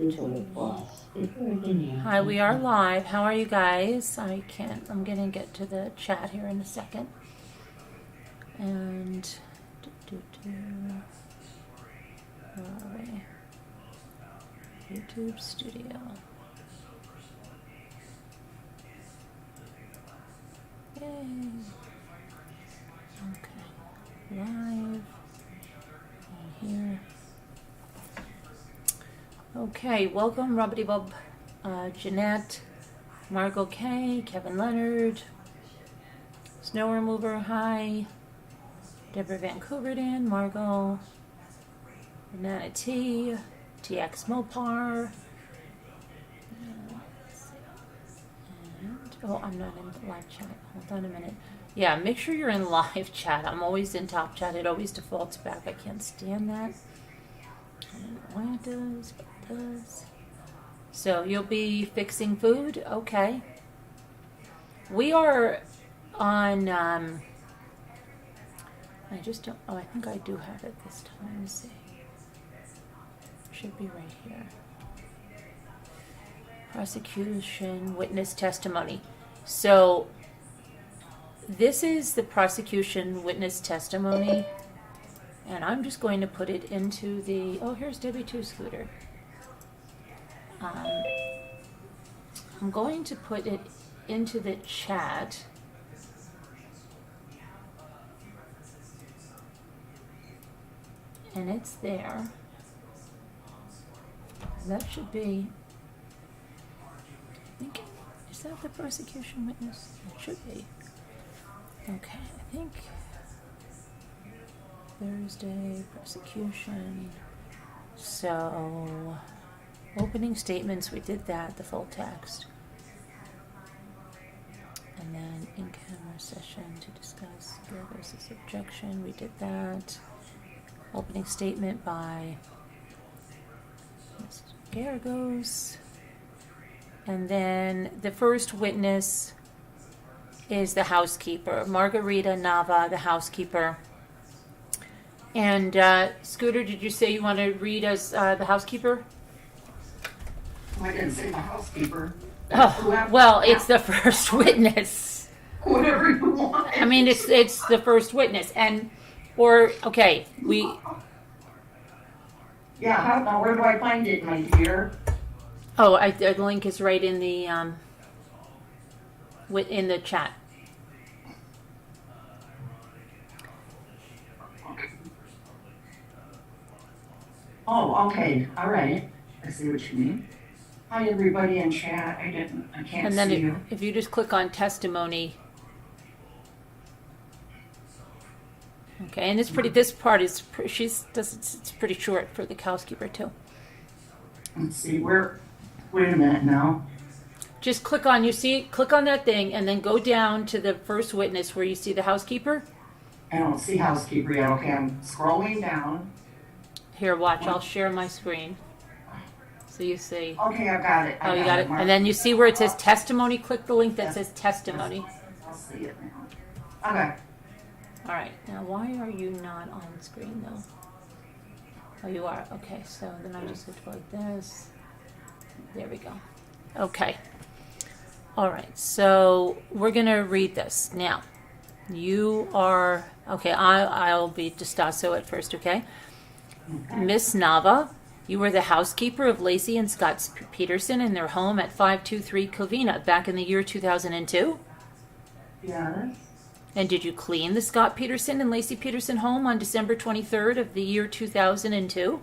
Hi, we are live. How are you guys? I'm gonna get to the chat here in a second. And where are we? YouTube Studio. Yay. Okay. Live. And here. Okay, welcome, Rubbity Bub, Jeanette, Margot K, Kevin Leonard, Snow Remover, hi, Deborah Van Couverton, Margot, Banana T, TX Mopar, and, oh, I'm not in the live chat, hold on a minute. Yeah, make sure you're in live chat. I'm always in top chat. It always defaults back. I can't stand that. I don't know why it does, but it does. So you'll be fixing food? Okay. We are on, I just don't, oh, I think I do have it this time. Let me see. Should be right here. Prosecution, witness testimony. So this is the prosecution witness testimony. And I'm just going to put it into the, oh, here's Debbie2 Scooter. I'm going to put it into the chat. And it's there. That should be, I think, is that the prosecution witness? It should be. Okay, I think Thursday, prosecution. So, opening statements, we did that, the full text. And then in-camera session to discuss Garagos' objection, we did that. Opening statement by Mr. Garagos. And then the first witness is the housekeeper, Margarita Nava, the housekeeper. And Scooter, did you say you want to read us the housekeeper? I didn't say the housekeeper. Oh, well, it's the first witness. Whatever you want. I mean, it's the first witness, and okay, we. Yeah, now where do I find it, my dear? Oh, the link is right in the in the chat. Oh, okay. All right. I see what you mean. Hi, everybody in chat. I can't And then see you. if you just click on testimony. Okay, and this part is, it's pretty short for the housekeeper too. Let's see, wait a minute now. Just click on that thing and then go down to the first witness where you see the housekeeper. I don't see housekeeper yet. Okay, I'm scrolling down. Here, watch, I'll share my screen. So you see. Okay, I've got it. Oh, you got it? And then you see where it says testimony, click the link that says testimony. I'll see it now. Okay. All right, now why are you not on screen though? Oh, you are, okay, so then I just have to go like this. There we go. Okay. All right, so we're gonna read this. Now, you are, okay, I'll be D'Estasso at first, okay? Miss Nava, you were the housekeeper of Lacey and Scott Peterson in their home at 523 Covina back in the year 2002? Yes. And did you clean the Scott Peterson and Lacey Peterson home on December 23rd of the year 2002?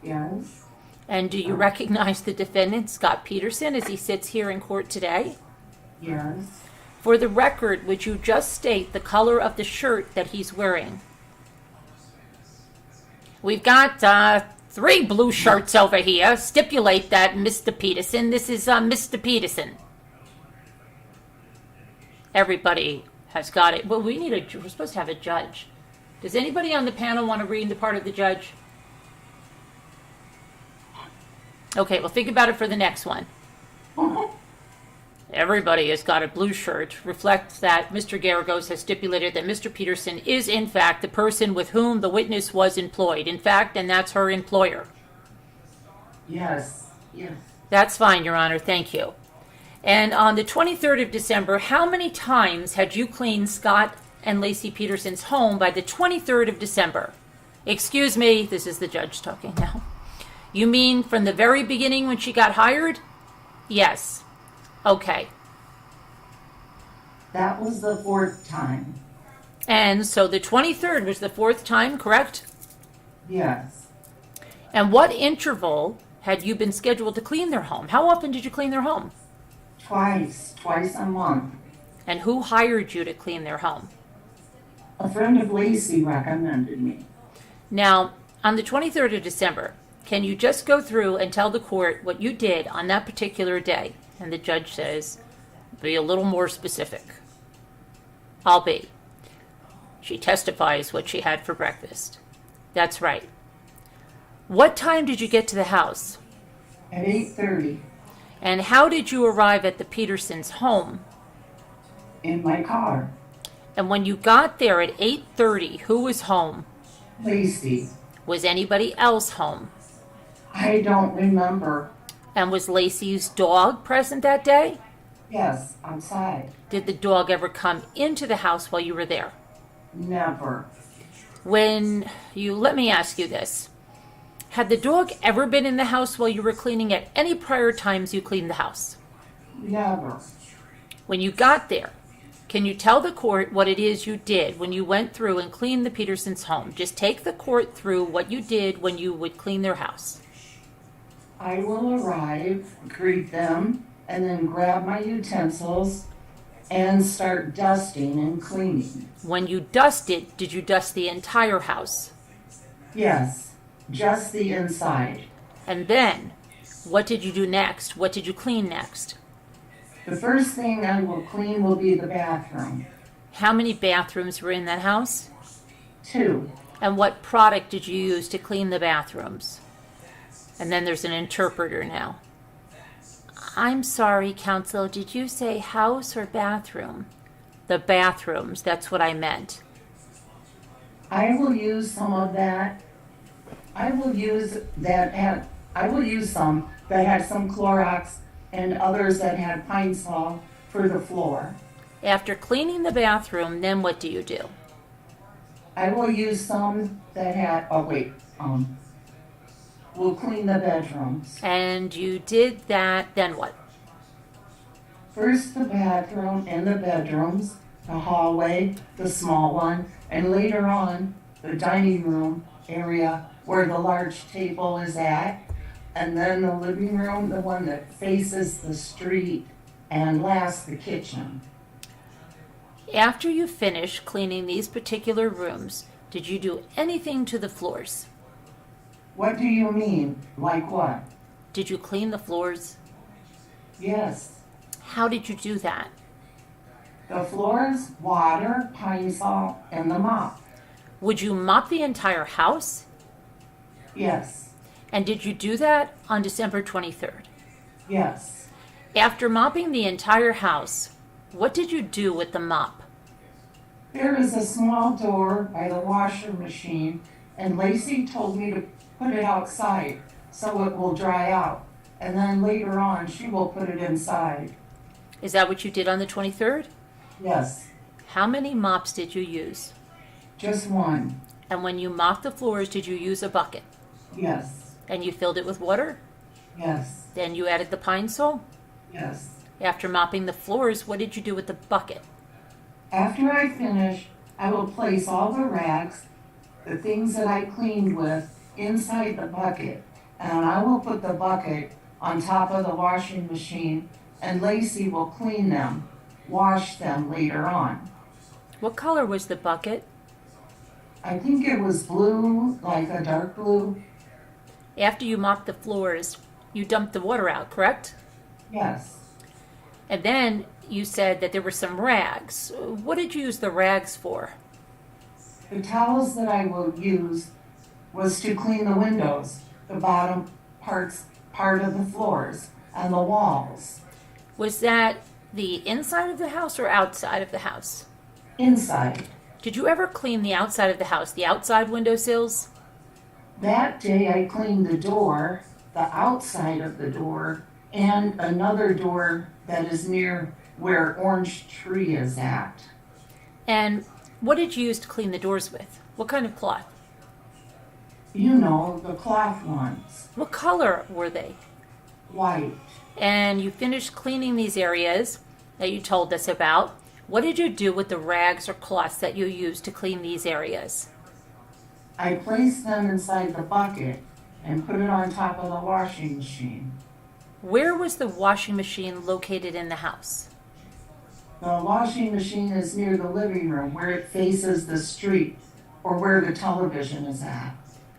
Yes. And do you recognize the defendant, Scott Peterson, as he sits here in court today? Yes. For the record, would you just state the color of the shirt that he's wearing? We've got 3 blue shirts over here. Stipulate that, Mr. Peterson. This is Mr. Peterson. Everybody has got it. Well, we're supposed to have a judge. Does anybody on the panel want to read the part of the judge? Okay, well, think about it for the next one. Everybody has got a blue shirt. Reflects that Mr. Garagos has stipulated that Mr. Peterson is, in fact, the person with whom the witness was employed. In fact, and that's her employer. Yes, yes. That's fine, Your Honor. Thank you. And on the 23rd of December, how many times had you cleaned Scott and Lacey Peterson's home by the 23rd of December? Excuse me, this is the judge talking now. You mean from the very beginning when she got hired? Yes. Okay. That was the 4th time. And so the 23rd was the 4th time, correct? Yes. And what interval had you been scheduled to clean their home? How often did you clean their home? Twice a month. And who hired you to clean their home? A friend of Lacey recommended me. Now, on the 23rd of December, can you just go through and tell the court what you did on that particular day? And the judge says, be a little more specific. I'll be. She testifies what she had for breakfast. That's right. What time did you get to the house? At 8:30. And how did you arrive at the Petersons' home? In my car. And when you got there at 8:30, who was home? Lacey. Was anybody else home? I don't remember. And was Lacey's dog present that day? Yes, outside. Did the dog ever come into the house while you were there? Never. Let me ask you this. Had the dog ever been in the house while you were cleaning at any prior times you cleaned the house? Never. When you got there, can you tell the court what it is you did when you went through and cleaned the Petersons' home? Just take the court through what you did when you would clean their house. I will arrive, greet them, and then grab my utensils and start dusting and cleaning. When you dusted, did you dust the entire house? Yes, just the inside. And then, what did you do next? What did you clean next? The first thing I will clean will be the bathroom. How many bathrooms were in that house? 2. And what product did you use to clean the bathrooms? And then there's an interpreter now. I'm sorry, counsel, did you say house or bathroom? The bathrooms, that's what I meant. I will use some of that. I will use some that had some Clorox and others that had Pine Sol for the floor. After cleaning the bathroom, then what do you do? I will use some that had, we'll clean the bedrooms. And you did that, then what? First the bathroom and the bedrooms, the hallway, the small one, and later on, the dining room area where the large table is at, and then the living room, the one that faces the street, and last, the kitchen. After you finished cleaning these particular rooms, did you do anything to the floors? What do you mean? Like what? Did you clean the floors? Yes. How did you do that? The floors, water, Pine Sol, and the mop. Would you mop the entire house? Yes. And did you do that on December 23rd? Yes. After mopping the entire house, what did you do with the mop? There is a small door by the washer machine, and Lacey told me to put it outside so it will dry out. And then later on, she will put it inside. Is that what you did on the 23rd? Yes. How many mops did you use? Just one. And when you mopped the floors, did you use a bucket? Yes. And you filled it with water? Yes. Then you added the Pine Sol? Yes. After mopping the floors, what did you do with the bucket? After I finish, I will place all the rags, the things that I cleaned with, inside the bucket. And I will put the bucket on top of the washing machine, and Lacey will clean them, wash them later on. What color was the bucket? I think it was blue, like a dark blue. After you mopped the floors, you dumped the water out, correct? Yes. And then you said that there were some rags. What did you use the rags for? The towels that I will use was to clean the windows, the bottom part of the floors, and the walls. Was that the inside of the house or outside of the house? Inside. Did you ever clean the outside of the house, the outside windowsills? That day I cleaned the door the outside of the door and another door that is near where Orange Tree is at. And what did you use to clean the doors with? What kind of cloth? You know, the cloth ones, What color were they? white. And you finished cleaning these areas that you told us about. What did you do with the rags or cloths that you used to clean these areas? I placed them inside the bucket and put it on top of the washing machine. Where was the washing machine located in the house? The washing machine is near the living room where it faces the street or where the television is at.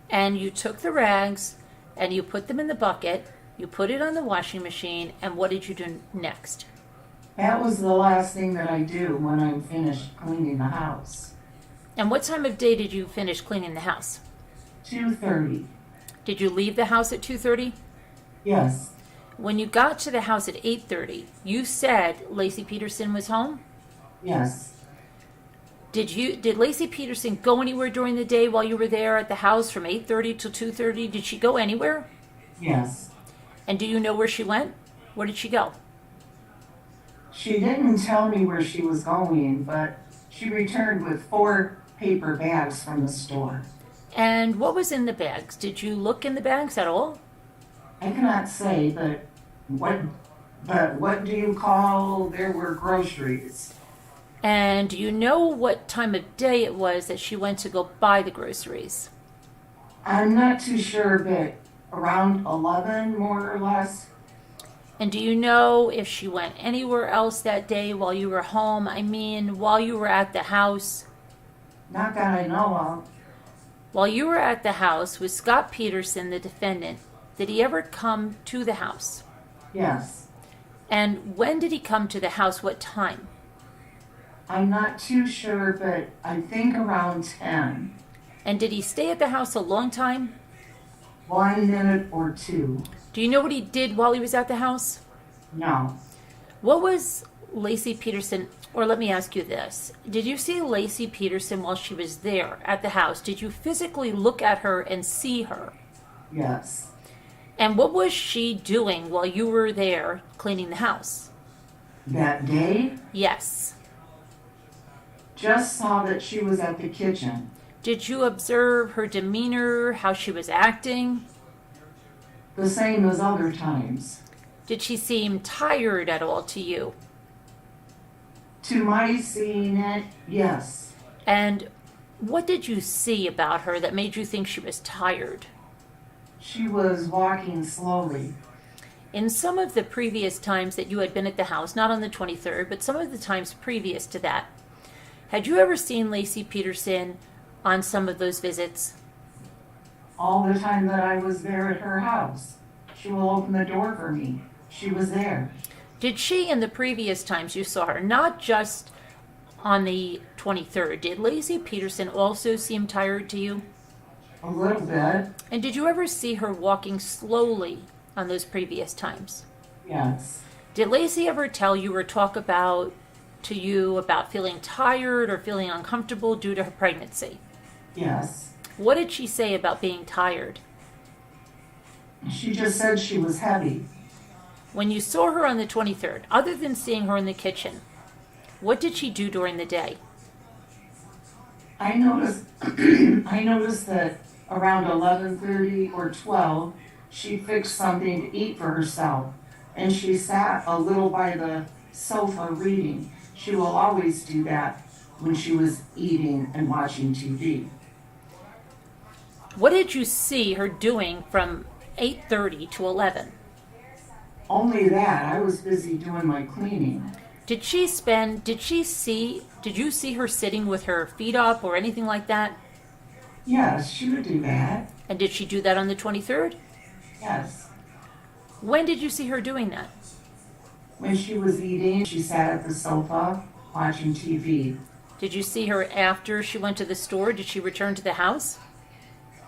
And you took the rags and you put them in the bucket, you put it on the washing machine, and what did you do next? That was the last thing that I do when I'm finished cleaning the house. And what time of day did you finish cleaning the house? 2:30. Did you leave the house at 2:30? Yes. When you got to the house at 8:30, you said Lacey Peterson was home? Yes. Did Lacey Peterson go anywhere during the day while you were there at the house from 8:30 till 2:30? Did she go anywhere? Yes. And do you know where she went? Where did she go? She didn't tell me where she was going, but she returned with 4 paper bags from the store. And what was in the bags? Did you look in the bags at all? I cannot say, but what do you call there were groceries? And do you know what time of day it was that she went to go buy the groceries? I'm not too sure, but around 11, more or less. And do you know if she went anywhere else that day while you were home? I mean, while you were at the house? Not that I know of. While you were at the house with Scott Peterson, the defendant, did he ever come to the house? Yes. And when did he come to the house? What time? I'm not too sure, but I think around 10. And did he stay at the house a long time? 1 minute or 2. Do you know what he did while he was at the house? No. What was Lacey Peterson, or let me ask you this. Did you see Lacey Peterson while she was there at the house? Did you physically look at her and see her? Yes. And what was she doing while you were there cleaning the house? That day, Yes. just saw that she was at the kitchen. Did you observe her demeanor, how she was acting? The same as other times. Did she seem tired at all to you? To my seeing it, yes. And what did you see about her that made you think she was tired? She was walking slowly. In some of the previous times that you had been at the house, not on the 23rd, but some of the times previous to that, had you ever seen Lacey Peterson on some of those visits? All the time that I was there at her house. She will open the door for me. She was there. Did she, in the previous times you saw her, not just on the 23rd, did Lacey Peterson also seem tired to you? A little bit, And did you ever see her walking slowly on those previous times? yes. Did Lacey ever tell you or talk about to you about feeling tired or feeling uncomfortable due to her pregnancy? Yes. What did she say about being tired? She just said she was heavy. When you saw her on the 23rd, other than seeing her in the kitchen, what did she do during the day? I noticed I noticed that around 11:30 or 12, she fixed something to eat for herself, and she sat a little by the sofa reading. She will always do that when she was eating and watching TV. What did you see her doing from 8:30 to 11? Only that, I was busy doing my cleaning. Did you see her sitting with her feet up or anything like that? Yes, she would do that. And did she do that on the 23rd? Yes. When did you see her doing that? When she was eating, she sat at the sofa watching TV. Did you see her after she went to the store? Did she return to the house?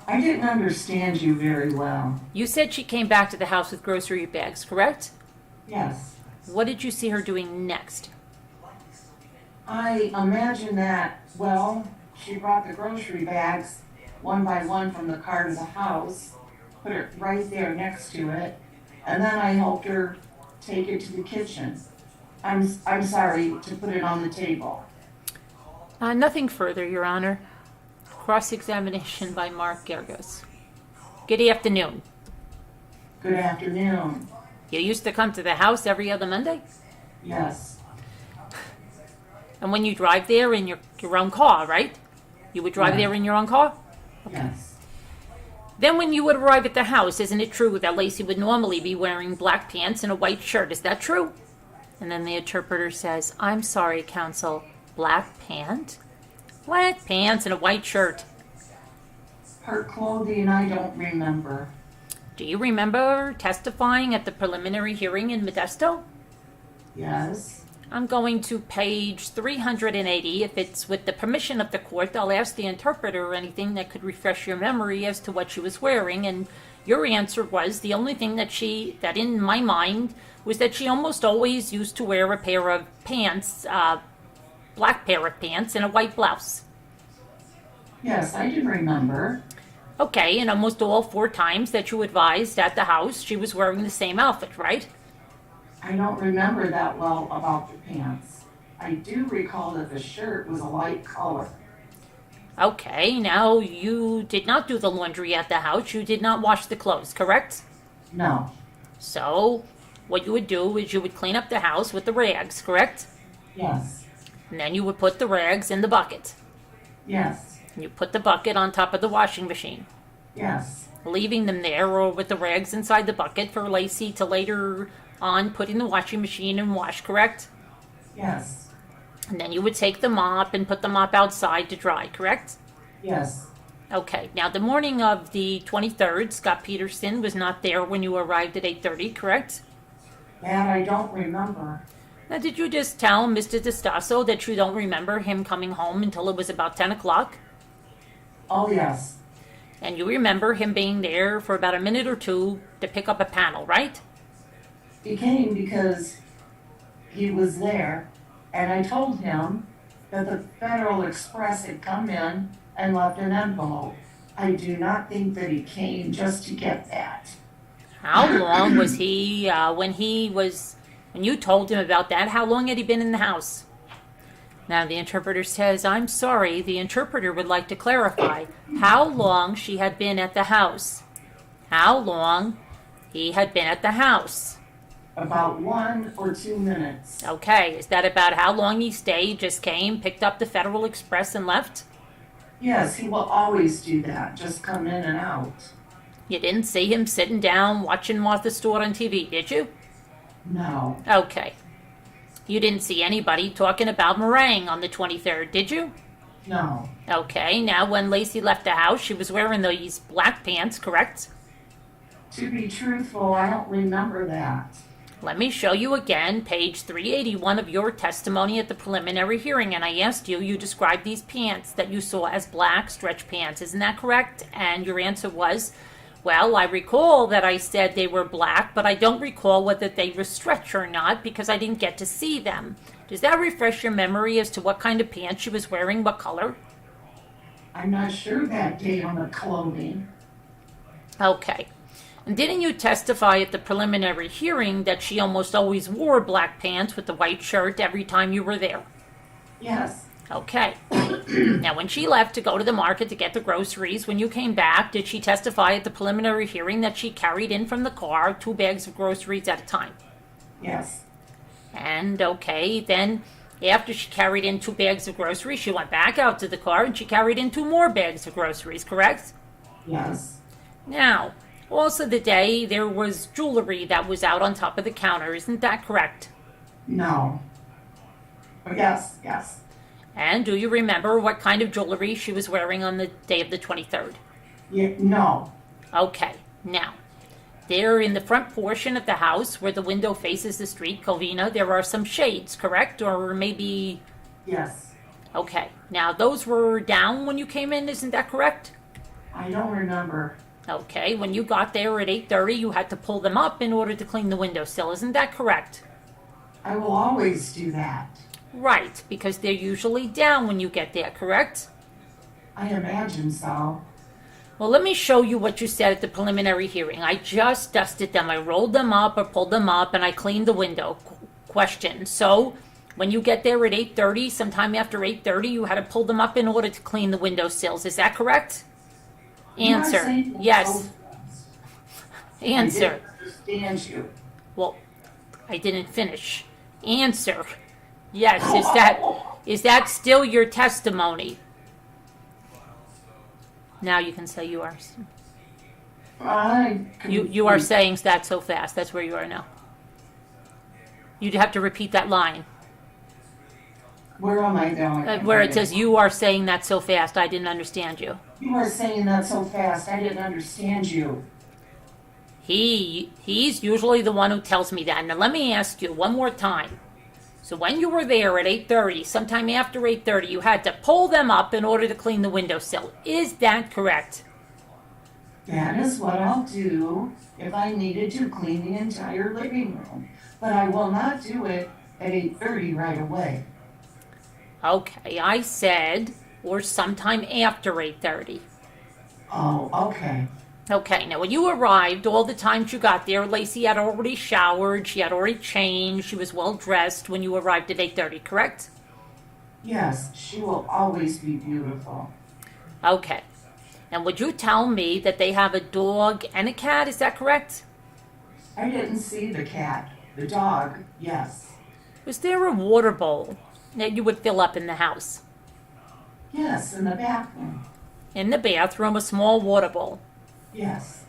I didn't understand you very well. You said she came back to the house with grocery bags, correct? Yes. What did you see her doing next? I imagine that, well, she brought the grocery bags one by one from the car to the house, put it right there next to it, and then I helped her take it to the kitchen. I'm sorry to put it on the table. Nothing further, Your Honor. Cross-examination by Mark Gergos. Good afternoon. Good afternoon. You used to come to the house every other Monday? Yes, And when you drive there in your own car, right? You would drive Yeah. there in your own car? yes, Then when you would arrive at the house, isn't it true that Lacey would normally be wearing black pants and a white shirt? Is that true? And then the interpreter says, I'm sorry, counsel, black pant? Black pants and a white shirt. her clothing I don't remember. Do you remember testifying at the preliminary hearing in Modesto? Yes, I'm going to page 380. If it's with the permission of the court, I'll ask the interpreter anything that could refresh your memory as to what she was wearing. And your answer was the only thing that in my mind was that she almost always used to wear a pair of pants, black pair of pants and a white blouse. yes, I do remember. Okay, and almost all 4 times that you advised at the house, she was wearing the same outfit, right? I don't remember that well about the pants. I do recall that the shirt was a light color. Okay, now you did not do the laundry at the house. You did not wash the clothes, correct? No, So, what you would do is you would clean up the house with the rags, correct? yes, And then you would put the rags in the bucket. yes, And you put the bucket on top of the washing machine, yes, leaving them there or with the rags inside the bucket for Lacey to later on put in the washing machine and wash, correct? yes, And then you would take the mop and put the mop outside to dry, correct? yes. Okay, now the morning of the 23rd, Scott Peterson was not there when you arrived at 8:30, correct? That I don't remember. Now, did you just tell Mr. DeStasso that you don't remember him coming home until it was about 10 o'clock? Oh, yes, And you remember him being there for about a minute or two to pick up a panel, right? he came because he was there, and I told him that the Federal Express had come in and left an envelope. I do not think that he came just to get that. How long was he, when you told him about that, how long had he been in the house? Now the interpreter says, I'm sorry, the interpreter would like to clarify how long she had been at the house. How long he had been at the house. About 1 or 2 minutes. Okay, is that about how long he stayed, just came, picked up the Federal Express and left? Yes, he will always do that, just come in and out. You didn't see him sitting down watching Martha Stewart on TV, did you? No, Okay. You didn't see anybody talking about meringue on the 23rd, did you? no, Okay, now when Lacey left the house, she was wearing these black pants, correct? to be truthful, I don't remember that. Let me show you again page 381 of your testimony at the preliminary hearing, and I asked you, you described these pants that you saw as black stretch pants, isn't that correct? And your answer was, well, I recall that I said they were black, but I don't recall whether they were stretch or not because I didn't get to see them. Does that refresh your memory as to what kind of pants she was wearing, what color? I'm not sure that day on the clothing. Okay. And didn't you testify at the preliminary hearing that she almost always wore black pants with the white shirt every time you were there? Yes, Okay. Now, when she left to go to the market to get the groceries, when you came back, did she testify at the preliminary hearing that she carried in from the car 2 bags of groceries at a time? yes, And, okay, then after she carried in 2 bags of groceries, she went back out to the car and she carried in 2 more bags of groceries, correct? yes, Now, also the day there was jewelry that was out on top of the counter, isn't that correct? no. Oh, yes, yes. And do you remember what kind of jewelry she was wearing on the day of the 23rd? Yeah, no, Okay, now, there in the front portion of the house where the window faces the street, Covina, there are some shades, correct? Or maybe, yes. okay, now those were down when you came in, isn't that correct? I don't remember. Okay, when you got there at 8:30, you had to pull them up in order to clean the windowsill, isn't that correct? I will always do that. Right, because they're usually down when you get there, correct? I imagine so. Well, let me show you what you said at the preliminary hearing. I just dusted them. I rolled them up or pulled them up, and I cleaned the window. Question. So, when you get there at 8:30, sometime after 8:30, you had to pull them up in order to clean the window sills. Is that correct? Answer. Yes. Answer. I didn't understand you. Well, I didn't finish. Answer. Yes. Is that still your testimony? Now you can say you are. You are saying that so fast. That's where you are now. You'd have to repeat that line. Where am I now? Where it says you are saying that so fast. I didn't understand you. You are saying that so fast. I didn't understand you. He's usually the one who tells me that. Now let me ask you one more time. So when you were there at 8:30, sometime after 8:30, you had to pull them up in order to clean the windowsill. Is that correct? That is what I'll do if I needed to clean the entire living room. But I will not do it at 8:30 right away. Okay, I said, or sometime after 8:30. Oh, okay. Okay, now when you arrived, all the times you got there, Lacey had already showered, she had already changed, she was well dressed when you arrived at 8:30, correct? Yes, she will always be beautiful. Okay. And would you tell me that they have a dog and a cat, is that correct? I didn't see the cat. The dog, yes. Was there a water bowl that you would fill up in the house? Yes, in the bathroom. In the bathroom, a small water bowl. Yes.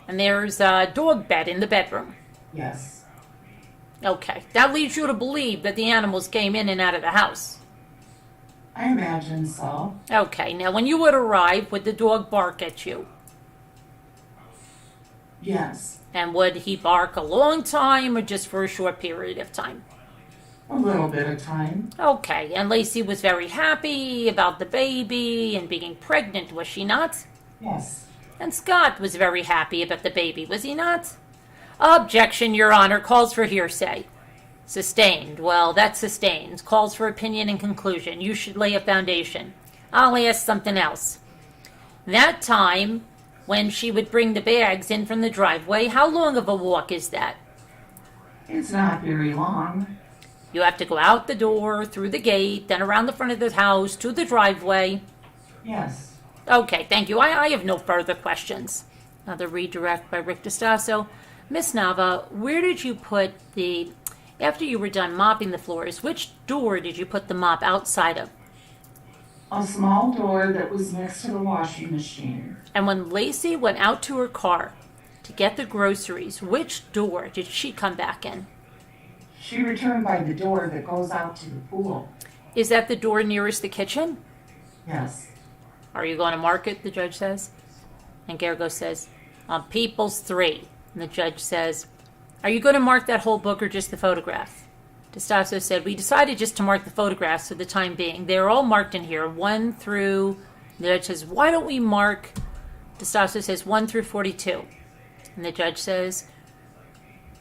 And there's a dog bed in the bedroom. Yes. Okay. That leads you to believe that the animals came in and out of the house. I imagine so. Okay. Now, when you would arrive, would the dog bark at you? Yes. And would he bark a long time or just for a short period of time? A little bit of time. Okay. And Lacey was very happy about the baby and being pregnant, was she not? Yes. And Scott was very happy about the baby, was he not? Objection, Your Honor, calls for hearsay. Sustained. Well, that's sustained. Calls for opinion and conclusion. You should lay a foundation. I'll ask something else. That time, when she would bring the bags in from the driveway, how long of a walk is that? It's not very long. You have to go out the door, through the gate, then around the front of the house, to the driveway. Yes. Okay, thank you. I have no further questions. Another redirect by Rick DeStasso. Miss Nava, where did you put after you were done mopping the floors, which door did you put the mop outside of? A small door that was next to the washing machine. And when Lacey went out to her car to get the groceries, which door did she come back in? She returned by the door that goes out to the pool. Is that the door nearest the kitchen? Yes. Are you going to mark it, the judge says? And Gergo says, on People's 3. And the judge says, are you going to mark that whole book or just the photograph? DeStasso said, we decided just to mark the photographs for the time being. They're all marked in here, 1 through, the judge says, why don't we mark, DeStasso says, 1 through 42. And the judge says,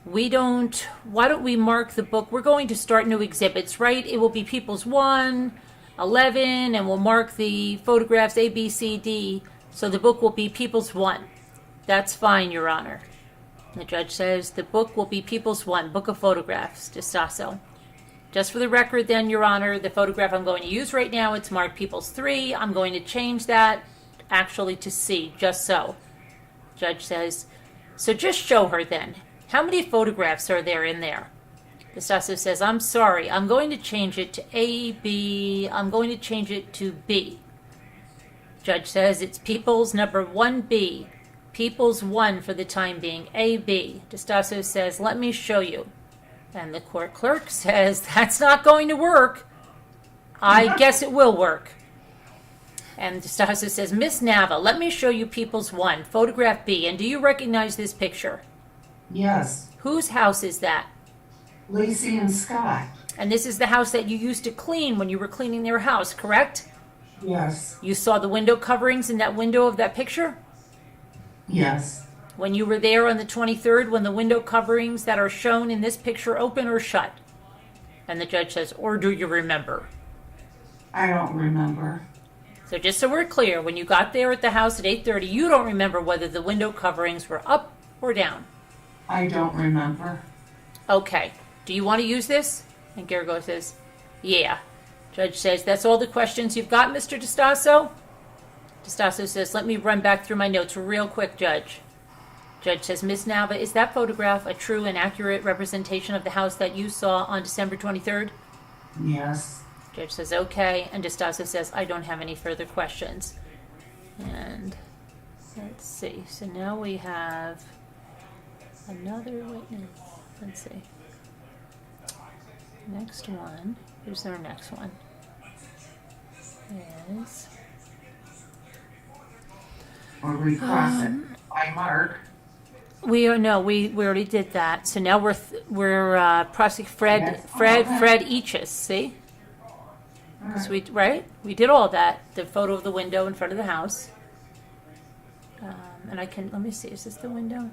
why don't we mark the book? We're going to start new exhibits, right? It will be People's 1, 11, and we'll mark the photographs A, B, C, D. So the book will be People's 1. That's fine, Your Honor. And the judge says the book will be People's 1, Book of Photographs, DeStasso. Just for the record then, Your Honor, the photograph I'm going to use right now, it's marked People's 3. I'm going to change that actually to C, just so. Judge says, so just show her then. How many photographs are there in there? DeStasso says, I'm sorry, I'm going to change it to A, B, I'm going to change it to B. Judge says it's People's number 1B, People's 1 for the time being, AB. DeStasso says, let me show you. And the court clerk says, that's not going to work. I guess it will work. And DeStasso says, Miss Nava, let me show you People's 1, photograph B, and do you recognize this picture? Yes. Whose house is that? Lacey and Scott. And this is the house that you used to clean when you were cleaning their house, correct? Yes. You saw the window coverings in that window of that picture? Yes. When you were there on the 23rd, when the window coverings that are shown in this picture open or shut? And the judge says, or do you remember? I don't remember. So just so we're clear, when you got there at the house at 8:30, you don't remember whether the window coverings were up or down. I don't remember. Okay. Do you want to use this? And Gergo says, yeah. Judge says, that's all the questions you've got, Mr. DeStasso? DeStasso says, let me run back through my notes real quick, Judge. Judge says, Miss Nava, is that photograph a true and accurate representation of the house that you saw on December 23rd? Yes. Judge says, okay. And DeStasso says, I don't have any further questions. And let's see. So now we have another witness. Let's see. Next one. Here's our next one. Is... Or we cross it by mark. We already did that. So now we're prosecuting Fred Eachus. See, Right. so we did all that. The photo of the window in front of the house, and let me see. Is this the window?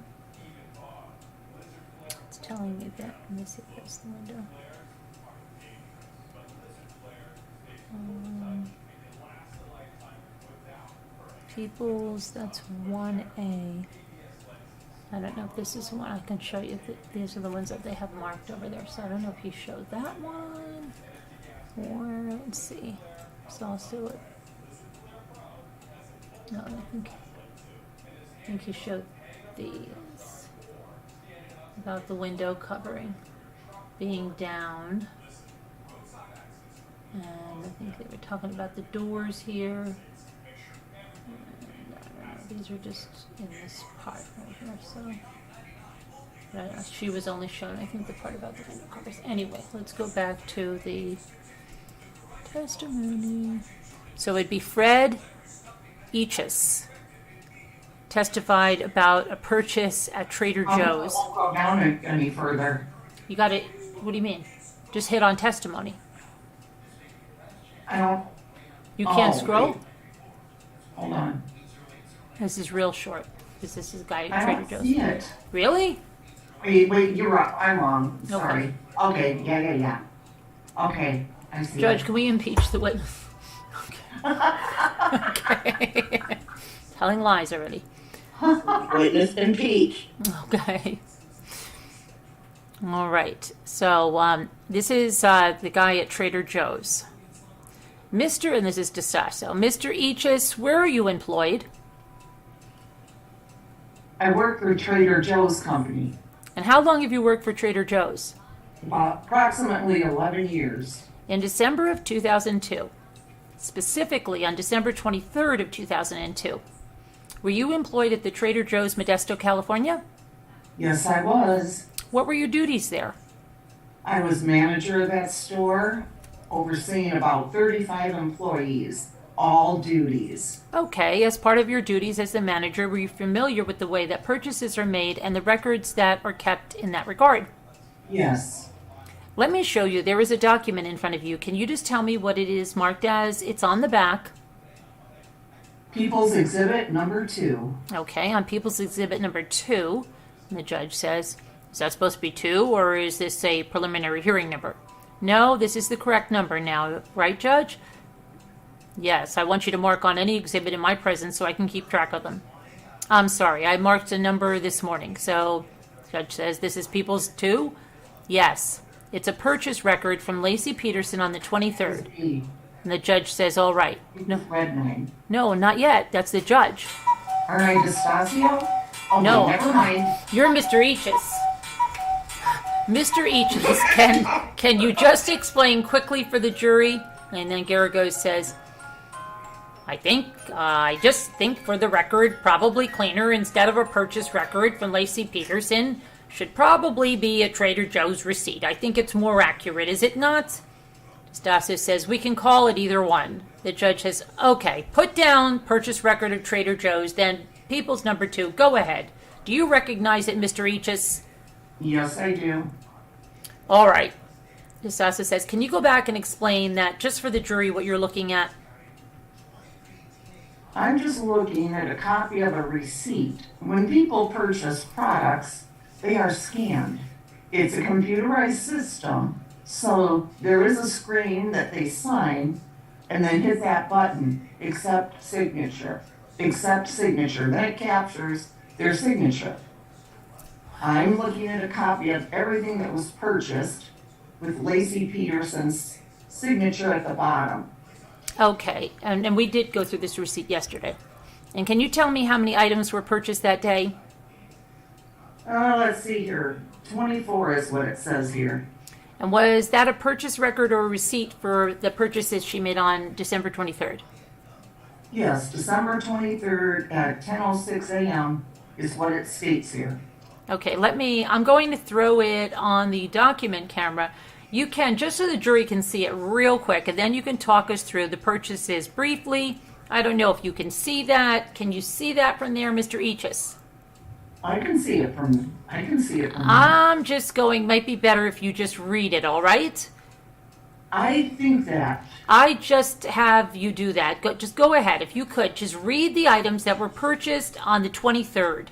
It's telling me that. Let me see if that's the window. People's. That's 1A. I don't know if this is one I can show you. These are the ones that they have marked over there. So I don't know if he showed that one. Or, let's see. It's also no, I think he showed these. About the window covering being down. And I think they were talking about the doors here. And I don't know, these are just in this part right here, so. But she was only showing, I think, the part about the window covers. Anyway, let's go back to the testimony. So it'd be Fred Eachus testified about a purchase at Trader Joe's. I won't go down any further. You got it. What do you mean? Just hit on testimony. I don't. You can't scroll? Wait. Hold on. This is real short. Because this is a guy at I Trader don't Joe's. see it. Really? Wait, you're right. I'm wrong. Sorry. Okay, yeah. Okay, I see. Judge, it. can we impeach the witness? Okay. Telling lies already. Witness impeached. Okay. All right. So this is the guy at Trader Joe's. And this is DeSasso. Mr. Eachus, where are you employed? I work for Trader Joe's company. And how long have you worked for Trader Joe's? Approximately 11 years. In December of 2002. Specifically on December 23rd of 2002. Were you employed at the Trader Joe's, Modesto, California? Yes, I was. What were your duties there? I was manager of that store, overseeing about 35 employees, all duties. Okay, as part of your duties as the manager, were you familiar with the way that purchases are made and the records that are kept in that regard? Yes. Let me show you. There is a document in front of you. Can you just tell me what it is marked as? It's on the back. People's Exhibit number 2. Okay, on People's Exhibit number 2, and the judge says, is that supposed to be 2, or is this a preliminary hearing number? No, this is the correct number now, right, Judge? Yes, I want you to mark on any exhibit in my presence so I can keep track of them. I'm sorry, I marked a number this morning, so the judge says, this is People's 2? Yes, it's a purchase record from Lacey Peterson on the 23rd. E. And the judge says, all right. Red 9. No, not yet. That's the judge. All right, Destasio? Oh, No. never mind. You're Mr. Eachus. Mr. Eachus, can you just explain quickly for the jury? And then Garagos says, I just think for the record, probably cleaner instead of a purchase record from Lacey Peterson should probably be a Trader Joe's receipt. I think it's more accurate, is it not? Stasio says, we can call it either one. The judge says, okay, put down purchase record of Trader Joe's, then People's number 2. Go ahead. Do you recognize it, Mr. Eachus? Yes, I do. All right. Stasio says, can you go back and explain that just for the jury what you're looking at? I'm just looking at a copy of a receipt. When people purchase products, they are scanned. It's a computerized system, so there is a screen that they sign, and then hit that button, accept signature, then it captures their signature. I'm looking at a copy of everything that was purchased with Lacey Peterson's signature at the bottom. Okay, and we did go through this receipt yesterday. And can you tell me how many items were purchased that day? Let's see here. 24 is what it says here. And was that a purchase record or a receipt for the purchases she made on December 23rd? Yes, December 23rd at 10:06 a.m. is what it states here. Okay, I'm going to throw it on the document camera. You can, just so the jury can see it real quick, and then you can talk us through the purchases briefly. I don't know if you can see that. Can you see that from there, Mr. Eachus? I can see it from I'm just going, might be better if you just read it, all right? I think that. I just have you do that. Just go ahead, if you could. Just read the items that were purchased on the 23rd.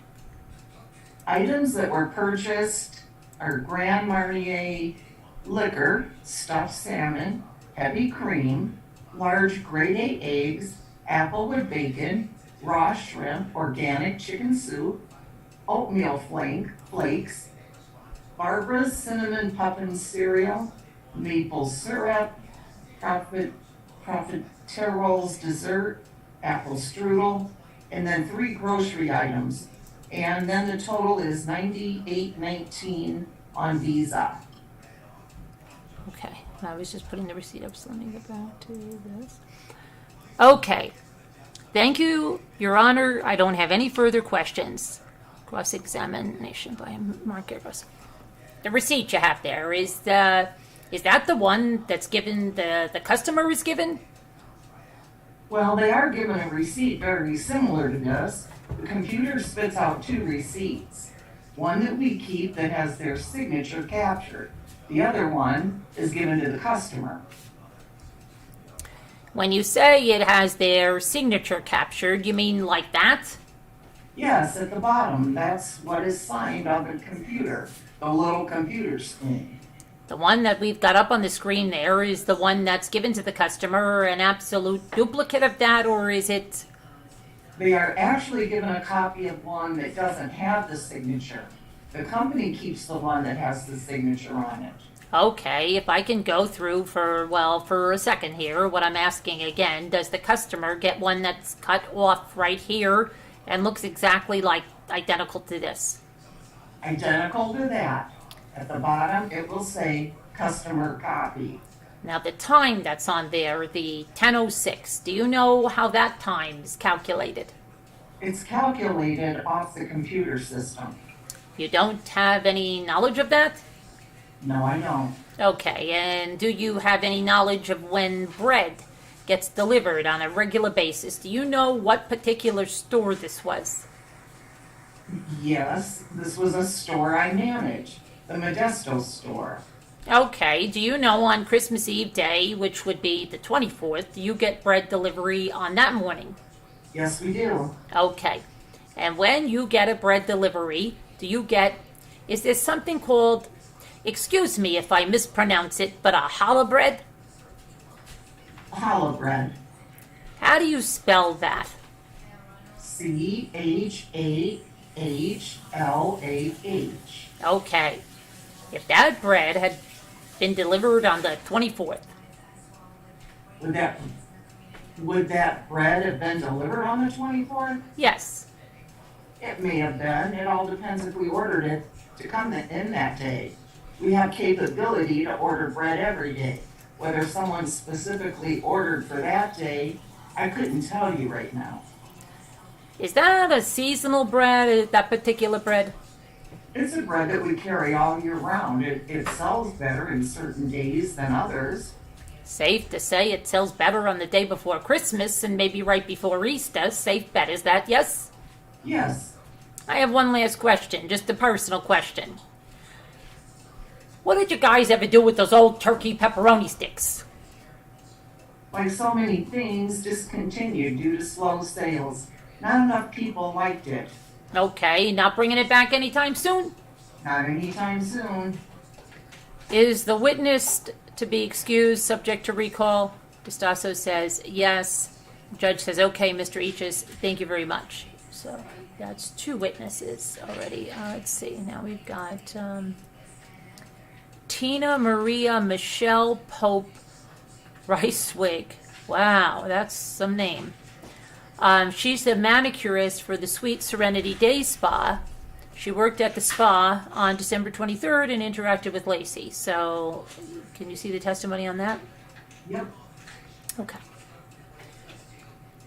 Items that were purchased are Grand Marnier liquor, stuffed salmon, heavy cream, large grade A eggs, apple with bacon, raw shrimp, organic chicken soup, oatmeal flakes, Barbara's cinnamon puffin cereal, maple syrup, profiteroles dessert, apple strudel, and then 3 grocery items. And then the total is $98.19 on Visa. Okay, I was just putting the receipt up, so let me go back to this. Okay, thank you, Your Honor. I don't have any further questions. Cross-examination by Marquez. The receipt you have there, is that the one that's given, the customer is given? Well, they are given a receipt very similar to this. The computer spits out 2 receipts. One that we keep that has their signature captured. The other one is given to the customer. When you say it has their signature captured, you mean like that? Yes, at the bottom. That's what is signed on the computer, the little computer screen. The one that we've got up on the screen there is the one that's given to the customer, an absolute duplicate of that, or is it? They are actually given a copy of one that doesn't have the signature. The company keeps the one that has the signature on it. Okay, if I can go through for a second here, what I'm asking again, does the customer get one that's cut off right here and looks exactly like identical to this? Identical to that. At the bottom, it will say customer copy. Now the time that's on there, the 10:06, do you know how that time is calculated? It's calculated off the computer system. You don't have any knowledge of that? No, I don't. Okay, and do you have any knowledge of when bread gets delivered on a regular basis? Do you know what particular store this was? Yes, this was a store I manage, the Modesto store. Okay, do you know on Christmas Eve day, which would be the 24th, do you get bread delivery on that morning? Yes, we do. Okay, and when you get a bread delivery, is there something called, excuse me if I mispronounce it, but a challah bread? Challah bread. How do you spell that? CHAHLAH. Okay, if that bread had been delivered on the 24th. Would that bread have been delivered on the 24th? Yes. It may have been. It all depends if we ordered it to come in that day. We have capability to order bread every day. Whether someone specifically ordered for that day, I couldn't tell you right now. Is that a seasonal bread, that particular bread? It's a bread that we carry all year round. It sells better in certain days than others. Safe to say it sells better on the day before Christmas and maybe right before Easter. Safe bet, is that yes? Yes. I have one last question, just a personal question. What did you guys ever do with those old turkey pepperoni sticks? Like so many things, discontinued due to slow sales. Not enough people liked it. Okay, not bringing it back anytime soon? Not anytime soon. Is the witness to be excused, subject to recall? DeStasso says yes. Judge says, okay, Mr. Eaches, thank you very much. So that's 2 witnesses already. Let's see. Now we've got Tina Maria Michelle Pope Reswick. Wow, that's some name. She's the manicurist for the Sweet Serenity Day Spa. She worked at the spa on December 23rd and interacted with Lacey. So, can you see the testimony on that? Yep. Okay.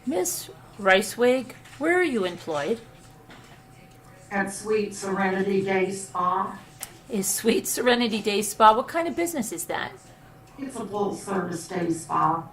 Miss Reswick, where are you employed? At Sweet Serenity Day Spa. Is Sweet Serenity Day Spa, what kind of business is that? It's a full-service day spa,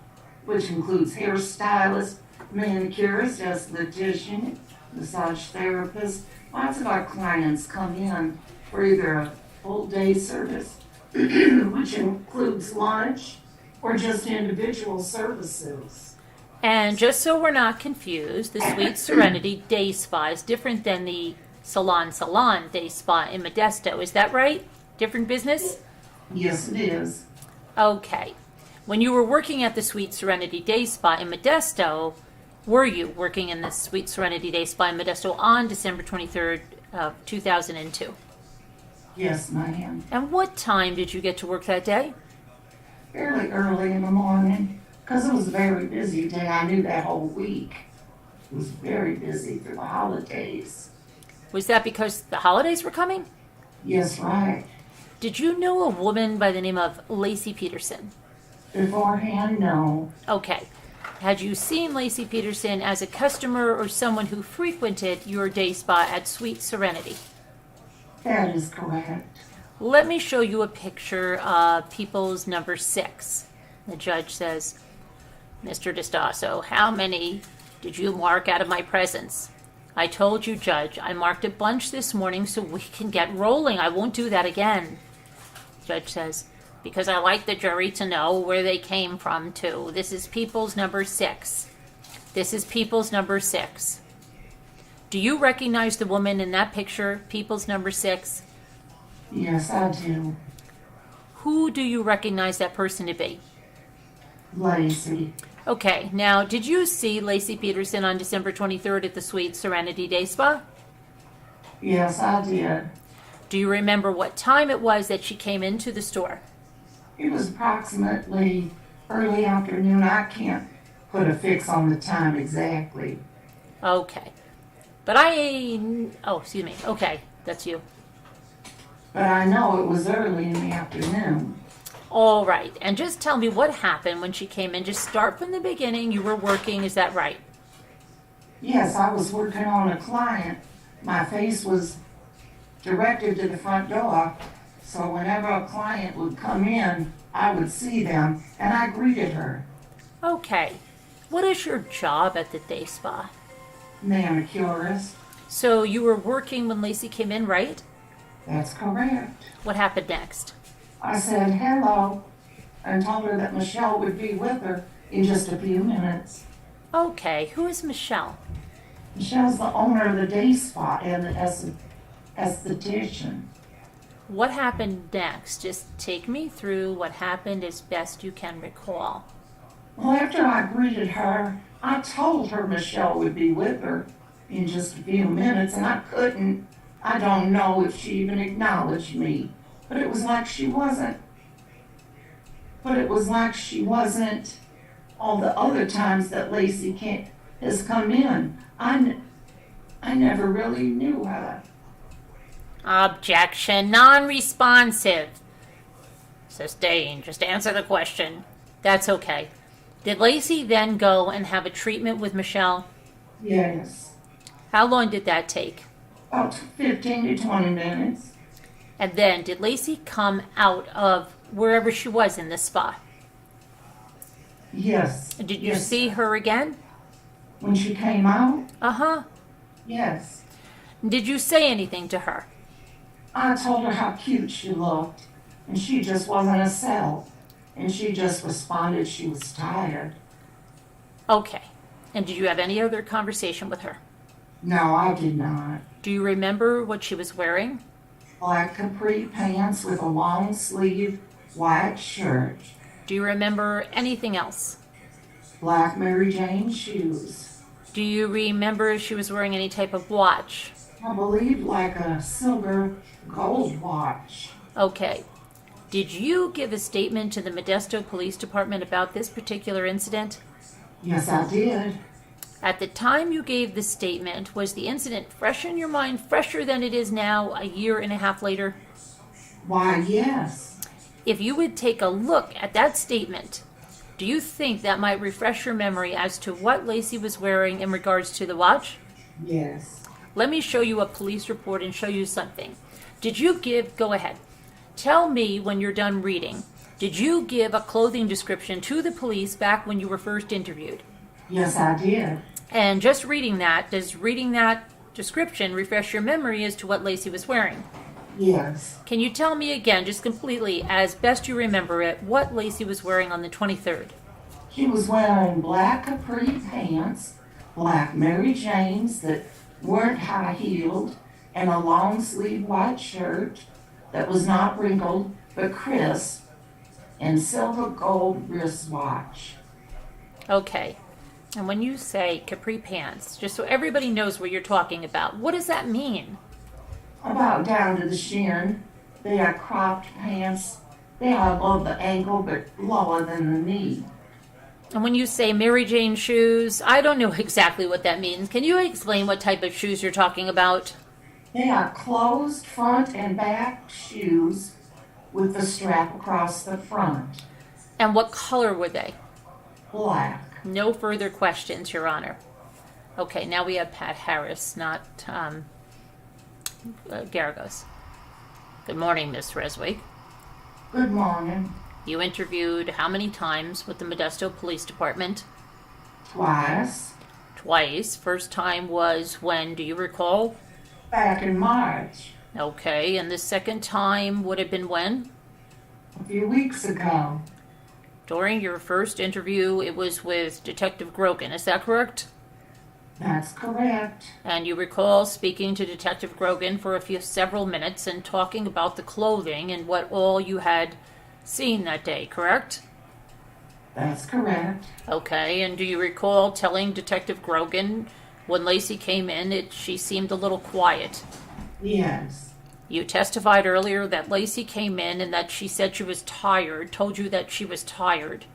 which includes hairstylist, manicurist, esthetician, massage therapist. Lots of our clients come in for either a full-day service, which includes lunch, or just individual services. And just so we're not confused, the Sweet Serenity Day Spa is different than the Salon Day Spa in Modesto. Is that right? Different business? Yes, it is. Okay. When you were working at the Sweet Serenity Day Spa in Modesto, were you working in the Sweet Serenity Day Spa in Modesto on December 23rd, 2002? Yes, ma'am. And what time did you get to work that day? Fairly early in the morning, because it was a very busy day. I knew that whole week. It was very busy for the holidays. Was that because the holidays were coming? Yes, right. Did you know a woman by the name of Lacey Peterson? Beforehand, no. Okay. Had you seen Lacey Peterson as a customer or someone who frequented your day spa at Sweet Serenity? That is correct. Let me show you a picture of People's number 6. The judge says, Mr. DeStasso, how many did you mark out of my presence? I told you, Judge, I marked a bunch this morning so we can get rolling. I won't do that again. Judge says, because I like the jury to know where they came from, too. This is People's number 6. This is People's number 6. Do you recognize the woman in that picture, People's number 6? Yes, I do. Who do you recognize that person to be? Lacey. Okay, now, did you see Lacey Peterson on December 23rd at the Sweet Serenity Day Spa? Yes, I did. Do you remember what time it was that she came into the store? It was approximately early afternoon. I can't put a fix on the time exactly. Okay. But excuse me. Okay, that's you. But I know it was early in the afternoon. All right, and just tell me what happened when she came in. Just start from the beginning. You were working, is that right? Yes, I was working on a client. My face was directed to the front door, so whenever a client would come in, I would see them, and I greeted her. Okay. What is your job at the day spa? Manicurist. So you were working when Lacey came in, right? That's correct. What happened next? I said hello and told her that Michelle would be with her in just a few minutes. Okay, who is Michelle? Michelle's the owner of the day spa and the esthetician. What happened next? Just take me through what happened as best you can recall. Well, after I greeted her, I told her Michelle would be with her in just a few minutes, and I couldn't. I don't know if she even acknowledged me, but it was like she wasn't. But it was like she wasn't all the other times that Lacey has come in. I never really knew her. Objection, non-responsive. Sustained. Just answer the question. That's okay. Did Lacey then go and have a treatment with Michelle? Yes. How long did that take? About 15 to 20 minutes. And then, did Lacey come out of wherever she was in the spa? Yes. Did you Yes. see her again? When she came out? Uh-huh. Yes. Did you say anything to her? I told her how cute she looked, and she just wasn't herself. And she just responded she was tired. Okay. And did you have any other conversation with her? No, I did not. Do you remember what she was wearing? Black capri pants with a long sleeve white shirt. Do you remember anything else? Black Mary Jane shoes. Do you remember if she was wearing any type of watch? I believe like a silver gold watch. Okay. Did you give a statement to the Modesto Police Department about this particular incident? Yes, I did. At the time you gave the statement, was the incident fresh in your mind, fresher than it is now, a year and a half later? Why, yes. If you would take a look at that statement, do you think that might refresh your memory as to what Laci was wearing in regards to the watch? Yes. Let me show you a police report and show you something. Did you give, go ahead, tell me when you're done reading, did you give a clothing description to the police back when you were first interviewed? Yes, I did. And just reading that, does reading that description refresh your memory as to what Laci was wearing? Yes. Can you tell me again, just completely, as best you remember it, what Laci was wearing on the 23rd? She was wearing black capri pants, black Mary Janes that weren't high-heeled, and a long-sleeve white shirt that was not wrinkled but crisp, and silver gold wristwatch. Okay. And when you say capri pants, just so everybody knows what you're talking about, what does that mean? About down to the shin. They are cropped pants. They are above the ankle but lower than the knee. And when you say Mary Jane shoes, I don't know exactly what that means. Can you explain what type of shoes you're talking about? They are closed front and back shoes with the strap across the front. And what color were they? Black. No further questions, Your Honor. Okay, now we have Pat Harris, not Garagos. Good morning, Miss Reswick. Good morning. You interviewed how many times with the Modesto Police Department? Twice. Twice. First time was when, do you recall? Back in March. Okay, and the second time would have been when? A few weeks ago. During your first interview, it was with Detective Grogan, is that correct? That's correct. And you recall speaking to Detective Grogan for several minutes and talking about the clothing and what all you had seen that day, correct? That's correct. Okay, and do you recall telling Detective Grogan when Laci came in, she seemed a little quiet? Yes. You testified earlier that Laci came in and that she said she was tired, told you that she was tired.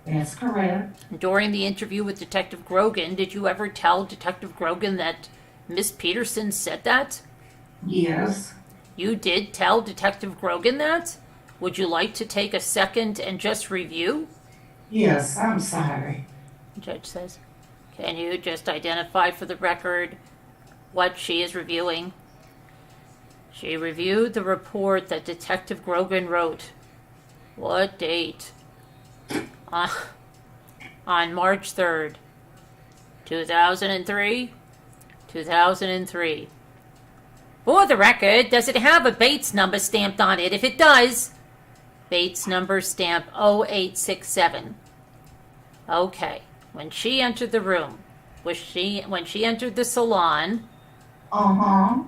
That's correct. During the interview with Detective Grogan, did you ever tell Detective Grogan that Miss Peterson said that? Yes. You did tell Detective Grogan that? Would you like to take a second and just review? Yes, I'm sorry. The judge says, can you just identify for the record what she is reviewing? She reviewed the report that Detective Grogan wrote. What date? On March 3rd, 2003? 2003. For the record, does it have a Bates number stamped on it? If it does, Bates number stamp 0867. Okay. When she entered the room, when she entered the salon, Uh-huh.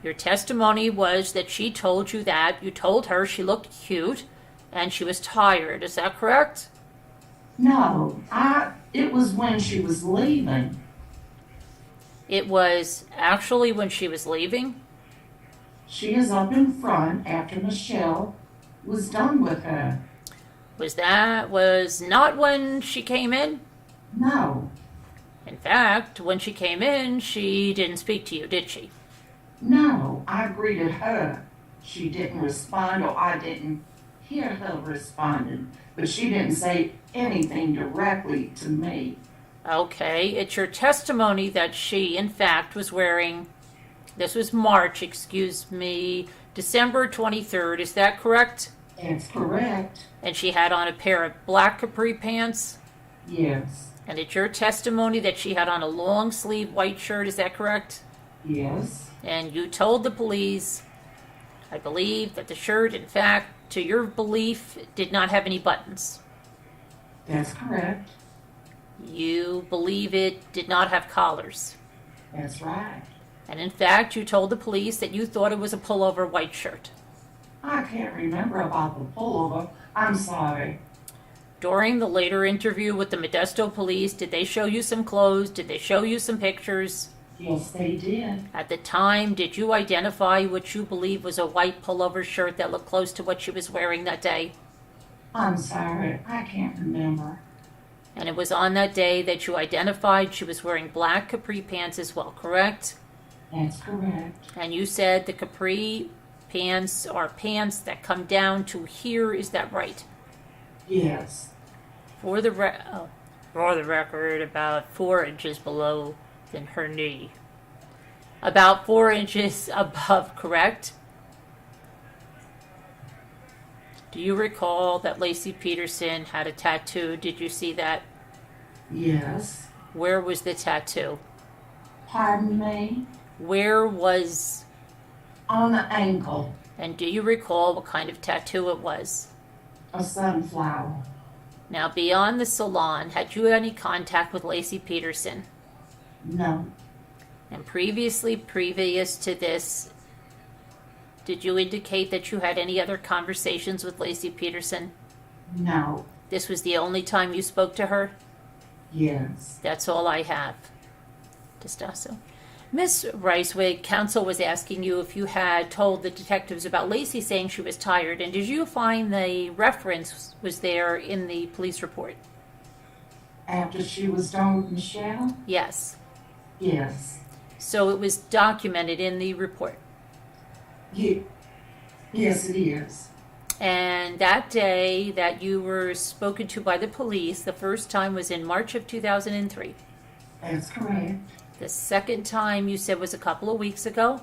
your testimony was that she told you that. You told her she looked cute and she was tired. Is that correct? No, it was when she was leaving. It was actually when she was leaving? She is up in front after Michelle was done with her. Was not when she came in? No. In fact, when she came in, she didn't speak to you, did she? No, I greeted her. She didn't respond, or I didn't hear her responding, but she didn't say anything directly to me. Okay, it's your testimony that she, in fact, was wearing, this was March, December 23rd, is that correct? That's correct. And she had on a pair of black capri pants? Yes. And it's your testimony that she had on a long sleeve white shirt, is that correct? Yes. And you told the police, I believe, that the shirt, in fact, to your belief, did not have any buttons. That's correct. You believe it did not have collars. That's right. And in fact, you told the police that you thought it was a pullover white shirt. I can't remember about the pullover. I'm sorry. During the later interview with the Modesto police, did they show you some clothes? Did they show you some pictures? Yes, they did. At the time, did you identify what you believe was a white pullover shirt that looked close to what she was wearing that day? I'm sorry, I can't remember. And it was on that day that you identified she was wearing black capri pants as well, correct? That's correct. And you said the capri pants are pants that come down to here, is that right? Yes. For the record, about 4 inches below than her knee. About 4 inches above, correct? Do you recall that Lacey Peterson had a tattoo? Did you see that? Yes. Where was the tattoo? Pardon me? Where was... On the ankle. And do you recall what kind of tattoo it was? A sunflower. Now, beyond the salon, had you any contact with Lacey Peterson? No. And previous to this, did you indicate that you had any other conversations with Lacey Peterson? No. This was the only time you spoke to her? Yes. That's all I have. Testosterone. Miss Reswick, counsel was asking you if you had told the detectives about Lacey saying she was tired, and did you find the reference was there in the police report? After she was done with Michelle? Yes. Yes. So it was documented in the report? Yes, it is. And that day that you were spoken to by the police, the first time was in March of 2003? That's correct. The second time you said was a couple of weeks ago?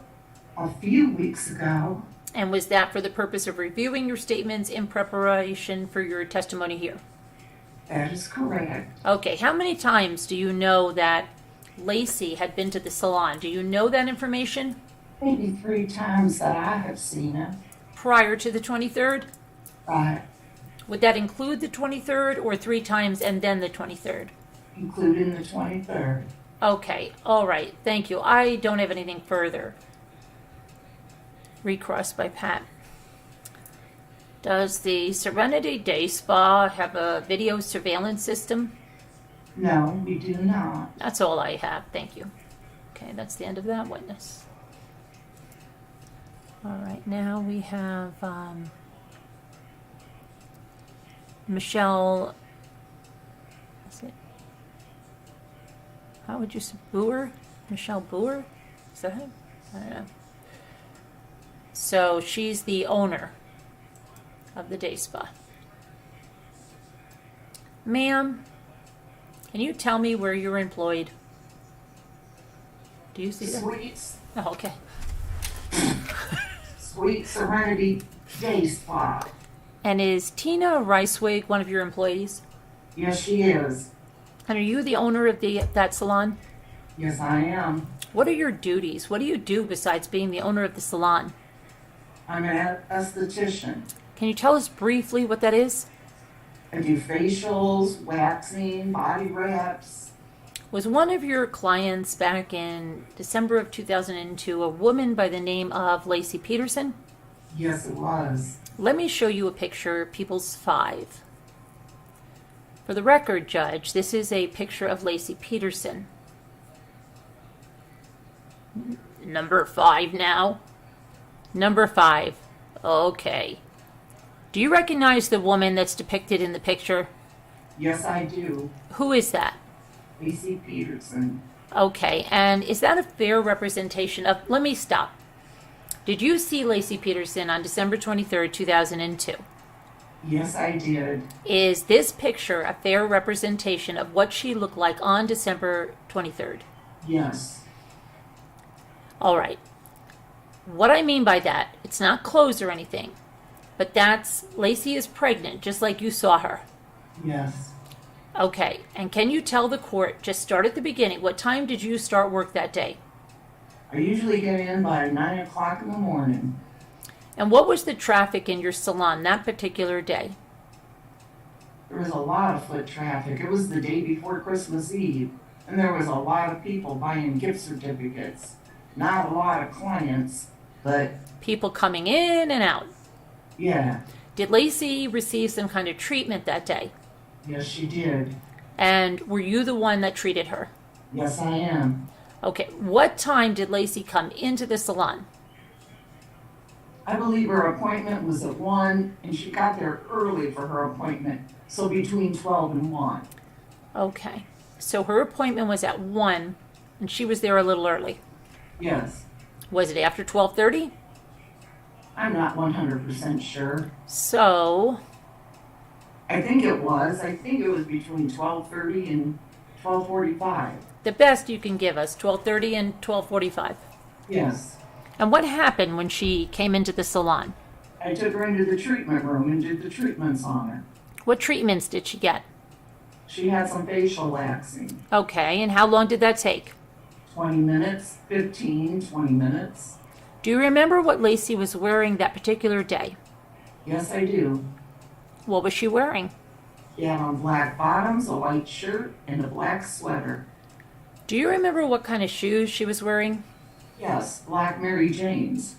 A few weeks ago. And was that for the purpose of reviewing your statements in preparation for your testimony here? That is correct. Okay, how many times do you know that Lacey had been to the salon? Do you know that information? Maybe 3 times that I have seen her. Prior to the 23rd? Right. Would that include the 23rd or 3 times and then the 23rd? Including the 23rd. Okay, all right, thank you. I don't have anything further. Recrossed by Pat. Does the Serenity Day Spa have a video surveillance system? No, we do not. That's all I have, thank you. Okay, that's the end of that witness. All right, now we have Michelle. Is it? How would you say Boer? Michelle Boer? Is that it? I don't know. So she's the owner of the day spa. Ma'am, can you tell me where you're employed? Do you see that? Sweets. Oh, okay. Sweet Serenity Day Spa. And is Tina Reswick one of your employees? Yes, she is. And are you the owner of that salon? Yes, I am. What are your duties? What do you do besides being the owner of the salon? I'm an esthetician. Can you tell us briefly what that is? I do facials, waxing, body wraps. Was one of your clients back in December of 2002 a woman by the name of Lacey Peterson? Yes, it was. Let me show you a picture, People's 5. For the record, Judge, this is a picture of Lacey Peterson. Number 5 now. Number 5. Okay. Do you recognize the woman that's depicted in the picture? Yes, I do. Who is that? Lacey Peterson. Okay, and is that a fair representation of... Let me stop. Did you see Lacey Peterson on December 23rd, 2002? Yes, I did. Is this picture a fair representation of what she looked like on December 23rd? Yes. All right. What I mean by that, it's not clothes or anything, but that's Lacey is pregnant, just like you saw her. Yes. Okay, and can you tell the court, just start at the beginning, what time did you start work that day? I usually get in by 9 o'clock in the morning. And what was the traffic in your salon that particular day? There was a lot of foot traffic. It was the day before Christmas Eve, and there was a lot of people buying gift certificates. Not a lot of clients, but... People coming in and out. Yeah. Did Lacey receive some kind of treatment that day? Yes, she did. And were you the one that treated her? Yes, I am. Okay, what time did Lacey come into the salon? I believe her appointment was at 1, and she got there early for her appointment, so between 12 and 1. Okay, so her appointment was at 1, and she was there a little early. Yes. Was it after 12:30? I'm not 100% sure. So, I think it was. I think it was between 12:30 and 12:45. the best you can give us, 12:30 and 12:45. Yes. And what happened when she came into the salon? I took her into the treatment room and did the treatments on her. What treatments did she get? She had some facial waxing. Okay, and how long did that take? 20 minutes, 15, 20 minutes. Do you remember what Lacey was wearing that particular day? Yes, I do. What was she wearing? She had on black bottoms, a white shirt, and a black sweater. Do you remember what kind of shoes she was wearing? Yes, black Mary Janes.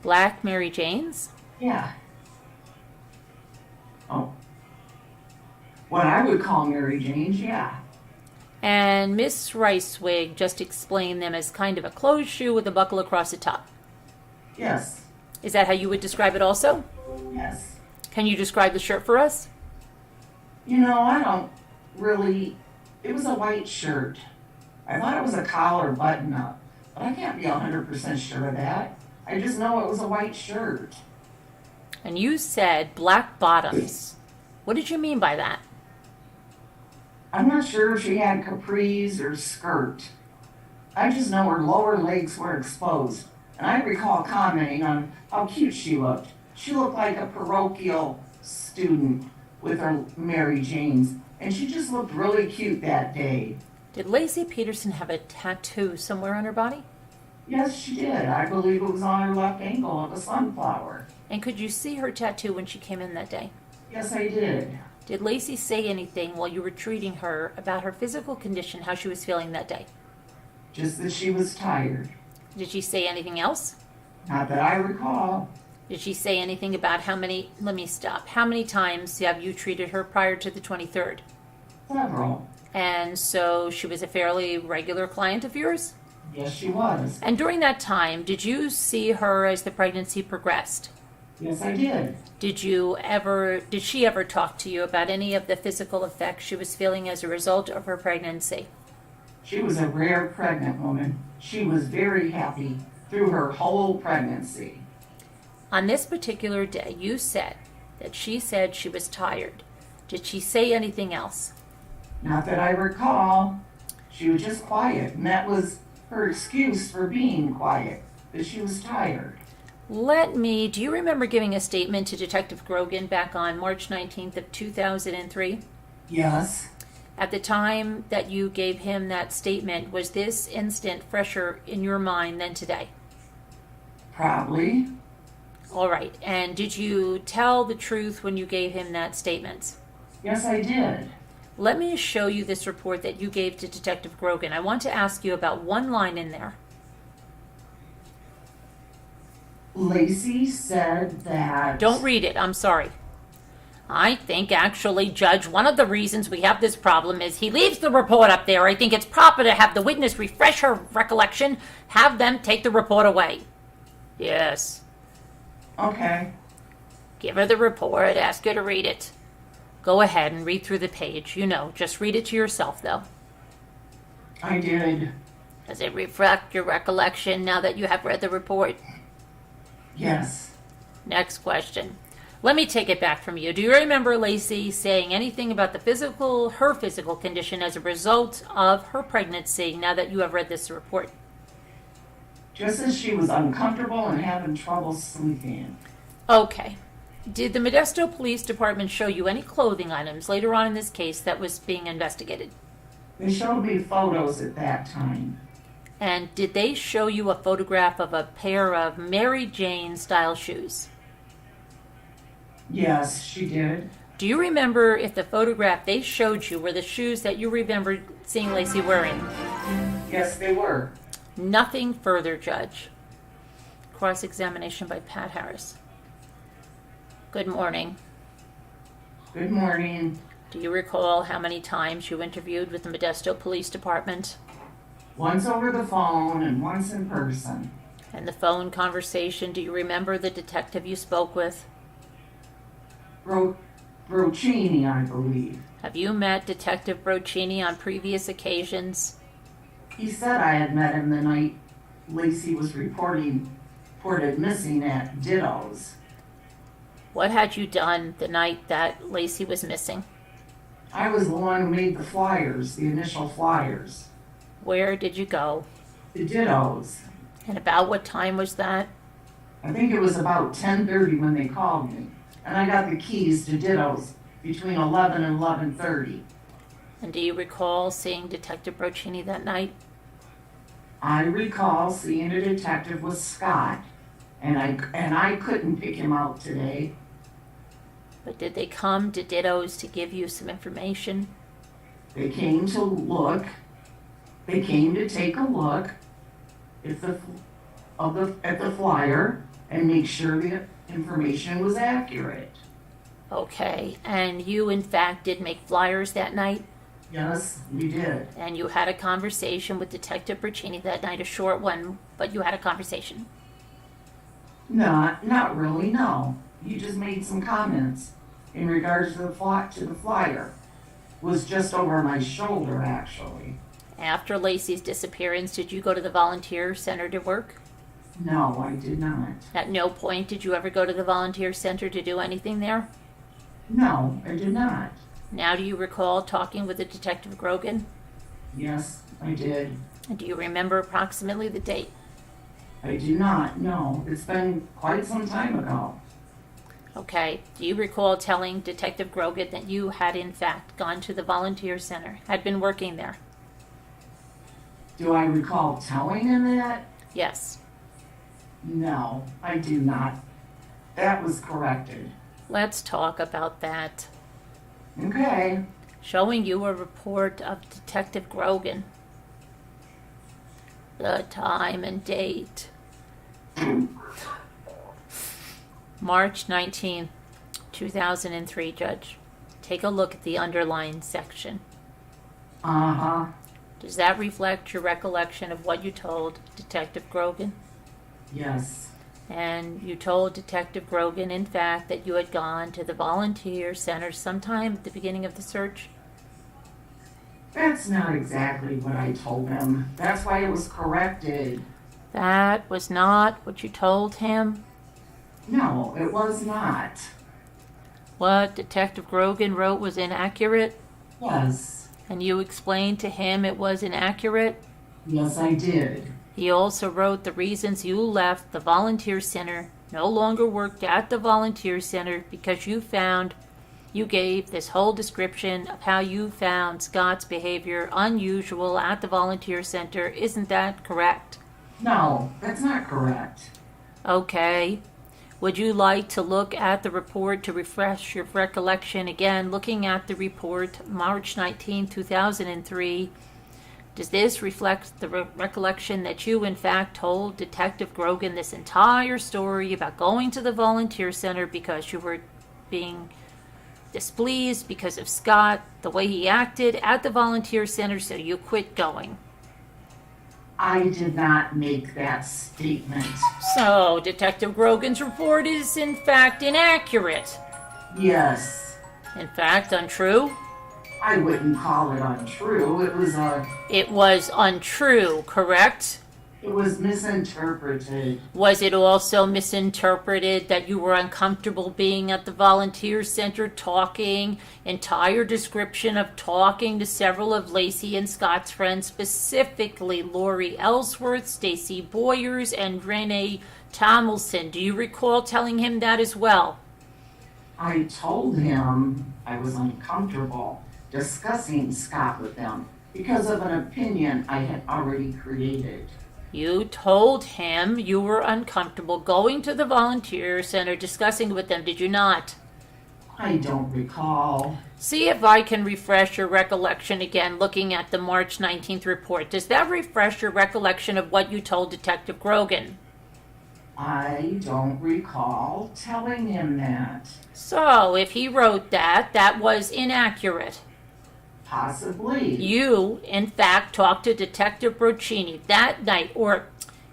Black Mary Janes? Yeah. Oh. What I would call Mary Janes, yeah. And Miss Reswick just explained them as kind of a closed shoe with a buckle across the top. Yes. Is that how you would describe it also? Yes. Can you describe the shirt for us? You know, I don't really. It was a white shirt. I thought it was a collar button up, but I can't be 100% sure of that. I just know it was a white shirt. And you said black bottoms. What did you mean by that? I'm not sure if she had capris or skirt. I just know her lower legs were exposed, and I recall commenting on how cute she looked. She looked like a parochial student with her Mary Janes, and she just looked really cute that day. Did Lacey Peterson have a tattoo somewhere on her body? Yes, she did. I believe it was on her left ankle of a sunflower. And could you see her tattoo when she came in that day? Yes, I did. Did Lacey say anything while you were treating her about her physical condition, how she was feeling that day? Just that she was tired. Did she say anything else? Not that I recall. Did she say anything about how many times have you treated her prior to the 23rd? Several. And so she was a fairly regular client of yours? Yes, she was. And during that time, did you see her as the pregnancy progressed? Yes, I did. Did she ever talk to you about any of the physical effects she was feeling as a result of her pregnancy? She was a rare pregnant woman. She was very happy through her whole pregnancy. On this particular day, you said that she said she was tired. Did she say anything else? Not that I recall. She was just quiet, and that was her excuse for being quiet, that she was tired. Do you remember giving a statement to Detective Grogan back on March 19th of 2003? Yes. At the time that you gave him that statement, was this incident fresher in your mind than today? Probably. All right. And did you tell the truth when you gave him that statement? Yes, I did. Let me show you this report that you gave to Detective Grogan. I want to ask you about one line in there. Lacey said that... Don't read it. I'm sorry. I think, actually, Judge, one of the reasons we have this problem is he leaves the report up there. I think it's proper to have the witness refresh her recollection, have them take the report away. Yes. Okay. Give her the report, ask her to read it. Go ahead and read through the page. Just read it to yourself, though. I did. Does it reflect your recollection now that you have read the report? Yes. Next question. Let me take it back from you. Do you remember Lacey saying anything about her physical condition as a result of her pregnancy now that you have read this report? Just as she was uncomfortable and having trouble sleeping. Okay. Did the Modesto Police Department show you any clothing items later on in this case that was being investigated? They showed me photos at that time. And did they show you a photograph of a pair of Mary Jane style shoes? Yes, she did. Do you remember if the photograph they showed you were the shoes that you remembered seeing Lacey wearing? Yes, they were. Nothing further, Judge. Cross-examination by Pat Harris. Good morning. Good morning. Do you recall how many times you interviewed with the Modesto Police Department? Once over the phone and once in person. And the phone conversation, do you remember the detective you spoke with? Broccini, I believe. Have you met Detective Broccini on previous occasions? He said I had met him the night Lacey was reported missing at Ditto's. What had you done the night that Lacey was missing? I was the one who made the flyers, the initial flyers. Where did you go? The Ditto's. And about what time was that? I think it was about 10:30 when they called me. And I got the keys to Ditto's between 11 and 11:30. And do you recall seeing Detective Broccini that night? I recall seeing a detective with Scott, and I couldn't pick him out today. But did they come to Ditto's to give you some information? They came to look. They came to take a look at the flyer and make sure the information was accurate. Okay, and you in fact did make flyers that night? Yes, we did. And you had a conversation with Detective Broccini that night, a short one, but you had a conversation. Not really, no. You just made some comments in regards to the flyer. It was just over my shoulder, actually. After Lacey's disappearance, did you go to the volunteer center to work? No, I did not. At no point did you ever go to the volunteer center to do anything there? No, I did not. Now do you recall talking with the Detective Grogan? Yes, I did. And do you remember approximately the date? I do not, no. It's been quite some time ago. Okay. Do you recall telling Detective Grogan that you had in fact gone to the volunteer center, had been working there? Do I recall telling him that? Yes. No, I do not. That was corrected. Let's talk about that. Okay. Showing you a report of Detective Grogan. The time and date. March 19th, 2003, Judge. Take a look at the underlined section. Uh-huh. Does that reflect your recollection of what you told Detective Grogan? Yes. And you told Detective Grogan, in fact, that you had gone to the volunteer center sometime at the beginning of the search? That's not exactly what I told him. That's why it was corrected. That was not what you told him? No, it was not. What Detective Grogan wrote was inaccurate? Yes. And you explained to him it was inaccurate? Yes, I did. He also wrote the reasons you left the volunteer center, no longer worked at the volunteer center, because you gave this whole description of how you found Scott's behavior unusual at the volunteer center. Isn't that correct? No, that's not correct. Okay. Would you like to look at the report to refresh your recollection again? Looking at the report, March 19, 2003, does this reflect the recollection that you, in fact, told Detective Grogan this entire story about going to the volunteer center because you were being displeased because of Scott, the way he acted at the volunteer center, so you quit going? I did not make that statement. So, Detective Grogan's report is, in fact, inaccurate. Yes. In fact, untrue? I wouldn't call it untrue. It was untrue, correct? It was misinterpreted. Was it also misinterpreted that you were uncomfortable being at the volunteer center talking, entire description of talking to several of Lacey and Scott's friends, specifically Lori Ellsworth, Stacy Boyers, and Renee Tomlinson? Do you recall telling him that as well? I told him I was uncomfortable discussing Scott with them because of an opinion I had already created. You told him you were uncomfortable going to the volunteer center discussing with them, did you not? I don't recall. See if I can refresh your recollection again looking at the March 19th report. Does that refresh your recollection of what you told Detective Grogan? I don't recall telling him that. So, if he wrote that, that was inaccurate. Possibly. You, in fact, talked to Detective Broccini that night, or,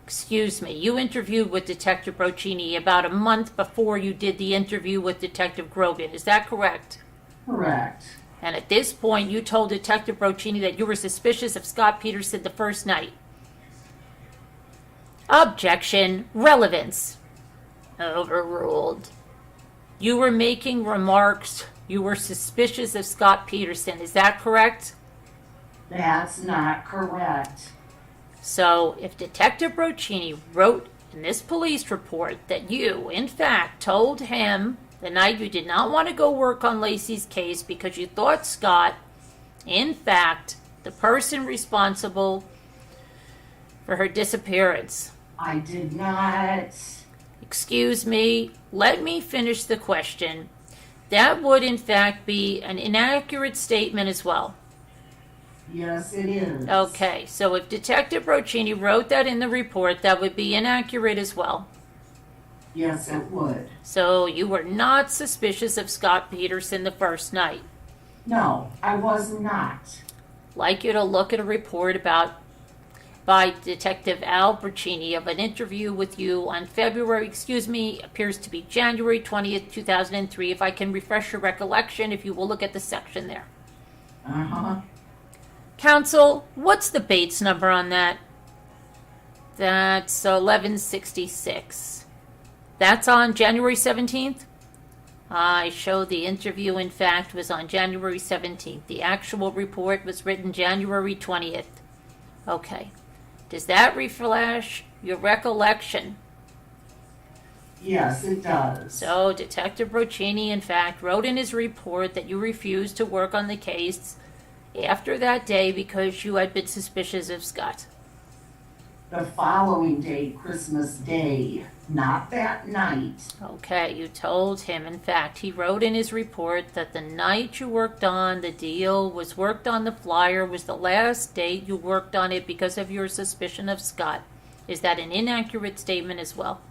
excuse me, you interviewed with Detective Broccini about a month before you did the interview with Detective Grogan. Is that correct? Correct. And at this point, you told Detective Broccini that you were suspicious of Scott Peterson the first night. Objection. Relevance. Overruled. You were making remarks. You were suspicious of Scott Peterson. Is that correct? That's not correct. So, if Detective Broccini wrote in this police report that you, in fact, told him the night you did not want to go work on Lacey's case because you thought Scott, in fact, the person responsible for her disappearance. I did not. Excuse me, let me finish the question. That would, in fact, be an inaccurate statement as well. Yes, it is. Okay, so if Detective Broccini wrote that in the report, that would be inaccurate as well. Yes, it would. So you were not suspicious of Scott Peterson the first night. No, I was not. Like you to look at a report by Detective Al Broccini of an interview with you on appears to be January 20th, 2003. If I can refresh your recollection, if you will look at the section there. Uh-huh. Counsel, what's the Bates number on that? That's 1166. That's on January 17th? I show the interview, in fact, was on January 17th. The actual report was written January 20th. Okay. Does that refresh your recollection? Yes, it does. So, Detective Broccini, in fact, wrote in his report that you refused to work on the case after that day because you had been suspicious of Scott. The following day, Christmas Day, not that night. Okay, you told him, in fact, he wrote in his report that the night you worked on the deal was worked on the flyer was the last date you worked on it because of your suspicion of Scott. Is that an inaccurate statement as well?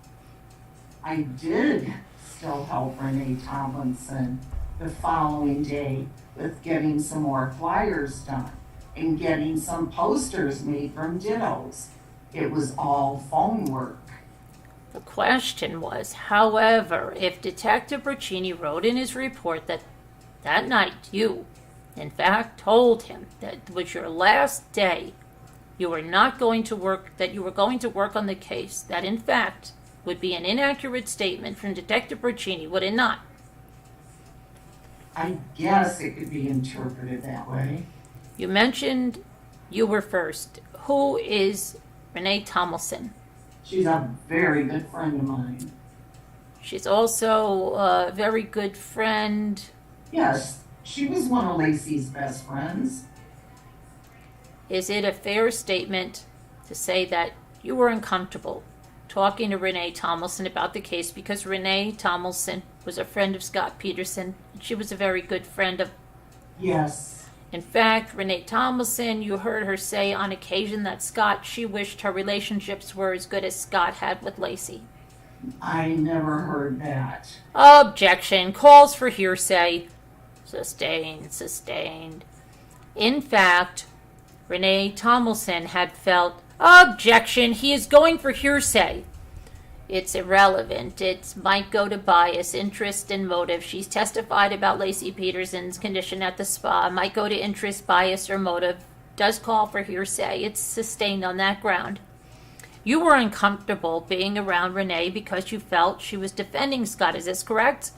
I did still help Renee Tomlinson the following day with getting some more flyers done and getting some posters made from dittos. It was all phone work. The question was, however, if Detective Broccini wrote in his report that that night you, in fact, told him that it was your last day, you were not going to work, that you were going to work on the case, that in fact would be an inaccurate statement from Detective Broccini, would it not? I guess it could be interpreted that way. You mentioned you were first. Who is Renee Tomlinson? She's a very good friend of mine. She's also a very good friend. Yes, she was one of Lacey's best friends. Is it a fair statement to say that you were uncomfortable talking to Renee Tomlinson about the case because Renee Tomlinson was a friend of Scott Peterson? She was a very good friend of... Yes. In fact, Renee Tomlinson, you heard her say on occasion that Scott, she wished her relationships were as good as Scott had with Lacey. I never heard that. Objection. Calls for hearsay. Sustained. In fact, Renee Tomlinson had felt... Objection. He is going for hearsay. It's irrelevant. It might go to bias, interest, and motive. She's testified about Laci Peterson's condition at the spa. Might go to interest, bias, or motive. Does call for hearsay. It's sustained on that ground. You were uncomfortable being around Renee because you felt she was defending Scott. Is this correct?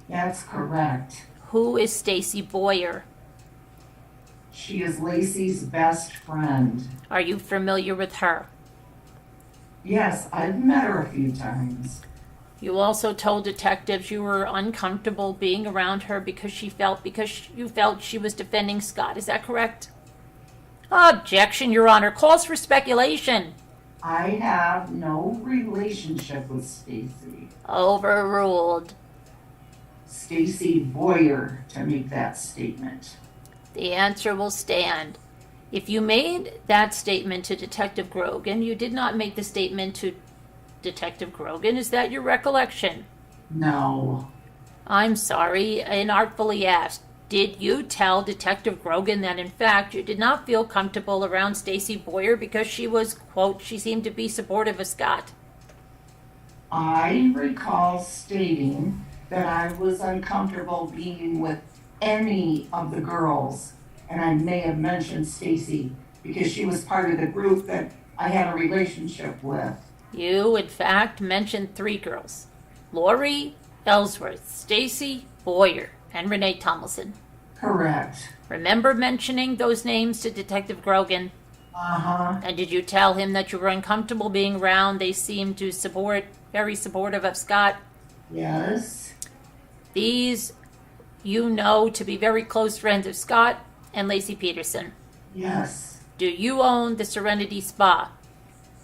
That's correct. Who is Stacy Boyer? She is Lacey's best friend. Are you familiar with her? Yes, I've met her a few times. You also told detectives you were uncomfortable being around her because you felt she was defending Scott. Is that correct? Objection, Your Honor. Calls for speculation. I have no relationship with Stacy. Overruled. Stacy Boyer to make that statement. The answer will stand. If you made that statement to Detective Grogan, you did not make the statement to Detective Grogan. Is that your recollection? No. I'm sorry, inartfully asked. Did you tell Detective Grogan that, in fact, you did not feel comfortable around Stacy Boyer because she was, quote, she seemed to be supportive of Scott? I recall stating that I was uncomfortable being with any of the girls, and I may have mentioned Stacy because she was part of the group that I had a relationship with. You, in fact, mentioned 3 girls. Lori Ellsworth, Stacy Boyer, and Renee Tomlinson. Correct. Remember mentioning those names to Detective Grogan? Uh-huh. And did you tell him that you were uncomfortable being around? They seemed to very supportive of Scott. Yes. These you know to be very close friends of Scott and Lacey Peterson. Yes. Do you own the Serenity Spa?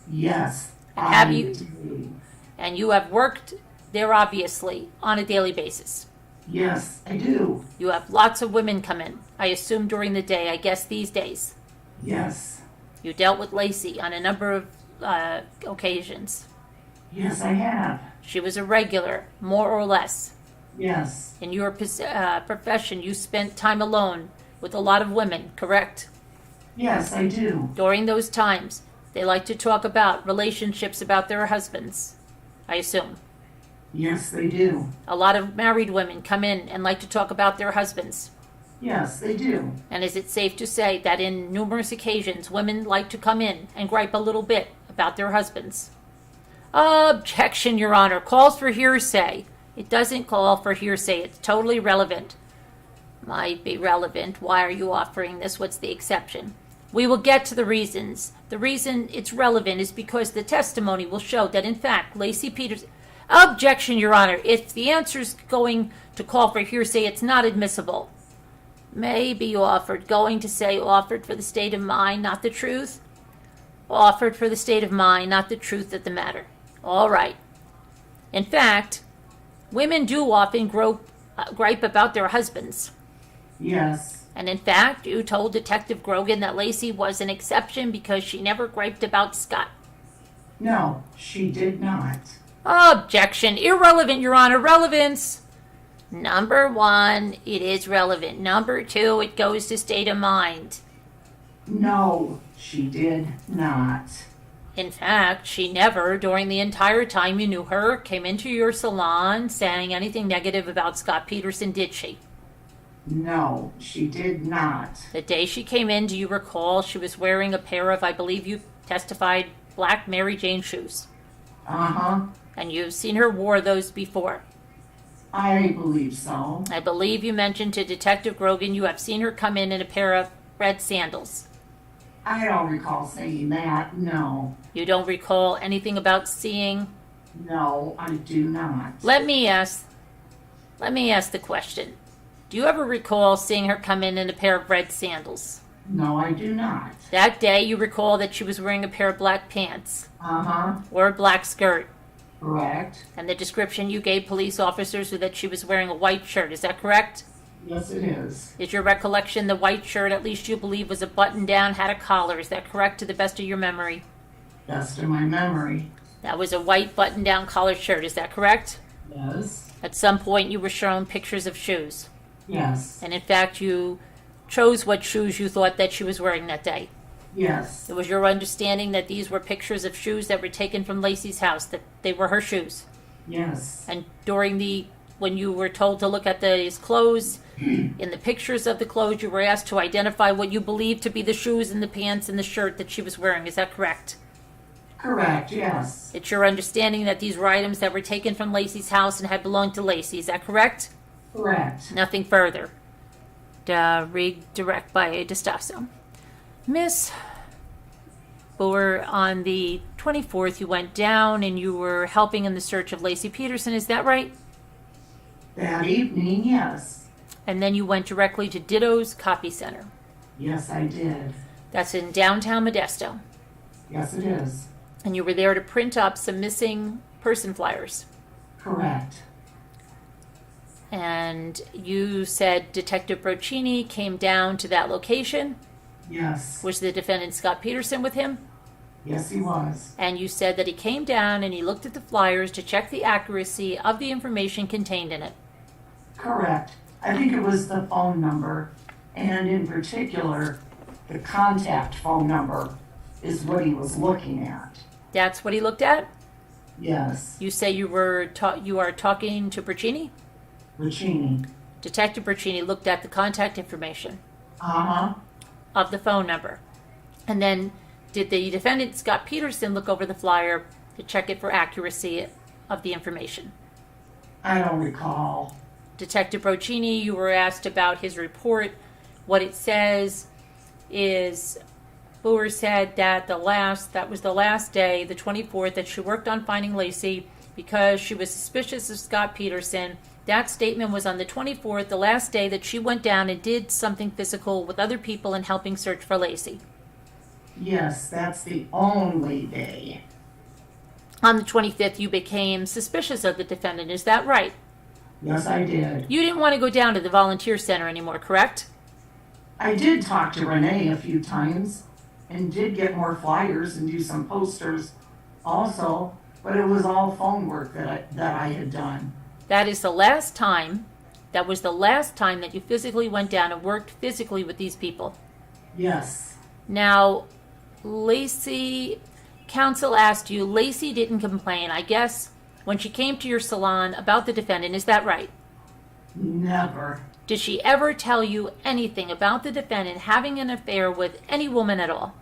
Yes. And have you? Do. And you have worked there, obviously, on a daily basis. Yes, I do. You have lots of women come in, I assume during the day, I guess these days. Yes. You dealt with Lacey on a number of occasions. Yes, I have. She was a regular, more or less. Yes. In your profession, you spent time alone with a lot of women, correct? Yes, I do. During those times, they like to talk about relationships about their husbands, I assume. Yes, they do. A lot of married women come in and like to talk about their husbands. Yes, they do. And is it safe to say that in numerous occasions, women like to come in and gripe a little bit about their husbands? Objection, Your Honor. Calls for hearsay. It doesn't call for hearsay. It's totally relevant. Might be relevant. Why are you offering this? What's the exception? We will get to the reasons. The reason it's relevant is because the testimony will show that, in fact, Lacey Peterson... Objection, Your Honor. If the answer's going to call for hearsay, it's not admissible. May be offered. Going to say offered for the state of mind, not the truth? Offered for the state of mind, not the truth of the matter. All right. In fact, women do often gripe about their husbands. Yes. And in fact, you told Detective Grogan that Lacey was an exception because she never griped about Scott. No, she did not. Objection. Irrelevant, Your Honor. Relevance. Number 1, it is relevant. Number 2, it goes to state of mind. No, she did not. In fact, she never, during the entire time you knew her, came into your salon saying anything negative about Scott Peterson, did she? No, she did not. The day she came in, do you recall she was wearing a pair of, I believe you testified, black Mary Jane shoes? Uh-huh. And you've seen her wear those before? I believe so. I believe you mentioned to Detective Grogan you have seen her come in a pair of red sandals. I don't recall saying that, no. You don't recall anything about seeing? No, I do not. Let me ask the question. Do you ever recall seeing her come in a pair of red sandals? No, I do not. That day you recall that she was wearing a pair of black pants. Uh-huh. Or a black skirt. Correct. And the description you gave police officers was that she was wearing a white shirt. Is that correct? Yes, it is. Is your recollection the white shirt, at least you believe, was a button-down, had a collar? Is that correct to the best of your memory? Best of my memory. That was a white button-down collar shirt. Is that correct? Yes. At some point you were shown pictures of shoes. Yes. And in fact you chose what shoes you thought that she was wearing that day. Yes. It was your understanding that these were pictures of shoes that were taken from Lacey's house, that they were her shoes. Yes. And when you were told to look at these clothes, in the pictures of the clothes, you were asked to identify what you believed to be the shoes and the pants and the shirt that she was wearing. Is that correct? Correct, yes. It's your understanding that these were items that were taken from Lacey's house and had belonged to Lacey. Is that correct? Correct. Nothing further. Redirect by Distasso. Miss Boer, on the 24th, you went down and you were helping in the search of Lacey Peterson. Is that right? That evening, yes. And then you went directly to Ditto's Copy Center. Yes, I did. That's in downtown Modesto. Yes, it is. And you were there to print up some missing person flyers. Correct. And you said Detective Broccini came down to that location. Yes. Was the defendant Scott Peterson with him? Yes, he was. And you said that he came down and he looked at the flyers to check the accuracy of the information contained in it. Correct. I think it was the phone number, and in particular, the contact phone number is what he was looking at. That's what he looked at? Yes. You say you are talking to Bracini? Ricini. Detective Bracini looked at the contact information Uh-huh. of the phone number. And then did the defendant, Scott Peterson, look over the flyer to check it for accuracy of the information? I don't recall. Detective Bracini, you were asked about his report. What it says is Boer said that that was the last day, the 24th, that she worked on finding Lacey because she was suspicious of Scott Peterson. That statement was on the 24th, the last day that she went down and did something physical with other people in helping search for Lacey. Yes, that's the only day. On the 25th, you became suspicious of the defendant. Is that right? Yes, I did. You didn't want to go down to the volunteer center anymore, correct? I did talk to Renee a few times and did get more flyers and do some posters also, but it was all phone work that I had done. That is the last time, that was the last time that you physically went down and worked physically with these people. Yes. Now, Lacey, counsel asked you, Lacey didn't complain, I guess, when she came to your salon about the defendant. Is that right? Never. Did she ever tell you anything about the defendant having an affair with any woman at all?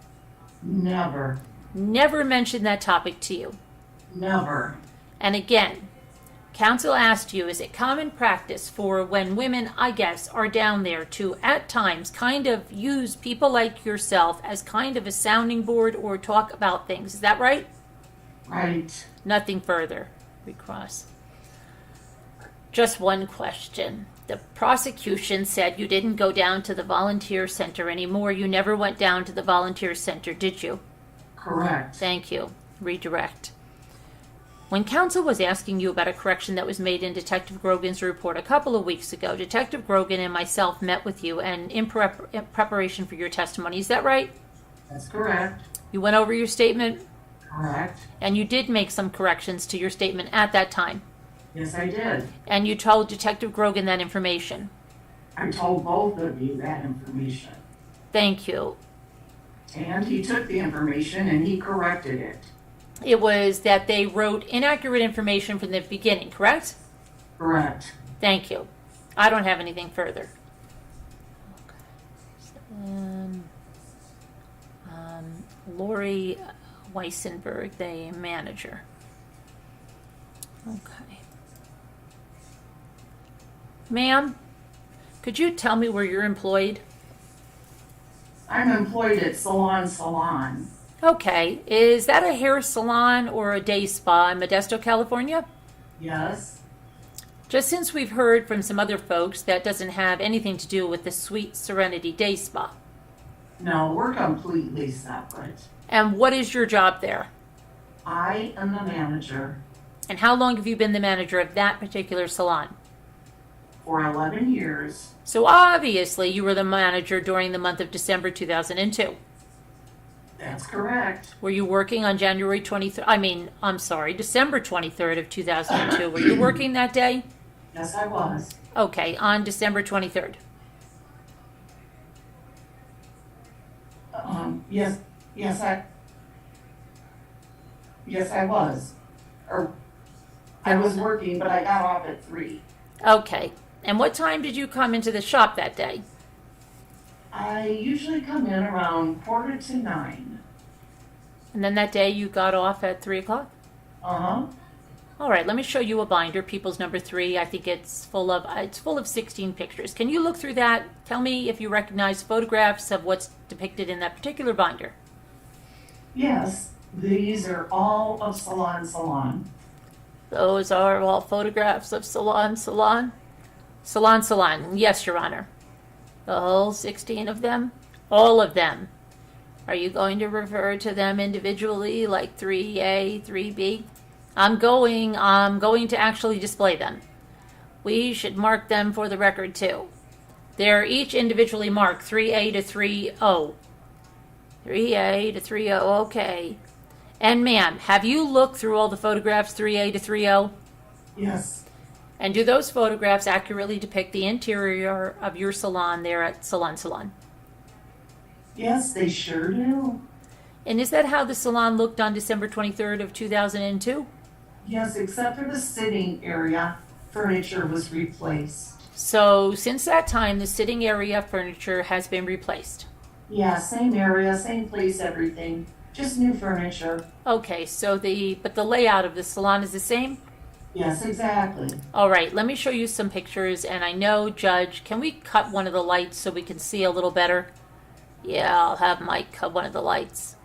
Never. Never mentioned that topic to you. Never. And again, counsel asked you, is it common practice for when women, I guess, are down there to, at times, kind of use people like yourself as kind of a sounding board or talk about things? Is that right? Right. Nothing further. Recross. Just one question. The prosecution said you didn't go down to the volunteer center anymore. You never went down to the volunteer center, did you? Correct. Thank you. Redirect. When counsel was asking you about a correction that was made in Detective Grogan's report a couple of weeks ago, Detective Grogan and myself met with you and in preparation for your testimony. Is that right? That's correct. You went over your statement? Correct. And you did make some corrections to your statement at that time? Yes, I did. And you told Detective Grogan that information? I told both of you that information. Thank you. And he took the information and he corrected it. It was that they wrote inaccurate information from the beginning, correct? Correct. Thank you. I don't have anything further. Lori Weissenberg, the manager. Okay. Ma'am, could you tell me where you're employed? I'm employed at Salon. Okay. Is that a hair salon or a day spa in Modesto, California? Yes. Just since we've heard from some other folks that doesn't have anything to do with the Sweet Serenity Day Spa. No, we're completely separate. And what is your job there? I am the manager. And how long have you been the manager of that particular salon? For 11 years. So obviously you were the manager during the month of December 2002. That's correct. Were you working on December 23rd of 2002. Were you working that day? Yes, I was. Okay, on December 23rd. Yes, I was. Or I was working, but I got off at 3. Okay. And what time did you come into the shop that day? I usually come in around 8:45. And then that day you got off at 3 o'clock? Uh-huh. All right, let me show you a binder, People's Number 3. I think it's full of 16 pictures. Can you look through that? Tell me if you recognize photographs of what's depicted in that particular binder. Yes, these are all of Salon. Those are all photographs of Salon. Yes, Your Honor. The whole 16 of them? All of them. Are you going to refer to them individually, like 3A, 3B? I'm going to actually display them. We should mark them for the record, too. They're each individually marked 3A to 3O. 3A to 3O, okay. And ma'am, have you looked through all the photographs 3A to 3O? Yes. And do those photographs accurately depict the interior of your salon there at Salon? Yes, they sure do. And is that how the salon looked on December 23rd of 2002? Yes, except for the sitting area, furniture was replaced. So since that time, the sitting area furniture has been replaced. Yeah, same area, same place, everything. Just new furniture. Okay, so the layout of the salon is the same? Yes, exactly. All right, let me show you some pictures. And I know, Judge, can we cut one of the lights so we can see a little better? Yeah, I'll have Mike cut one of the lights.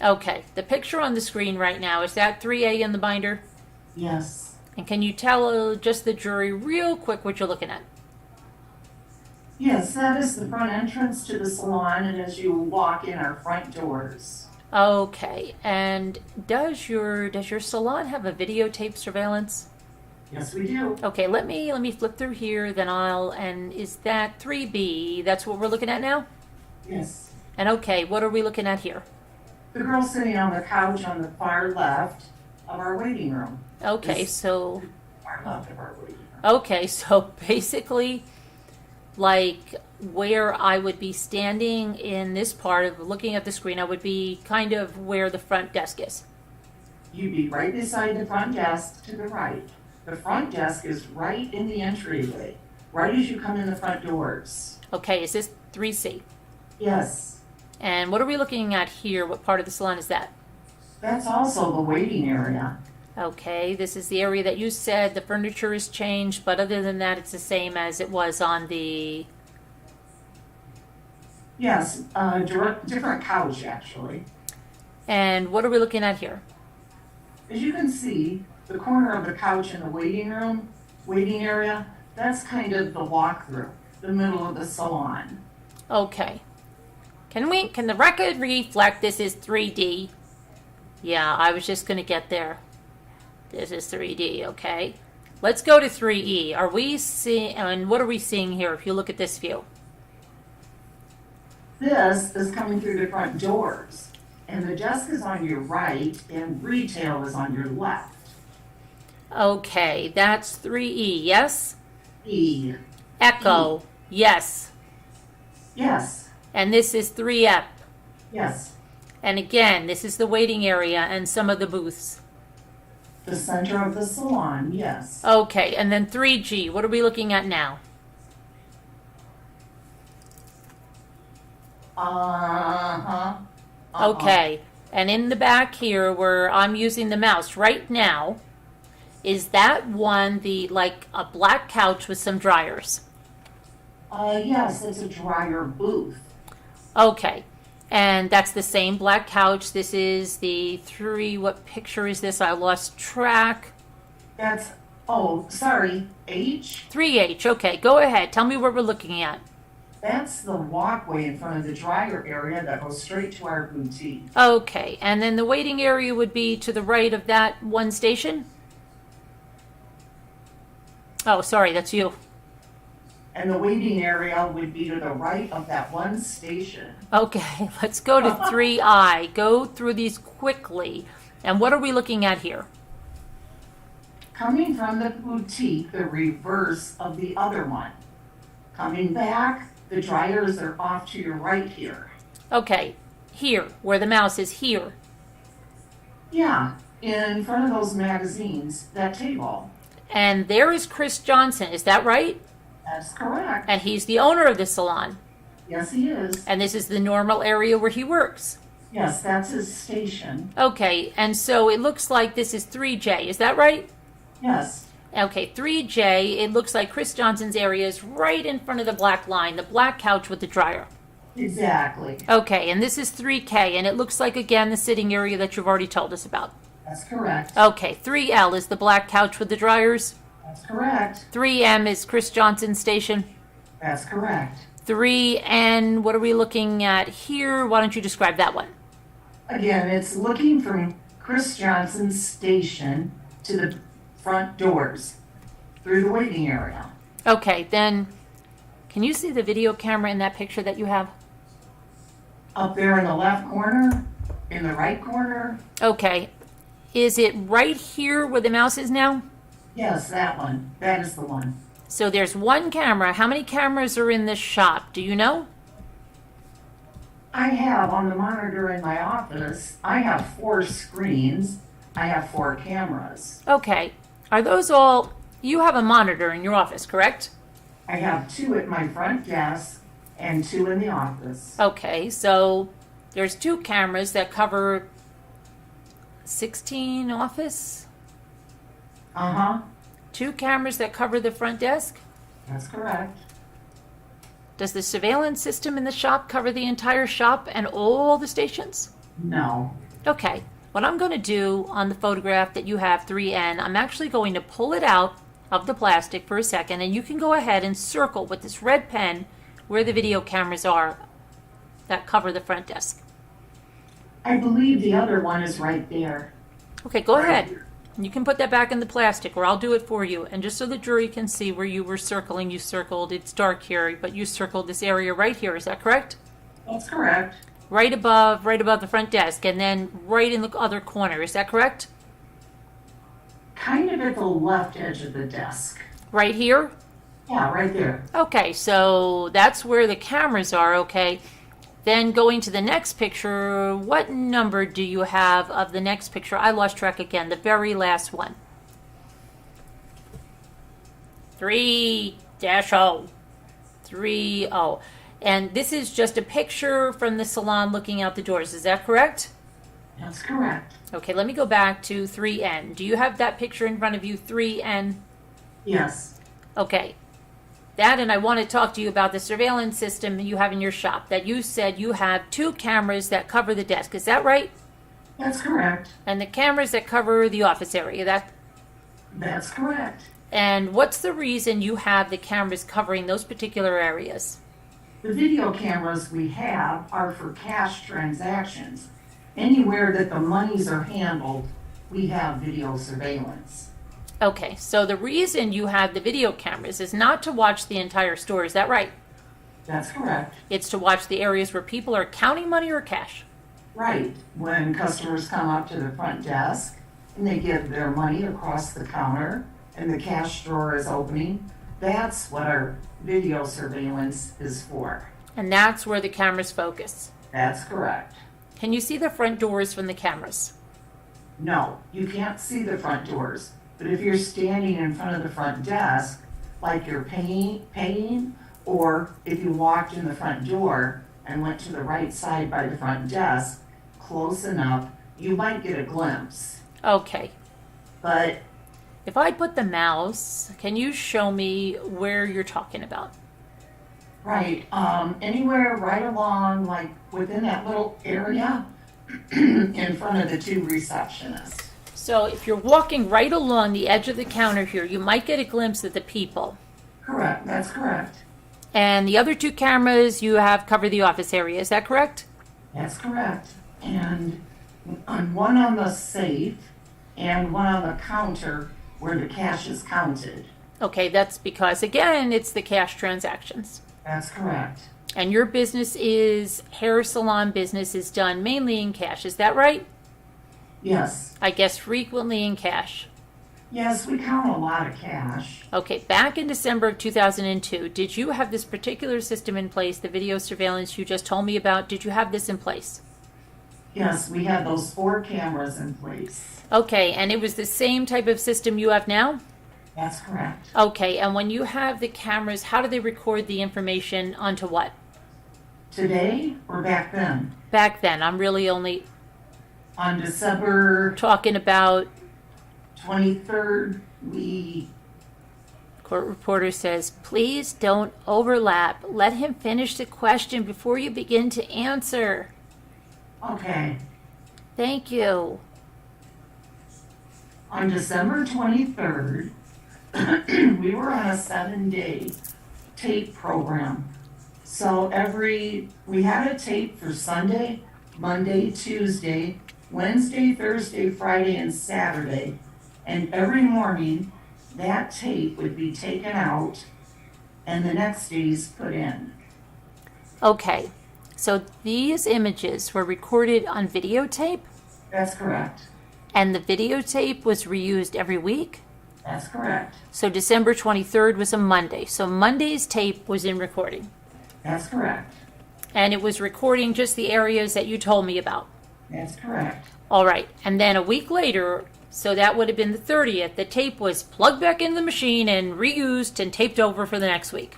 Okay, the picture on the screen right now, is that 3A in the binder? Yes. And can you tell just the jury real quick what you're looking at? Yes, that is the front entrance to the salon, and as you walk in are front doors. Okay, and does your salon have a videotape surveillance? Yes, we do. Okay, let me flip through here, then and is that 3B? That's what we're looking at now? Yes. And okay, what are we looking at here? The girl sitting on the couch on the far left of our waiting room. Okay, so Far left of our waiting room. okay, so basically, like where I would be standing in this part of looking at the screen, I would be kind of where the front desk is. You'd be right beside the front desk to the right. The front desk is right in the entryway, right as you come in the front doors. Okay, is this 3C? Yes, And what are we looking at here? What part of the salon is that? that's also the waiting area. Okay, this is the area that you said the furniture is changed, but other than that, it's the same as it was on the... Yes, different couch actually. And what are we looking at here? As you can see, the corner of the couch in the waiting area, that's kind of the walkthrough, the middle of the salon. Okay. Can the record reflect this is 3D? Yeah, I was just going to get there. This is 3D, okay. Let's go to 3E. Are we seeing, and what are we seeing here if you look at this view? This is coming through the front doors, and the desk is on your right, and retail is on your left. Okay, that's 3E, yes? E. Echo, yes. Yes, And this is 3F. yes. And again, this is the waiting area and some of the booths. The center of the salon, yes. Okay, and then 3G, what are we looking at now? Uh-huh. Okay, and in the back here where I'm using the mouse right now, is that one like a black couch with some dryers? Yes, it's a dryer booth. Okay, and that's the same black couch. This is the 3, what picture is this? I lost track. That's, oh, sorry, H? 3H, okay, go ahead. Tell me what we're looking at. That's the walkway in front of the dryer area that goes straight to our boutique. Okay, and then the waiting area would be to the right of that one station? Oh, sorry, that's you. And the waiting area would be to the right of that one station. Okay, let's go to 3I. Go through these quickly. And what are we looking at here? Coming from the boutique, the reverse of the other one. Coming back, the dryers are off to your right here. Okay, here, where the mouse is here. Yeah, in front of those magazines, that table. And there is Chris Johnson, is that right? That's correct. And he's the owner of the salon. Yes, he is. And this is the normal area where he works. Yes, that's his station. Okay, and so it looks like this is 3J, is that right? Yes. Okay, 3J, it looks like Chris Johnson's area is right in front of the black line, the black couch with the dryer. Exactly. Okay, and this is 3K, and it looks like, again, the sitting area that you've already told us about. That's correct. Okay, 3L is the black couch with the dryers. That's correct. 3M is Chris Johnson's station. That's correct. 3N, what are we looking at here? Why don't you describe that one? Again, it's looking from Chris Johnson's station to the front doors through the waiting area. Okay, then can you see the video camera in that picture that you have? Up there in the left corner, in the right corner. Okay. Is it right here where the mouse is now? Yes, that one. That is the one. So there's one camera. How many cameras are in this shop? Do you know? I have on the monitor in my office, I have 4 screens. I have 4 cameras. Okay. Are those all... You have a monitor in your office, correct? I have 2 at my front desk and 2 in the office. Okay, so there's 2 cameras that cover 16 office? Uh-huh. 2 cameras that cover the front desk? That's correct. Does the surveillance system in the shop cover the entire shop and all the stations? No. Okay. What I'm going to do on the photograph that you have 3N, I'm actually going to pull it out of the plastic for a second, and you can go ahead and circle with this red pen where the video cameras are that cover the front desk. I believe the other one is right there. Okay, go Right ahead. here. You can put that back in the plastic, or I'll do it for you. And just so the jury can see where you were circling, you circled, it's dark here, but you circled this area right here. Is that correct? That's correct. Right above the front desk, and then right in the other corner. Is that correct? Kind of at the left edge of the desk. Right here? Yeah, right there. Okay, so that's where the cameras are, okay. Then going to the next picture, what number do you have of the next picture? I lost track again, the very last one. 3-0. 3-0. And this is just a picture from the salon looking out the doors, is that correct? That's correct. Okay, let me go back to 3N. Do you have that picture in front of you, 3N? Yes. Okay. That, and I want to talk to you about the surveillance system you have in your shop, that you said you have 2 cameras that cover the desk. Is that right? That's correct. And the cameras that cover the office area. That's correct. And what's the reason you have the cameras covering those particular areas? The video cameras we have are for cash transactions. Anywhere that the monies are handled, we have video surveillance. Okay, so the reason you have the video cameras is not to watch the entire store. Is that right? That's correct. It's to watch the areas where people are counting money or cash. Right. When customers come up to the front desk and they give their money across the counter and the cash drawer is opening, that's what our video surveillance is for. And that's where the cameras focus. That's correct. Can you see the front doors from the cameras? No, you can't see the front doors. But if you're standing in front of the front desk, like you're paying, or if you walked in the front door and went to the right side by the front desk, close enough, you might get a glimpse. Okay. But If I put the mouse, can you show me where you're talking about? right, anywhere right along, like within that little area in front of the 2 receptionists. So if you're walking right along the edge of the counter here, you might get a glimpse of the people. Correct, that's correct. And the other 2 cameras you have cover the office area. Is that correct? That's correct. And one on the safe and one on the counter where the cash is counted. Okay, that's because, again, it's the cash transactions. That's correct. And your business is, hair salon business is done mainly in cash. Is that right? Yes. I guess frequently in cash. Yes, we count a lot of cash. Okay, back in December of 2002, did you have this particular system in place, the video surveillance you just told me about? Did you have this in place? Yes, we had those 4 cameras in place. Okay, and it was the same type of system you have now? That's correct. Okay, and when you have the cameras, how do they record the information onto what? Today or back then? Back then, I'm really only On December talking about, 23rd, we, court reporter says, please don't overlap. Let him finish the question before you begin to answer. okay, Thank you. on December 23rd, we were on a 7-day tape program. So we had a tape for Sunday, Monday, Tuesday, Wednesday, Thursday, Friday, and Saturday. And every morning, that tape would be taken out and the next day's put in. Okay. So these images were recorded on videotape, That's correct. and the videotape was reused every week? That's correct. So December 23rd was a Monday. So Monday's tape was in recording. That's correct. And it was recording just the areas that you told me about. That's correct. All right. And then a week later, so that would have been the 30th, the tape was plugged back in the machine and reused and taped over for the next week.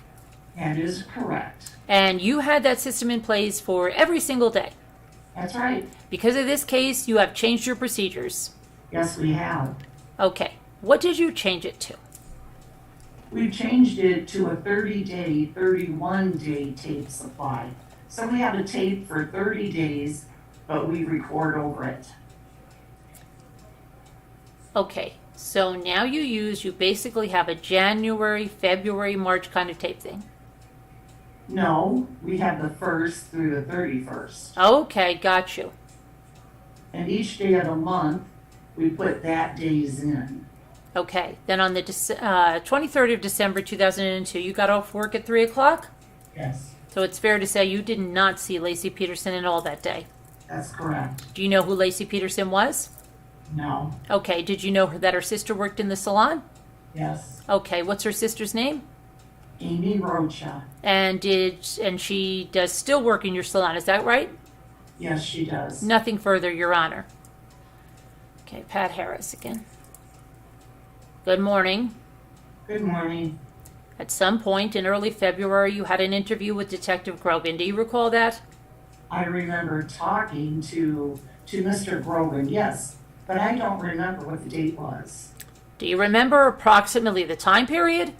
That is correct. And you had that system in place for every single day. That's right. Because of this case, you have changed your procedures. Yes, we have. Okay. What did you change it to? We changed it to a 30-day, 31-day tape supply. So we have a tape for 30 days, but we record over it. Okay. So now you basically have a January, February, March kind of tape thing. No, we have the 1st through the 31st. Okay, got you. And each day of the month, we put that days in. Okay, then on the 23rd of December 2002, you got off work at 3 o'clock? Yes, So it's fair to say you did not see Lacey Peterson at all that day. that's correct. Do you know who Lacey Peterson was? No. Okay, did you know that her sister worked in the salon? Yes. Okay, what's her sister's name? Amy Rocha. And she does still work in your salon, is that right? Yes, she does. Nothing further, Your Honor. Okay, Pat Harris again. Good morning. Good morning. At some point in early February, you had an interview with Detective Grogan. Do you recall that? I remember talking to Mr. Grogan, yes, but I don't remember what the date was. Do you remember approximately the time period?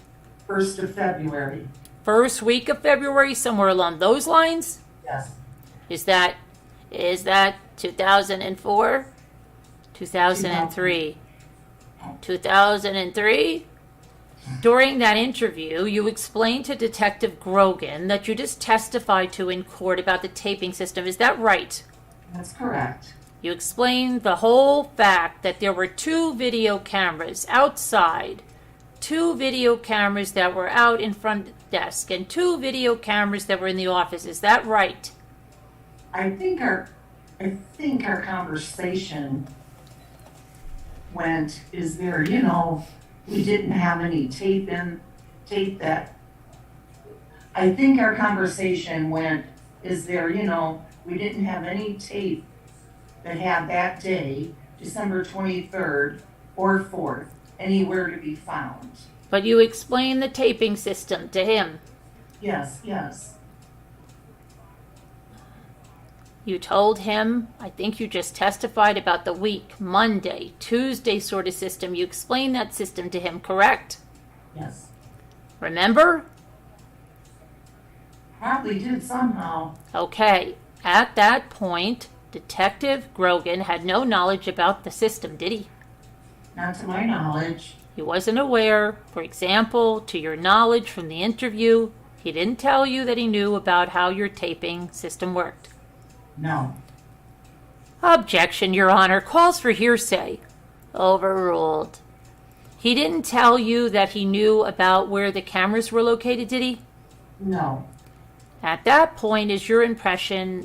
1st of February. First week of February, somewhere along those lines? Yes. Is that 2004? 2003. 2003? During that interview, you explained to Detective Grogan that you just testified to in court about the taping system. Is that right? That's correct. You explained the whole fact that there were 2 video cameras outside, 2 video cameras that were out in front desk, and 2 video cameras that were in the office. Is that right? I think our conversation went, is there, we didn't have any tape that. I think our conversation went, is there, we didn't have any tape that had that day, December 23rd or 4th, anywhere to be found. But you explained the taping system to him. Yes, yes. You told him, I think you just testified about the week, Monday, Tuesday sort of system. You explained that system to him, correct? Yes. Remember? Probably did somehow. Okay. At that point, Detective Grogan had no knowledge about the system, did he? Not to my knowledge. He wasn't aware, for example, to your knowledge from the interview, he didn't tell you that he knew about how your taping system worked. No. Objection, Your Honor. Calls for hearsay. Overruled. He didn't tell you that he knew about where the cameras were located, did he? No. At that point, was your impression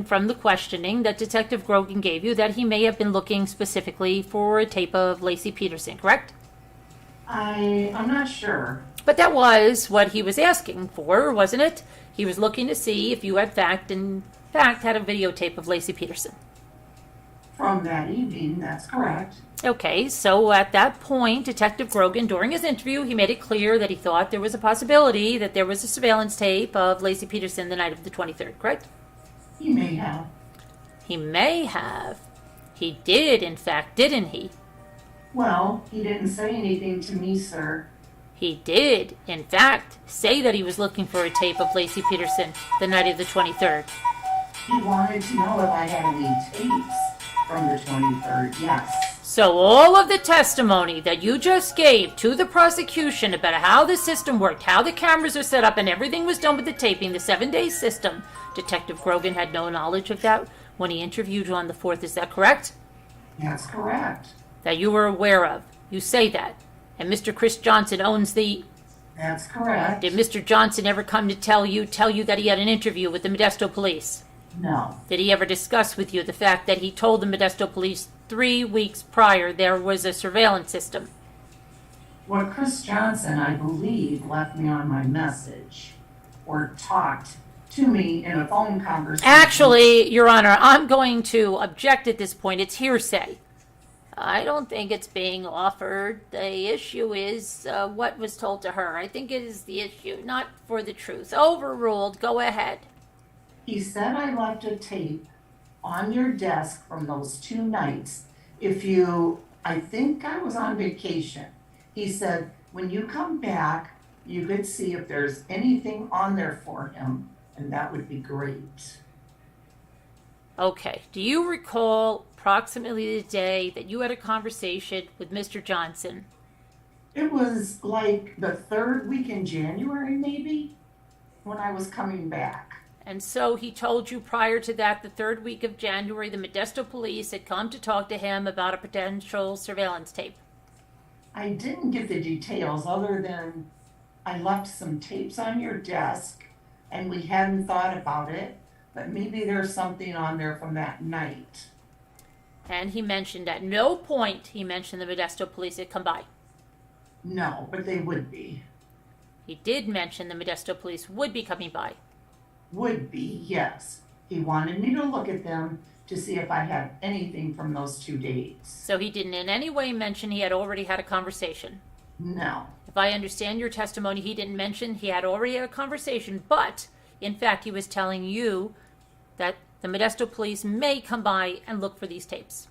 from the questioning that Detective Grogan gave you that he may have been looking specifically for a tape of Lacey Peterson, correct? I'm not sure. But that was what he was asking for, wasn't it? He was looking to see if you had in fact had a videotape of Lacey Peterson. From that evening, that's correct. Okay, so at that point, Detective Grogan, during his interview, he made it clear that he thought there was a possibility that there was a surveillance tape of Lacey Peterson the night of the 23rd, correct? He may have. He may have. He did, in fact, didn't he? Well, he didn't say anything to me, sir. He did, in fact, say that he was looking for a tape of Lacey Peterson the night of the 23rd. He wanted to know if I had any tapes from the 23rd, yes. So all of the testimony that you just gave to the prosecution about how the system worked, how the cameras are set up, and everything was done with the taping, the 7-day system, Detective Grogan had no knowledge of that when he interviewed you on the 4th. Is that correct? That's correct. That you were aware of. You say that. And Mr. Chris Johnson owns the... That's correct. Did Mr. Johnson ever come to tell you that he had an interview with the Modesto police? No. Did he ever discuss with you the fact that he told the Modesto police 3 weeks prior there was a surveillance system? Well, Chris Johnson, I believe, left me on my message or talked to me in a phone conversation. Actually, Your Honor, I'm going to object at this point. It's hearsay. I don't think it's being offered. The issue is what was told to her. I think it is the issue, not for the truth. Overruled. Go ahead. He said I left a tape on your desk from those 2 nights. I think I was on vacation. He said, when you come back, you could see if there's anything on there for him, and that would be great. Okay. Do you recall approximately the day that you had a conversation with Mr. Johnson? It was like the 3rd week in January, maybe, when I was coming back. And so he told you prior to that, the 3rd week of January, the Modesto police had come to talk to him about a potential surveillance tape. I didn't get the details other than I left some tapes on your desk and we hadn't thought about it, but maybe there's something on there from that night. And he mentioned at no point, the Modesto police had come by. No, but they would be. He did mention the Modesto police would be coming by. Would be, yes. He wanted me to look at them to see if I had anything from those 2 dates. So he didn't in any way mention he had already had a conversation? No. If I understand your testimony, he didn't mention he had already had a conversation, but in fact he was telling you that the Modesto police may come by and look for these tapes.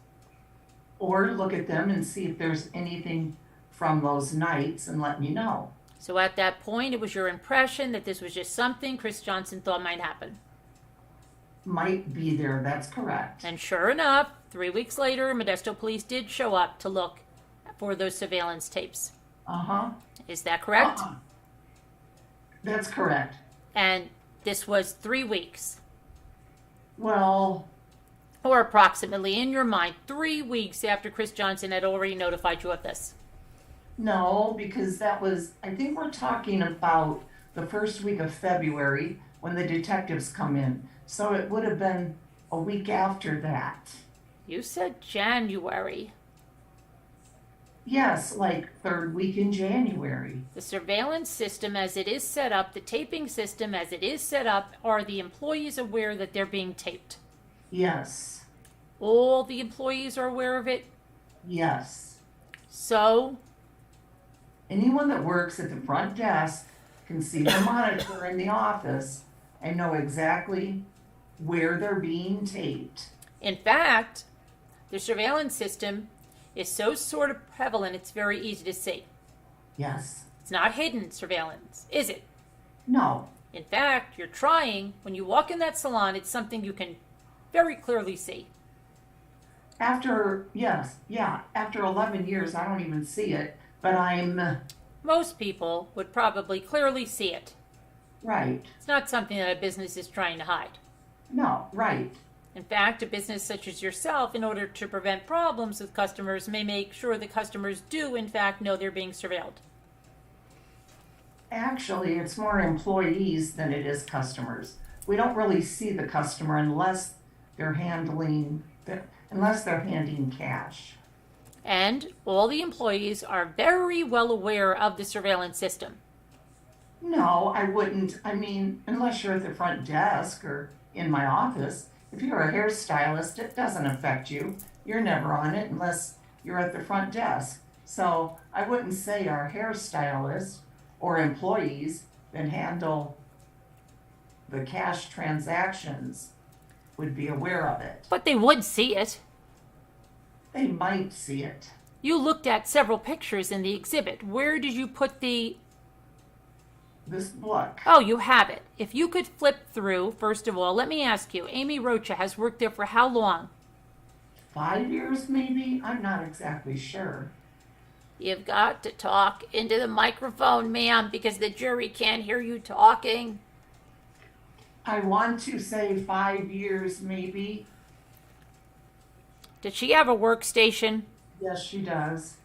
Or look at them and see if there's anything from those nights and let me know. So at that point, it was your impression that this was just something Chris Johnson thought might happen. Might be there, that's correct. And sure enough, 3 weeks later, Modesto police did show up to look for those surveillance tapes. Uh-huh. Is that correct? Uh-huh. That's correct. And this was 3 weeks. Well, Or approximately, in your mind, 3 weeks after Chris Johnson had already notified you of this. no, because that was, I think we're talking about the 1st week of February when the detectives come in. So it would have been a week after that. You said January. Yes, like 3rd week in January. The surveillance system as it is set up, the taping system as it is set up, are the employees aware that they're being taped? Yes. All the employees are aware of it? Yes. So, Anyone that works at the front desk can see the monitor in the office and know exactly where they're being taped. in fact, the surveillance system is so sort of prevalent, it's very easy to see. Yes. It's not hidden surveillance, is it? No. In fact, you're trying, when you walk in that salon, it's something you can very clearly see. After 11 years, I don't even see it, but I'm Most people would probably clearly see it. right. It's not something that a business is trying to hide. No, right. In fact, a business such as yourself, in order to prevent problems with customers, may make sure the customers do, in fact, know they're being surveilled. Actually, it's more employees than it is customers. We don't really see the customer unless they're handing cash. And all the employees are very well aware of the surveillance system. No, I wouldn't. I mean, unless you're at the front desk or in my office. If you're a hairstylist, it doesn't affect you. You're never on it unless you're at the front desk. So I wouldn't say our hairstylists or employees that handle the cash transactions would be aware of it. But they would see it. They might see it. You looked at several pictures in the exhibit. Where did you put the... This book. Oh, you have it. If you could flip through, first of all, let me ask you, Amy Rocha has worked there for how long? 5 years maybe? I'm not exactly sure. You've got to talk into the microphone, ma'am, because the jury can't hear you talking. I want to say 5 years maybe. Did she have a workstation? Yes, she does.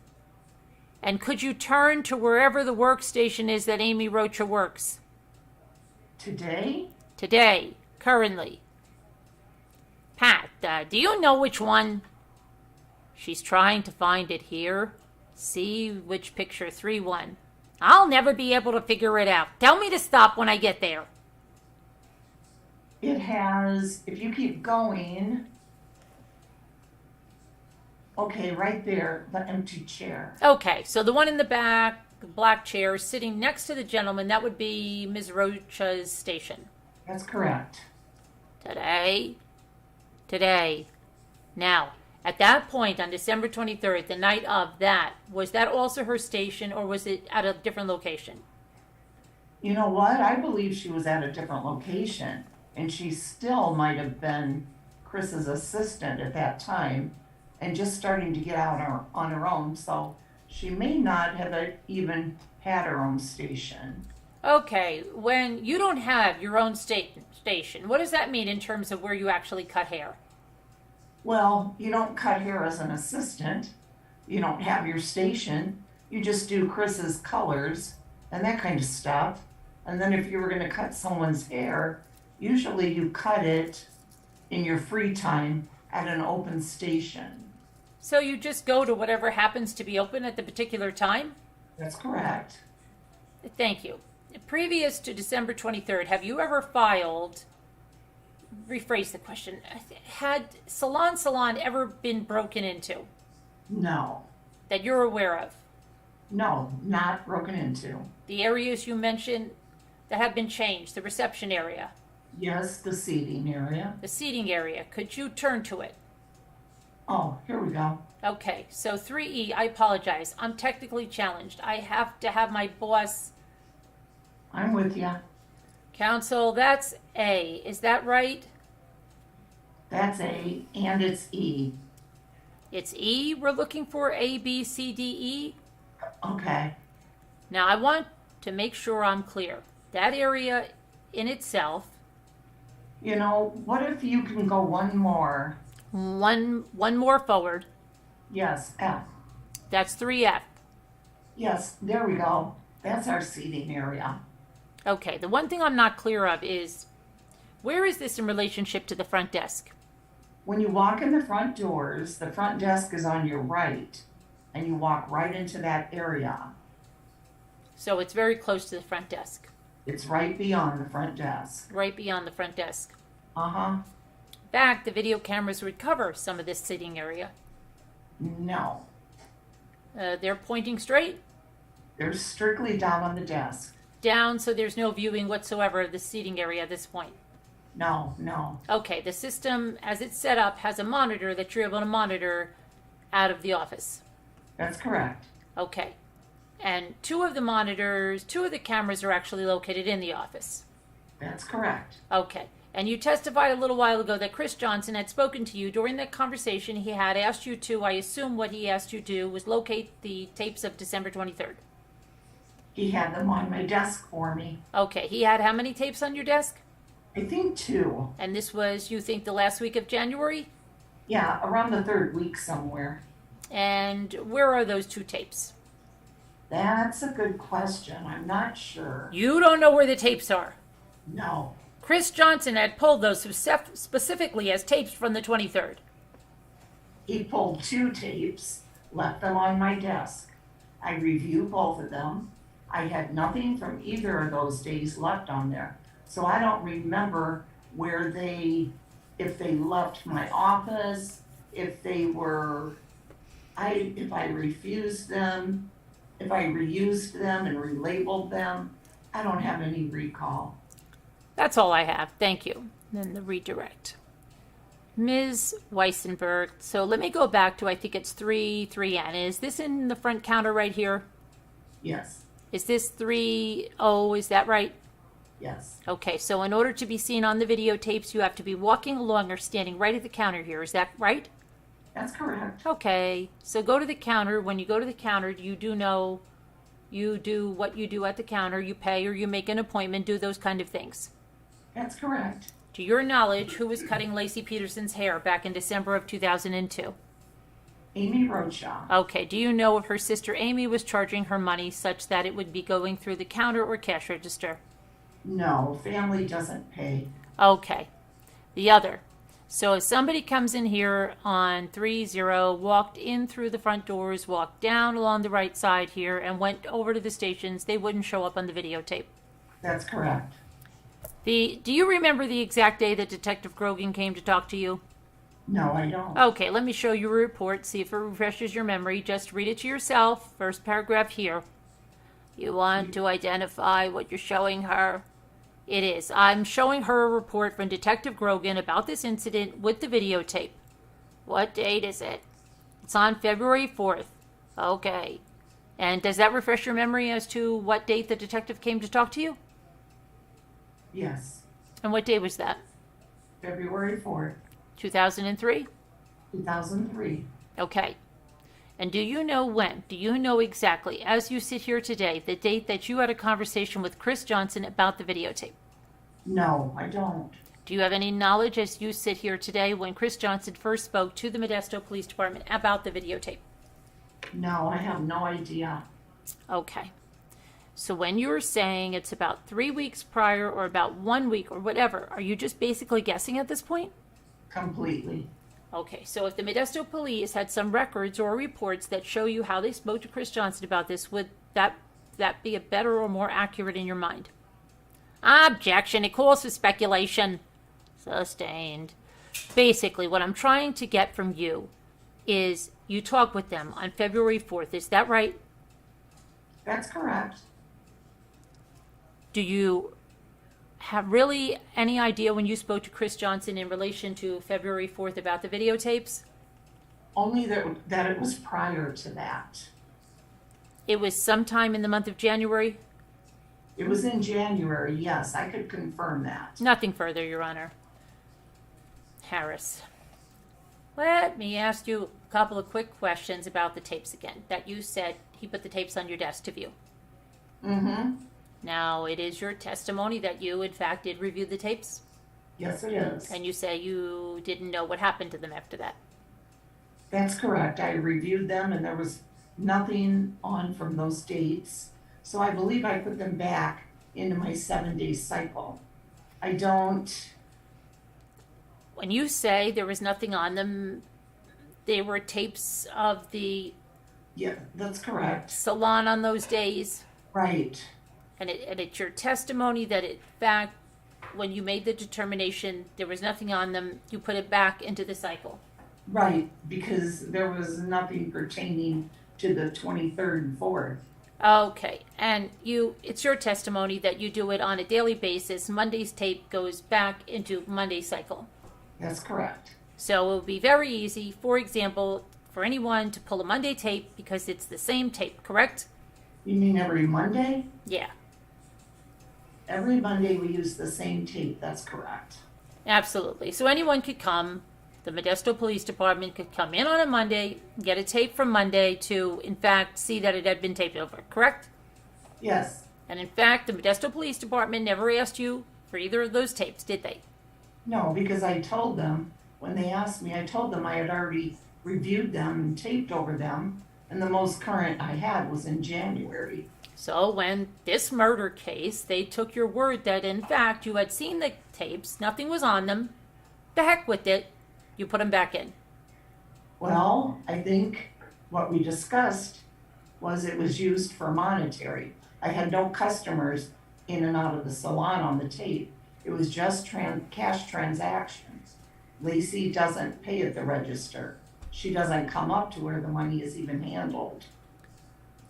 And could you turn to wherever the workstation is that Amy Rocha works? Today? Today, currently. Pat, do you know which one? She's trying to find it here. See which picture 3-1. I'll never be able to figure it out. Tell me to stop when I get there. It has, if you keep going, okay, right there, the empty chair. Okay, so the one in the back, the black chair, sitting next to the gentleman, that would be Ms. Rocha's station. That's correct. Today. Now, at that point on December 23rd, the night of that, was that also her station or was it at a different location? You know what? I believe she was at a different location, and she still might have been Chris's assistant at that time and just starting to get out on her own. So she may not have even had her own station. Okay, when you don't have your own station, what does that mean in terms of where you actually cut hair? Well, you don't cut hair as an assistant. You don't have your station. You just do Chris's colors and that kind of stuff. And then if you were going to cut someone's hair, usually you cut it in your free time at an open station. So you just go to whatever happens to be open at the particular time? That's correct. Thank you. Previous to December 23rd, have you ever filed, rephrase the question, had Salon ever been broken into No. that you're aware of? No, not broken into. The areas you mentioned that have been changed, the reception area, Yes, the seating area. the seating area, could you turn to it? Oh, here we go. Okay, so 3E, I apologize. I'm technically challenged. I have to have my boss. I'm with you. Counsel, that's A. Is that right? That's A, and it's E. It's E we're looking for, A, B, C, D, E. Okay. Now, I want to make sure I'm clear. That area in itself, You know, what if you can go one more? one more forward, Yes, F. that's 3F. Yes, there we go. That's our seating area. Okay, the one thing I'm not clear of is, where is this in relationship to the front desk? When you walk in the front doors, the front desk is on your right, and you walk right into that area. So it's very close to the front desk, It's right beyond the front desk. right beyond the front desk. Uh-huh. In fact, the video cameras would cover some of this sitting area. No. They're pointing straight They're strictly down on the desk. down, so there's no viewing whatsoever of the seating area at this point. No, no. Okay, the system, as it's set up, has a monitor that you're able to monitor out of the office. That's correct. Okay. And two of the cameras are actually located in the office. That's correct. Okay. And you testified a little while ago that Chris Johnson had spoken to you. During that conversation, he had asked you to, I assume what he asked you to do was locate the tapes of December 23rd. He had them on my desk for me. Okay. He had how many tapes on your desk? I think 2. And this was, you think, the last week of January? Yeah, around the 3rd week somewhere. And where are those 2 tapes? That's a good question. I'm not sure. You don't know where the tapes are. No. Chris Johnson had pulled those specifically as tapes from the 23rd. He pulled 2 tapes, left them on my desk. I reviewed both of them. I had nothing from either of those days left on there. So I don't remember if they left my office, if I refused them, if I reused them and relabeled them. I don't have any recall. That's all I have. Thank you. Then the redirect. Ms. Weissenberg, so let me go back to, I think it's 3N. Is this in the front counter right here? Yes, Is this 3O, is that right? yes, Okay, so in order to be seen on the videotapes, you have to be walking along or standing right at the counter here. Is that right? that's correct. Okay, so go to the counter. When you go to the counter, you do what you do at the counter. You pay or you make an appointment, do those kind of things. That's correct. To your knowledge, who was cutting Lacey Peterson's hair back in December of 2002? Amy Roadshaw. Okay, do you know if her sister Amy was charging her money such that it would be going through the counter or cash register? No, family doesn't pay. Okay. The other. So if somebody comes in here on 3-0, walked in through the front doors, walked down along the right side here, and went over to the stations, they wouldn't show up on the videotape. That's correct. Do you remember the exact day that Detective Grogan came to talk to you? No, I don't. Okay, let me show you a report, see if it refreshes your memory. Just read it to yourself. First paragraph here. You want to identify what you're showing her? It is. I'm showing her a report from Detective Grogan about this incident with the videotape. What date is it? It's on February 4th. Okay. And does that refresh your memory as to what date the detective came to talk to you? Yes. And what day was that? February 4th, 2003? 2003. Okay. And do you know when? Do you know exactly, as you sit here today, the date that you had a conversation with Chris Johnson about the videotape? No, I don't. Do you have any knowledge as you sit here today when Chris Johnson first spoke to the Modesto Police Department about the videotape? No, I have no idea. Okay. So when you were saying it's about 3 weeks prior or about 1 week or whatever, are you just basically guessing at this point? Completely. Okay, so if the Modesto Police had some records or reports that show you how they spoke to Chris Johnson about this, would that be a better or more accurate in your mind? Objection. It calls for speculation. Sustained. Basically, what I'm trying to get from you is you talked with them on February 4th. Is that right? That's correct. Do you have really any idea when you spoke to Chris Johnson in relation to February 4th about the videotapes? Only that it was prior to that. It was sometime in the month of January? It was in January, yes. I could confirm that. Nothing further, Your Honor. Harris. Let me ask you a couple of quick questions about the tapes again. That you said he put the tapes on your desk to view. Mm-hmm. Now, it is your testimony that you, in fact, did review the tapes? Yes, it is. And you say you didn't know what happened to them after that? That's correct. I reviewed them and there was nothing on from those dates. So I believe I put them back into my 7-day cycle. I don't... When you say there was nothing on them, they were tapes of the Yeah, that's correct. Salon on those days? Right. And it's your testimony that, in fact, when you made the determination there was nothing on them, you put it back into the cycle? Right, because there was nothing pertaining to the 23rd and 4th. Okay, and it's your testimony that you do it on a daily basis. Monday's tape goes back into Monday's cycle. That's correct. So it would be very easy, for example, for anyone to pull a Monday tape because it's the same tape, correct? You mean every Monday? Yeah, Every Monday we use the same tape, that's correct. absolutely. So anyone could come, the Modesto Police Department could come in on a Monday, get a tape from Monday to, in fact, see that it had been taped over, correct? Yes. And in fact, the Modesto Police Department never asked you for either of those tapes, did they? No, because I told them, when they asked me, I told them I had already reviewed them and taped over them, and the most current I had was in January. So when this murder case, they took your word that, in fact, you had seen the tapes, nothing was on them, the heck with it, you put them back in. Well, I think what we discussed was it was used for monetary. I had no customers in and out of the salon on the tape. It was just cash transactions. Lacey doesn't pay at the register. She doesn't come up to where the money is even handled.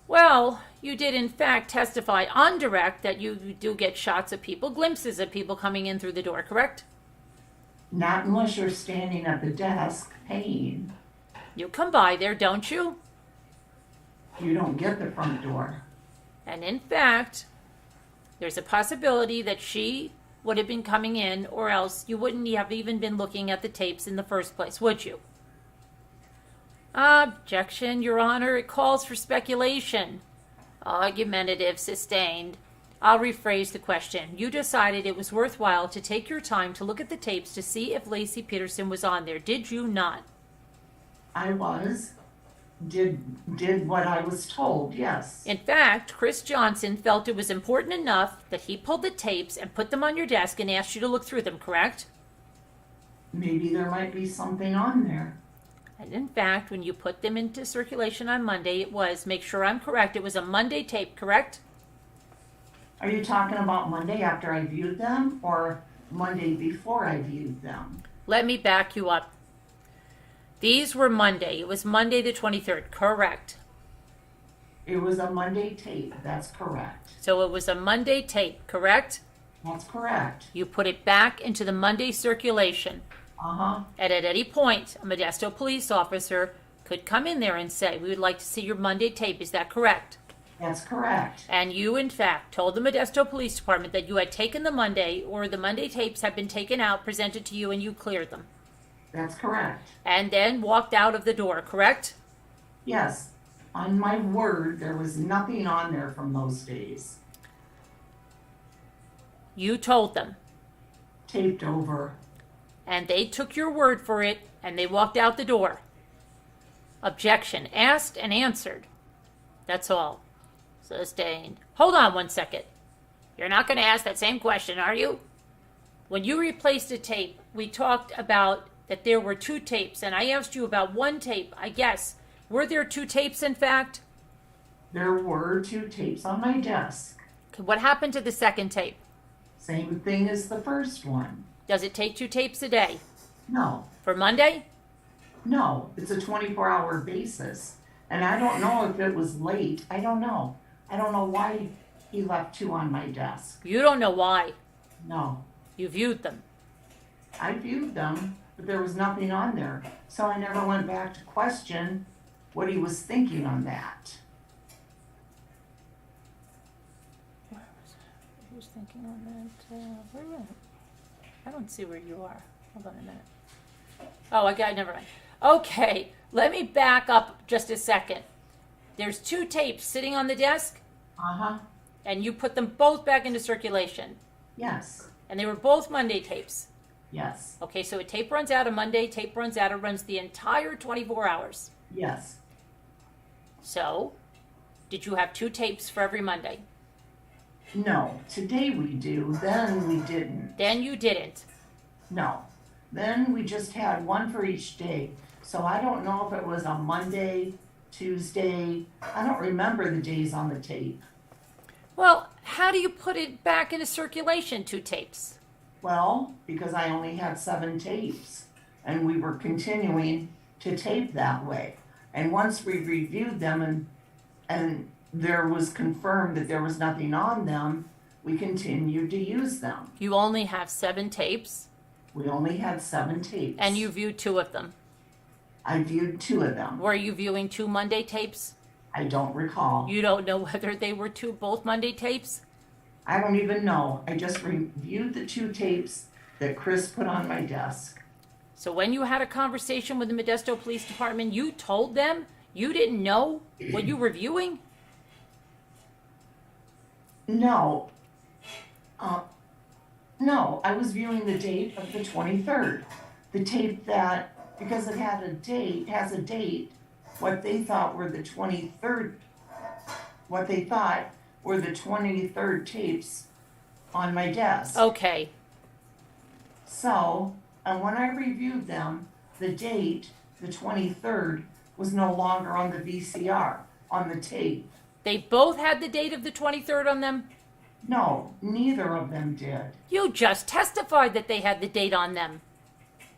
Well, you did in fact testify on direct that you do get shots of people, glimpses of people coming in through the door, correct? Not unless you're standing at the desk paying. You come by there, don't you? You don't get the front door. And in fact, there's a possibility that she would have been coming in, or else you wouldn't have even been looking at the tapes in the first place, would you? Objection, Your Honor. It calls for speculation. Argumentative, sustained. I'll rephrase the question. You decided it was worthwhile to take your time to look at the tapes to see if Lacey Peterson was on there. Did you not? I was. did what I was told, yes. In fact, Chris Johnson felt it was important enough that he pulled the tapes and put them on your desk and asked you to look through them, correct? Maybe there might be something on there. And in fact, when you put them into circulation on Monday, it was, make sure I'm correct, it was a Monday tape, correct? Are you talking about Monday after I viewed them or Monday before I viewed them? Let me back you up. These were Monday. It was Monday the 23rd, correct? It was a Monday tape, that's correct. So it was a Monday tape, correct? That's correct. You put it back into the Monday circulation. Uh-huh. And at any point, a Modesto police officer could come in there and say, we would like to see your Monday tape. Is that correct? That's correct. And you, in fact, told the Modesto Police Department that you had taken the Monday, or the Monday tapes had been taken out, presented to you, and you cleared them. That's correct. And then walked out of the door, correct? Yes. On my word, there was nothing on there from those days. You told them. Taped over. And they took your word for it, and they walked out the door. Objection. Asked and answered. That's all. Sustained. Hold on 1 second. You're not going to ask that same question, are you? When you replaced a tape, we talked about that there were 2 tapes, and I asked you about 1 tape, I guess. Were there 2 tapes, in fact? There were 2 tapes on my desk. Okay, what happened to the second tape? Same thing as the first one. Does it take 2 tapes a day? No. For Monday? No. It's a 24-hour basis. And I don't know if it was late. I don't know. I don't know why he left 2 on my desk. You don't know why. No. You viewed them. I viewed them, but there was nothing on there. So I never went back to question what he was thinking on that. Who's thinking on that? Where are you? I don't see where you are. Hold on a minute. Oh, I got it. Never mind. Okay, let me back up just a second. There's 2 tapes sitting on the desk, Uh-huh. and you put them both back into circulation. Yes. And they were both Monday tapes. Yes. Okay, so a tape runs out on Monday, tape runs out, it runs the entire 24 hours. Yes. So, did you have 2 tapes for every Monday? No. Today we do. Then we didn't. Then you didn't. No. Then we just had 1 for each day. So I don't know if it was a Monday, Tuesday. I don't remember the days on the tape. Well, how do you put it back into circulation, 2 tapes? Well, because I only had 7 tapes. And we were continuing to tape that way. And once we reviewed them and there was confirmed that there was nothing on them, we continued to use them. You only have 7 tapes? We only had 7 tapes. And you viewed 2 of them. I viewed 2 of them. Were you viewing 2 Monday tapes? I don't recall. You don't know whether they were both Monday tapes? I don't even know. I just reviewed the 2 tapes that Chris put on my desk. So when you had a conversation with the Modesto Police Department, you told them you didn't know what you were viewing? No. No, I was viewing the date of the 23rd. The tape that, because it had a date, has a date, what they thought were the 23rd, what they thought were the 23rd tapes on my desk. Okay. So, and when I reviewed them, the date, the 23rd, was no longer on the VCR, on the tape. They both had the date of the 23rd on them? No, neither of them did. You just testified that they had the date on them.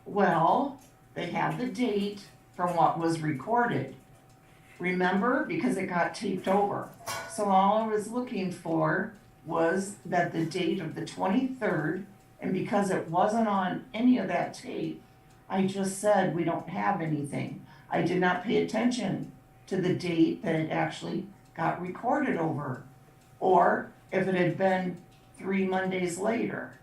Well, they had the date from what was recorded. Remember? Because it got taped over. So all I was looking for was that the date of the 23rd, and because it wasn't on any of that tape, I just said we don't have anything. I did not pay attention to the date that it actually got recorded over, or if it had been 3 Mondays later.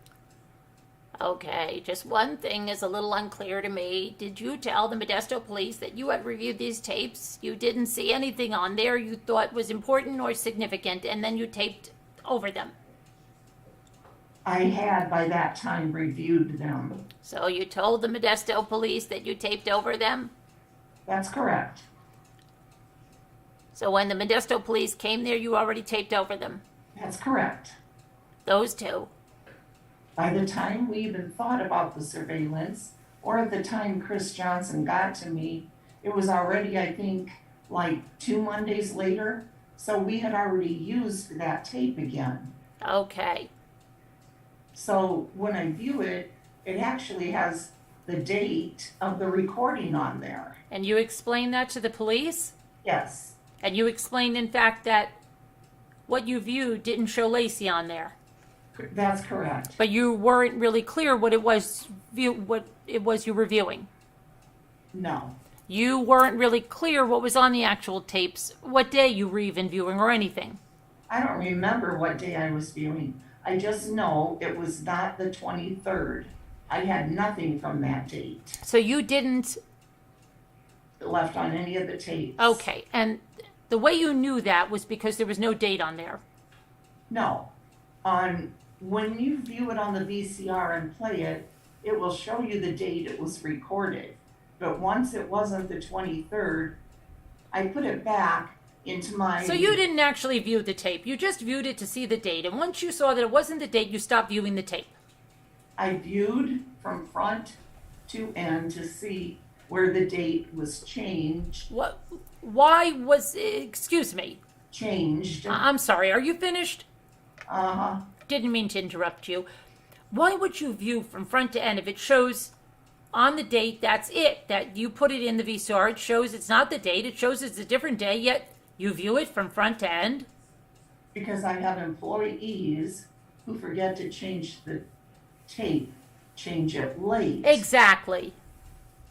Okay, just one thing is a little unclear to me. Did you tell the Modesto police that you had reviewed these tapes? You didn't see anything on there you thought was important or significant, and then you taped over them. I had by that time reviewed them. So you told the Modesto police that you taped over them? That's correct. So when the Modesto police came there, you already taped over them. That's correct. Those two. By the time we even thought about the surveillance, or at the time Chris Johnson got to me, it was already, I think, like 2 Mondays later. So we had already used that tape again. Okay. So when I view it, it actually has the date of the recording on there. And you explained that to the police? Yes, And you explained, in fact, that what you viewed didn't show Lacey on there. that's correct. But you weren't really clear what it was you were viewing. No, You weren't really clear what was on the actual tapes, what day you were even viewing or anything. I don't remember what day I was viewing. I just know it was not the 23rd. I had nothing from that date So you didn't. left on any of the tapes. Okay. And the way you knew that was because there was no date on there. No. When you view it on the VCR and play it, it will show you the date it was recorded. But once it wasn't the 23rd, I put it back into my... So you didn't actually view the tape. You just viewed it to see the date. And once you saw that it wasn't the date, you stopped viewing the tape. I viewed from front to end to see where the date was changed. What? Why was... Excuse me. Changed. I'm sorry. Are you finished? Uh-huh. Didn't mean to interrupt you. Why would you view from front to end if it shows on the date that's it, that you put it in the VCR, it shows it's not the date, it shows it's a different day, yet you view it from front to end? Because I have employees who forget to change the tape, change it late. Exactly.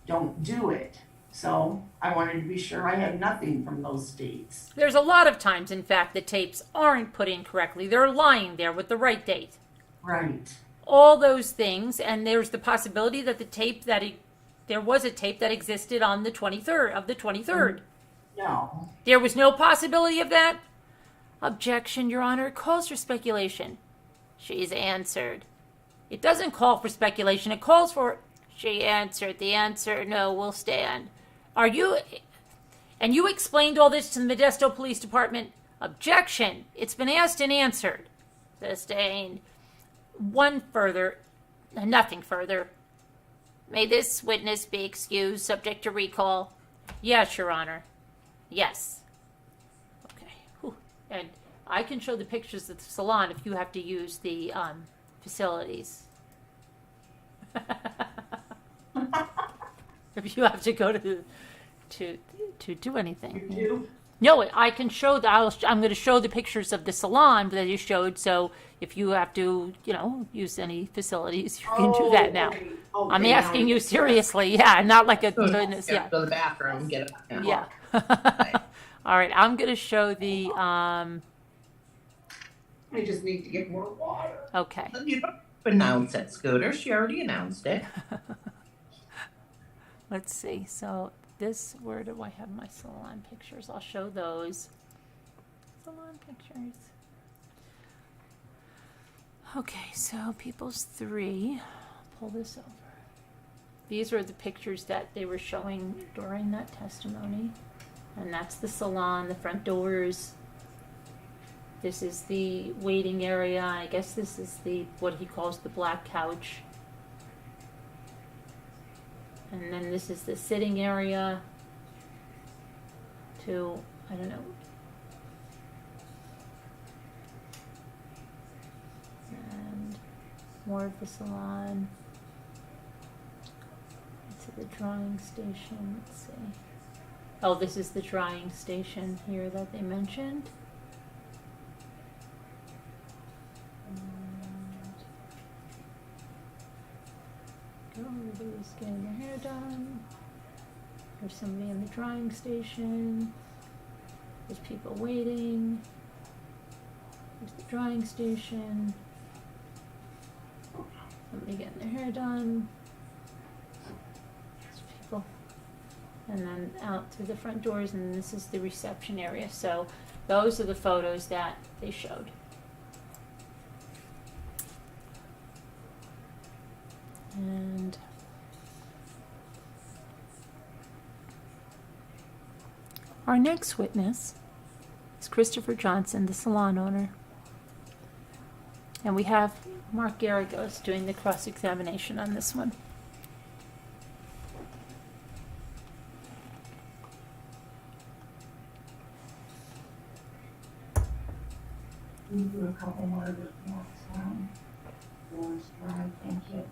Don't do it. So I wanted to be sure I had nothing from those dates. There's a lot of times, in fact, the tapes aren't put in correctly. They're lying there with the right date. Right. All those things, and there's the possibility that there was a tape that existed on the 23rd. No. There was no possibility of that? Objection, Your Honor. It calls for speculation. She's answered. It doesn't call for speculation. It calls for... She answered. The answer, no, will stand. Are you... And you explained all this to the Modesto Police Department? Objection. It's been asked and answered. Sustained. Nothing further. May this witness be excused, subject to recall? Yes, Your Honor. Yes. Okay. Whew. And I can show the pictures of the salon if you have to use the facilities. If you have to go to do anything. You do? No, I can show I'm going to show the pictures of the salon that you showed. So if you have to, use any facilities, you can do that now. Okay. I'm asking you seriously. Yeah, not like a goodness. Yeah. Go to the bathroom and get it. Yeah. All right. I'm going to show the. I just need to get more water. Okay. You don't announce it, Scooter. She already announced it. Let's see. So where do I have my salon pictures? I'll show those. Salon pictures. Okay, so People's 3. Pull this over. These are the pictures that they were showing during that testimony. And that's the salon, the front doors. This is the waiting area. I guess this is what he calls the black couch. And then this is the sitting area to, I don't know. And more of the salon. To the drying station, let's see. Oh, this is the drying station here that they mentioned. Everybody's getting their hair done. There's somebody in the drying station. There's people waiting. There's the drying station. Somebody getting their hair done. There's people. And then out through the front doors, and this is the reception area. So those are the photos that they showed. And our next witness Christopher Johnson, the salon owner. And we have Mark Garagos doing the cross-examination on this one. We do a couple more of the Doors dry, thank you.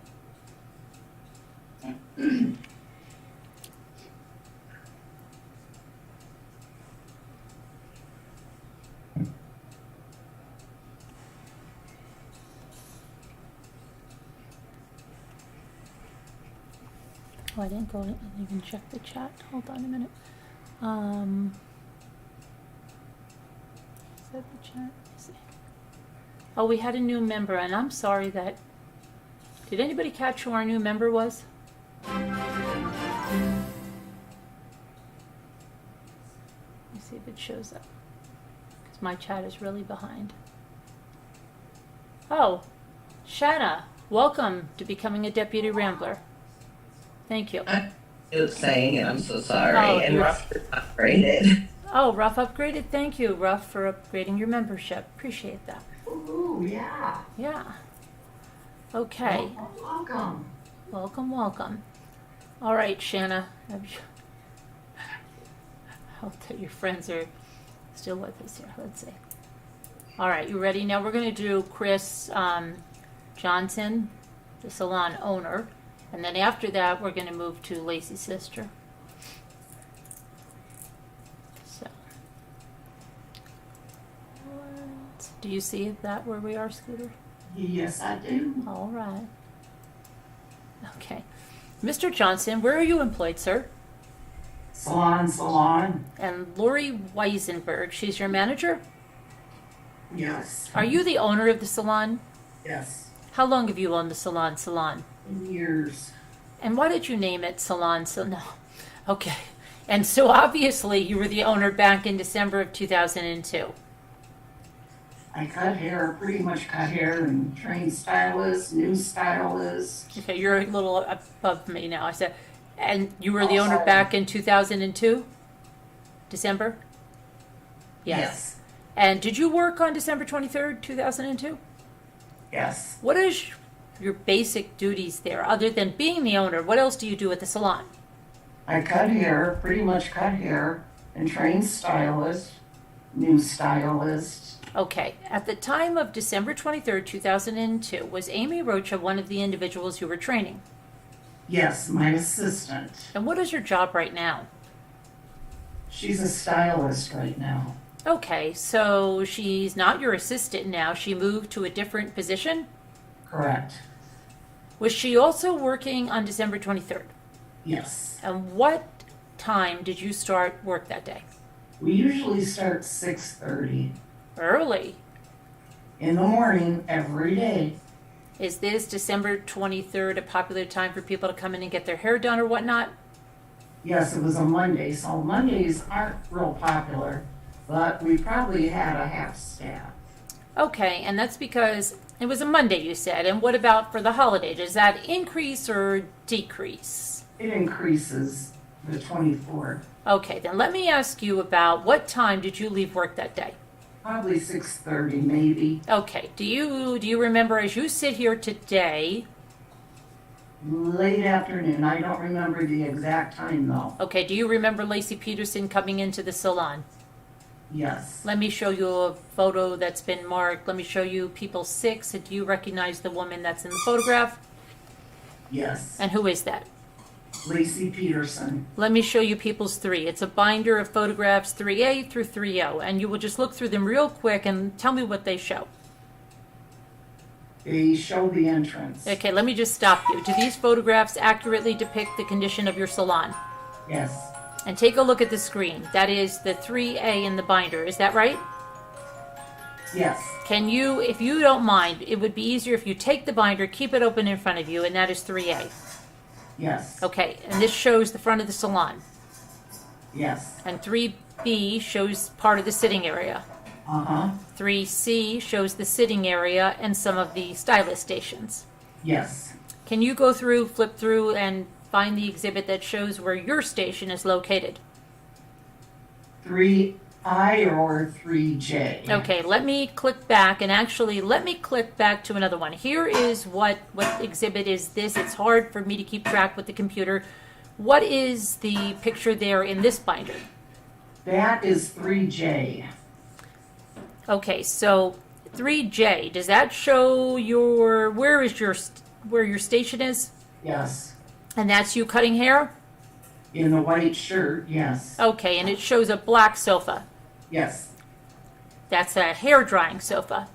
Oh, I didn't even check the chat. Hold on a minute. Is that the chat? Let's see. Oh, we had a new member, and I'm sorry that... Did anybody catch who our new member was? Let me see if it shows up. Because my chat is really behind. Oh, Shanna, welcome to becoming a Deputy Rambler. Thank you. I'm just saying, and I'm so sorry. Oh, and you're- Ruff is upgraded. Oh, Ruff upgraded? Thank you, Ruff, for upgrading your membership. Appreciate that. Ooh, yeah. Yeah. Okay. Welcome. Welcome, welcome. All right, Shanna. I'll tell your friends are still with us here. Let's see. All right, you ready? Now we're going to do Chris Johnson, the salon owner. And then after that, we're going to move to Lacey's sister. So, do you see that where we are, Scooter? Yes, I do. All right. Okay. Mr. Johnson, where are you employed, sir? Salon. And Lori Weisenberg, she's your manager? Yes. Are you the owner of the salon? Yes. How long have you owned the salon? Years. And why did you name it Salon? So no. Okay. And so obviously you were the owner back in December of 2002. I cut hair, pretty much cut hair, and trained stylists, new stylists. Okay, you're a little above me now. I said, and you were the Oh, owner sorry. back in 2002? December? Yes. And did you work on December 23rd, 2002? Yes. What is your basic duties there, other than being the owner? What else do you do at the salon? I cut hair, pretty much cut hair, and trained stylists, new stylists. Okay, at the time of December 23rd, 2002, was Amy Rocha one of the individuals you were training? Yes, my assistant. And what is your job right now? She's a stylist right now. Okay, so she's not your assistant now. She moved to a different position? Correct. Was she also working on December 23rd? Yes. And what time did you start work that day? We usually start 6:30 Early. in the morning every day. Is this December 23rd a popular time for people to come in and get their hair done or whatnot? Yes, it was a Monday, so Mondays aren't real popular, but we probably had a half staff. Okay, and that's because it was a Monday, you said. And what about for the holiday? Does that increase or decrease? It increases the 24th, Okay, then let me ask you about what time did you leave work that day? probably 6:30 maybe. Okay, do you remember as you sit here today? Late afternoon. I don't remember the exact time though. Okay, do you remember Lacey Peterson coming into the salon? Yes. Let me show you a photo that's been marked. Let me show you people 6. Do you recognize the woman that's in the photograph? Yes. And who is that? Lacey Peterson. Let me show you people's 3. It's a binder of photographs 3A through 3O, and you will just look through them real quick and tell me what they show. They show the entrance. Okay, let me just stop you. Do these photographs accurately depict the condition of your salon? Yes. And take a look at the screen. That is the 3A in the binder. Is that right? Yes. Can you, if you don't mind, it would be easier if you take the binder, keep it open in front of you, and that is 3A. Yes. Okay, and this shows the front of the salon. Yes. And 3B shows part of the sitting area. Uh-huh. 3C shows the sitting area and some of the stylist stations. Yes. Can you go through, flip through, and find the exhibit that shows where your station is located? 3 I or 3J. Okay, let me click back, and actually let me click back to another one. Here is what exhibit is this. It's hard for me to keep track with the computer. What is the picture there in this binder? That is 3J. Okay, so 3J, does that show where your station is? Yes. And that's you cutting hair? In the white shirt, yes. Okay, and it shows a black sofa. Yes. That's a hair drying sofa.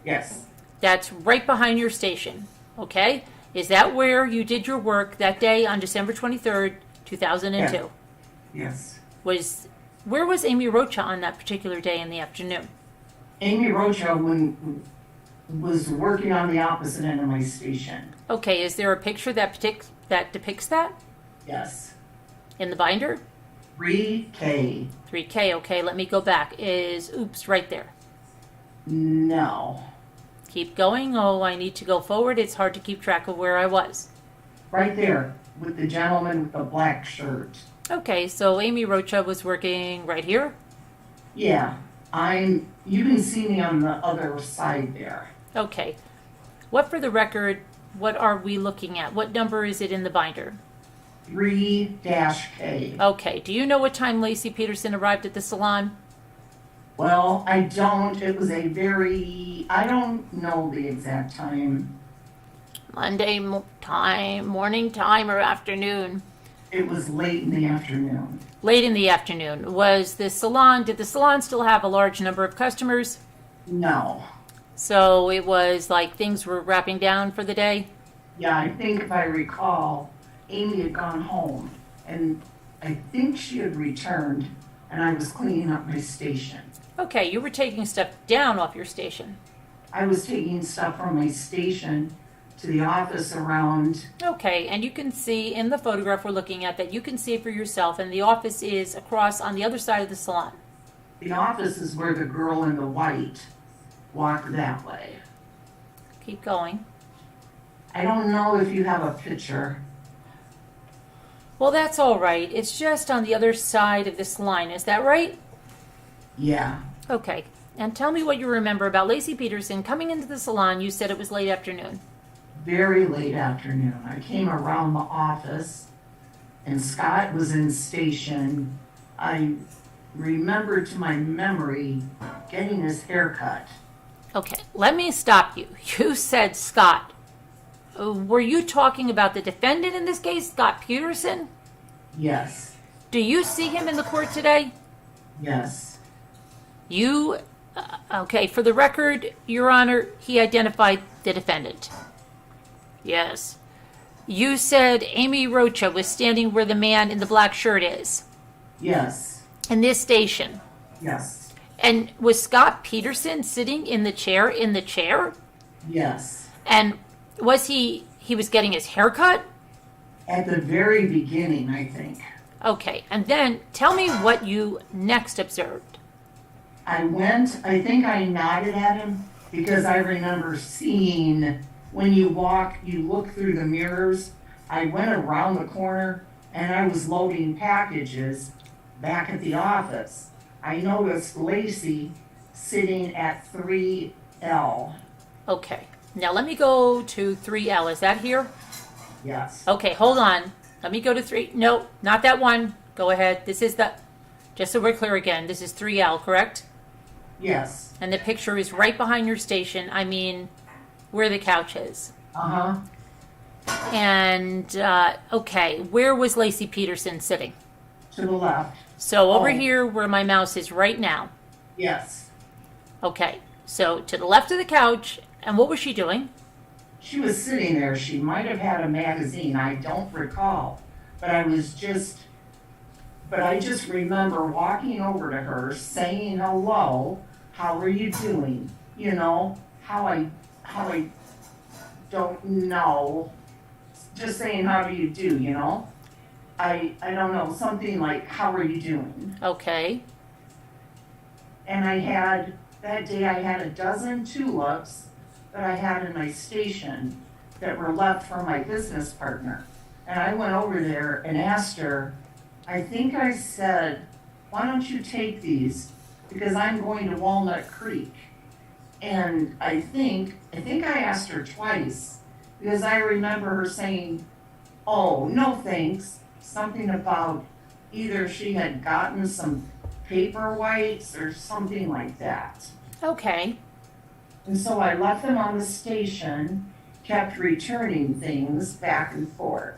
Yes. That's right behind your station. Okay? Is that where you did your work that day on December 23rd, 2002? Yes. Where was Amy Rocha on that particular day in the afternoon? Amy Rocha was working on the opposite end of my station. Okay, is there a picture that depicts that Yes. in the binder? 3K. 3K, okay, let me go back. Oops, right there. No. Keep going. Oh, I need to go forward. It's hard to keep track of where I was. Right there with the gentleman with the black shirt. Okay, so Amy Rocha was working right here? Yeah. You can see me on the other side there. Okay. For the record, what are we looking at? What number is it in the binder? 3-K. Okay, do you know what time Lacey Peterson arrived at the salon? Well, I don't. It was I don't know the exact time. Monday time, morning time, or afternoon? It was late in the afternoon. Late in the afternoon. Did the salon still have a large number of customers? No. So it was like things were wrapping down for the day? Yeah, I think if I recall, Amy had gone home, and I think she had returned, and I was cleaning up my station. Okay, you were taking stuff down off your station. I was taking stuff from my station to the office around. Okay, and you can see in the photograph we're looking at that you can see it for yourself, and the office is across on the other side of the salon. The office is where the girl in the white walked that way. Keep going. I don't know if you have a picture. Well, that's all right. It's just on the other side of this line. Is that right? Yeah. Okay. And tell me what you remember about Lacey Peterson coming into the salon. You said it was late afternoon. Very late afternoon. I came around the office, and Scott was in station. I remember to my memory getting his hair cut. Okay, let me stop you. You said Scott. Were you talking about the defendant in this case, Scott Peterson? Yes. Do you see him in the court today? Yes. Okay, for the record, Your Honor, he identified the defendant. Yes. You said Amy Rocha was standing where the man in the black shirt is. Yes. In this station. Yes. And was Scott Peterson sitting in the chair Yes. And was he was getting his hair cut? At the very beginning, I think. Okay, and then tell me what you next observed. I think I nodded at him because I remember seeing when you look through the mirrors. I went around the corner and I was loading packages back at the office. I noticed Lacey sitting at 3L. Okay, now let me go to 3L. Is that here? Yes. Okay, hold on. Let me go to 3. No, not that one. Go ahead. This is just so we're clear again, this is 3L, correct? Yes. And the picture is right behind your station. I mean, where the couch is. Uh-huh. And, okay, where was Lacey Peterson sitting? To the left. So over here where my mouse is right now. Yes. Okay, so to the left of the couch, and what was she doing? She was sitting there. She might have had a magazine. I don't recall. But I just remember walking over to her, saying hello, how are you doing? You know, how I don't know. Just saying how do you do, you know? I don't know, something like how are you doing? Okay. And that day I had a dozen tulips that I had in my station that were left from my business partner. And I went over there and asked her, I think I said, why don't you take these because I'm going to Walnut Creek. And I think I asked her twice, because I remember her saying, oh, no thanks, something about either she had gotten some paper whites or something like that. Okay. And so I left them on the station, kept returning things back and forth.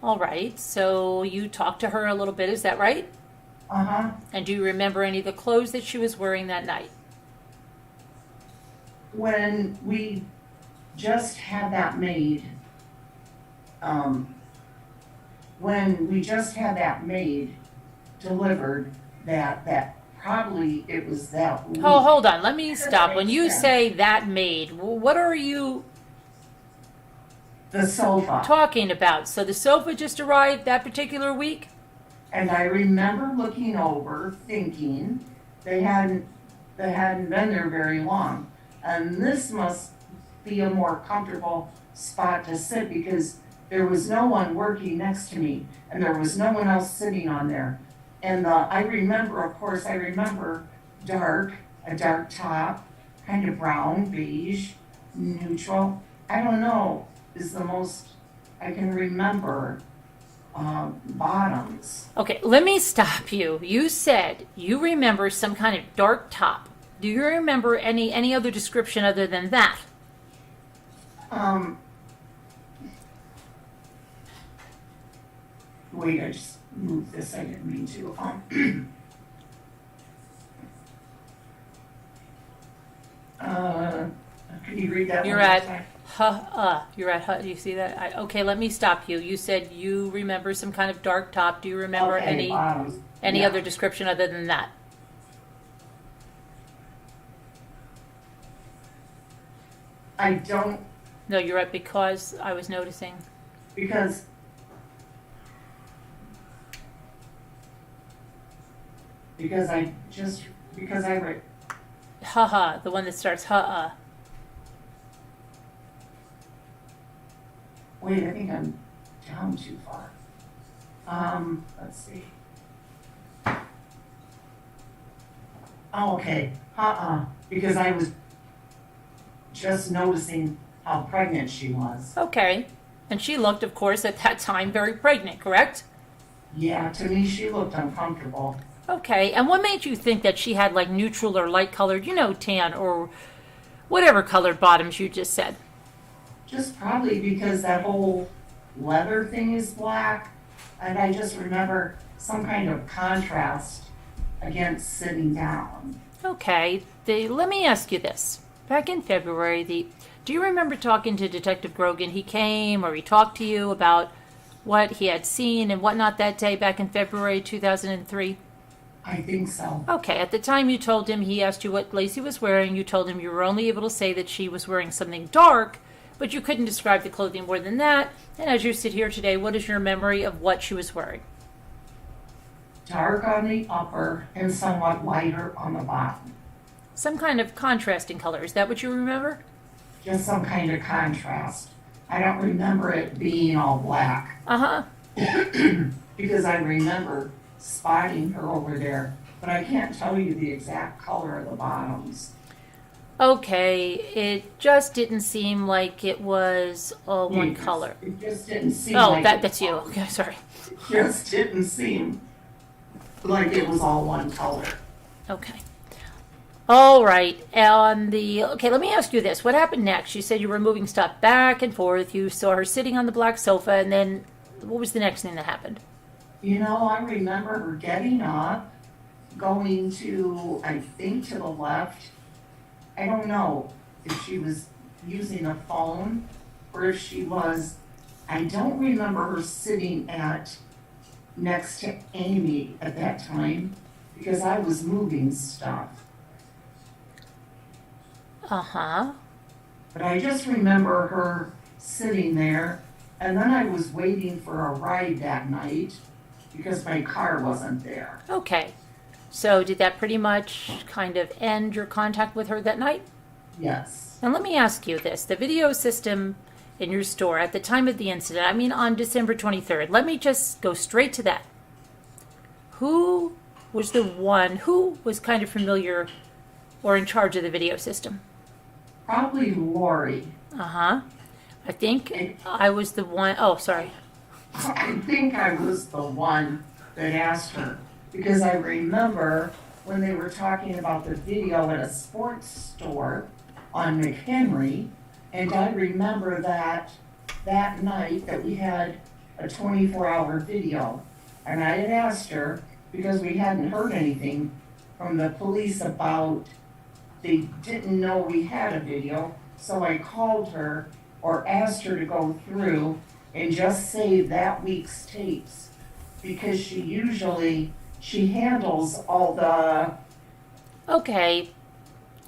All right. So you talked to her a little bit, is that right? Uh-huh. And do you remember any of the clothes that she was wearing that night? When we just had that made, delivered, that probably it was that week. Oh, hold on. Let me That stop. When makes you sense. say that maid, what are you The sofa. talking about? So the sofa just arrived that particular week? And I remember looking over, thinking they hadn't been there very long. And this must be a more comfortable spot to sit because there was no one working next to me and there was no one else sitting on there. And I remember a dark top, kind of brown, beige, neutral. I don't know, is the most I can remember. Bottoms. Okay, let me stop you. You said you remember some kind of dark top. Do you remember any other description other than that? Wait, I just moved this, I didn't mean to. Can you read that You're one more at time? You're at you see that? Okay, let me stop you. You said you remember some kind of dark top. Do you remember Okay, bottoms. any Yeah. other description other than that? I don't, No, you're at because I was noticing. because I read, Haha, the one that starts wait, I think I'm down too far. Let's see. Oh, okay, because I was just noticing how pregnant she was. Okay. And she looked, of course, at that time very pregnant, correct? Yeah, to me, she looked uncomfortable. Okay. And what made you think that she had like neutral or light colored, tan or whatever colored bottoms you just said? Just probably because that whole leather thing is black, and I just remember some kind of contrast against sitting down. Okay. Let me ask you this. Back in February, do you remember talking to Detective Grogan? He came or he talked to you about what he had seen and whatnot that day back in February 2003? I think so. Okay, at the time you told him, he asked you what Lacey was wearing. You told him you were only able to say that she was wearing something dark, but you couldn't describe the clothing more than that. And as you sit here today, what is your memory of what she was wearing? Dark on the upper and somewhat lighter on the bottom. Some kind of contrasting color. Is that what you remember? Just some kind of contrast. I don't remember it being all black Uh-huh. because I remember spotting her over there, but I can't tell you the exact color of the bottoms. Okay, it just didn't seem like it was all one color. It just didn't seem Oh, like that's you. Okay, sorry. It just didn't seem like it was all one color. Okay. All right. Okay, let me ask you this. What happened next? You said you were moving stuff back and forth. You saw her sitting on the black sofa, and then what was the next thing that happened? I remember her getting up, going to, I think, to the left. I don't know if she was using a phone or if she was, I don't remember her sitting next to Amy at that time because I was moving stuff. Uh-huh. But I just remember her sitting there, and then I was waiting for a ride that night because my car wasn't there. Okay. So did that pretty much kind of end your contact with her that night? Yes. And let me ask you this. The video system in your store at the time of the incident, I mean on December 23rd, let me just go straight to that. Who was the one who was kind of familiar or in charge of the video system? Probably Lori. Uh-huh. I think I was the one. Oh, sorry. I think I was the one that asked her because I remember when they were talking about the video at a sports store on McHenry, and I remember that night that we had a 24-hour video, and I had asked her because we hadn't heard anything from the police about, they didn't know we had a video, so I called her or asked her to go through and just save that week's tapes because she handles all the. Okay.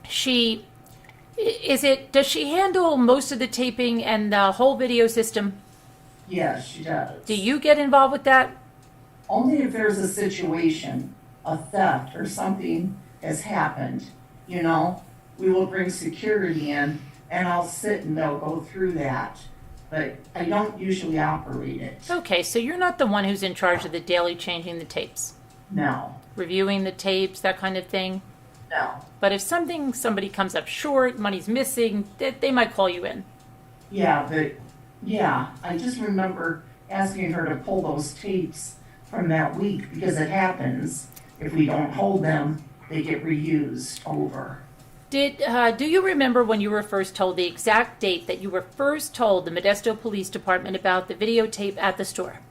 Does she handle most of the taping and the whole video system? Yes, she does. Do you get involved with that? Only if there's a situation, a theft or something has happened, we will bring security in and I'll sit and they'll go through that. But I don't usually operate it. Okay, so you're not the one who's in charge of the daily changing the tapes, No, reviewing the tapes, that kind of thing. no. But if somebody comes up short, money's missing, they might call you in. Yeah, I just remember asking her to pull those tapes from that week because it happens. If we don't hold them, they get reused over. Do you remember when you were first told the exact date that you were first told the Modesto Police Department about the videotape at the store?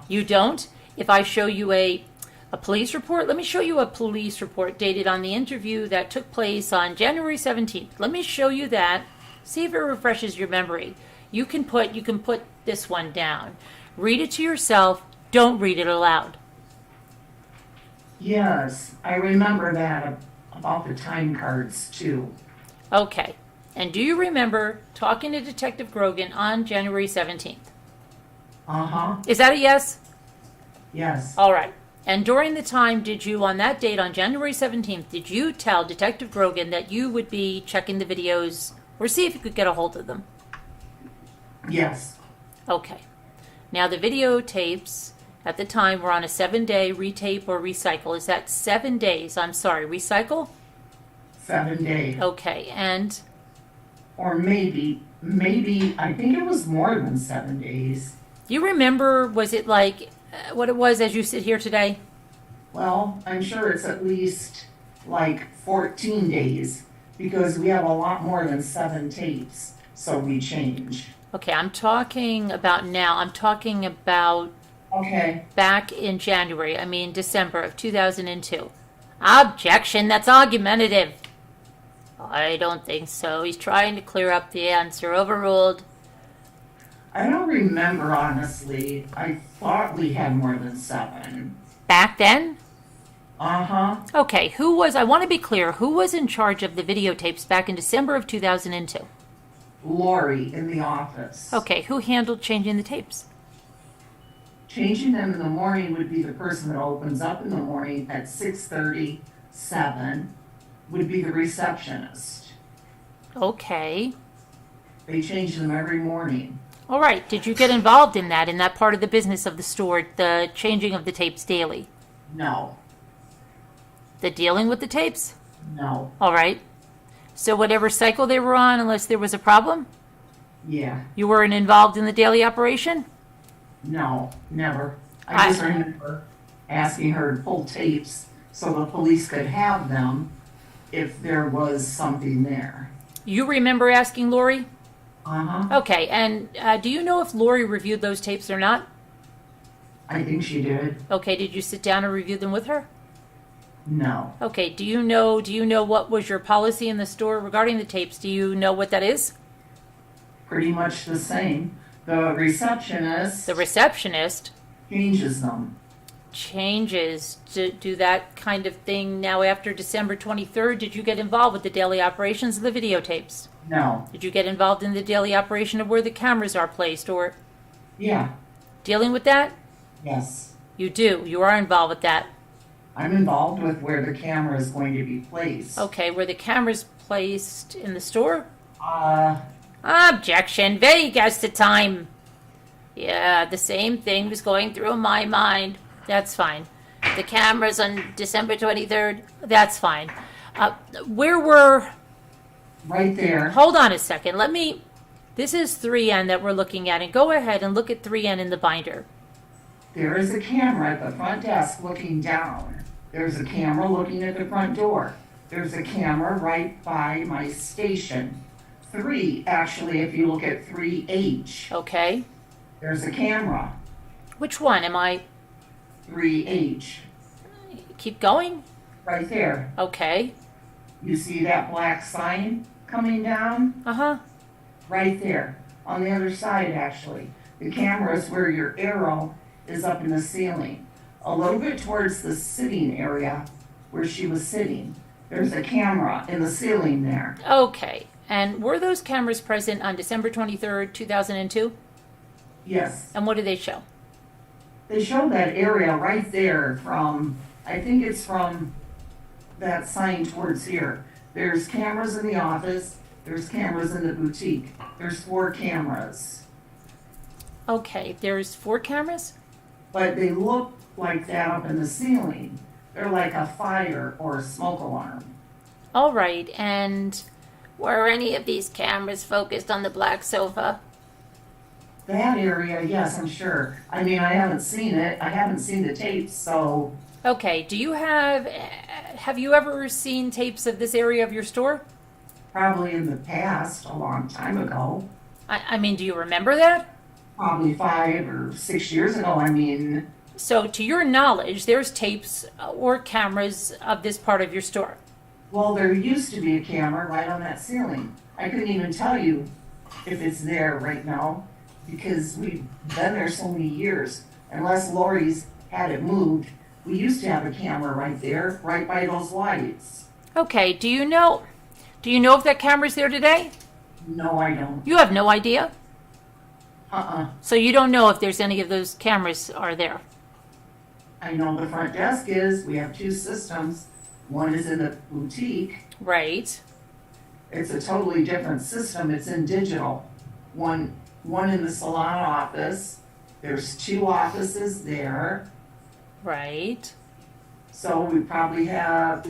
You don't? If I show you a police report, let me show you a police report dated on the interview that took place on January 17th. Let me show you that. See if it refreshes your memory. You can put this one down. Read it to yourself. Don't read it aloud. Yes, I remember that about the time cards too. Okay. And do you remember talking to Detective Grogan on January 17th? Uh-huh. Is that a yes? Yes. All right. And during the time, on that date, on January 17th, did you tell Detective Grogan that you would be checking the videos or see if you could get a hold of them? Yes. Okay. Now, the videotapes at the time were on a 7-day retape or recycle. Is that 7 days? I'm sorry, recycle? 7 days. Okay, and? Or maybe, I think it was more than 7 days. You remember, was it like what it was as you sit here today? Well, I'm sure it's at least like 14 days because we have a lot more than 7 tapes, so we change. Okay, I'm talking about now. I'm talking about okay. Back in December of 2002. Objection, that's argumentative. I don't think so. He's trying to clear up the answer. Overruled. I don't remember, honestly. I thought we had more than 7. Back then? Uh-huh. Okay, I want to be clear, who was in charge of the videotapes back in December of 2002? Lori in the office. Okay, who handled changing the tapes? Changing them in the morning would be the person that opens up in the morning at 6:30, 7, would be the receptionist. Okay. They change them every morning. All right, did you get involved in that part of the business of the store, the changing of the tapes daily? No. The dealing with the tapes? No. All right. So whatever cycle they were on, unless there was a problem? Yeah. You weren't involved in the daily operation? No, never. I just remember asking her to pull tapes so the police could have them if there was something there. You remember asking Lori? Uh-huh. Okay, and do you know if Lori reviewed those tapes or not? I think she did. Okay, did you sit down and review them with her? No. Okay, do you know what was your policy in the store regarding the tapes? Do you know what that is? Pretty much the same. The receptionist changes them. Changes to do that kind of thing. Now, after December 23rd, did you get involved with the daily operations of the videotapes? No. Did you get involved in the daily operation of where the cameras are placed or? Yeah. Dealing with that? Yes. You do. You are involved with that. I'm involved with where the camera is going to be placed. Okay, where the camera's placed in the store? Objection. Vague as to time. Yeah, the same thing was going through my mind. That's fine. the cameras on December 23rd. That's fine. Where were... Right there. Hold on a second. This is 3N that we're looking at, and go ahead and look at 3N in the binder. There is a camera at the front desk looking down. There's a camera looking at the front door. There's a camera right by my station. 3, actually, if you look at 3H, Okay. there's a camera. Which one? Am I... 3H, Keep going? right there. Okay. You see that black sign coming down? Uh-huh. Right there, on the other side, actually. The camera is where your arrow is up in the ceiling. A little bit towards the sitting area where she was sitting. There's a camera in the ceiling there. Okay. And were those cameras present on December 23rd, 2002? Yes. And what do they show? They show that area right there from, I think it's from that sign towards here. There's cameras in the office. There's cameras in the boutique. There's 4 cameras. Okay. There's 4 cameras? But they look like that up in the ceiling. They're like a fire or a smoke alarm. All right. And were any of these cameras focused on the black sofa? That area, yes, I'm sure. I mean, I haven't seen it. I haven't seen the tapes, so Okay. Do you have you ever seen tapes of this area of your store? probably in the past, a long time ago, I mean, do you remember that? probably 5 or 6 years ago. I mean, So, to your knowledge, there's tapes or cameras of this part of your store. well, there used to be a camera right on that ceiling. I couldn't even tell you if it's there right now because we've been there so many years. Unless Lori's had it moved, we used to have a camera right there, right by those lights. Okay. Do you know if that camera's there today? No, I don't. You have no idea. Uh-uh. So you don't know if there's any of those cameras are there. I know the front desk is. We have 2 systems. One is in the boutique. Right. It's a totally different system. It's in digital. One in the salon office. There's 2 offices there. Right. So we probably have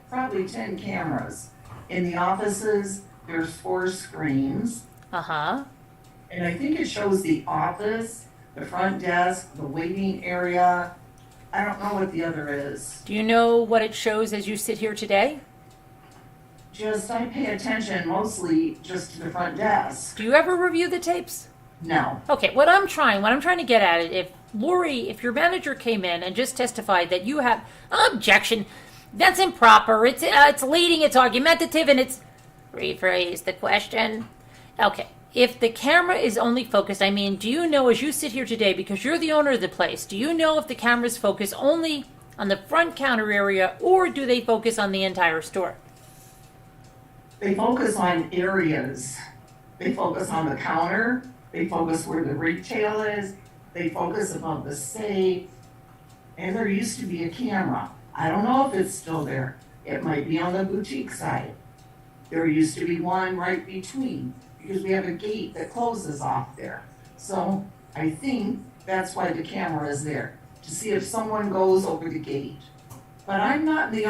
probably 10 cameras. In the offices, there's 4 screens. Uh-huh. And I think it shows the office, the front desk, the waiting area. I don't know what the other is. Do you know what it shows as you sit here today? I pay attention mostly just to the front desk. Do you ever review the tapes? No. Okay, what I'm trying to get at it, if your manager came in and just testified that you have objection, that's improper, it's leading, it's argumentative, and it's... Rephrase the question. Okay, if the camera is only focused, do you know as you sit here today, because you're the owner of the place, do you know if the cameras focus only on the front counter area, or do they focus on the entire store? They focus on areas. They focus on the counter. They focus where the retail is. They focus above the safe. And there used to be a camera. I don't know if it's still there. It might be on the boutique side. There used to be one right between because we have a gate that closes off there. So I think that's why the camera is there, to see if someone goes over the gate. But I'm not in the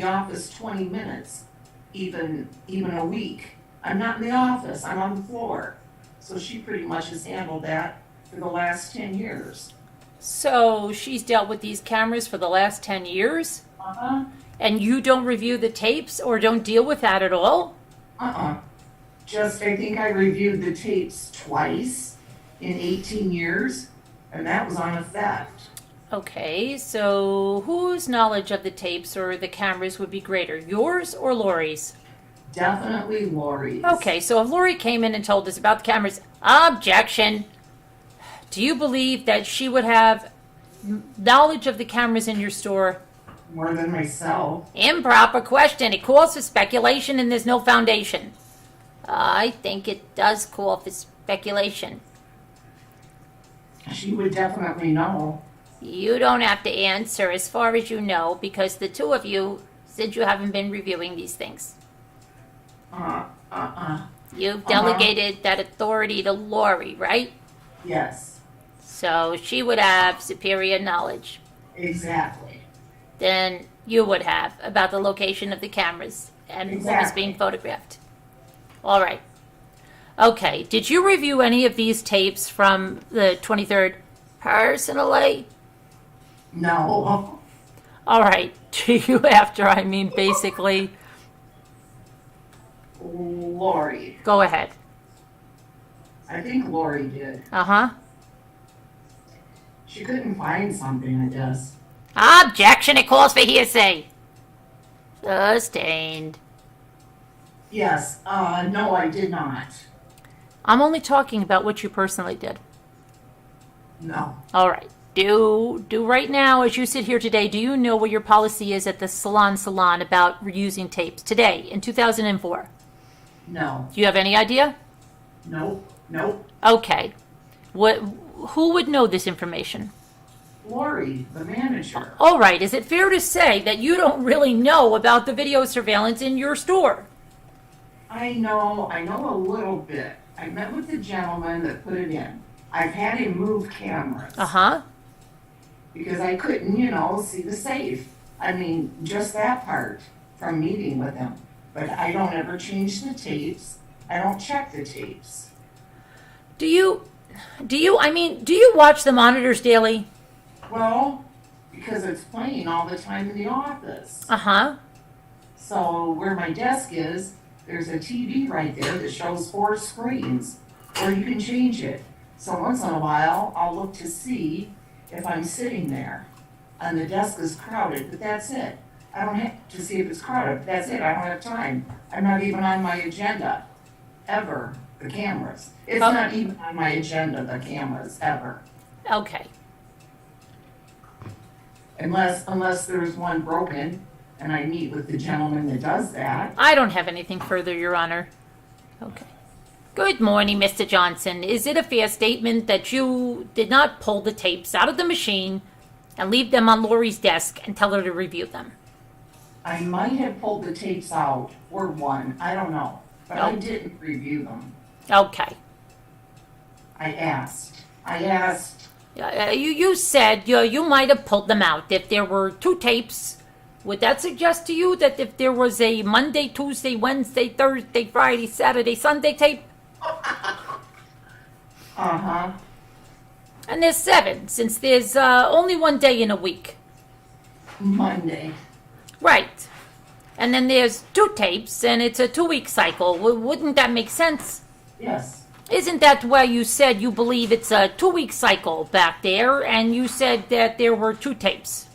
office 20 minutes, even a week. I'm not in the office, I'm on the floor. So she pretty much has handled that for the last 10 years. So she's dealt with these cameras for the last 10 years? Uh-huh. And you don't review the tapes or don't deal with that at all? I think I reviewed the tapes twice in 18 years, and that was on a theft. Okay, so whose knowledge of the tapes or the cameras would be greater, yours or Lori's? Definitely Lori's. Okay, so if Lori came in and told us about the cameras, objection. Do you believe that she would have knowledge of the cameras in your store? More than myself. Improper question. It calls for speculation and there's no foundation. I think it does call for speculation. She would definitely know. You don't have to answer as far as you know because the 2 of you said you haven't been reviewing these things. You've delegated that authority to Lori, right? Yes. So she would have superior knowledge Exactly. than you would have about the location of the cameras and what was Exactly. being photographed. All right. Okay. Did you review any of these tapes from the 23rd personally? No. All right. Do you after I mean basically? Lori. Go ahead. I think Lori did. Uh-huh. She couldn't find something, I guess. Objection. It calls for hearsay. Sustained. Yes. No, I did not. I'm only talking about what you personally did. No. All right. Do right now, as you sit here today, do you know what your policy is at the Salon about reusing tapes today in 2004? No. Do you have any idea? Nope. Nope. Okay. Who would know this information? Lori, the manager. All right. Is it fair to say that you don't really know about the video surveillance in your store? I know a little bit. I met with the gentleman that put it in. I've had him move cameras. Uh-huh. Because I couldn't, see the safe. I mean, just that part from meeting with him. But I don't ever change the tapes. I don't check the tapes. Do you watch the monitors daily? Well, because it's playing all the time in the office. Uh-huh. So where my desk is, there's a TV right there that shows 4 screens where you can change it. So once in a while, I'll look to see if I'm sitting there and the desk is crowded, but that's it. I don't have to see if it's crowded, but that's it. I don't have time. I'm not even on my agenda, ever, the cameras. It's Oh. not even on my agenda, the cameras, ever. Okay. Unless there's one broken and I meet with the gentleman that does that. I don't have anything further, Your Honor. Okay. Good morning, Mr. Johnson. Is it a fair statement that you did not pull the tapes out of the machine and leave them on Lori's desk and tell her to review them? I might have pulled the tapes out or one, I don't know. But I Oh. didn't review them. Okay. I asked. You said you might have pulled them out. If there were 2 tapes, would that suggest to you that if there was a Monday, Tuesday, Wednesday, Thursday, Friday, Saturday, Sunday tape? Uh-huh. And there's 7, since there's only one day in a week. Monday. Right. And then there's 2 tapes, and it's a 2-week cycle. Wouldn't that make sense? Yes. Isn't that why you said you believe it's a 2-week cycle back there, and you said that there were 2 tapes?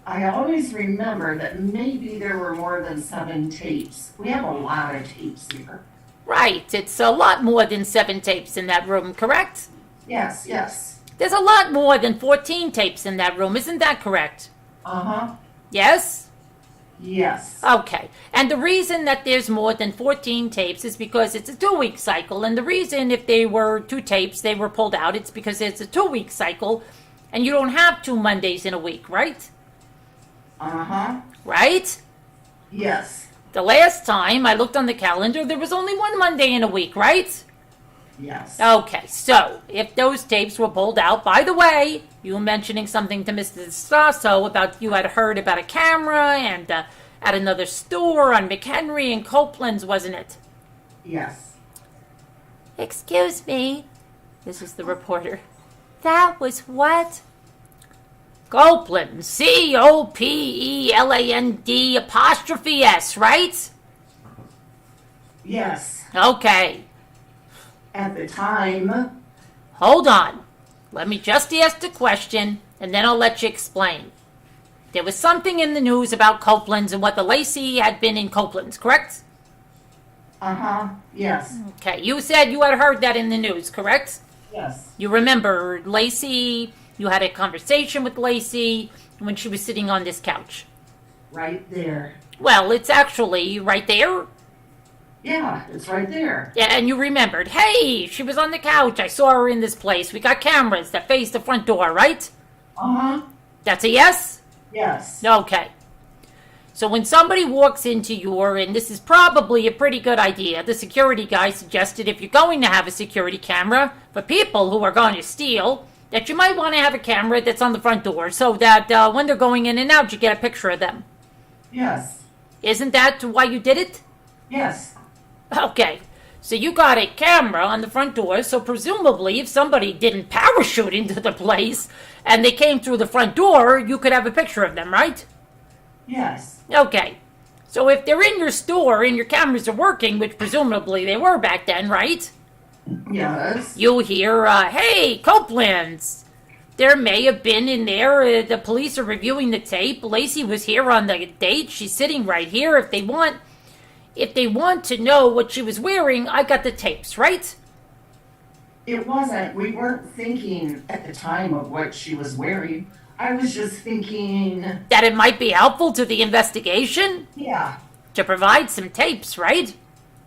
I always remember that maybe there were more than 7 tapes. We have a lot of tapes here. Right. It's a lot more than 7 tapes in that room, correct? Yes. There's a lot more than 14 tapes in that room. Isn't that correct? Uh-huh. Yes? Yes. Okay. And the reason that there's more than 14 tapes is because it's a 2-week cycle. And the reason if they were 2 tapes, they were pulled out, it's because it's a 2-week cycle. And you don't have 2 Mondays in a week, right? Uh-huh. Right? Yes. The last time I looked on the calendar, there was only 1 Monday in a week, right? Yes. Okay, so if those tapes were pulled out, by the way, you were mentioning something to Mr. Sasso about you had heard about a camera and at another store on McHenry and Copeland's, wasn't it? Yes. Excuse me. This is the reporter. That was what? Copeland. Copeland', right? Yes. Okay. At the time. Hold on. Let me just ask the question, and then I'll let you explain. There was something in the news about Copeland's and what the Laci had been in Copeland's, correct? Uh-huh. Yes. Okay, you said you had heard that in the news, correct? Yes. You remember Laci, you had a conversation with Laci when she was sitting on this couch. Right there. Well, it's actually right there. Yeah, it's right there. Yeah, and you remembered, hey, she was on the couch. I saw her in this place. We got cameras that face the front door, right? Uh-huh. That's a yes? Yes. Okay. So when somebody walks into and this is probably a pretty good idea, the security guy suggested if you're going to have a security camera for people who are going to steal, that you might want to have a camera that's on the front door so that when they're going in and out, you get a picture of them. Yes. Isn't that why you did it? Yes. Okay. So you got a camera on the front door, so presumably if somebody didn't parachute into the place and they came through the front door, you could have a picture of them, right? Yes. Okay. So if they're in your store and your cameras are working, which presumably they were back then, right? Yes. You hear, hey, Copeland's. There may have been in there, the police are reviewing the tape. Lacey was here on the date. She's sitting right here. If they want to know what she was wearing, I got the tapes, right? It wasn't. We weren't thinking at the time of what she was wearing. I was just thinking. That it might be helpful to the investigation? Yeah. To provide some tapes, right?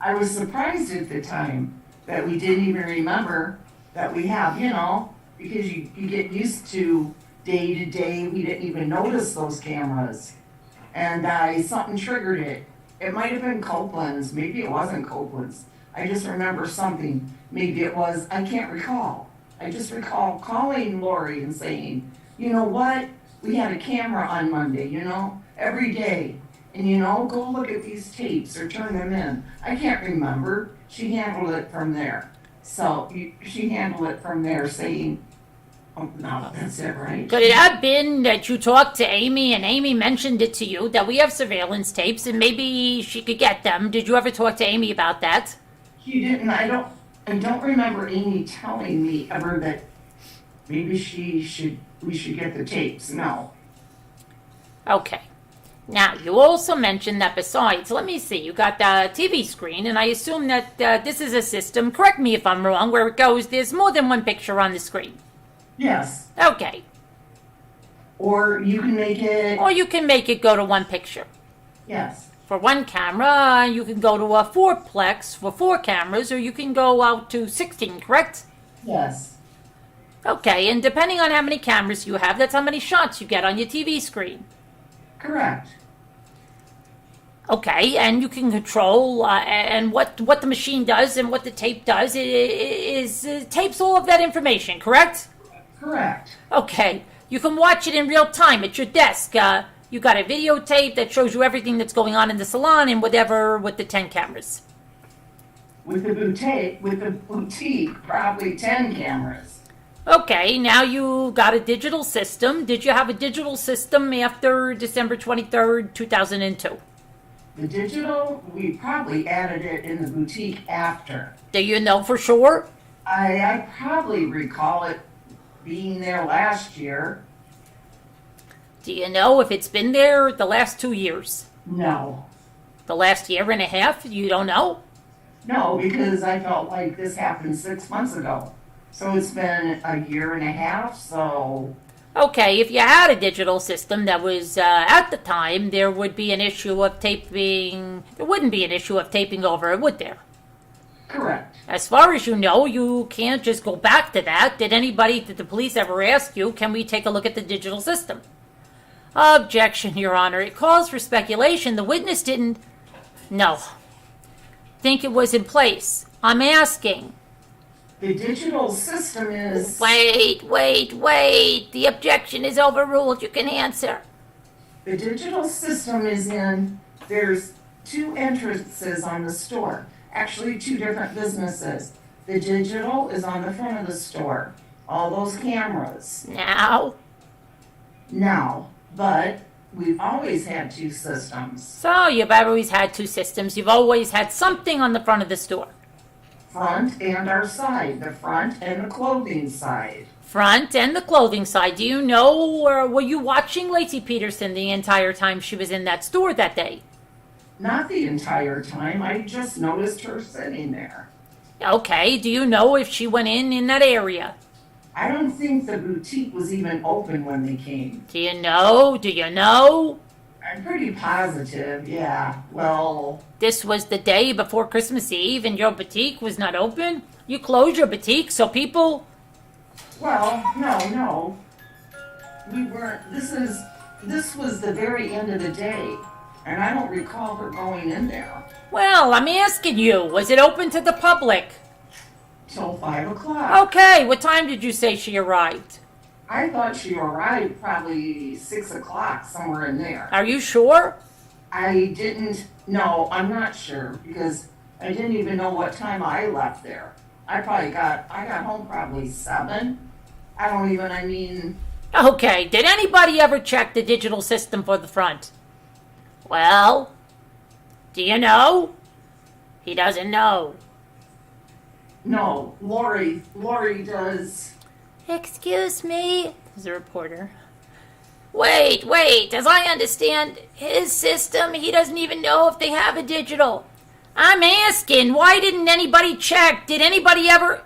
I was surprised at the time that we didn't even remember that we have, because you get used to day to day. We didn't even notice those cameras. And something triggered it. It might have been Copeland's. Maybe it wasn't Copeland's. I just remember something. Maybe it was. I can't recall. I just recall calling Lori and saying, you know what? We had a camera on Monday, every day. And, go look at these tapes or turn them in. I can't remember. She handled it from there. So she handled it from there saying, oh, no, that's it, right? Could it have been that you talked to Amy and Amy mentioned it to you that we have surveillance tapes and maybe she could get them? Did you ever talk to Amy about that? She didn't. I don't remember Amy telling me ever that maybe we should get the tapes. No. Okay. Now, you also mentioned that besides, let me see, you got the TV screen, and I assume that this is a system, correct me if I'm wrong, where it goes, there's more than one picture on the screen. Yes. Okay. Or you can make it. Or you can make it go to one picture. Yes. For one camera, you can go to a fourplex for 4 cameras, or you can go out to 16, correct? Yes. Okay, and depending on how many cameras you have, that's how many shots you get on your TV screen. Correct. Okay, and you can control and what the machine does and what the tape does is tapes all of that information, correct? Correct. Okay, you can watch it in real time at your desk. You got a videotape that shows you everything that's going on in the salon and whatever with the 10 cameras. With the boutique, probably 10 cameras. Okay, now you got a digital system. Did you have a digital system after December 23rd, 2002? The digital, we probably added it in the boutique after. Do you know for sure? I probably recall it being there last year. Do you know if it's been there the last 2 years? No. The last year and a half? You don't know? No, because I felt like this happened 6 months ago. So it's been a year and a half, so. Okay, if you had a digital system that was at the time, there would be an issue of taping. There wouldn't be an issue of taping over, would there? Correct. As far as you know, you can't just go back to that. Did the police ever ask you, can we take a look at the digital system? Objection, Your Honor. It calls for speculation. The witness didn't. No. Think it was in place. I'm asking. The digital system is. Wait. The objection is overruled. You can answer. The digital system is in. There's 2 entrances on the store. Actually, 2 different businesses. The digital is on the front of the store. All those cameras. Now, but we've always had 2 systems. so you've always had 2 systems. You've always had something on the front of the store. Front and our side. The front and the clothing side. Front and the clothing side. Do you know, or were you watching Lacey Peterson the entire time she was in that store that day? Not the entire time. I just noticed her sitting there. Okay, do you know if she went in that area? I don't think the boutique was even open when they came. Do you know? I'm pretty positive, yeah. Well, This was the day before Christmas Eve and your boutique was not open? You closed your boutique so people... no. We weren't, this was the very end of the day. And I don't recall her going in there Well, I'm asking you, was it open to the public? till 5 o'clock. Okay, what time did you say she arrived? I thought she arrived probably 6 o'clock, somewhere in there. Are you sure? I didn't, no, I'm not sure, because I didn't even know what time I left there. I got home probably 7. I mean, Okay, did anybody ever check the digital system for the front? Well, do you know? He doesn't know. no, Lori does. Excuse me, there's a reporter. Wait, as I understand his system, he doesn't even know if they have a digital. I'm asking, why didn't anybody check? Did anybody ever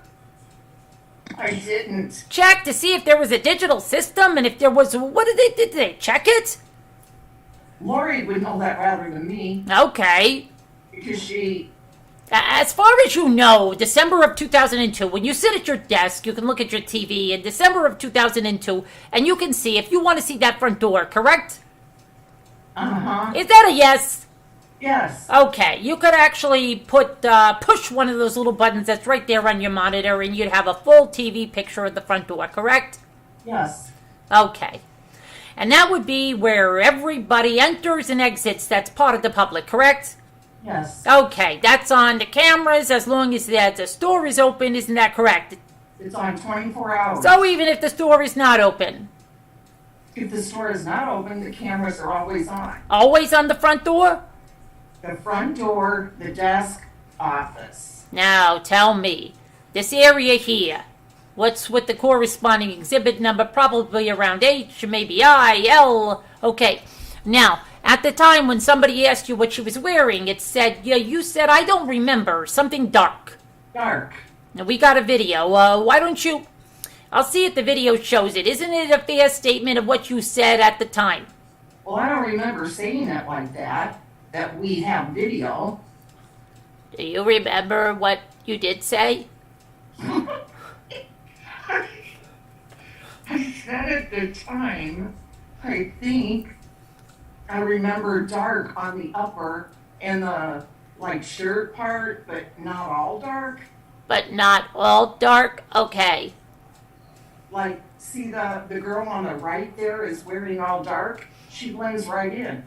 I didn't. check to see if there was a digital system? And if there was, what did they check it? Lori would know that rather than me, Okay. because she, As far as you know, December of 2002, when you sit at your desk, you can look at your TV in December of 2002, and you can see if you want to see that front door, correct? Is that a yes? yes, Okay, you could actually push one of those little buttons that's right there on your monitor, and you'd have a full TV picture of the front door, correct? yes, Okay. And that would be where everybody enters and exits that's part of the public, correct? yes. Okay, that's on the cameras as long as the store is open, isn't that correct? It's on 24 hours. So even if the store is not open, If the store is not open, the cameras are always on. always on the front door? The front door, the desk, office. Now tell me, this area here, what's with the corresponding exhibit number? Probably around H, maybe I, L. Okay, now, at the time when somebody asked you what she was wearing, it said, yeah, you said, I don't remember, something dark. Dark. Now, we got a video. Why don't you... I'll see if the video shows it. Isn't it a fair statement of what you said at the time? Well, I don't remember saying it like that we have video. Do you remember what you did say? I said at the time, I think, I remember dark on the upper and the, shirt part, but not all dark. But not all dark? Okay. See the girl on the right there is wearing all dark? She blends right in.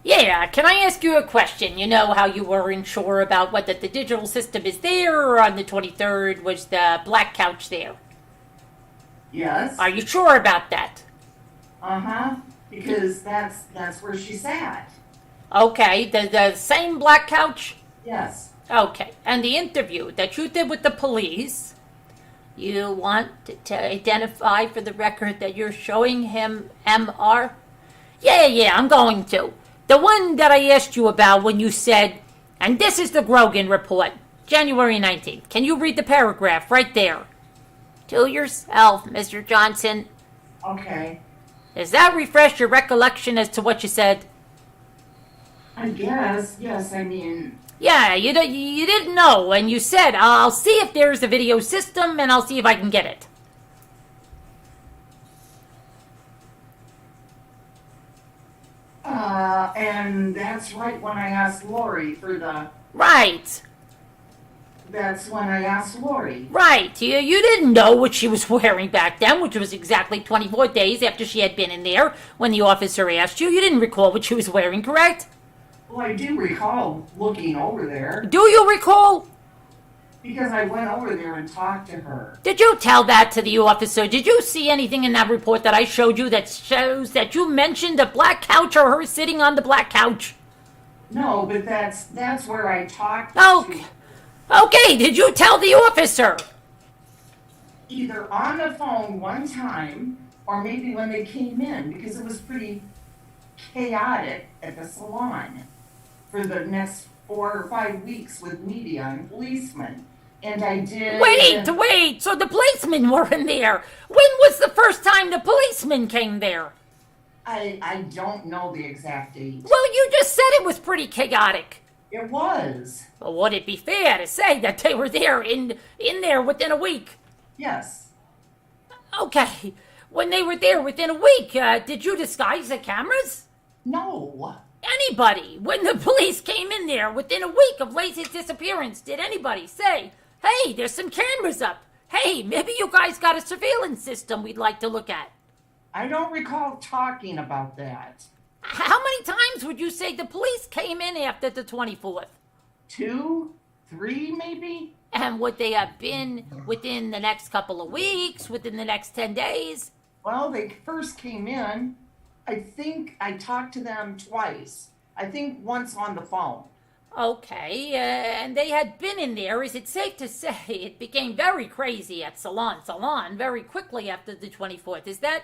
Yeah, can I ask you a question? You know how you weren't sure about whether the digital system is there or on the 23rd was the black couch there? Yes. Are you sure about that? Uh-huh. Because that's where she sat. Okay, the same black couch? Yes. Okay, and the interview that you did with the police, you want to identify for the record that you're showing him MR? Yeah, I'm going to. The one that I asked you about when you said, and this is the Grogan report, January 19th. Can you read the paragraph right there? To yourself, Mr. Johnson. Okay. Does that refresh your recollection as to what you said? I guess. Yes, I mean, Yeah, you didn't know, and you said, I'll see if there's a video system, and I'll see if I can get it. and that's right when I asked Lori for the, Right. that's when I asked Lori. Right. You didn't know what she was wearing back then, which was exactly 24 days after she had been in there when the officer asked you. You didn't recall what she was wearing, correct? Well, I do recall looking over there Do you recall? because I went over there and talked to her. Did you tell that to the officer? Did you see anything in that report that I showed you that shows that you mentioned a black couch or her sitting on the black couch? No, but that's where I talked Okay. to Okay, did you tell the officer? either on the phone one time or maybe when they came in because it was pretty chaotic at the salon for the next 4 or 5 weeks with media and policemen. And I did. Wait, so the policemen were in there. When was the first time the policemen came there? I don't know the exact date. Well, you just said it was pretty chaotic. It was. Well, would it be fair to say that they were there in there within a week? Yes. Okay, when they were there within a week, did you disguise the cameras? No. anybody, when the police came in there within a week of Lacey's disappearance, did anybody say, hey, there's some cameras up. Hey, maybe you guys got a surveillance system we'd like to look at? I don't recall talking about that. How many times would you say the police came in after the 24th? 2, 3 maybe? And would they have been within the next couple of weeks, within the next 10 days? Well, they first came in. I think I talked to them twice. I think once on the phone. Okay, and they had been in there. Is it safe to say it became very crazy at Salon very quickly after the 24th? Is that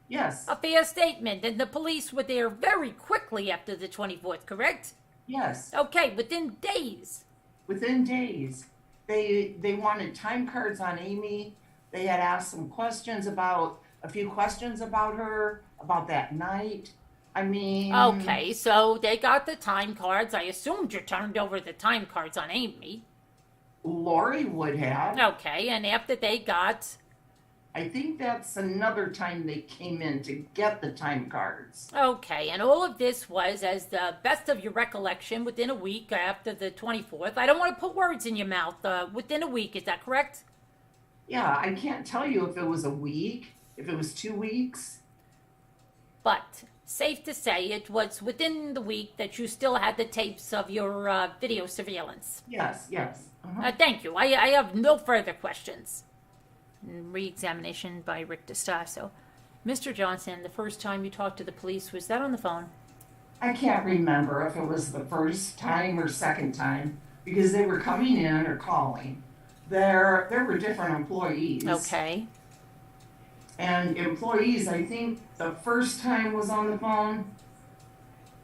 Yes. a fair statement? And the police were there very quickly after the 24th, correct? Yes. Okay, within days. Within days. They wanted time cards on Amy. They had asked a few questions about her, about that night. I mean... Okay, so they got the time cards. I assumed you turned over the time cards on Amy. Lori would have. Okay, and after they got... I think that's another time they came in to get the time cards. Okay, and all of this was, as the best of your recollection, within a week after the 24th. I don't want to put words in your mouth. Within a week, is that correct? Yeah, I can't tell you if it was a week, if it was 2 weeks. But safe to say it was within the week that you still had the tapes of your video surveillance. Yes, yes. Uh-huh. Thank you. I have no further questions. Re-examination by Rick DeStasso. Mr. Johnson, the first time you talked to the police, was that on the phone? I can't remember if it was the first time or second time because they were coming in or calling. There were different employees. Okay. And employees, I think the first time was on the phone.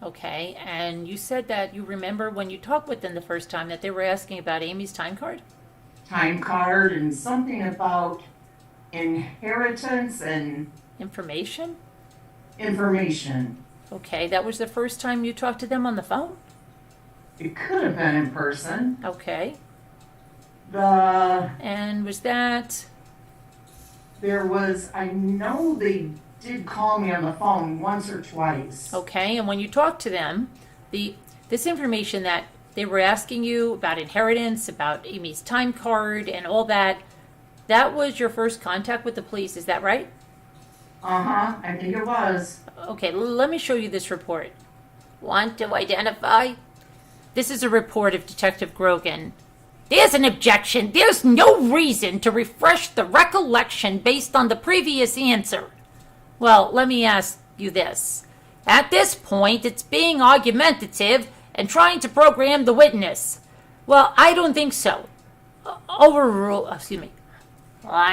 Okay, and you said that you remember when you talked with them the first time that they were asking about Amy's time card? Time card and something about inheritance and Information? information. Okay, that was the first time you talked to them on the phone? It could have been in person. Okay. The And was that... There was, I know they did call me on the phone once or twice. Okay, and when you talked to them, this information that they were asking you about inheritance, about Amy's time card, and all that, that was your first contact with the police, is that right? Uh-huh, I think it was. Okay, let me show you this report. Want to identify? This is a report of Detective Grogan. There's an objection. There's no reason to refresh the recollection based on the previous answer. Well, let me ask you this. At this point, it's being argumentative and trying to program the witness. Well, I don't think so. I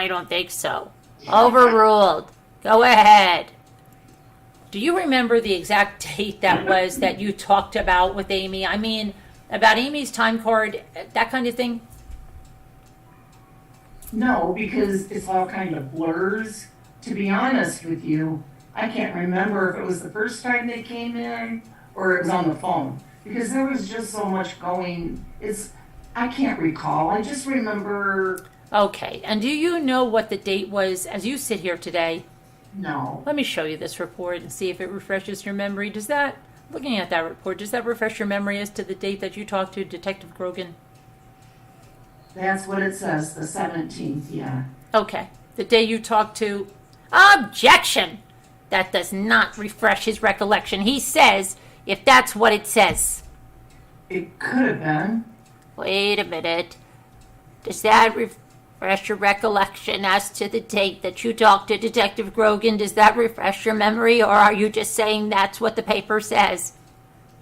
don't think so. Overruled. Go ahead. Do you remember the exact date that was that you talked about with Amy? I mean, about Amy's time card, that kind of thing? No, because it's all kind of blurs. To be honest with you, I can't remember if it was the first time they came in or it was on the phone. Because there was just so much going. I can't recall. I just remember. Okay, and do you know what the date was as you sit here today? No. Let me show you this report and see if it refreshes your memory. Looking at that report, does that refresh your memory as to the date that you talked to Detective Grogan? That's what it says, the 17th, yeah. Okay, the day you talked to... Objection! That does not refresh his recollection. He says, if that's what it says. It could have been. Wait a minute. Does that refresh your recollection as to the date that you talked to Detective Grogan? Does that refresh your memory, or are you just saying that's what the paper says?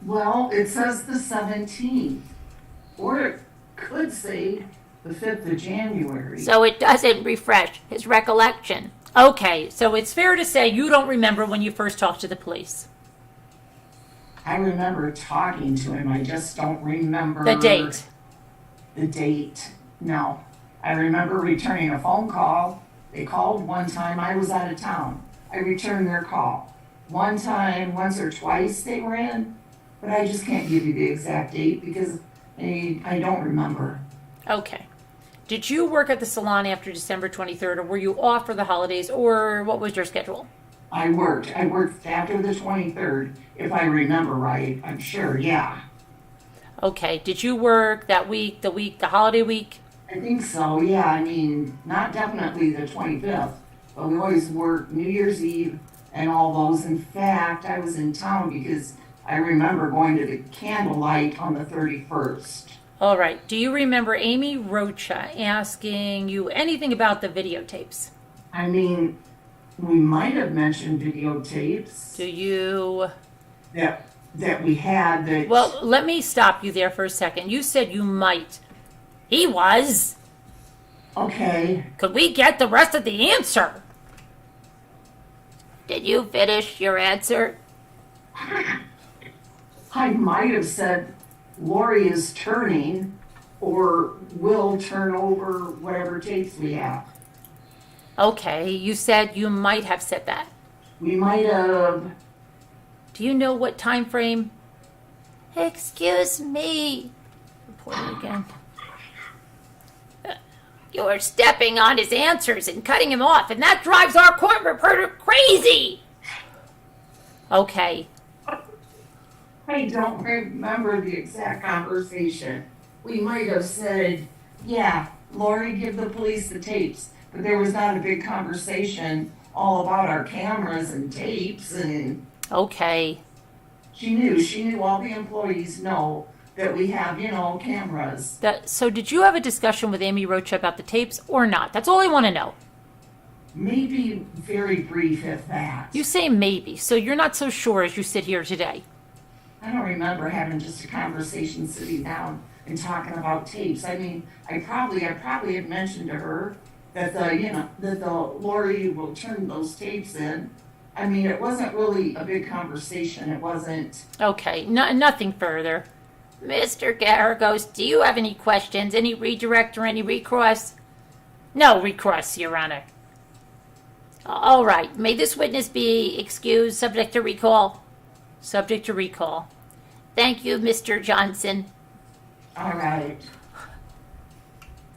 Well, it says the 17th. Or it could say the 5th of January. So it doesn't refresh his recollection. Okay, so it's fair to say you don't remember when you first talked to the police. I remember talking to him. I just don't remember... The date. The date. No. I remember returning a phone call. They called one time. I was out of town. I returned their call. One time, once or twice they were in, but I just can't give you the exact date because I don't remember. Okay. Did you work at the salon after December 23rd, or were you off for the holidays, or what was your schedule? I worked after the 23rd, if I remember right, I'm sure, yeah. Okay, did you work that week, the holiday week? I think so, yeah, I mean, not definitely the 25th, but we always work New Year's Eve and all those. In fact, I was in town because I remember going to the candlelight on the 31st. All right, do you remember Amy Rocha asking you anything about the videotapes? I mean, we might have mentioned videotapes Do you? that we had that. Well, let me stop you there for a second. You said you might. He was. Okay, Could we get the rest of the answer? Did you finish your answer? I might have said Lori is turning or will turn over whatever tapes we have. Okay, you said you might have said that. We might have. Do you know what time frame? Excuse me. Reporting again. You're stepping on his answers and cutting him off, and that drives our court reporter crazy. Okay. I don't remember the exact conversation. We might have said, yeah, Lori, give the police the tapes. But there was not a big conversation all about our cameras and tapes. And Okay. she knew all the employees know that we have, cameras. So did you have a discussion with Amy Rocha about the tapes or not? That's all I want to know. Maybe very brief, if that. You say maybe, so you're not so sure as you sit here today. I don't remember having just a conversation sitting down and talking about tapes. I mean, I probably had mentioned to her that the Lori will turn those tapes in. I mean, it wasn't really a big conversation. It wasn't. Okay, nothing further. Mr. Garagos, do you have any questions? Any redirect or any recross? No recross, Your Honor. All right. May this witness be excused, subject to recall? Subject to recall. Thank you, Mr. Johnson. All right.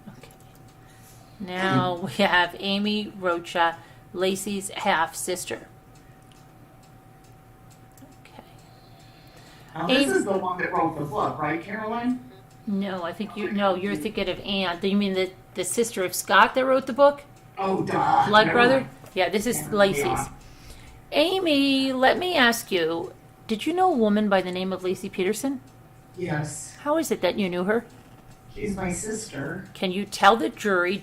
Okay. Now we have Amy Rocha, Lacey's half-sister. Okay. Now, this is the one that wrote the book, right, Caroline? No, I think you're thinking of Anne. Do you mean the sister of Scott that wrote the book? Oh, duh. Blood Never brother? mind. Yeah, this is Yeah, Lacey's. yeah. Amy, let me ask you, did you know a woman by the name of Lacey Peterson? Yes. How is it that you knew her? She's my sister. Can you tell the jury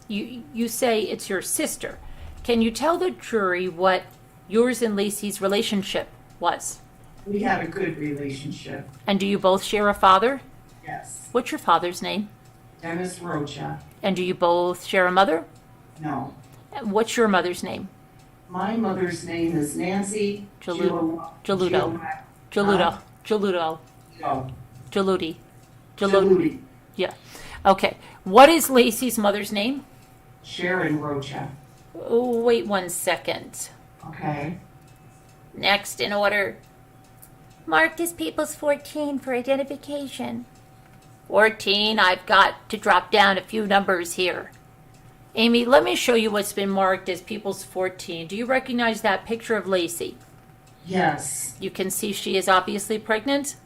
you say it's your sister. Can you tell the jury what yours and Lacey's relationship was? We had a good relationship. And do you both share a father? Yes. What's your father's name? Dennis Rocha. And do you both share a mother? No. What's your mother's name? My mother's name is Nancy Jaludo. Huh? Jaludi. Jaludi. Yeah. Okay. What is Lacey's mother's name? Sharon Rocha. Oh, wait 1 second. Okay. Next in order. Mark this people's 14 for identification. 14, I've got to drop down a few numbers here. Amy, let me show you what's been marked as people's 14. Do you recognize that picture of Lacey? Yes. You can see she is obviously pregnant.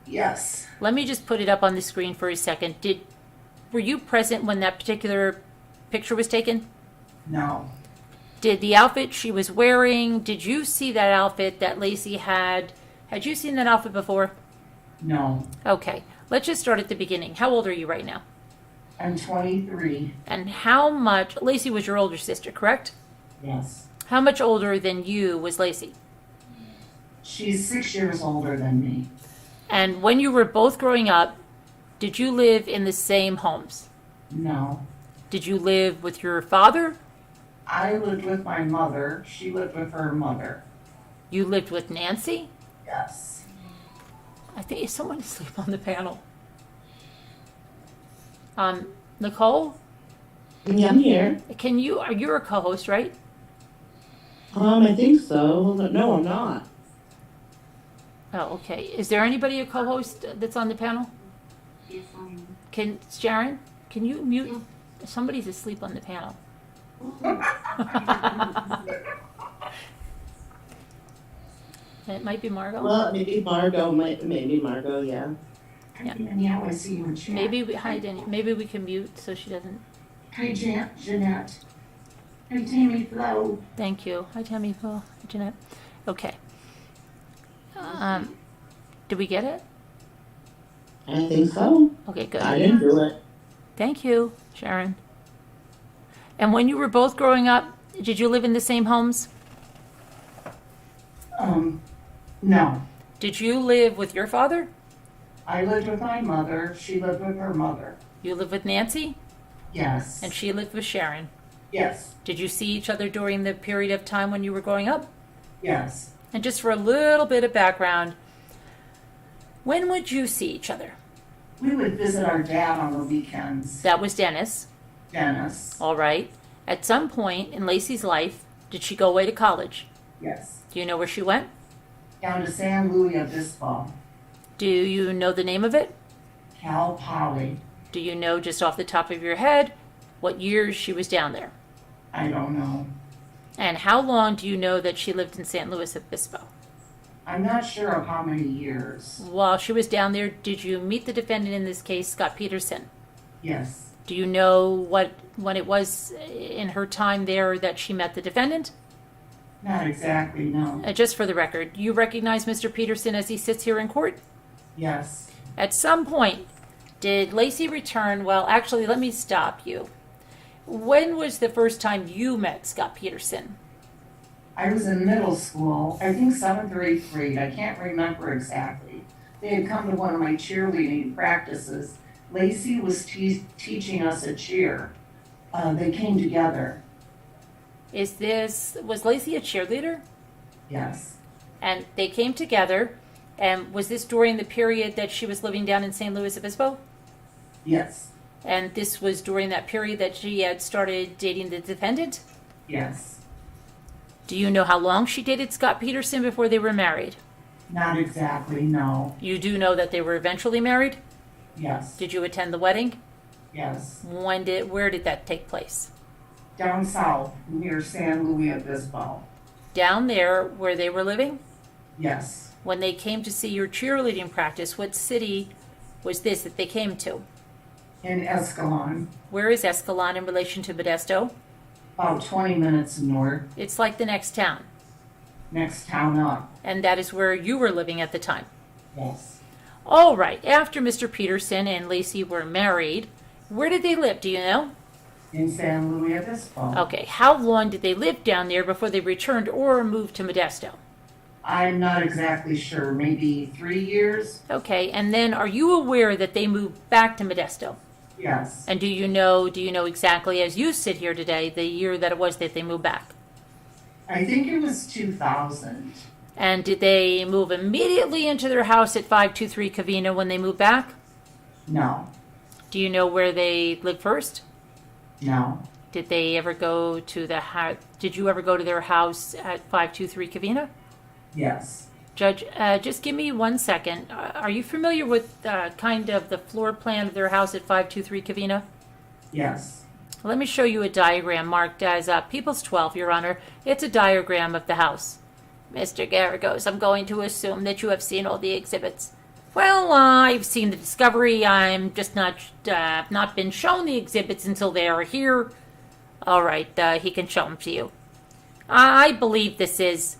Yes. Let me just put it up on the screen for a second. Were you present when that particular picture was taken? No. Did the outfit she was wearing, did you see that outfit that Lacey had? Had you seen that outfit before? No. Okay, let's just start at the beginning. How old are you right now? I'm 23. And how much, Lacey was your older sister, correct? Yes. How much older than you was Lacey? She's 6 years older than me. And when you were both growing up, did you live in the same homes? No. Did you live with your father? I lived with my mother. She lived with her mother. You lived with Nancy? Yes. I think someone asleep on the panel. Nicole, Yeah, I'm here. you're a co-host, right? I think so. No, I'm not. Oh, okay. Is there anybody a co-host that's on the panel? Yes, I am. Sharon, can you mute? Somebody's asleep on the panel. It might be Margot. Well, maybe Margot, yeah. Yeah. Danielle, I see you in chat. Hi, Danny. Maybe we can mute so she doesn't. Hi, Jeanette. Hi, Tammy Flo. Thank you. Hi, Tammy. Well, Jeanette. Okay. Did we get it? I think so. Okay, good. I didn't do it. Thank you, Sharon. And when you were both growing up, did you live in the same homes? No. Did you live with your father? I lived with my mother. She lived with her mother. You lived with Nancy? Yes. And she lived with Sharon. Yes. Did you see each other during the period of time when you were growing up? Yes. And just for a little bit of background, when would you see each other? We would visit our dad on the weekends. That was Dennis. Dennis. All right. At some point in Lacey's life, did she go away to college? Yes. Do you know where she went? Down to San Luis Obispo. Do you know the name of it? Cal Poly. Do you know just off the top of your head what years she was down there? I don't know. And how long do you know that she lived in San Luis Obispo? I'm not sure of how many years. While she was down there, did you meet the defendant in this case, Scott Peterson? Yes. Do you know when it was in her time there that she met the defendant? Not exactly, no. Just for the record, you recognize Mr. Peterson as he sits here in court? Yes. At some point, did Lacey return? Well, actually, let me stop you. When was the first time you met Scott Peterson? I was in middle school, I think 7th or 8th grade. I can't remember exactly. They had come to one of my cheerleading practices. Lacey was teaching us a cheer. They came together. Was Lacey a cheerleader? Yes. And they came together, and was this during the period that she was living down in San Luis Obispo? Yes. And this was during that period that she had started dating the defendant? Yes. Do you know how long she dated Scott Peterson before they were married? Not exactly, no. You do know that they were eventually married? Yes. Did you attend the wedding? Yes. Where did that take place? Down south, near San Luis Obispo. Down there where they were living? Yes. When they came to see your cheerleading practice, what city was this that they came to? In Escalon, Where is Escalon in relation to Modesto? about 20 minutes north, It's like the next town. next town up. And that is where you were living at the time. Yes. All right. After Mr. Peterson and Lacey were married, where did they live? Do you know? In San Luis Obispo. Okay. How long did they live down there before they returned or moved to Modesto? I'm not exactly sure. Maybe 3 years? Okay. And then are you aware that they moved back to Modesto? Yes. And do you know exactly, as you sit here today, the year that it was that they moved back? I think it was 2000. And did they move immediately into their house at 523 Covina when they moved back? No. Do you know where they lived first? No. Did they ever go to Did you ever go to their house at 523 Covina? Yes. Judge, just give me 1 second. Are you familiar with kind of the floor plan of their house at 523 Covina? Yes. Let me show you a diagram marked as People's 12, Your Honor. It's a diagram of the house. Mr. Garagos, I'm going to assume that you have seen all the exhibits. Well, I've seen the discovery. I'm just not been shown the exhibits until they are here. All right, he can show them to you. I believe it's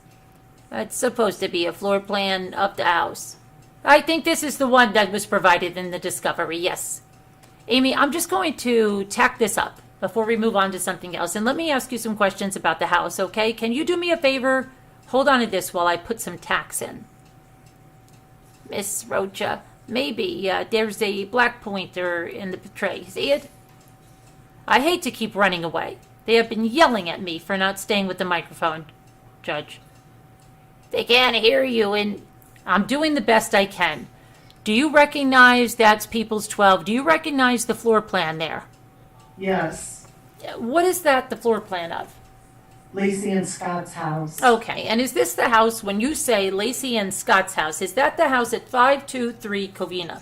supposed to be a floor plan of the house. I think this is the one that was provided in the discovery, yes. Amy, I'm just going to tack this up before we move on to something else. And let me ask you some questions about the house, okay? Can you do me a favor? Hold on to this while I put some tacks in. Miss Rocha, maybe there's a black pointer in the tray. See it? I hate to keep running away. They have been yelling at me for not staying with the microphone, Judge. They can't hear you, and I'm doing the best I can. Do you recognize that's People's 12? Do you recognize the floor plan there? Yes. What is that the floor plan of? Lacey and Scott's house. Okay, and is this the house, when you say Lacey and Scott's house, is that the house at 523 Covina?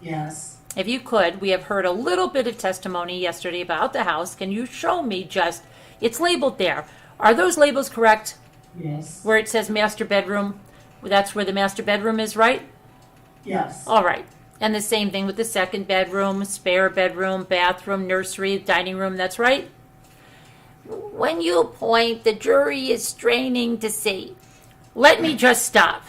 Yes. If you could, we have heard a little bit of testimony yesterday about the house. Can you show me it's labeled there. Are those labels correct? Yes. Where it says master bedroom? That's where the master bedroom is, right? Yes. All right. And the same thing with the second bedroom, spare bedroom, bathroom, nursery, dining room, that's right? When you point, the jury is straining to see. Let me just stop.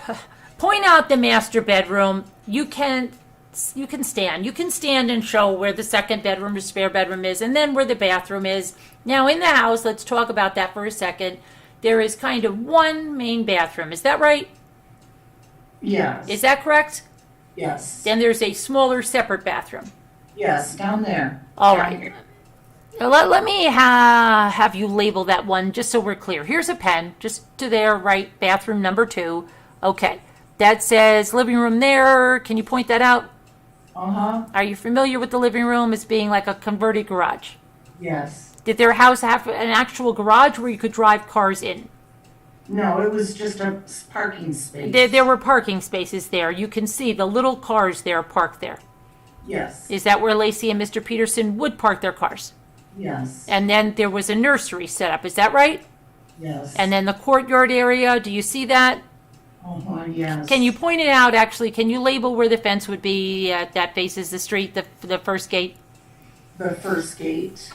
Point out the master bedroom. You can stand. You can stand and show where the second bedroom or spare bedroom is, and then where the bathroom is. Now, in the house, let's talk about that for a second. There is kind of one main bathroom. Is that right? Yes. Is that correct? Yes. Then there's a smaller separate bathroom. Yes, down there. All Down right. here. Let me have you label that one just so we're clear. Here's a pen, just to there, right, bathroom number 2. Okay. That says living room there. Can you point that out? Uh-huh. Are you familiar with the living room as being like a converted garage? Yes. Did their house have an actual garage where you could drive cars in? No, it was just a parking space. There were parking spaces there. You can see the little cars there parked there. Yes. Is that where Lacey and Mr. Peterson would park their cars? Yes. And then there was a nursery set up. Is that right? Yes. And then the courtyard area, do you see that? Uh-huh, yes. Can you point it out, actually? Can you label where the fence would be that faces the street, the first gate? The first gate.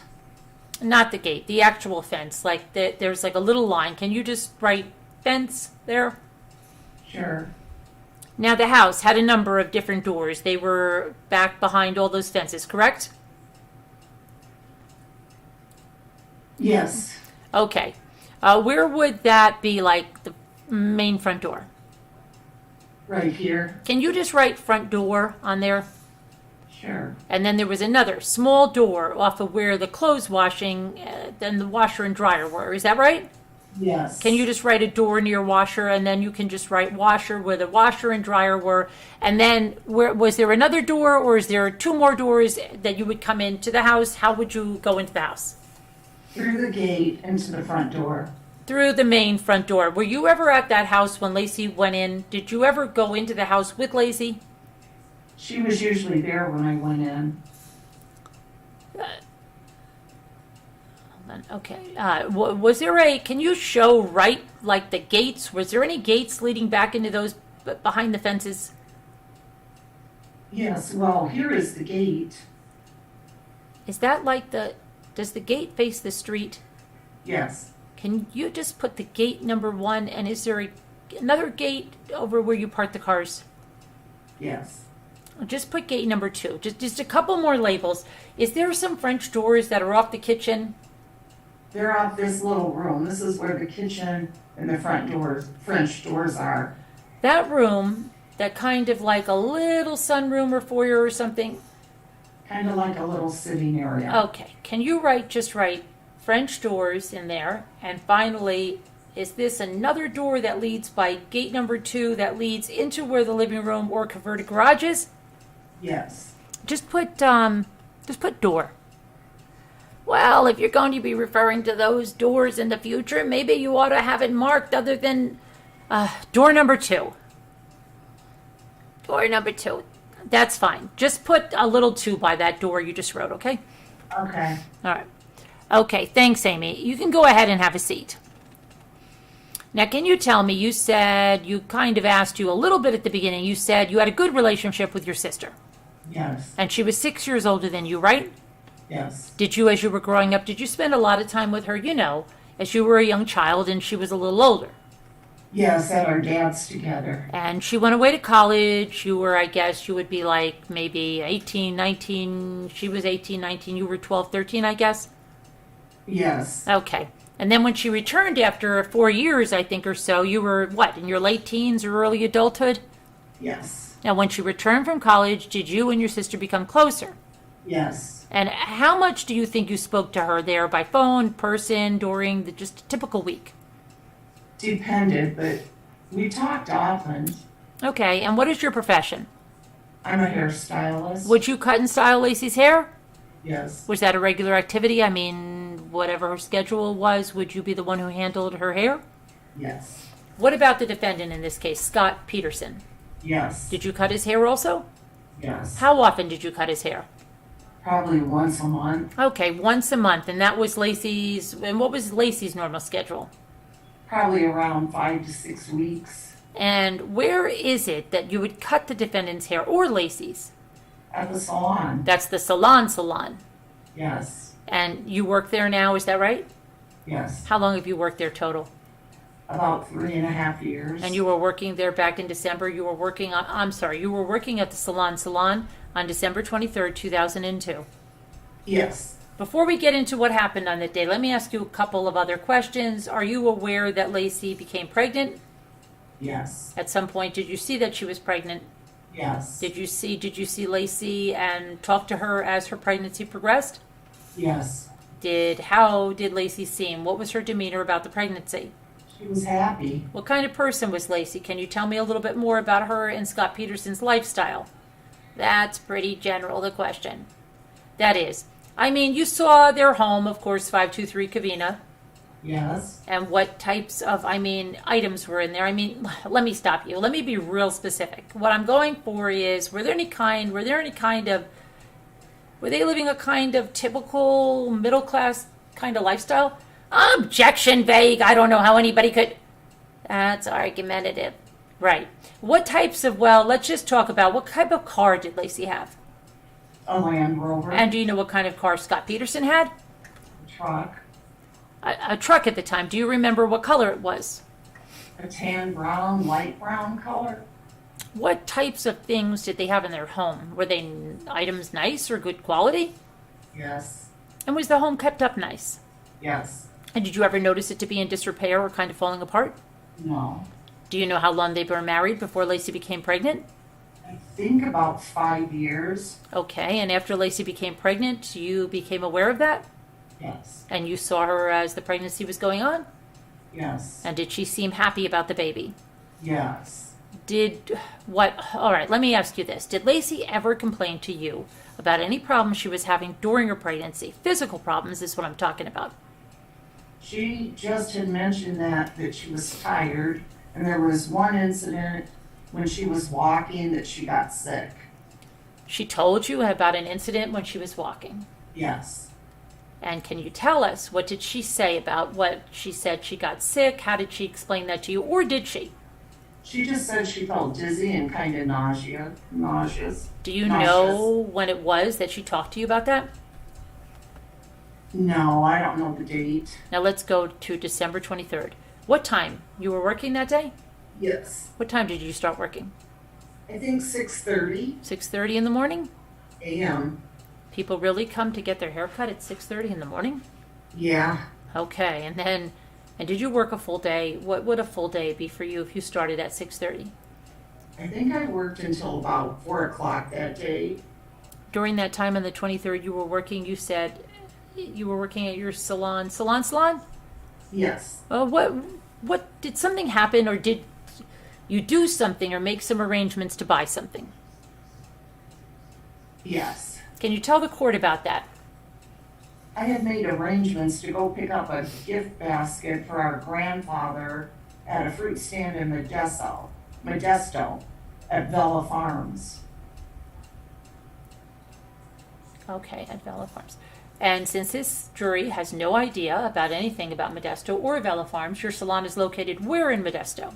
Not the gate, the actual fence. Like there's like a little line. Can you just write fence there? Sure. Now the house had a number of different doors. They were back behind all those fences, correct? Yes. Okay. Where would that be, like the main front door? Right here. Can you just write front door on there? Sure. And then there was another small door off of where the clothes washing, then the washer and dryer were. Is that right? Yes. Can you just write a door near washer, and then you can just write washer where the washer and dryer were? And then was there another door, or is there 2 more doors that you would come into the house? How would you go into the house? Through the gate into the front door. Through the main front door. Were you ever at that house when Lacey went in? Did you ever go into the house with Lacey? She was usually there when I went in. Okay. Was there can you show right, like the gates? Was there any gates leading back into those behind the fences? Yes, well, here is the gate. Is that like does the gate face the street? Yes. Can you just put the gate number 1, and is there another gate over where you park the cars? Yes. Just put gate number 2. Just a couple more labels. Is there some French doors that are off the kitchen? They're off this little room. This is where the kitchen and the front doors, French doors are. That room, that kind of like a little sunroom or foyer or something. Kind of like a little sitting area. Okay. Can you just write French doors in there? And finally, is this another door that leads by gate number 2 that leads into where the living room or converted garage is? Yes. Just put door. Well, if you're going to be referring to those doors in the future, maybe you ought to have it marked other than door number 2. Door number 2. That's fine. Just put a little 2 by that door you just wrote, okay? Okay. All right. Okay, thanks, Amy. You can go ahead and have a seat. Now, can you tell me, you said, you kind of asked you a little bit at the beginning, you said you had a good relationship with your sister. Yes. And she was 6 years older than you, right? Yes. Did you, as you were growing up, did you spend a lot of time with her, as you were a young child and she was a little older? Yes, at our dad's together. And she went away to college. You were, I guess, you would be like maybe 18, 19. She was 18, 19. You were 12, 13, I guess? Yes. Okay. And then when she returned after 4 years, I think, or so, you were, what, in your late teens or early adulthood? Yes. Now, when she returned from college, did you and your sister become closer? Yes. And how much do you think you spoke to her there by phone, person, during just a typical week? Depended, but we talked often. Okay, and what is your profession? I'm a hairstylist. Would you cut and style Lacey's hair? Yes. Was that a regular activity? I mean, whatever her schedule was, would you be the one who handled her hair? Yes. What about the defendant in this case, Scott Peterson? Yes. Did you cut his hair also? Yes. How often did you cut his hair? Probably once a month. Okay, once a month, and that was Lacey's, and what was Lacey's normal schedule? Probably around 5 to 6 weeks. And where is it that you would cut the defendant's hair or Lacey's? At the salon. That's the Salon. Yes. And you work there now, is that right? Yes. How long have you worked there total? About 3.5 years. And you were working there back in December. You were working at the Salon on December 23rd, 2002. Yes. Before we get into what happened on that day, let me ask you a couple of other questions. Are you aware that Lacey became pregnant? Yes. At some point, did you see that she was pregnant? Yes. Did you see Lacey and talk to her as her pregnancy progressed? Yes. How did Lacey seem? What was her demeanor about the pregnancy? She was happy. What kind of person was Lacey? Can you tell me a little bit more about her and Scott Peterson's lifestyle? That's pretty general, the question. That is. I mean, you saw their home, of course, 523 Covina. Yes. And what types of, items were in there? Let me stop you. Let me be real specific. What I'm going for is, were they living a kind of typical middle class kind of lifestyle? Objection, vague. I don't know how anybody could. That's argumentative. Right. What types of, let's just talk about what type of car did Lacey have? A Land Rover. And do you know what kind of car Scott Peterson had? A truck. A truck at the time. Do you remember what color it was? A tan brown, light brown color. What types of things did they have in their home? Were they items nice or good quality? Yes. And was the home kept up nice? Yes. And did you ever notice it to be in disrepair or kind of falling apart? No. Do you know how long they were married before Lacey became pregnant? I think about 5 years. Okay, and after Lacey became pregnant, you became aware of that? Yes. And you saw her as the pregnancy was going on? Yes. And did she seem happy about the baby? Yes. All right, let me ask you this. Did Lacey ever complain to you about any problems she was having during her pregnancy? Physical problems is what I'm talking about. She just had mentioned that she was tired, and there was one incident when she was walking that she got sick. She told you about an incident when she was walking. Yes. And can you tell us, what did she say about what she said she got sick? How did she explain that to you, or did she? She just said she felt dizzy and kind of nauseous. Do you know when it was that she talked to you about that? No, I don't know the date. Now let's go to December 23rd. What time? You were working that day? Yes. What time did you start working? I think 6:30 6:30 in the morning? a.m. People really come to get their hair cut at 6:30 in the morning? Yeah. Okay, and did you work a full day? What would a full day be for you if you started at 6:30? I think I worked until about 4 o'clock that day. During that time on the 23rd you were working, you said you were working at your salon? Yes. What did something happen, or did you do something or make some arrangements to buy something? Yes. Can you tell the court about that? I had made arrangements to go pick up a gift basket for our grandfather at a fruit stand in Modesto at Bella Farms. Okay, at Vella Farms. And since this jury has no idea about anything about Modesto or Vella Farms, your salon is located where in Modesto?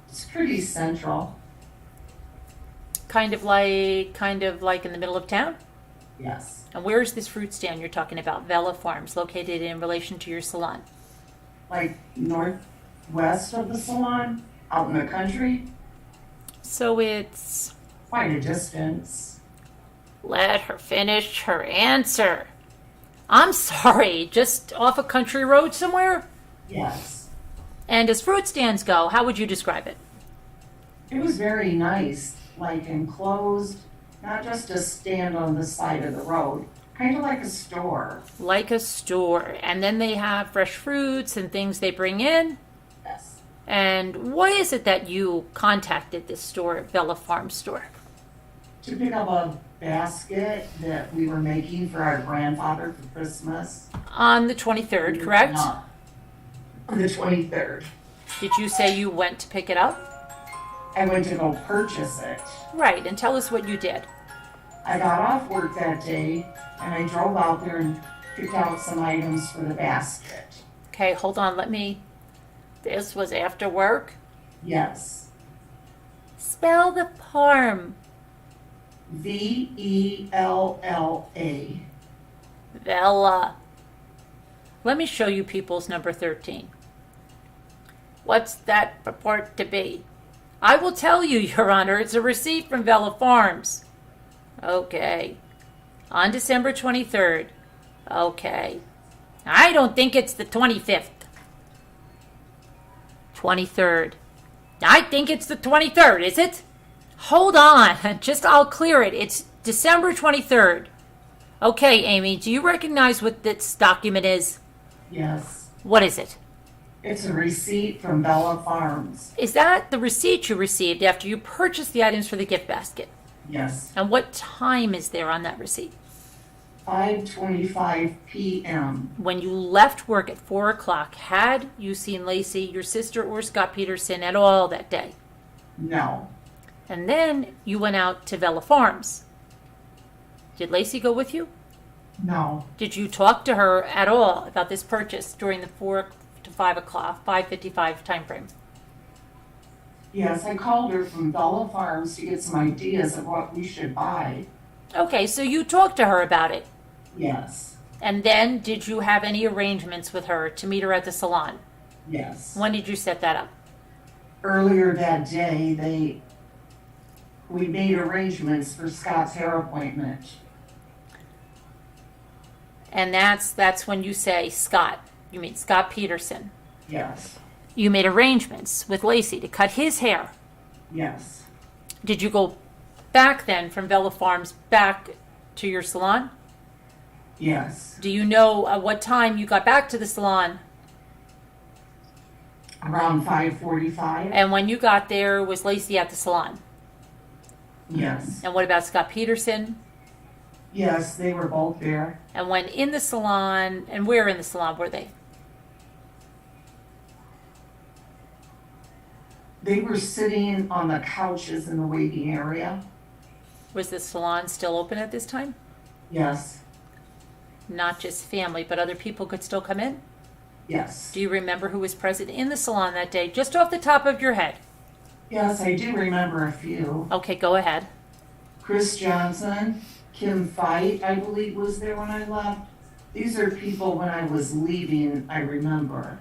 It's pretty central. Kind of like in the middle of town? Yes. And where is this fruit stand you're talking about, Vella Farms, located in relation to your salon? Like northwest of the salon, out in the country. So it's... Quite a distance. Let her finish her answer. I'm sorry, just off a country road somewhere? Yes. And as fruit stands go, how would you describe it? It was very nice, like enclosed, not just a stand on the side of the road, kind of like a store. Like a store. And then they have fresh fruits and things they bring in? Yes. And why is it that you contacted this store, Vella Farm store? To pick up a basket that we were making for our grandfather for Christmas. On the 23rd, correct? No. On the 23rd. Did you say you went to pick it up? I went to go purchase it. Right, and tell us what you did. I got off work that day and I drove out there and picked out some items for the basket. Okay, hold on, this was after work? Yes. Spell the parm. Vella. Vella. Let me show you people's number 13. What's that purport to be? I will tell you, Your Honor. It's a receipt from Vella Farms. Okay. On December 23rd. Okay. I don't think it's the 25th. 23rd. I think it's the 23rd, is it? Hold on. I'll clear it. It's December 23rd. Okay, Amy, do you recognize what this document is? Yes. What is it? It's a receipt from Bella Farms. Is that the receipt you received after you purchased the items for the gift basket? Yes. And what time is there on that receipt? 5:25 p.m. When you left work at 4 o'clock, had you seen Lacey, your sister, or Scott Peterson at all that day? No. And then you went out to Vella Farms. Did Lacey go with you? No. Did you talk to her at all about this purchase during the 4 to 5 o'clock, 5:55 time frame? Yes, I called her from Bella Farms to get some ideas of what we should buy. Okay, so you talked to her about it. Yes. And then did you have any arrangements with her to meet her at the salon? Yes. When did you set that up? Earlier that day, we made arrangements for Scott's hair appointment. And that's when you say Scott. You mean Scott Peterson. Yes. You made arrangements with Lacey to cut his hair. Yes. Did you go back then from Vella Farms back to your salon? Yes. Do you know what time you got back to the salon? Around 5:45. And when you got there, was Lacey at the salon? Yes. And what about Scott Peterson? Yes, they were both there. And when in the salon, and where in the salon were they? They were sitting on the couches in the waiting area. Was the salon still open at this time? Yes. Not just family, but other people could still come in? Yes. Do you remember who was present in the salon that day, just off the top of your head? Yes, I do remember a few. Okay, go ahead. Chris Johnson, Kim Fight, I believe, was there when I left. These are people when I was leaving, I remember.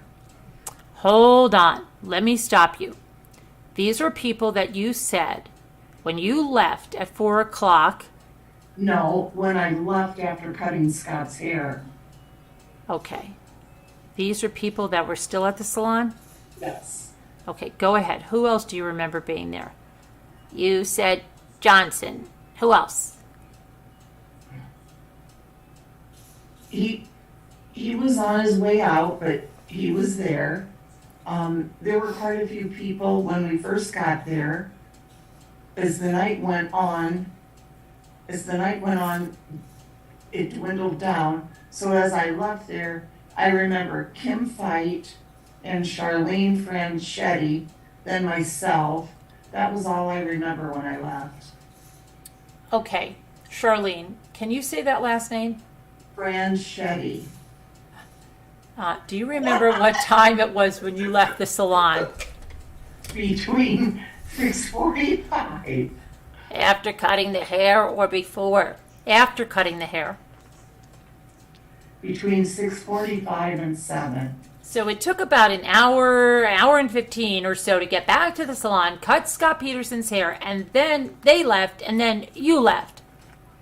Hold on. Let me stop you. These are people that you said when you left at 4 o'clock. No, when I left after cutting Scott's hair. Okay. These are people that were still at the salon? Yes. Okay, go ahead. Who else do you remember being there? You said Johnson. Who else? He was on his way out, but he was there. There were quite a few people when we first got there. As the night went on, it dwindled down. So as I left there, I remember Kim Fight and Charlene Franchetti, then myself. That was all I remember when I left. Okay, Charlene, can you say that last name? Franchetti. Do you remember what time it was when you left the salon? Between 6:45. After cutting the hair or before? After cutting the hair. Between 6:45 and 7. So it took about an hour and 15 or so to get back to the salon, cut Scott Peterson's hair, and then they left, and then you left.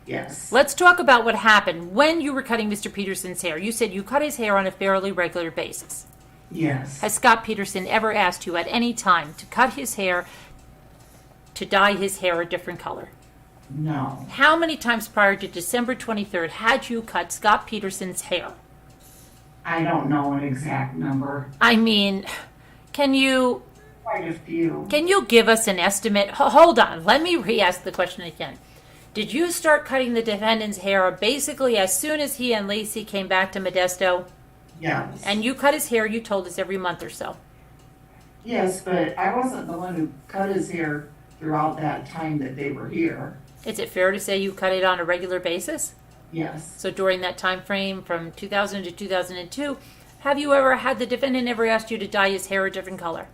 Yes. Let's talk about what happened when you were cutting Mr. Peterson's hair. You said you cut his hair on a fairly regular basis. Yes. Has Scott Peterson ever asked you at any time to cut his hair, to dye his hair a different color? No. How many times prior to December 23rd had you cut Scott Peterson's hair? I don't know an exact number. I mean, can you Quite a few. give us an estimate? Hold on, let me re-ask the question again. Did you start cutting the defendant's hair basically as soon as he and Lacey came back to Modesto? Yes. And you cut his hair, you told us, every month or so. Yes, but I wasn't the one who cut his hair throughout that time that they were here. Is it fair to say you cut it on a regular basis? Yes. So during that time frame from 2000 to 2002, have you ever had the defendant ever asked you to dye his hair a different color?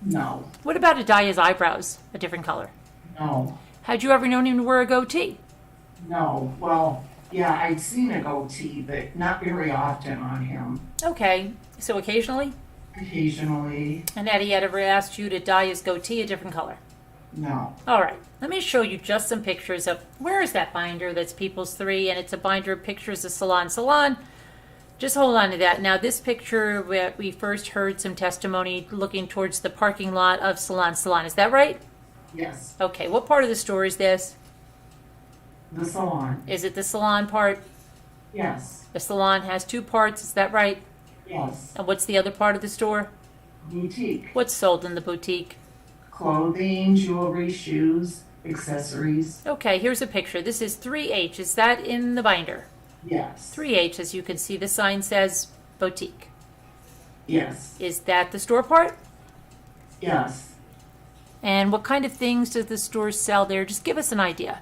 No, What about to dye his eyebrows a different color? no, Had you ever known him to wear a goatee? no. Well, yeah, I'd seen a goatee, but not very often on him. Okay, so occasionally? Occasionally, And had he ever asked you to dye his goatee a different color? no. All right, let me show you just some pictures of, where is that binder that's People's 3, and it's a binder of pictures of Salon. Salon, just hold on to that. Now, this picture, we first heard some testimony looking towards the parking lot of Salon. Salon, is that right? Yes, Okay, what part of the store is this? the salon. Is it the Salon part? Yes, The Salon has 2 parts, is that right? yes. And what's the other part of the store? Boutique. What's sold in the boutique? Clothing, jewelry, shoes, accessories. Okay, here's a picture. This is 3H. Is that in the binder? Yes. 3H, as you can see, the sign says boutique. Yes. Is that the store part? Yes. And what kind of things does the store sell there? Just give us an idea.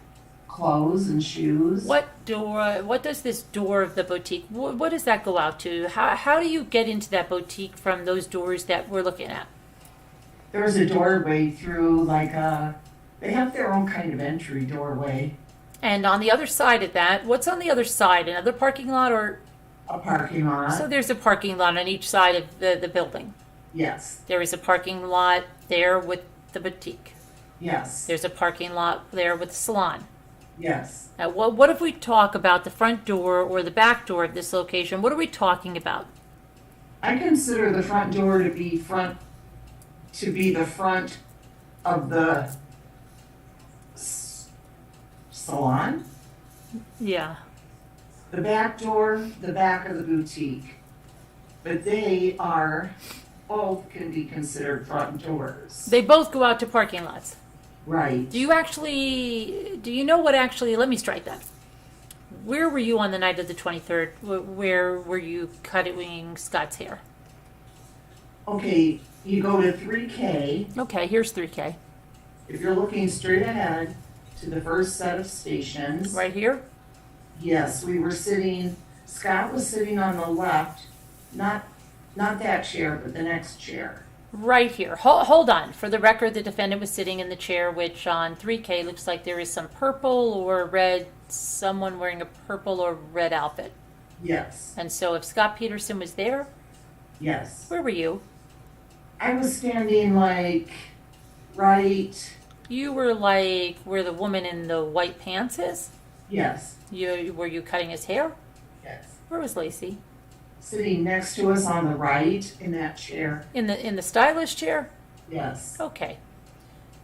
Clothes and shoes. What does this door of the boutique, what does that go out to? How do you get into that boutique from those doors that we're looking at? There's a doorway through they have their own kind of entry doorway. And on the other side of that, what's on the other side? Another parking lot or? A parking lot. So there's a parking lot on each side of the building. Yes. There is a parking lot there with the boutique. Yes. There's a parking lot there with the salon. Yes. Now, what if we talk about the front door or the back door of this location? What are we talking about? I consider the front door to be the front of the salon. Yeah. The back door, the back of the boutique. But both can be considered front doors. They both go out to parking lots. Right. Do you know what actually, let me strike that. Where were you on the night of the 23rd? Where were you cutting Scott's hair? Okay, you go to 3K. Okay, here's 3K. If you're looking straight ahead to the first set of stations. Right here? Yes, Scott was sitting on the left, not that chair, but the next chair. Right here. Hold on. For the record, the defendant was sitting in the chair, which on 3K looks like there is some purple or red, someone wearing a purple or red outfit. Yes. And so if Scott Peterson was there, Yes. where were you? I was standing right. You were like where the woman in the white pants is? Yes. Were you cutting his hair? Yes. Where was Lacey? Sitting next to us on the right in that chair. In the stylish chair? Yes. Okay.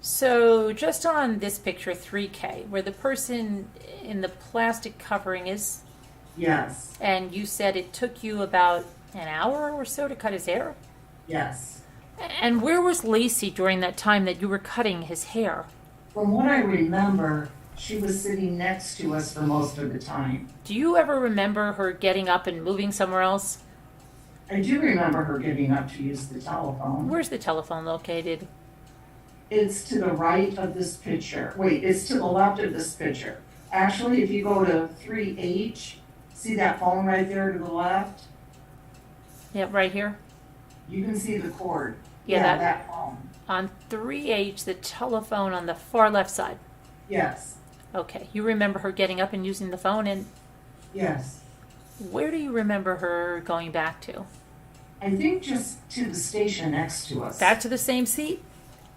So just on this picture 3K, where the person in the plastic covering is, Yes. and you said it took you about an hour or so to cut his hair? Yes. And where was Lacey during that time that you were cutting his hair? From what I remember, she was sitting next to us for most of the time. Do you ever remember her getting up and moving somewhere else? I do remember her getting up to use the telephone. Where's the telephone located? It's to the right of this picture. Wait, it's to the left of this picture. Actually, if you go to 3H, see that phone right there to the left? Yeah, right here. You can see the cord. Yeah, that phone. On 3H, the telephone on the far left side. Yes. Okay, you remember her getting up and using the phone, and Yes. where do you remember her going back to? I think just to the station next to us. Back to the same seat?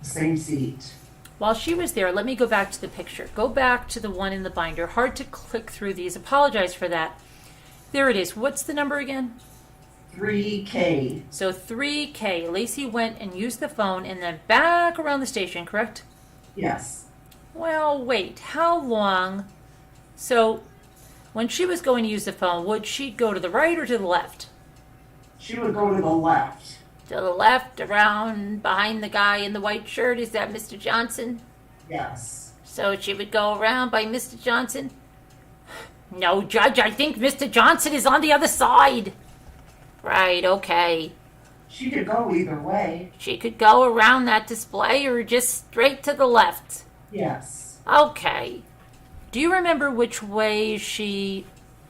Same seat. While she was there, let me go back to the picture. Go back to the one in the binder. Hard to click through these. Apologize for that. There it is. What's the number again? 3K. So 3K. Lacey went and used the phone and then back around the station, correct? Yes. Well, wait. How long? So when she was going to use the phone, would she go to the right or to the left? She would go to the left. To the left, around behind the guy in the white shirt. Is that Mr. Johnson? Yes. So she would go around by Mr. Johnson? No, Judge, I think Mr. Johnson is on the other side. Right, okay. She could go either way. She could go around that display or just straight to the left. Yes. Okay. Do you remember which way she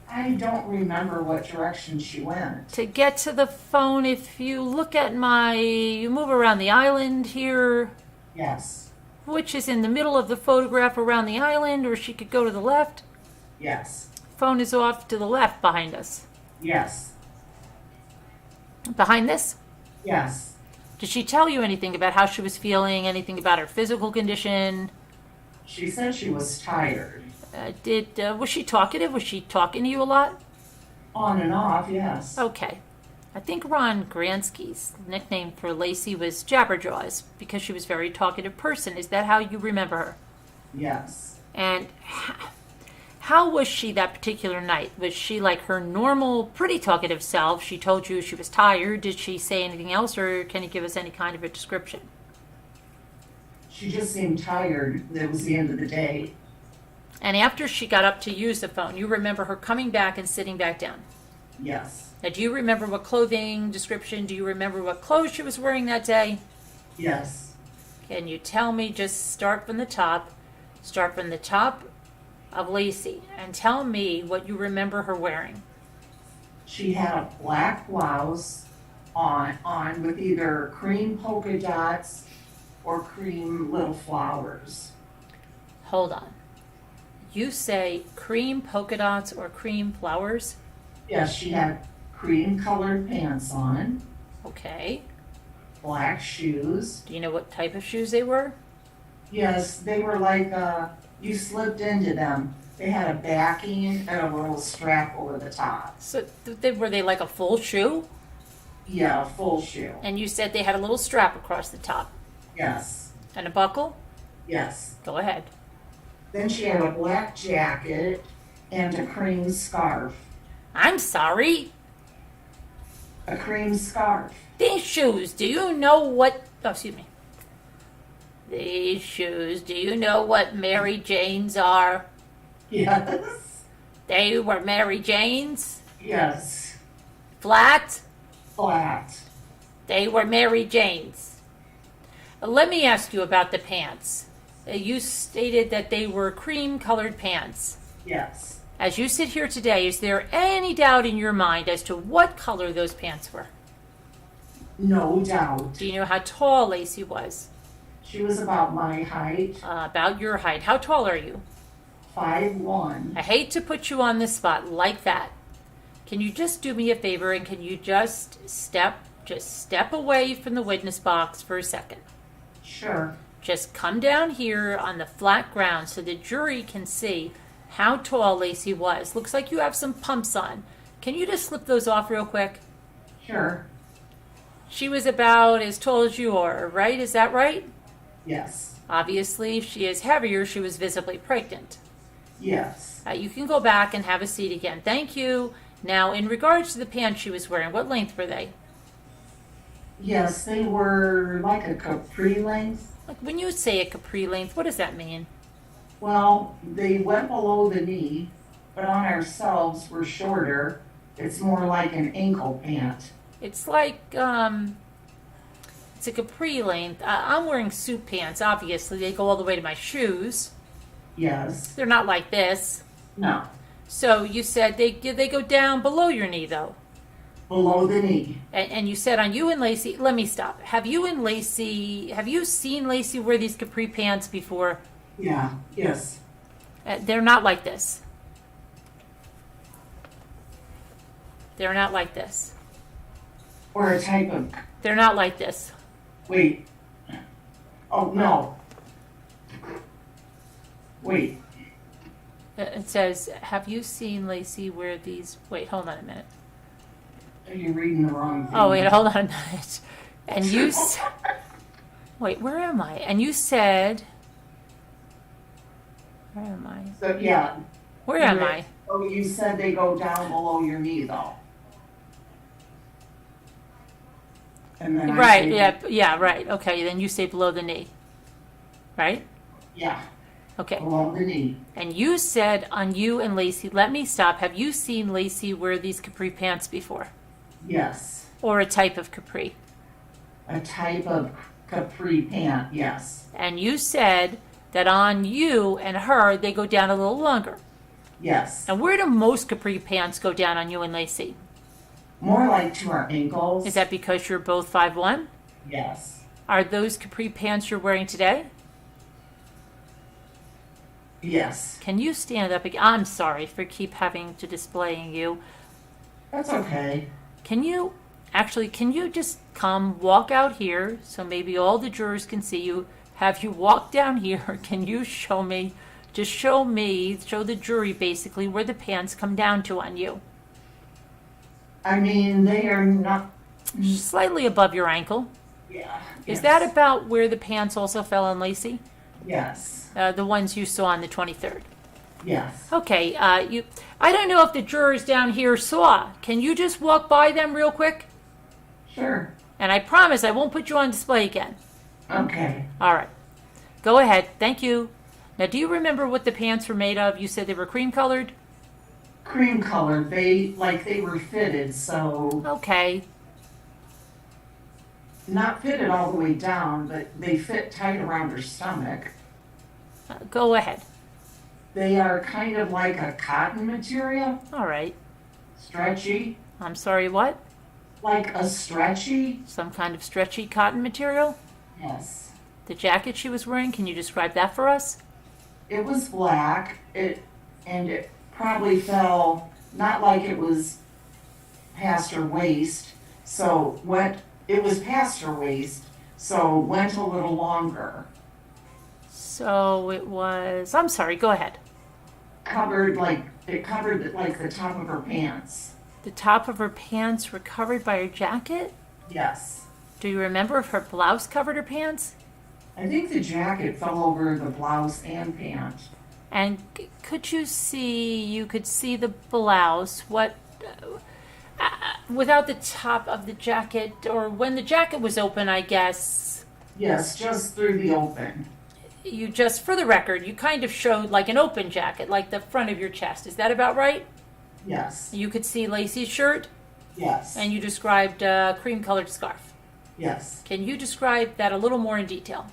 I don't remember what direction she went. To get to the phone, if you look at you move around the island here, Yes, which is in the middle of the photograph around the island, or she could go to the left. yes, Phone is off to the left behind us. yes, Behind this? yes. Did she tell you anything about how she was feeling, anything about her physical condition? She said she was tired. Was she talkative? Was she talking to you a lot? On and off, yes. Okay. I think Ron Gransky's nickname for Lacey was Jabberjaws because she was a very talkative person. Is that how you remember her? Yes. And how was she that particular night? Was she like her normal, pretty talkative self? She told you she was tired. Did she say anything else, or can you give us any kind of a description? She just seemed tired. It was the end of the day. And after she got up to use the phone, you remember her coming back and sitting back down. Yes. Now, do you remember what clothing description? Do you remember what clothes she was wearing that day? Yes. Can you tell me, just start from the top of Lacey, and tell me what you remember her wearing. She had a black blouse on with either cream polka dots or cream little flowers. Hold on. You say cream polka dots or cream flowers? Yes, she had cream colored pants on, Okay. black shoes. Do you know what type of shoes they were? Yes, they were like, you slipped into them. They had a backing and a little strap over the top. So were they like a full shoe? Yeah, full shoe. And you said they had a little strap across the top Yes, and a buckle? yes. Go ahead. Then she had a black jacket and a cream scarf. I'm sorry. A cream scarf. These shoes, do you know what... Oh, excuse me. These shoes, do you know what Mary Janes are? Yes. They were Mary Janes? Yes. Flat? Flat. They were Mary Janes. Let me ask you about the pants. You stated that they were cream-colored pants. Yes. As you sit here today, is there any doubt in your mind as to what color those pants were? No doubt. Do you know how tall Lacey was? She was about my height, About your height. How tall are you? 5'1". I hate to put you on the spot like that. Can you just do me a favor and can you just step away from the witness box for a second? Sure. Just come down here on the flat ground so the jury can see how tall Lacey was. Looks like you have some pumps on. Can you just slip those off real quick? Sure. She was about as tall as you are, right? Is that right? Yes. Obviously, if she is heavier, she was visibly pregnant. Yes. You can go back and have a seat again. Thank you. Now, in regards to the pants she was wearing, what length were they? Yes, they were like a capri length. Like when you say a capri length, what does that mean? Well, they went below the knee, but on ourselves were shorter. It's more like an ankle pant. It's like, it's a capri length. I'm wearing suit pants, obviously. They go all the way to my shoes. Yes. They're not like this. No. So you said they go down below your knee, though. Below the knee. And you said on you and Lacey, let me stop. Have you seen Lacey wear these capri pants before? Yeah. Yes. They're not like this. They're not like this. Or a type of, They're not like this. wait. Oh, no. Wait. It says, have you seen Lacey wear these? Wait, hold on a minute. Are you reading the wrong thing? Oh, wait, hold on a minute. And you... Wait, where am I? And you said... Where am I? So, yeah. Where am I? Oh, you said they go down below your knee, though. And then I Right, say- yeah, right. Okay, then you say below the knee. Right? Yeah, Okay. below the knee. And you said on you and Lacey, let me stop. Have you seen Lacey wear these capri pants before? Yes. Or a type of capri? A type of capri pant, yes. And you said that on you and her, they go down a little longer. Yes. And where do most capri pants go down on you and Lacey? More like to our ankles. Is that because you're both 5'1"? Yes. Are those capri pants you're wearing today? Yes. Can you stand up again? I'm sorry for keep having to displaying you. That's okay. Can you just come walk out here so maybe all the jurors can see you? Have you walk down here? Can you show me, show the jury basically where the pants come down to on you? I mean, they are not. Slightly above your ankle. Yeah. Is yes. that about where the pants also fell on Lacey? Yes. The ones you saw on the 23rd? Yes. Okay, I don't know if the jurors down here saw. Can you just walk by them real quick? Sure. And I promise I won't put you on display again. Okay. All right. Go ahead. Thank you. Now, do you remember what the pants were made of? You said they were cream colored? Cream colored. They were fitted, so Okay. not fitted all the way down, but they fit tight around her stomach. Go ahead. They are kind of like a cotton material, All right. stretchy, I'm sorry, what? like a stretchy. Some kind of stretchy cotton material? Yes. The jacket she was wearing, can you describe that for us? It was black. It probably fell not like it was past her waist, so went. It was past her waist, so went a little longer. So it was, I'm sorry, go ahead. Covered like the top of her pants. The top of her pants were covered by her jacket? Yes. Do you remember if her blouse covered her pants? I think the jacket fell over the blouse and pant. And could you could see the blouse, without the top of the jacket, or when the jacket was open, I guess. Yes, just through the open. You just, for the record, you kind of showed like an open jacket, like the front of your chest. Is that about right? Yes. You could see Lacey's shirt, Yes. and you described a cream-colored scarf. Yes. Can you describe that a little more in detail?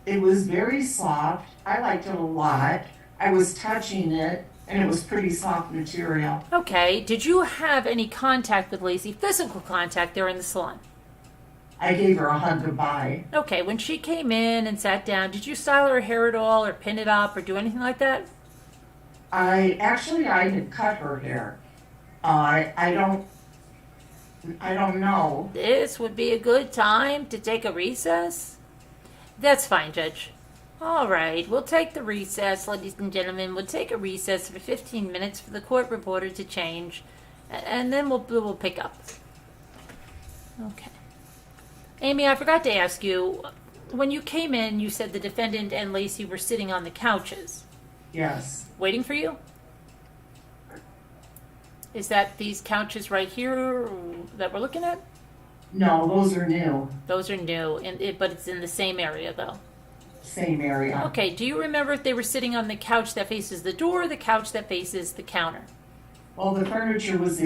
It was very soft. I liked it a lot. I was touching it, and it was pretty soft material. Okay. Did you have any contact with Lacey, physical contact there in the salon? I gave her a hug goodbye. Okay. When she came in and sat down, did you style her hair at all, or pin it up, or do anything like that? I had cut her hair. I don't know. This would be a good time to take a recess? That's fine, Judge. All right, we'll take the recess, ladies and gentlemen. We'll take a recess for 15 minutes for the court reporter to change, and then we'll pick up. Okay. Amy, I forgot to ask you, when you came in, you said the defendant and Lacey were sitting on the couches, Yes. waiting for you? Is that these couches right here that we're looking at? No, those are new. Those are new, but it's in the same area, though. Same area. Okay, do you remember if they were sitting on the couch that faces the door or the couch that faces the counter? Well, the furniture was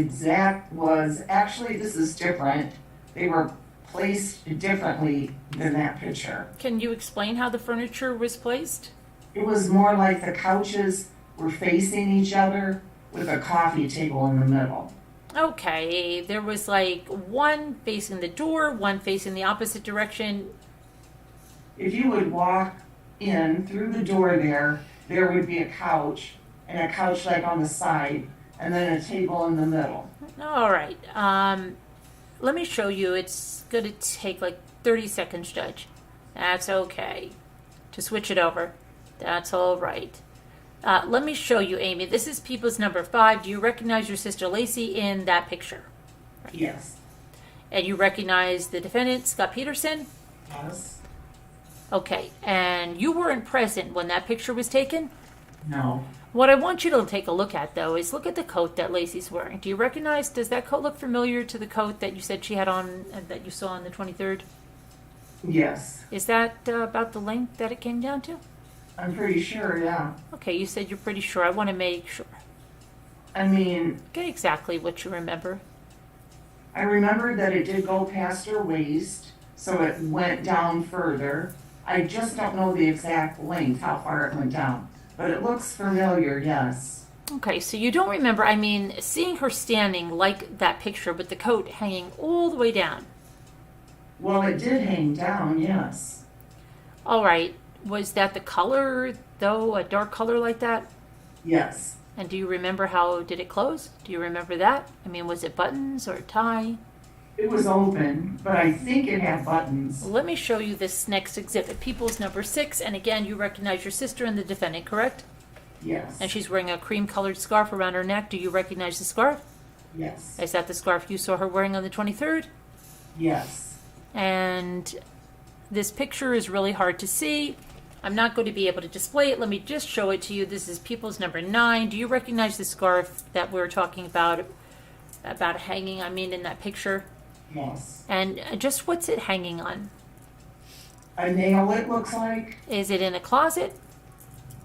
actually, this is different. They were placed differently than that picture. Can you explain how the furniture was placed? It was more like the couches were facing each other with a coffee table in the middle. Okay, there was like one facing the door, one facing the opposite direction. If you would walk in through the door there would be a couch, and a couch like on the side, and then a table in the middle. All right, let me show you. It's going to take like 30 seconds, Judge. That's okay. To switch it over. That's all right. Let me show you, Amy. This is People's number 5. Do you recognize your sister Lacey in that picture? Yes. And you recognize the defendant, Scott Peterson? Yes. Okay, and you weren't present when that picture was taken? No. What I want you to take a look at, though, is look at the coat that Lacey's wearing. Do you recognize, does that coat look familiar to the coat that you said she had on, that you saw on the 23rd? Yes. Is that about the length that it came down to? I'm pretty sure, yeah. Okay, you said you're pretty sure. I want to make sure. I mean, Get exactly what you remember. I remember that it did go past her waist, so it went down further. I just don't know the exact length, how far it went down. But it looks familiar, yes. Okay, so you don't remember, I mean, seeing her standing like that picture with the coat hanging all the way down. Well, it did hang down, yes. All right, was that the color, though, a dark color like that? Yes. And do you remember how did it close? Do you remember that? I mean, was it buttons or a tie? It was open, but I think it had buttons. Well, let me show you this next exhibit, People's number 6. And again, you recognize your sister and the defendant, correct? Yes. And she's wearing a cream-colored scarf around her neck. Do you recognize the scarf? Yes. Is that the scarf you saw her wearing on the 23rd? Yes. And this picture is really hard to see. I'm not going to be able to display it. Let me just show it to you. This is People's number 9. Do you recognize the scarf that we were talking about hanging, I mean, in that picture? Yes. And just what's it hanging on? A nail, it looks like. Is it in a closet?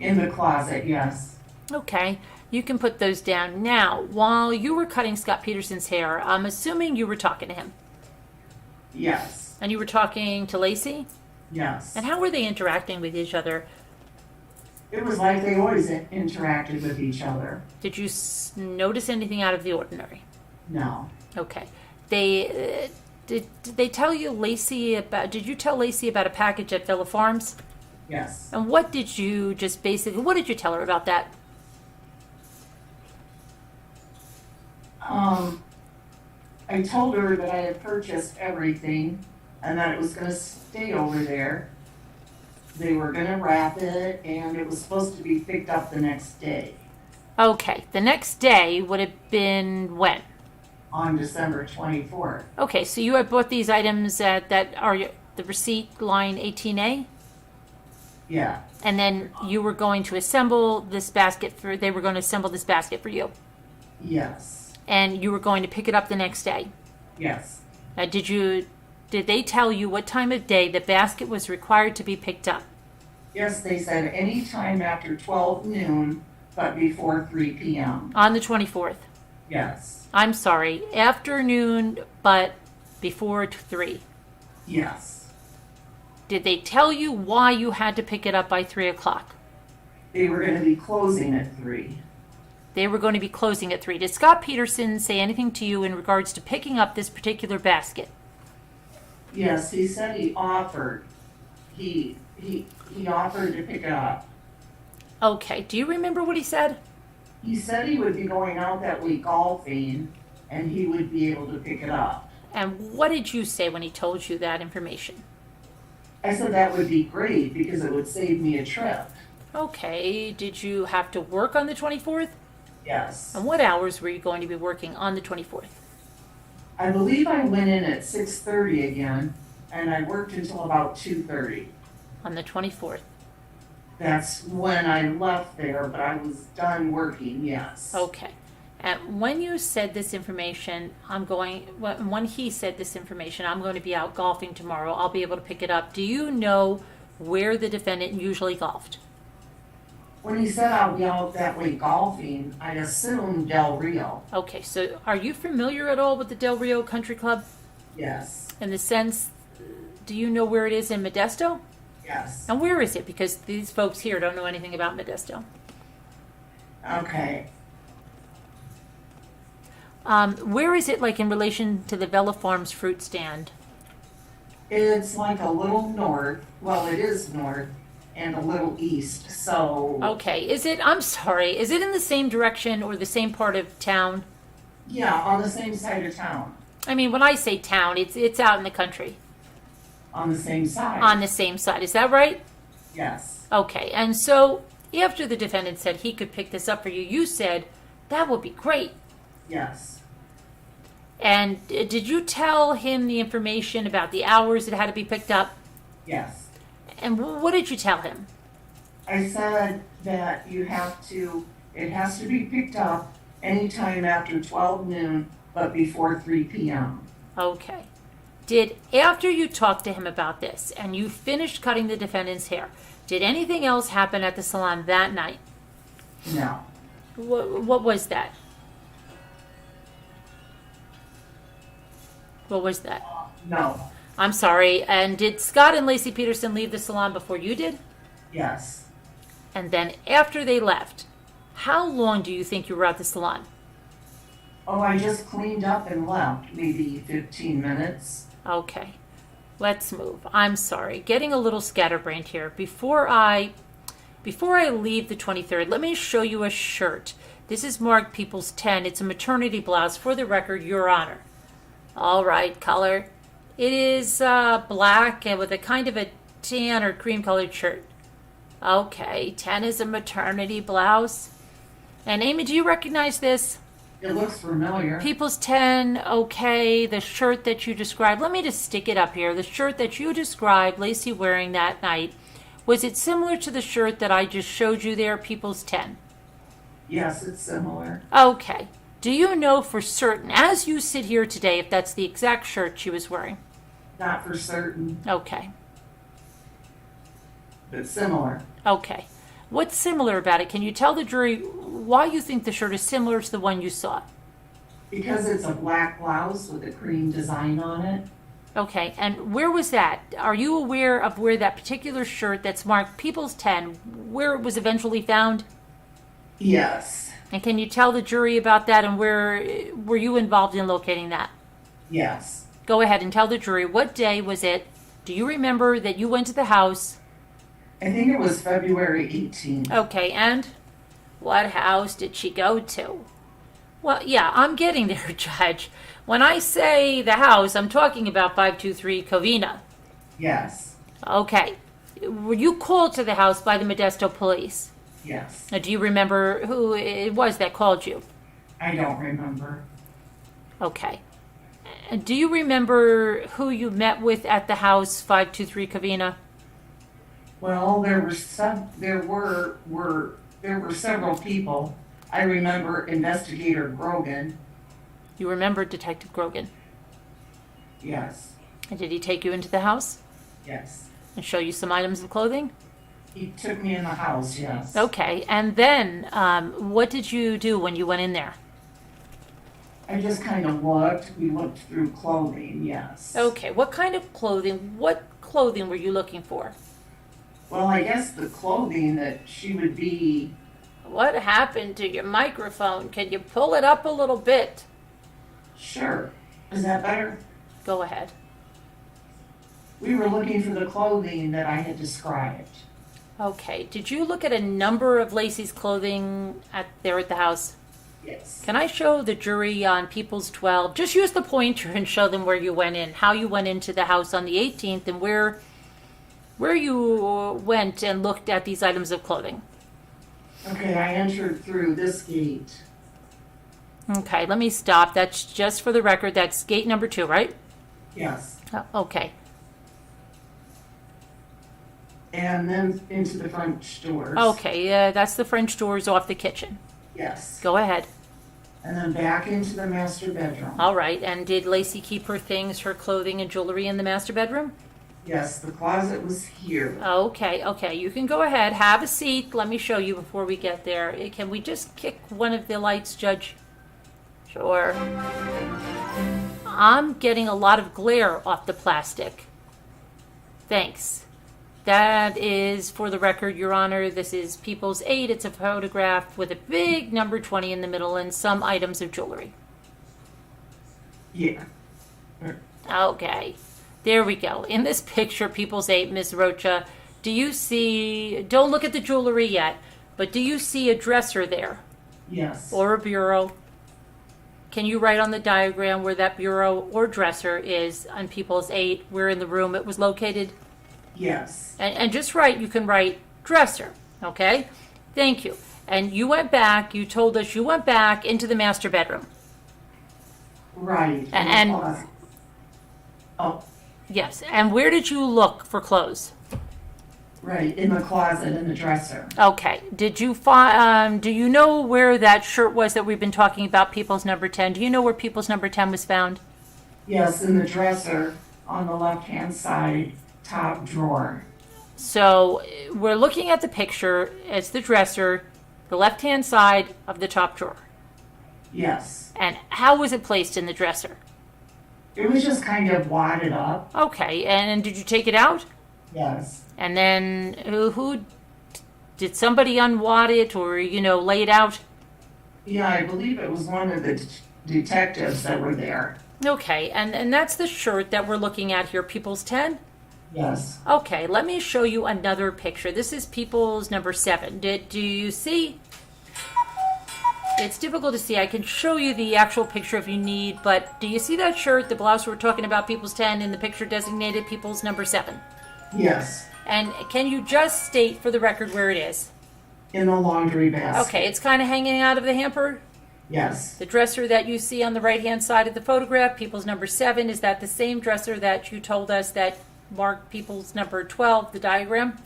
In the closet, yes. Okay, you can put those down. Now, while you were cutting Scott Peterson's hair, I'm assuming you were talking to him. Yes. And you were talking to Lacey? Yes. And how were they interacting with each other? It was like they always interacted with each other. Did you notice anything out of the ordinary? No. Okay. Did they tell you Lacey about, did you tell Lacey about a package at Villa Farms? Yes. And what did you what did you tell her about that? I told her that I had purchased everything and that it was going to stay over there. They were going to wrap it and it was supposed to be picked up the next day. Okay, the next day would have been when? On December 24th. Okay, so you had bought these items that are the receipt line 18A? Yeah. And then you were going to assemble this basket they were going to assemble this basket for you. Yes. And you were going to pick it up the next day. Yes. Did they tell you what time of day the basket was required to be picked up? Yes, they said any time after 12 noon, but before 3 p.m. On the 24th. Yes. I'm sorry, afternoon, but before 3. Yes. Did they tell you why you had to pick it up by 3 o'clock? They were going to be closing at 3. They were going to be closing at 3. Did Scott Peterson say anything to you in regards to picking up this particular basket? Yes, he said he offered. He offered to pick it up. Okay, do you remember what he said? He said he would be going out that week golfing and he would be able to pick it up. And what did you say when he told you that information? I said that would be great because it would save me a trip. Okay, did you have to work on the 24th? Yes. And what hours were you going to be working on the 24th? I believe I went in at 6:30 again and I worked until about 2:30. On the 24th. That's when I left there, but I was done working, yes. Okay. And when you said this information, when he said this information, I'm going to be out golfing tomorrow. I'll be able to pick it up. Do you know where the defendant usually golfed? When he said I'll be out that way golfing, I assumed Del Rio. Okay, so are you familiar at all with the Del Rio Country Club? Yes. In the sense, do you know where it is in Modesto? Yes. And where is it? Because these folks here don't know anything about Modesto. Okay. Where is it, like, in relation to the Villa Farms fruit stand? It's like a little north. Well, it is north and a little east. So Okay, is it in the same direction or the same part of town? yeah, on the same side of town. I mean, when I say town, it's out in the country. On the same side. On the same side, is that right? Yes. Okay, and so after the defendant said he could pick this up for you, you said, that would be great. Yes. And did you tell him the information about the hours it had to be picked up? Yes. And what did you tell him? I said that it has to be picked up anytime after 12 noon, but before 3 p.m. Okay. After you talked to him about this and you finished cutting the defendant's hair, did anything else happen at the salon that night? No. What was that? What was that? No. I'm sorry. And did Scott and Lacey Peterson leave the salon before you did? Yes. And then after they left, How long do you think you were at the salon? Oh, I just cleaned up and left, maybe 15 minutes. Okay, let's move. I'm sorry, getting a little scatterbrained here. Before I leave the 23rd, let me show you a shirt. This is marked People's 10. It's a maternity blouse. For the record, Your Honor. All right, color. It is black and with a kind of a tan or cream colored shirt. Okay, 10 is a maternity blouse. And Amy, do you recognize this? It looks familiar. People's 10, okay, the shirt that you described. Let me just stick it up here. The shirt that you described Lacey wearing that night, was it similar to the shirt that I just showed you there, People's 10? Yes, it's similar. Okay. Do you know for certain, as you sit here today, if that's the exact shirt she was wearing? Not for certain, Okay. but similar. Okay. What's similar about it? Can you tell the jury why you think the shirt is similar to the one you saw? Because it's a black blouse with a cream design on it. Okay. And where was that? Are you aware of where that particular shirt that's marked People's 10, where it was eventually found? Yes. And can you tell the jury about that and where were you involved in locating that? Yes. Go ahead and tell the jury what day was it? Do you remember that you went to the house? I think it was February 18th. Okay, and what house did she go to? Well, yeah, I'm getting there, Judge. When I say the house, I'm talking about 523 Covina. Yes. Okay. Were you called to the house by the Modesto police? Yes. Now, do you remember who it was that called you? I don't remember. Okay. And do you remember who you met with at the house 523 Covina? Well, there were several people. I remember Investigator Grogan. You remember Detective Grogan. Yes. And did he take you into the house Yes. and show you some items of clothing? He took me in the house, yes. Okay. And then what did you do when you went in there? I just kind of looked. We looked through clothing, yes. Okay. What kind of clothing? What clothing were you looking for? Well, I guess the clothing that she would be. What happened to your microphone? Can you pull it up a little bit? Sure. Is that better? Go ahead. We were looking for the clothing that I had described. Okay. Did you look at a number of Lacey's clothing there at the house? Yes. Can I show the jury on People's 12? Just use the pointer and show them where you went in, how you went into the house on the 18th, and where you went and looked at these items of clothing. Okay, I entered through this gate. Okay, let me stop. That's just for the record. That's gate number 2, right? Yes. Okay. And then into the French doors. Okay, that's the French doors off the kitchen. Yes. Go ahead. And then back into the master bedroom. All right, and did Lacey keep her things, her clothing and jewelry in the master bedroom? Yes, the closet was here. Okay, you can go ahead. Have a seat. Let me show you before we get there. Can we just kick one of the lights, Judge? Sure. I'm getting a lot of glare off the plastic. Thanks. That is, for the record, Your Honor, this is People's 8. It's a photograph with a big number 20 in the middle and some items of jewelry. Yeah. Okay. There we go. In this picture, People's 8, Ms. Rocha, do you see, don't look at the jewelry yet, but do you see a dresser there? Yes. Or a bureau? Can you write on the diagram where that bureau or dresser is on People's 8, where in the room it was located? Yes. And just write, you can write dresser, okay? Thank you. And you went back, you told us you went back into the master bedroom. Right. And oh, yes, and where did you look for clothes? right, in the closet in the dresser. Okay. Did you find? Do you know where that shirt was that we've been talking about? People's number 10. Do you know where People's number 10 was found? Yes, in the dresser on the left-hand side, top drawer. So we're looking at the picture. It's the dresser, the left-hand side of the top drawer. Yes. And how was it placed in the dresser? It was just kind of wadded up. Okay. And did you take it out? Yes. And then who did somebody unwad it or, lay it out? Yeah, I believe it was one of the detectives that were there. Okay, and that's the shirt that we're looking at here, People's 10? Yes. Okay, let me show you another picture. This is People's number 7. Do you see? It's difficult to see. I can show you the actual picture if you need, but do you see that shirt, the blouse we're talking about, People's 10, in the picture designated People's number 7? Yes. And can you just state for the record where it is? In the laundry basket. Okay, it's kind of hanging out of the hamper? Yes. The dresser that you see on the right-hand side of the photograph, People's number 7, is that the same dresser that you told us that marked People's number 12, the diagram?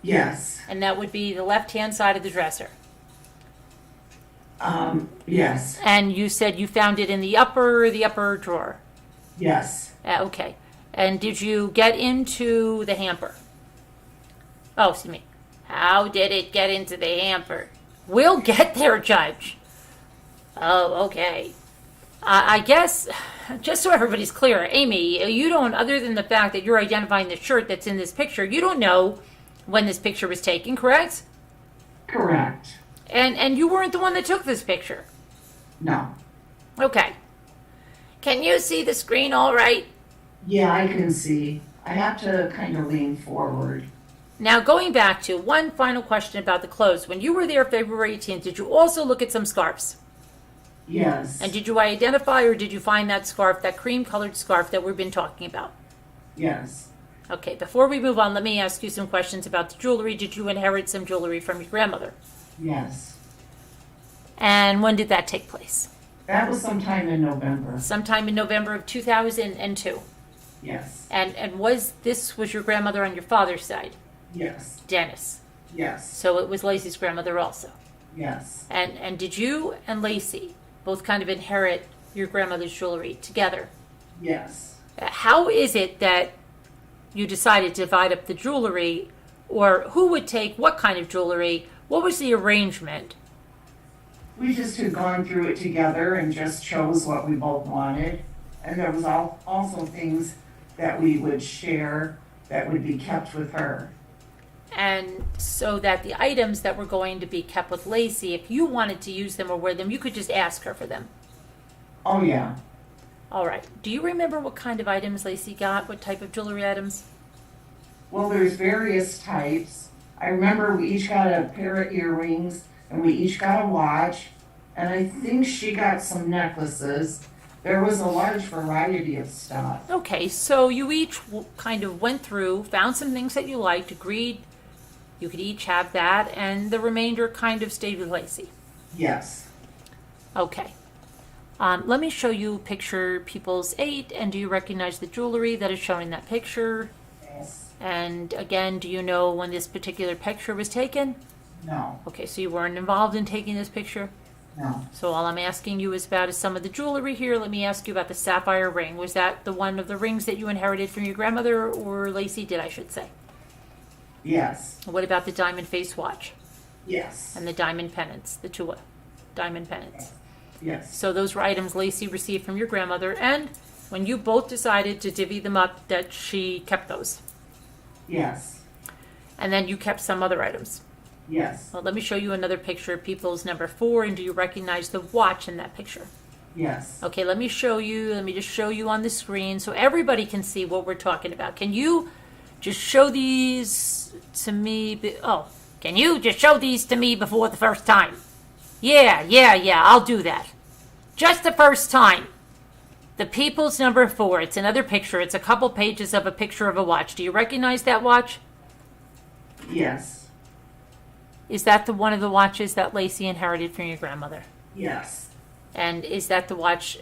Yes. And that would be the left-hand side of the dresser. Yes. And you said you found it in the upper drawer. Yes. Okay. And did you get into the hamper? Oh, excuse me. How did it get into the hamper? We'll get there, Judge. Oh, okay. I guess, just so everybody's clear, Amy, you don't, other than the fact that you're identifying the shirt that's in this picture, you don't know when this picture was taken, correct? Correct. And you weren't the one that took this picture? No. Okay. Can you see the screen all right? Yeah, I can see. I have to kind of lean forward. Now, going back to one final question about the clothes. When you were there February 18th, did you also look at some scarves? Yes. And did you identify or did you find that scarf, that cream-colored scarf that we've been talking about? Yes. Okay, before we move on, let me ask you some questions about the jewelry. Did you inherit some jewelry from your grandmother? Yes. And when did that take place? That was sometime in November. Sometime in November of 2002. Yes. And was your grandmother on your father's side? Yes. Dennis. Yes. So it was Lacey's grandmother also. Yes. And did you and Lacey both kind of inherit your grandmother's jewelry together? Yes. How is it that you decided to divide up the jewelry, or who would take what kind of jewelry? What was the arrangement? We just had gone through it together and just chose what we both wanted. And there was also things that we would share that would be kept with her. And so that the items that were going to be kept with Lacey, if you wanted to use them or wear them, you could just ask her for them. Oh, yeah. All right. Do you remember what kind of items Lacey got? What type of jewelry items? Well, there's various types. I remember we each got a pair of earrings and we each got a watch. And I think she got some necklaces. There was a large variety of stuff. Okay, so you each kind of went through, found some things that you liked, agreed you could each have that, and the remainder kind of stayed with Lacey. Yes. Okay. Let me show you picture People's 8, and do you recognize the jewelry that is shown in that picture? Yes. And again, do you know when this particular picture was taken? No. Okay, so you weren't involved in taking this picture? No. So all I'm asking you is about some of the jewelry here. Let me ask you about the sapphire ring. Was that the one of the rings that you inherited from your grandmother, or Lacey did, I should say? Yes. What about the diamond face watch Yes. and the diamond pendants, the two diamond pendants? Yes. So those were items Lacey received from your grandmother, and when you both decided to divvy them up, that she kept those. Yes. And then you kept some other items. Yes. Well, let me show you another picture of People's number 4, and do you recognize the watch in that picture? Yes. Okay, let me just show you on the screen so everybody can see what we're talking about. Can you just show these to me? Can you just show these to me before the first time? Yeah, I'll do that. Just the first time. The People's number 4, it's another picture. It's a couple pages of a picture of a watch. Do you recognize that watch? Yes. Is that one of the watches that Lacey inherited from your grandmother? Yes. And is that the watch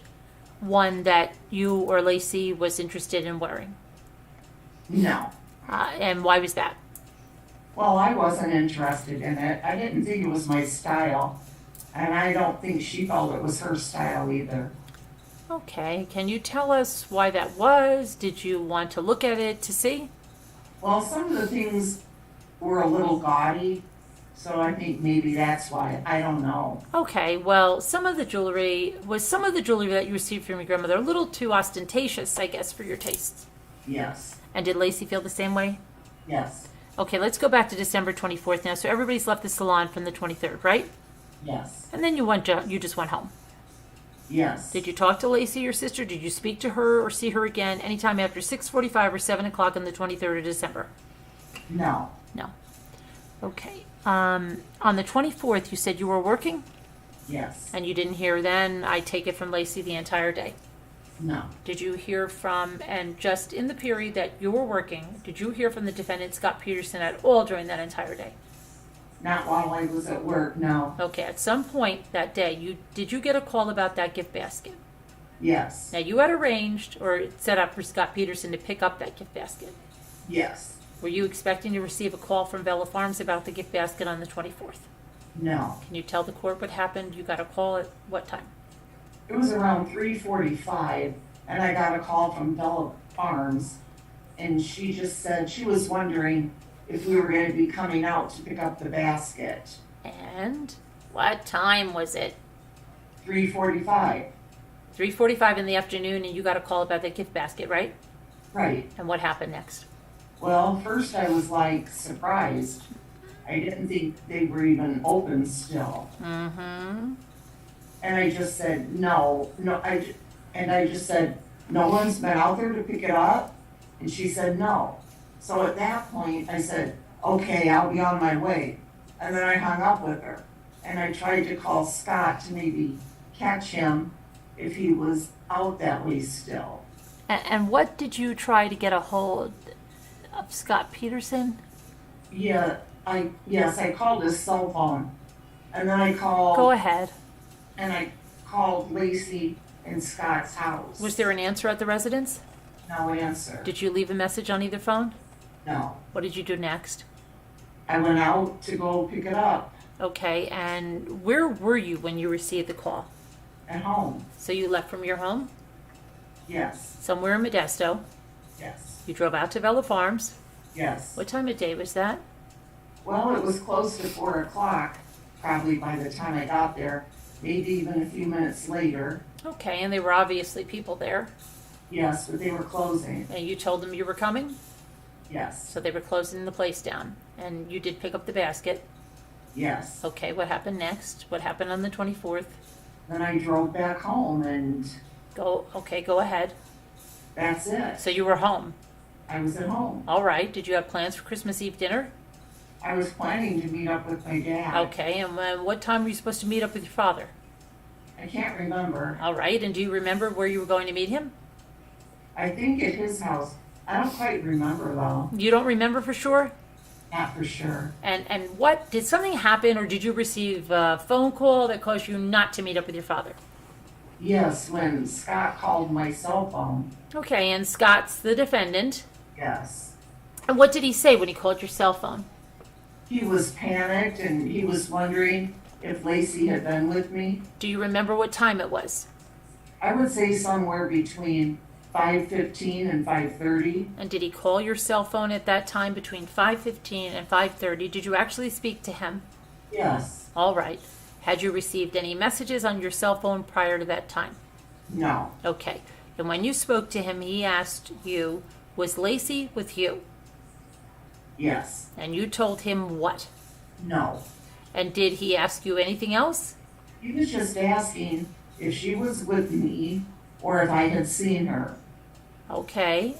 one that you or Lacey was interested in wearing? No. And why was that? Well, I wasn't interested in it. I didn't think it was my style. And I don't think she felt it was her style either. Okay, can you tell us why that was? Did you want to look at it to see? Well, some of the things were a little gaudy, so I think maybe that's why. I don't know. Okay, well, some of the jewelry that you received from your grandmother a little too ostentatious, I guess, for your tastes. Yes. And did Lacey feel the same way? Yes. Okay, let's go back to December 24th now. So everybody's left the salon from the 23rd, right? Yes. And then you just went home. Yes. Did you talk to Lacey, your sister? Did you speak to her or see her again anytime after 6:45 or 7 o'clock on the 23rd of December? No. No. Okay. On the 24th, you said you were working Yes. and you didn't hear then. I take it from Lacey the entire day. No. Did you hear from, and just in the period that you were working, did you hear from the defendant, Scott Peterson, at all during that entire day? Not while I was at work, no. Okay, at some point that day, did you get a call about that gift basket? Yes. Now, you had arranged or set up for Scott Peterson to pick up that gift basket. Yes. Were you expecting to receive a call from Bella Farms about the gift basket on the 24th? No. Can you tell the court what happened? You got a call at what time? It was around 3:45, and I got a call from Bella Farms, and she just said she was wondering if we were going to be coming out to pick up the basket. And what time was it? 3:45. 3:45 in the afternoon, and you got a call about the gift basket, right? Right. And what happened next? Well, first I was like surprised. I didn't think they were even open still. Mm-hmm. And I just said, no, and I just said, no one's been out there to pick it up? And she said, no. So at that point, I said, okay, I'll be on my way. And then I hung up with her. And I tried to call Scott to maybe catch him if he was out that way still. And what did you try to get a hold of Scott Peterson? Yeah, I called his cell phone. And then I called. Go ahead. And I called Lacey in Scott's house. Was there an answer at the residence? No answer. Did you leave a message on either phone? No. What did you do next? I went out to go pick it up Okay, and where were you when you received the call? at home. So you left from your home, Yes, somewhere in Modesto. yes, You drove out to Bella Farms. yes. What time of day was that? Well, it was close to 4 o'clock, probably by the time I got there, maybe even a few minutes later. Okay, and there were obviously people there. Yes, but they were closing. And you told them you were coming? Yes, So they were closing the place down. And you did pick up the basket. yes. Okay, what happened next? What happened on the 24th? Then I drove back home and Go ahead. that's it. So you were home. I was at home. All right. Did you have plans for Christmas Eve dinner? I was planning to meet up with my dad. Okay, and what time were you supposed to meet up with your father? I can't remember. All right, and do you remember where you were going to meet him? I think at his house. I don't quite remember though. You don't remember for sure? Not for sure. And what, did something happen or did you receive a phone call that caused you not to meet up with your father? Yes, when Scott called my cell phone. Okay, and Scott's the defendant. Yes. And what did he say when he called your cell phone? He was panicked and he was wondering if Lacey had been with me. Do you remember what time it was? I would say somewhere between 5:15 and 5:30. And did he call your cell phone at that time between 5:15 and 5:30? Did you actually speak to him? Yes. All right. Had you received any messages on your cell phone prior to that time? No. Okay. And when you spoke to him, he asked you, was Lacey with you? Yes. And you told him what? No. And did he ask you anything else? He was just asking if she was with me or if I had seen her. Okay.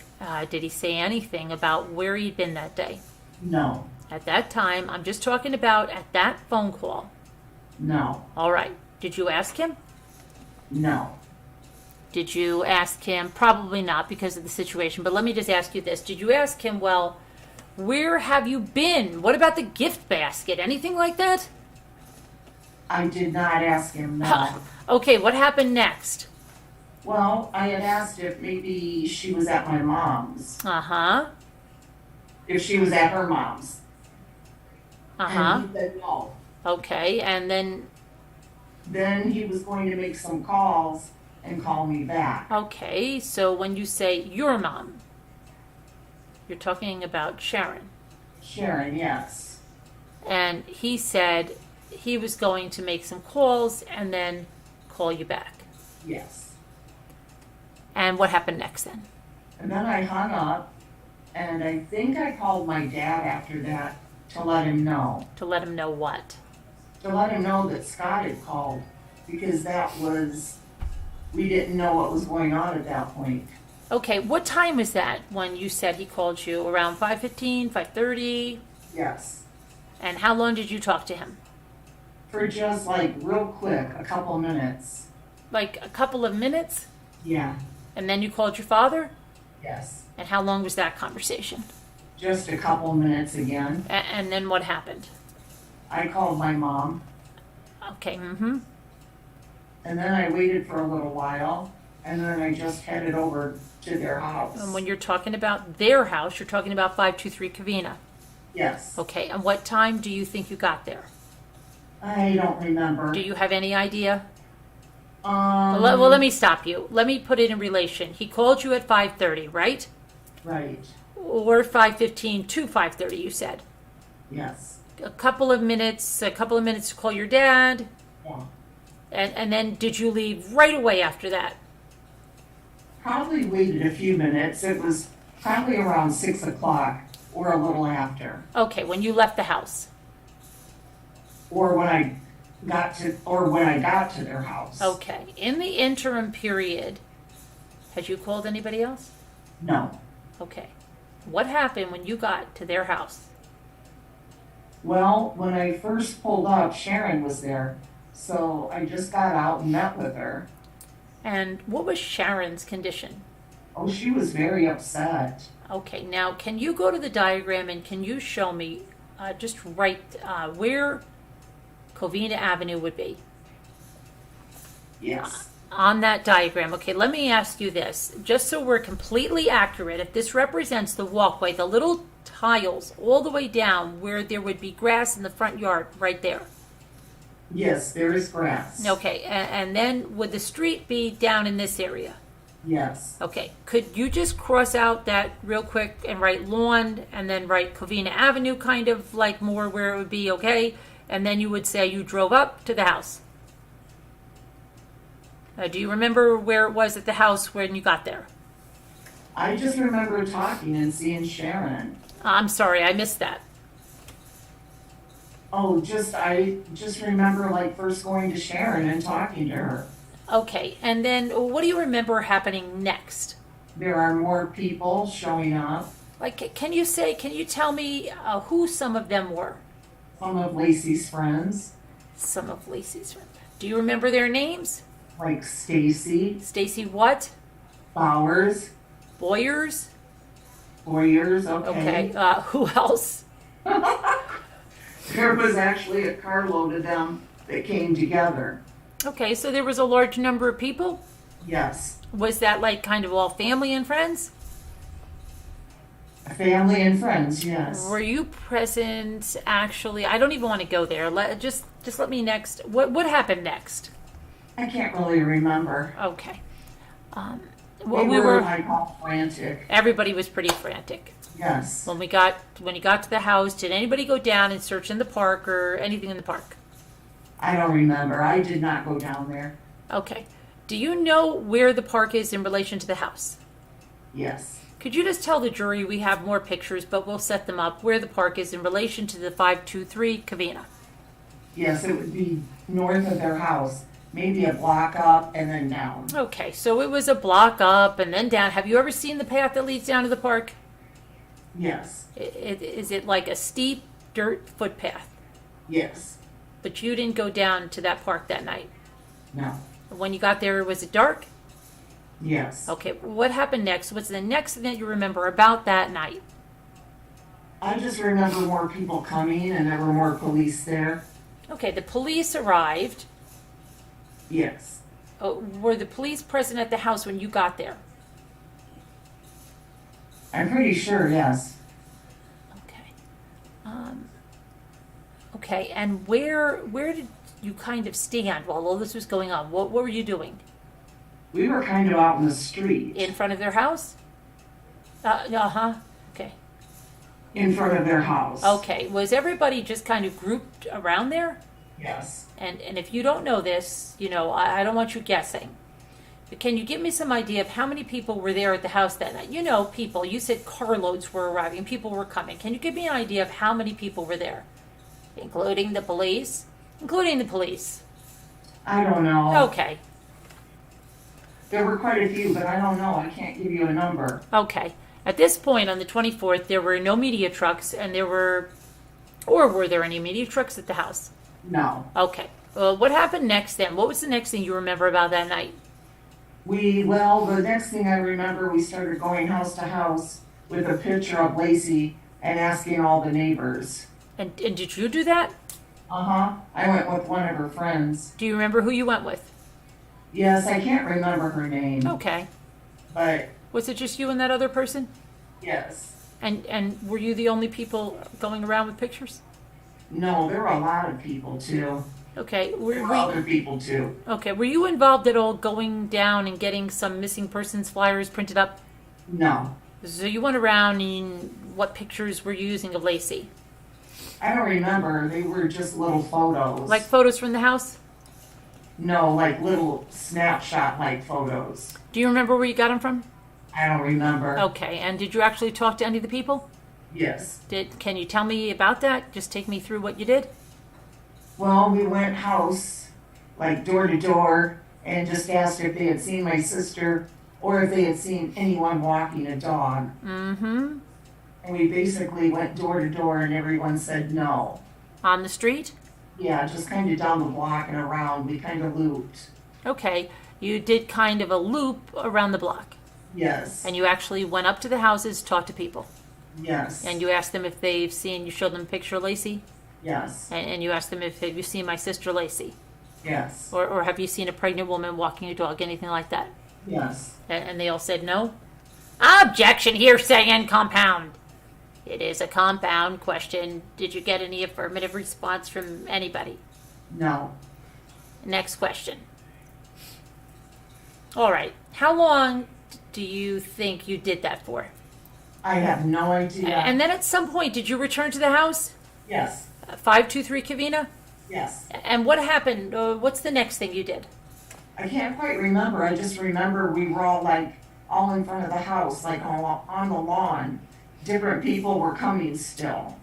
Did he say anything about where he'd been that day? No. At that time, I'm just talking about at that phone call. No. All right. Did you ask him? No. Did you ask him? Probably not because of the situation, but let me just ask you this. Did you ask him, well, where have you been? What about the gift basket? Anything like that? I did not ask him, no. Okay, what happened next? Well, I had asked if maybe she was at my mom's. Uh-huh. If she was at her mom's. Uh-huh. And he said no. Okay, and then, Then he was going to make some calls and call me back. okay, so when you say your mom, you're talking about Sharon. Sharon, yes. And he said he was going to make some calls and then call you back. Yes. And what happened next then? And then I hung up And I think I called my dad after that to let him know. To let him know what? To let him know that Scott had called, because we didn't know what was going on at that point. Okay, what time was that when you said he called you? Around 5:15, 5:30? Yes. And how long did you talk to him? For just like real quick, a couple minutes. Like a couple of minutes? Yeah. And then you called your father? Yes. And how long was that conversation? Just a couple minutes again. And then what happened? I called my mom, Okay, mm-hmm. and then I waited for a little while, and then I just headed over to their house. And when you're talking about their house, you're talking about 523 Covina. Yes. Okay, and what time do you think you got there? I don't remember. Do you have any idea? Well, let me stop you. Let me put it in relation. He called you at 5:30, right? Right. Or 5:15 to 5:30, you said. Yes. A couple of minutes to call your dad. Yeah. And then did you leave right away after that? Probably waited a few minutes. It was probably around 6 o'clock or a little after. Okay, when you left the house. Or when I got to their house. Okay. In the interim period, had you called anybody else? No. Okay. What happened when you got to their house? Well, when I first pulled up, Sharon was there. So I just got out and met with her. And what was Sharon's condition? Oh, she was very upset. Okay, now can you go to the diagram and can you show me just right where Covina Avenue would be? Yes. On that diagram. Okay, let me ask you this, just so we're completely accurate. If this represents the walkway, the little tiles all the way down where there would be grass in the front yard, right there. Yes, there is grass. Okay, and then would the street be down in this area? Yes. Okay, could you just cross out that real quick and write lawn and then write Covina Avenue, kind of like more where it would be okay, and then you would say you drove up to the house. Do you remember where it was at the house when you got there? I just remember talking and seeing Sharon. I'm sorry, I missed that. Oh, I just remember like first going to Sharon and talking to her. Okay, and then what do you remember happening next? There are more people showing up. Like, can you tell me who some of them were? Some of Lacey's friends, Some of Lacey's friends. Do you remember their names? like Stacy, Stacy what? Bowers, Boyers? Boyers, Okay, who else? There was actually a carload of them that came together. Okay, so there was a large number of people? Yes. Was that like kind of all family and friends? Family and friends, yes. Were you present actually? I don't even want to go there. Just let me next. What happened next? I can't really remember. Okay. We were like all frantic. Everybody was pretty frantic. Yes. When you got to the house, did anybody go down and search in the park or anything in the park? I don't remember. I did not go down there. Okay. Do you know where the park is in relation to the house? Yes. Could you just tell the jury, we have more pictures, but we'll set them up, where the park is in relation to the 523 Covina? Yes, it would be north of their house. Maybe a block up and then down. Okay, so it was a block up and then down. Have you ever seen the path that leads down to the park? Yes. Is it like a steep dirt footpath? Yes. But you didn't go down to that park that night. No. When you got there, was it dark? Yes. Okay, what happened next? What's the next thing that you remember about that night? I just remember more people coming and there were more police there. Okay, the police arrived. Yes. Were the police present at the house when you got there? I'm pretty sure, yes. Okay. Okay, and where did you kind of stand while all this was going on? What were you doing? We were kind of out in the street. In front of their house? Okay. In front of their house. Okay. Was everybody just kind of grouped around there? Yes. And if you don't know this, I don't want you guessing. Can you give me some idea of how many people were there at the house that night? You know, people. You said carloads were arriving. People were coming. Can you give me an idea of how many people were there? Including the police? Including the police. I don't know. Okay. There were quite a few, but I don't know. I can't give you a number. Okay. At this point, on the 24th, there were no media trucks, and were there any media trucks at the house? No. Okay. Well, what happened next then? What was the next thing you remember about that night? The next thing I remember, we started going house to house with a picture of Lacey and asking all the neighbors. And did you do that? I went with one of her friends. Do you remember who you went with? Yes, I can't remember her name. Okay. But Was it just you and that other person? yes. And were you the only people going around with pictures? No, there were a lot of people too. Okay. There were other people too. Okay. Were you involved at all going down and getting some missing persons flyers printed up? No. So you went around, and what pictures were you using of Lacey? I don't remember. They were just little photos. Like photos from the house? No, like little snapshot-like photos. Do you remember where you got them from? I don't remember. Okay. And did you actually talk to any of the people? Yes. Can you tell me about that? Just take me through what you did. Well, we went house, like door to door, and just asked if they had seen my sister or if they had seen anyone walking a dog. Mm-hmm. And we basically went door to door and everyone said no. On the street? Yeah, just kind of down the block and around. We kind of looped. Okay. You did kind of a loop around the block. Yes. And you actually went up to the houses, talked to people. Yes. And you asked them if they've seen, you showed them a picture of Lacey? Yes. And you asked them if, have you seen my sister Lacey? Yes. Or have you seen a pregnant woman walking a dog, anything like that? Yes. And they all said no? Objection, hearsay, and compound. It is a compound question. Did you get any affirmative response from anybody? No. Next question. All right. How long do you think you did that for? I have no idea. And then at some point, did you return to the house? Yes. 523 Covina? Yes. And what happened? What's the next thing you did? I can't quite remember. I just remember we were all in front of the house, like all on the lawn. Different people were coming still.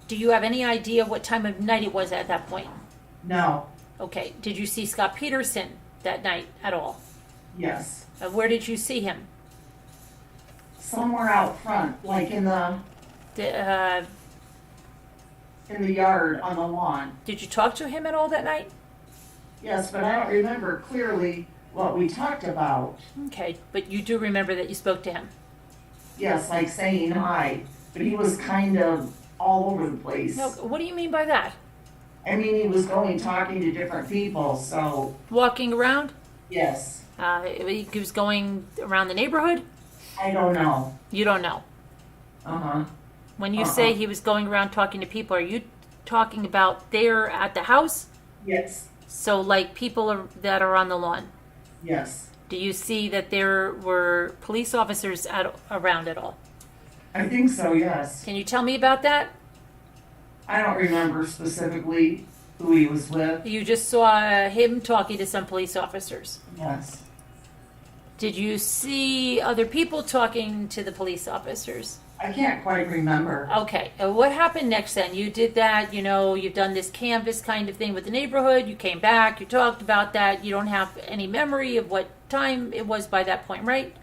Do you have any idea what time of night it was at that point? No. Okay. Did you see Scott Peterson that night at all? Yes. Where did you see him? Somewhere out front, like in the yard on the lawn. Did you talk to him at all that night? Yes, but I don't remember clearly what we talked about. Okay. But you do remember that you spoke to him? Yes, like saying hi. But he was kind of all over the place. No. What do you mean by that? I mean, he was talking to different people, so Walking around? yes. He was going around the neighborhood? I don't know. You don't know. Uh-huh. When you say he was going around talking to people, are you talking about there at the house? Yes. So like people that are on the lawn? Yes. Do you see that there were police officers around at all? I think so, yes. Can you tell me about that? I don't remember specifically who he was with. You just saw him talking to some police officers. Yes. Did you see other people talking to the police officers? I can't quite remember. Okay. What happened next then? You did that, you've done this canvas kind of thing with the neighborhood. You came back, you talked about that. You don't have any memory of what time it was by that point, right?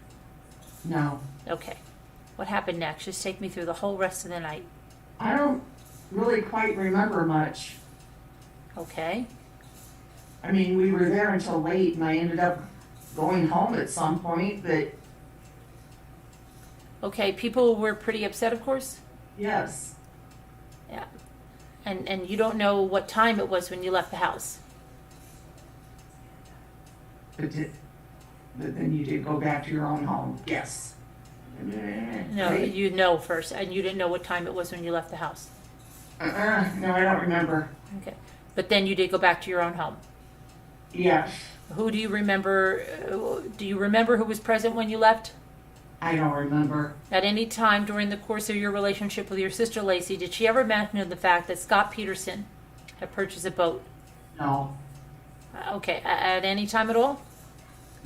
No. Okay. What happened next? Just take me through the whole rest of the night. I don't really quite remember much. Okay. I mean, we were there until late and I ended up going home at some point, but Okay, people were pretty upset, of course. yes. Yeah. And you don't know what time it was when you left the house. But then you did go back to your own home. Yes. No, Right? you know first, and you didn't know what time it was when you left the house. No, I don't remember. Okay. But then you did go back to your own home. Yes. Who do you remember? Do you remember who was present when you left? I don't remember. At any time during the course of your relationship with your sister Lacey, did she ever mention the fact that Scott Peterson had purchased a boat? No. Okay. At any time at all?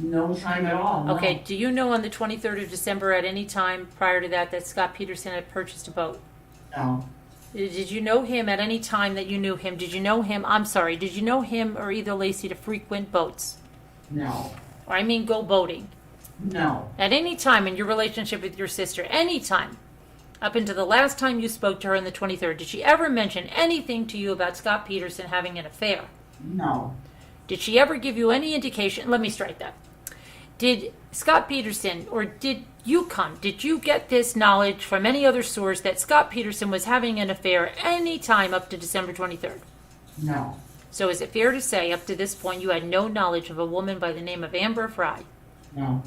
No time at all, no. Okay, do you know on the 23rd of December at any time prior to that that Scott Peterson had purchased a boat? No, Did you know him at any time that you knew him? Did you know him, did you know him or either Lacey to frequent boats? no, Or I mean go boating? no, At any time in your relationship with your sister, any time, up until the last time you spoke to her on the 23rd, did she ever mention anything to you about Scott Peterson having an affair? no, Did she ever give you any indication? Let me strike that. Did Scott Peterson, or did you get this knowledge from any other source that Scott Peterson was having an affair any time up to December 23rd? no, So is it fair to say up to this point you had no knowledge of a woman by the name of Amber Fry? no,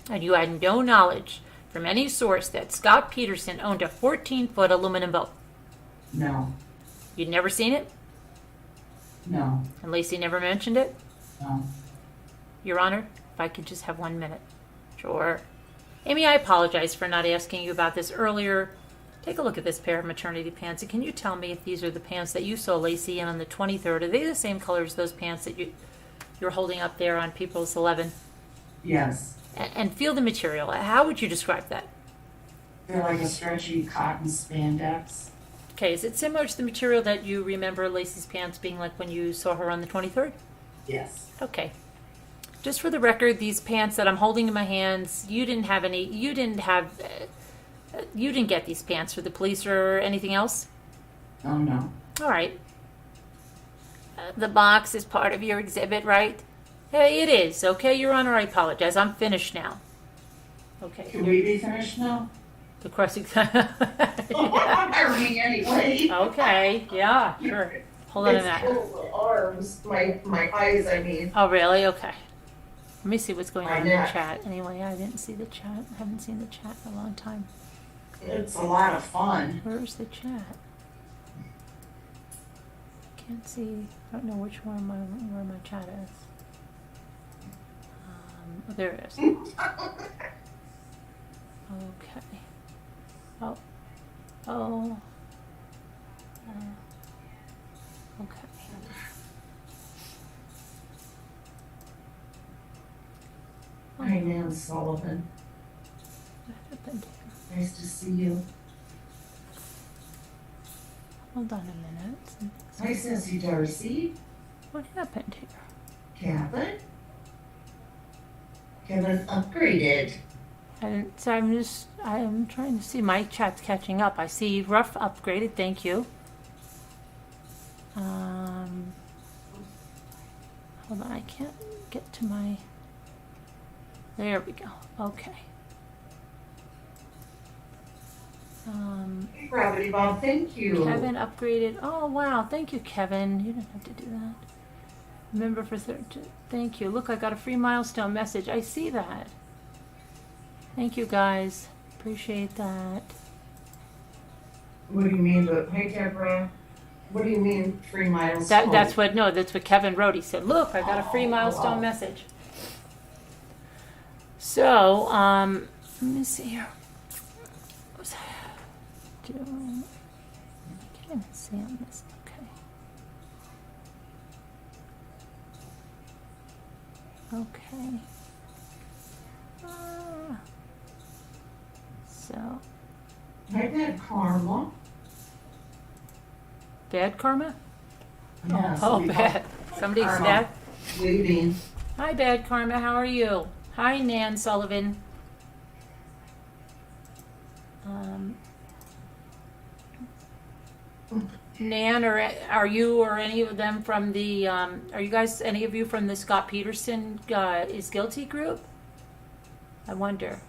And you had no knowledge from any source that Scott Peterson owned a 14-foot aluminum boat? no, You'd never seen it? no, And Lacey never mentioned it? no. Your Honor, if I could just have 1 minute. Sure. Amy, I apologize for not asking you about this earlier. Take a look at this pair of maternity pants, and can you tell me if these are the pants that you saw Lacey in on the 23rd? Are they the same color as those pants that you're holding up there on People's 11? Yes, And feel the material. How would you describe that? they're like a stretchy cotton spandex. Okay, is it similar to the material that you remember Lacey's pants being like when you saw her on the 23rd? Yes, Okay. Just for the record, these pants that I'm holding in my hands, you didn't get these pants for the police or anything else? oh no, All right. The box is part of your exhibit, right? Hey, it is. Okay, Your Honor, I apologize. I'm finished now. Okay. can we be finished now? The crossing. I'm hurting anyway. Okay, yeah, sure. Hold on a It's minute. full of arms, my eyes, I mean. Oh, really? Okay. Let me see what's going on in the neck. chat. Anyway, I didn't see the chat. I haven't seen the chat in a long time. It's a lot of fun. Where's the chat? Can't see. I don't know which one where my chat is. Oh, there it is. Okay. Oh. Oh. Okay. Hi, Nan Sullivan. What happened here? Nice to see you. Hold on a minute. Hi, Sissy Darcy. What happened here? Kevin? Kevin upgraded. So I'm trying to see. My chat's catching up. I see rough upgraded. Thank you. Hold on. I can't get to my. There we go. Okay. Gravity Bob, thank you. Kevin upgraded. Oh wow. Thank you, Kevin. You didn't have to do that. Remember for thank you. Look, I got a free milestone message. I see that. Thank you, guys. Appreciate that. What do you mean? Hey, Deborah. What do you mean free milestone? That's what Kevin wrote. He said, "Look, I got a free milestone message." So, let me see here. What was I doing? I can't even see on this. Okay. So. Hi, Bad Karma. Bad karma? Yes, Oh, we bad. Somebody's Karma. bad. Waiting. Hi, Bad Karma. How are you? Hi, Nan Sullivan. Nan, or are you or any of them from the? Are you guys any of you from the Scott Peterson is guilty group? I wonder.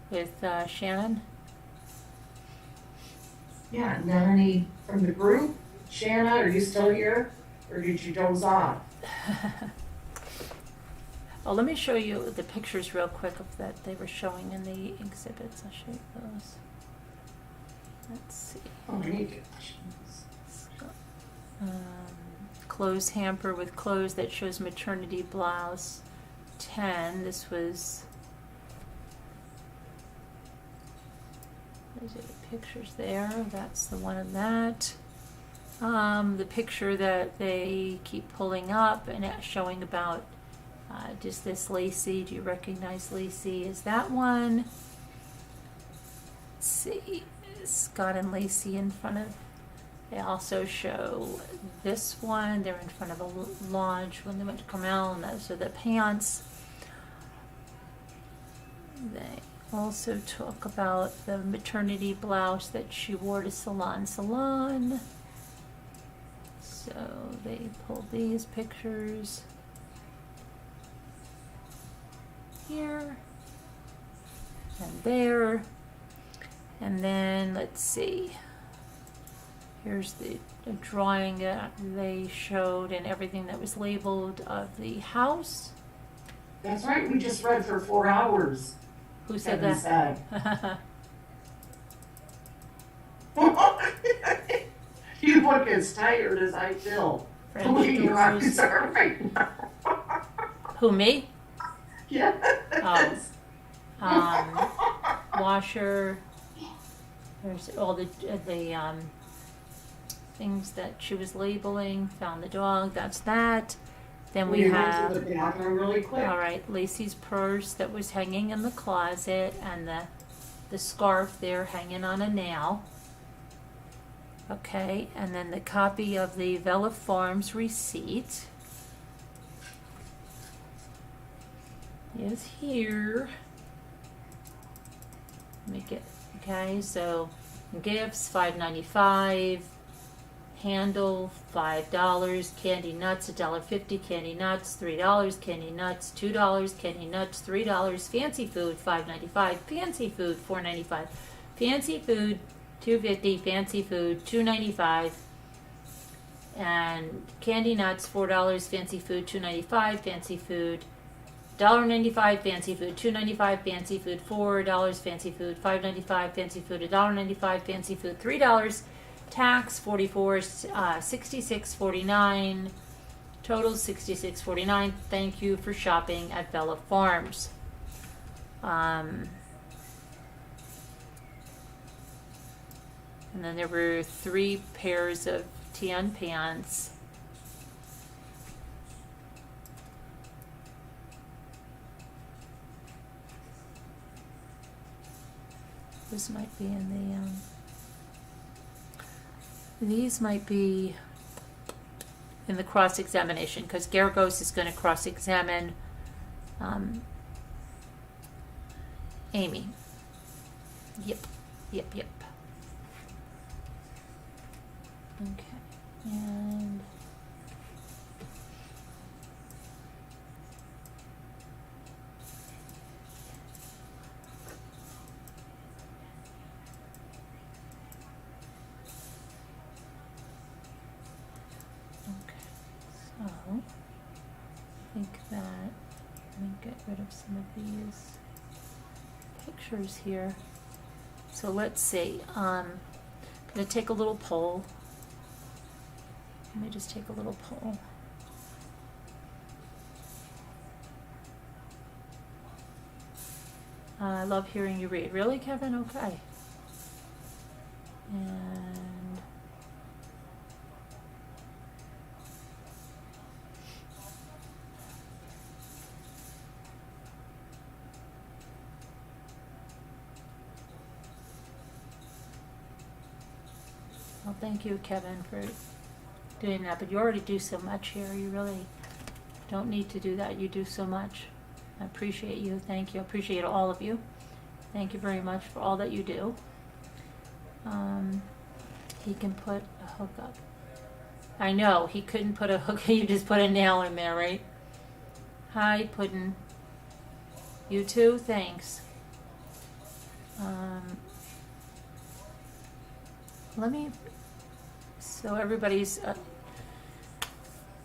With Shannon. Yeah, not any from the group. Shanna, are you still here? Or did you doze off? Oh, let me show you the pictures real quick of that they were showing in the exhibits. I'll show you those. Let's see. Oh, I need to. Clothes hamper with clothes that shows maternity blouse 10. This was. Those are the pictures there. That's the one of that. The picture that they keep pulling up and showing about, does this Lacey, do you recognize Lacey? Is that one? Let's see, Scott and Lacey in front of, they also show this one, they're in front of a lodge when they went to Carmel, and those are the pants. They also talk about the maternity blouse that she wore to Salon. So they pulled these pictures here and there. And then let's see. Here's the drawing that they showed and everything that was labeled of the house. That's right, we just read for 4 hours. Who said Kevin that? said. You look as tired as I feel. The way your eyes are right now. Who, me? Yes. Washer. There's all the things that she was labeling. Found the dog. That's that. Then we have. To the bathroom really quick. All right, Lacey's purse that was hanging in the closet, and the scarf there hanging on a nail. Okay, and then the copy of the Vela Farms receipt is here. Make it, okay, so gifts, $5.95, handle, $5, candy nuts, $1.50, candy nuts, $3, candy nuts, $2, candy nuts, $3, fancy food, $5.95, fancy food, $4.95, fancy food, $2.50, fancy food, $2.95, and candy nuts, $4, fancy food, $2.95, fancy food, $1.95, fancy food, $2.95, fancy food, $4, fancy food, $5.95, fancy food, $1.95, fancy food, $3, tax, $44, $66.49, total $66.49. Thank you for shopping at Vela Farms. And then there were 3 pairs of tan pants. This might be in the, these might be in the cross-examination, because Garagos is going to cross-examine Amy. Yep. Okay, and so I think that, let me get rid of some of these pictures here. So let's see, I'm going to take a little poll. Let me just take a little poll. I love hearing you read. Really, Kevin? Okay. And well, thank you, Kevin, for doing that, but you already do so much here. You really don't need to do that. You do so much. I appreciate you. Thank you. I appreciate all of you. Thank you very much for all that you do. He can put a hook up. I know, he couldn't put a hook. You just put a nail in there, right? Hi, Puddin'. You too? Thanks. Let me... So everybody's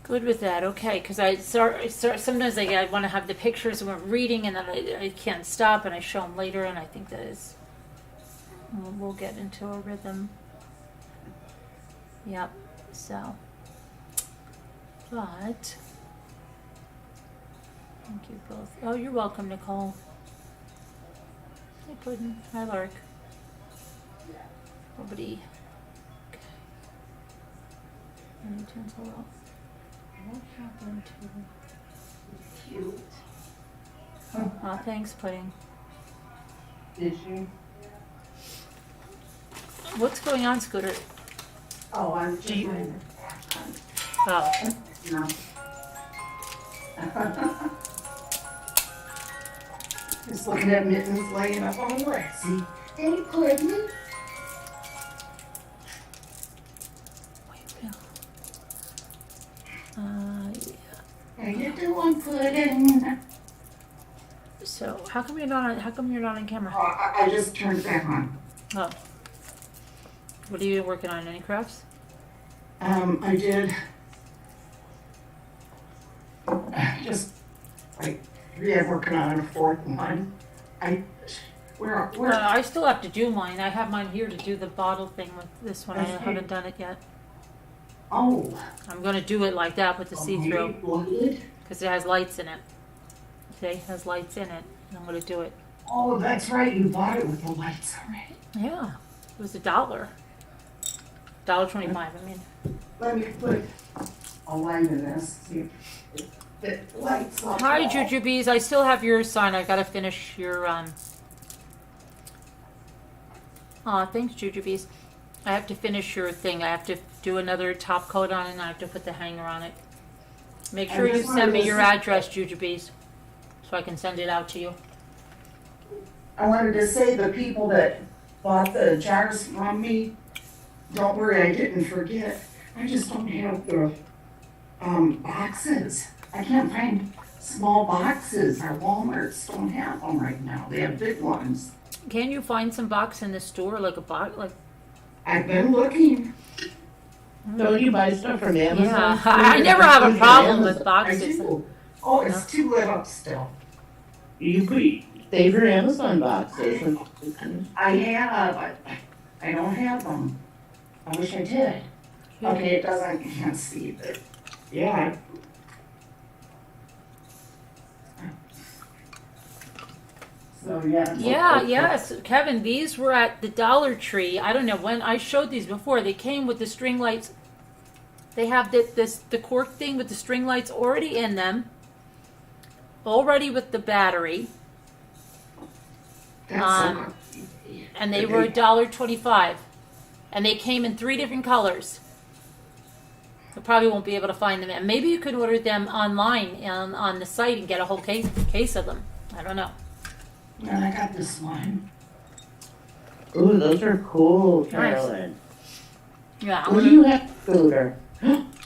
good with that, okay? Because I start sometimes I want to have the pictures and we're reading, and then I can't stop, and I show them later, and I think that is we'll get into a rhythm. Yep. So, but thank you both. Oh, you're welcome, Nicole. Hey, Puddin'. Hi, Lark. Nobody. Turn utensil up. What happened to? Cute. Oh, thanks, Pudding. Did you? What's going on, Scooter? Oh, I'm just Do you- trying Oh, to, no. Just looking at Mittens laying up on Lacey. Hey, Pudding. wait, yeah. Yeah. How you doing, Pudding? So, how come you're not on? How come you're not on camera? Oh, I just turned that on. Oh. What are you working on? Any crafts? I did just like 3 I'm working on a 4th one. Where I still have to do mine. I have mine here to do the bottle thing with this one. I Okay. haven't done it yet. oh, I'm gonna do it like that with the see-through blooded? because it has lights in it. See, it has lights in it. And I'm gonna do it. Oh, that's right, you bought it with the lights already. Yeah, it was $1. $1.25. I mean, Let me put a light in this, see if it lights up. hi, all. Jujubes. I still have yours signed. I gotta finish your thanks, Jujubes. I have to finish your thing. I have to do another top coat on it, and I have to put the hanger on it. Make sure And you this send me one your is- address, Jujubes, so I can send it out to you. I wanted to say the people that bought the jars from me, don't worry, I didn't forget. I just don't have the boxes. I can't find small boxes. Our Walmarts don't have them right now. They have big ones. Can you find some box in the store, like a box, like? I've been looking. Don't you buy stuff from Amazon? Yeah, I never have a problem with I boxes. do. Oh, it's too lit up still. You could save your Amazon boxes. I have, I don't have them. I wish I did. Okay, it doesn't, I can't see, but yeah. So, yeah. Yeah, yes, Kevin. These were at the Dollar Tree. I don't know when I showed these before. They came with the string lights. They have the cork thing with the string lights already in them, already with the battery, That's and they were $1.25, and they came in 3 different colors. You probably won't be able to find them. And maybe you could order them online on the site and get a whole case of them. I don't know. And I got this one. Ooh, those are cool, Nice. Carolyn. Yeah, I'm What gonna- do you have, Scooter?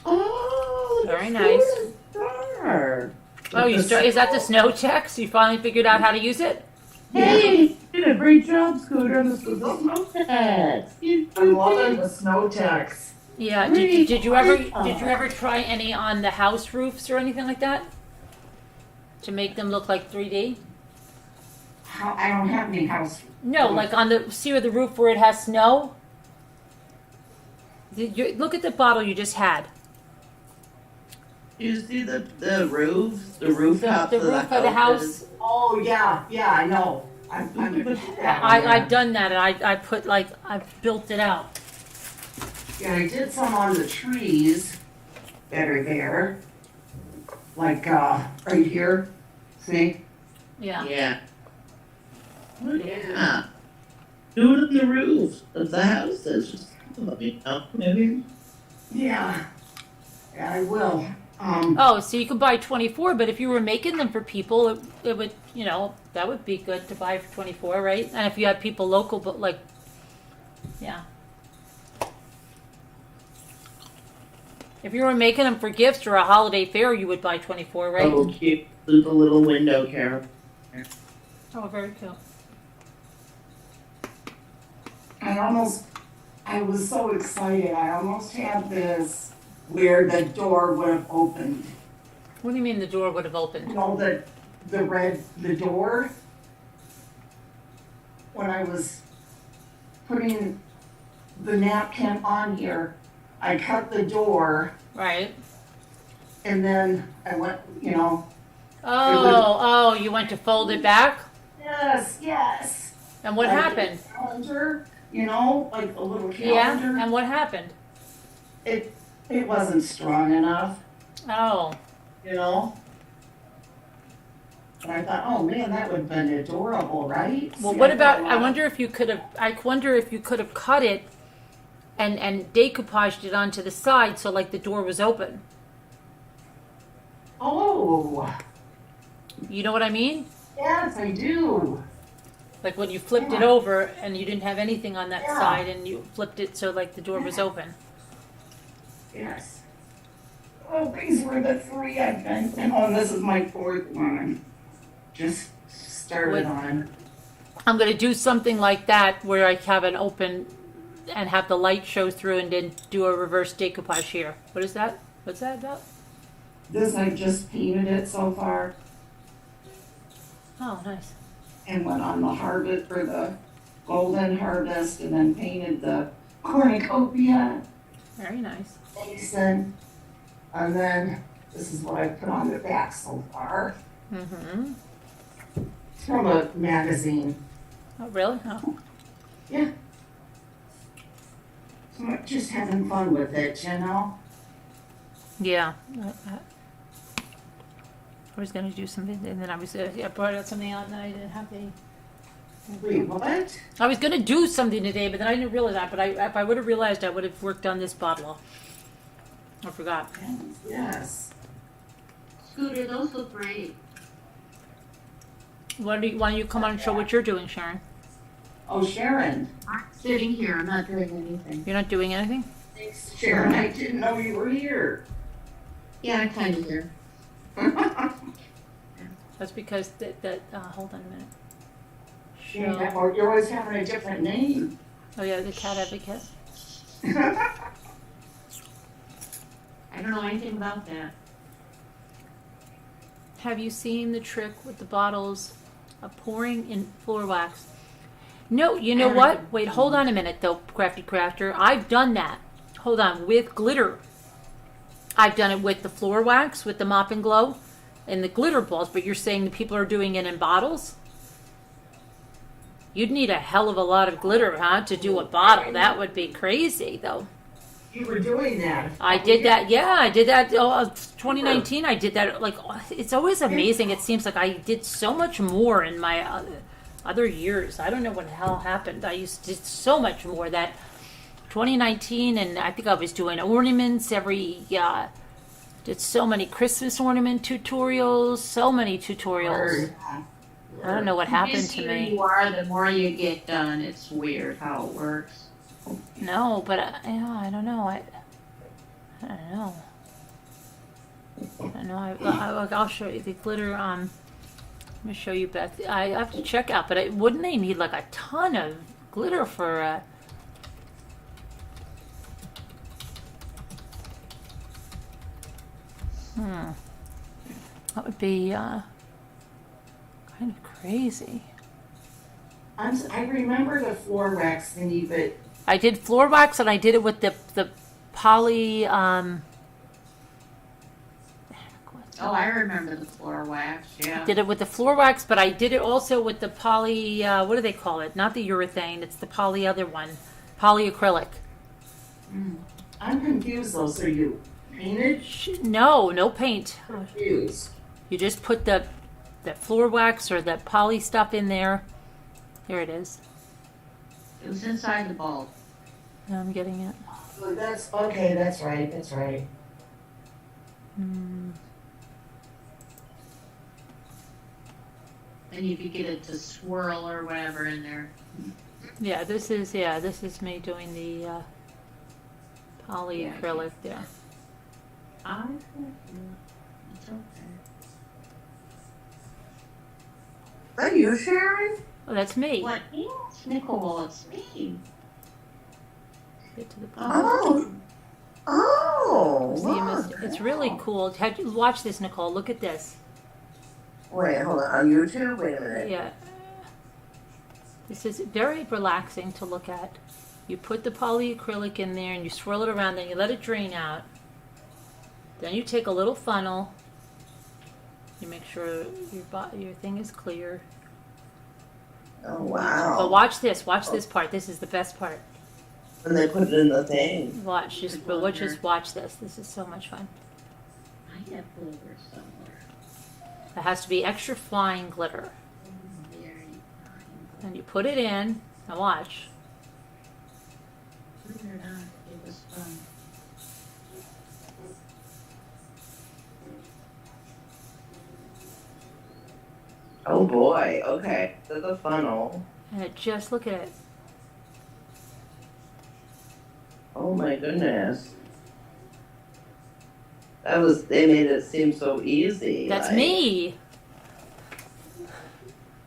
Oh, Very nice. Star. Oh, is that the snow checks? You finally figured out how to use it? Hey, you did a great job, Scooter, on the snow tax. I'm loving the snow tax. Yeah. Great. Did you ever try any on the house roofs or anything like that? To make them look like 3D? How, I don't have any house. No, like on the see where the roof where it has snow. Look at the bottle you just had. You see the roofs, the rooftop The roof of the house. Oh, yeah, I know. I'm gonna do that. I've done that, and I put like I built it out. Yeah, I did some on the trees that are there. Like, right here. See? Yeah. Yeah. Oh, yeah. Do it on the roof of the houses. Just maybe. Yeah. Yeah, I will. Oh, so you could buy 24, but if you were making them for people, it would, that would be good to buy for 24, right? And if you had people local, but like, yeah. If you were making them for gifts or a holiday fair, you would buy 24, right? Oh, cute. Through the little window, Carol. Oh, very cool. I was so excited. I almost had this where the door would have opened. What do you mean the door would have You opened? know, the door? When I was putting the napkin on here, I cut the door Right. and then I went, Oh, you went to fold it back? yes. And what Like happened? a calendar, like a little calendar. Yeah, and what happened? It it wasn't strong enough, Oh, you know? And I thought, oh man, that would have been adorable, right? well, See, what I about, thought, I wow. wonder if you could have, cut it and decoupaged it onto the side so like the door was open. Oh, You know what I mean? yes, I do. Like when you flipped it Yeah. over and you didn't have anything on that Yeah. side and you flipped it so like the door was open. Yes. Oh, these were the 3 I've been, and this is my 4th one. Just started With- on. I'm gonna do something like that where I have an open and have the light show through and then do a reverse decoupage here. What is that? What's that about? This, I just painted it so far Oh, nice. and went on the harvest for the golden harvest and then painted the cornucopia, Very nice. basin. And then this is what I put on the back so far. Mm-hmm. It's from a magazine. Oh, really? Oh. Yeah. So I'm just having fun with it, you know? Yeah. I was gonna do something and then I brought out something out and I didn't have the. Wait, what? I was gonna do something today, but then I didn't realize that. But if I would have realized, I would have worked on this bottle. I forgot. Yes. Scooter, those look great. Why don't you come on and show what you're doing, Sharon? Oh, Sharon. I'm sitting here, I'm not doing anything. You're not doing anything? Thanks, Sharon. I didn't know you were here. Yeah, I kind of hear. That's because hold on a minute. Yeah, Show. or you're always having a different name. Oh yeah, the cat advocate. I don't know anything about that. Have you seen the trick with the bottles of pouring in floor wax? No, you know what? Wait, hold on a minute though, Crafty Crafter. I've done that. Hold on, with glitter. I've done it with the floor wax, with the Mop and Glow, and the glitter balls, but you're saying the people are doing it in bottles? You'd need a hell of a lot of glitter, huh, to do a bottle. That would be crazy, though. You were doing that. I did that, yeah, I did that, 2019, I did that, like, it's always amazing. It seems like I did so much more in my other years. I don't know what the hell happened. I used to do so much more that 2019, and I think I was doing ornaments did so many Christmas ornament tutorials, so many tutorials. I don't know what happened to The busier me. you are, the more you get done. It's weird how it works. No, but yeah, I don't know. I don't know. I don't know. I'll show you the glitter. Let me show you, Beth. I have to check out, but wouldn't they need like a ton of glitter for? That would be kind of crazy. I remember the floor wax thingy, but I did floor wax and I did it with the poly. Oh, I remember the floor wax, yeah. Did it with the floor wax, but I did it also with the poly. What do they call it? Not the urethane. It's the poly other one, polyacrylic. I'm confused though. So you painted? No paint. Confused. You just put the floor wax or the poly stuff in there. Here it is. It was inside the bulb. Now I'm getting it. So that's okay. That's right. That's right. And you could get it to swirl or whatever in there. Yeah, this is me doing the polyacrylic there. It's okay. Are you Sharon? Oh, that's me. What is Nicole? It's me. Get to the Oh. Oh. See, it's really cool. Watch this, Nicole. Look at this. Wait, hold on. On YouTube? Wait a minute. Yeah. This is very relaxing to look at. You put the polyacrylic in there and you swirl it around, then you let it drain out. Then you take a little funnel. You make sure your thing is clear. Oh, wow. But watch this part. This is the best part. when they put it in the thing. Watch, just watch this. This is so much fun. I have glitter somewhere. It has to be extra flying glitter. Very fine. And you put it in. Now watch. Believe it or not, it was fun. Oh boy, okay. There's a funnel. And it just, look at it. Oh my goodness. They made it seem so easy. That's me.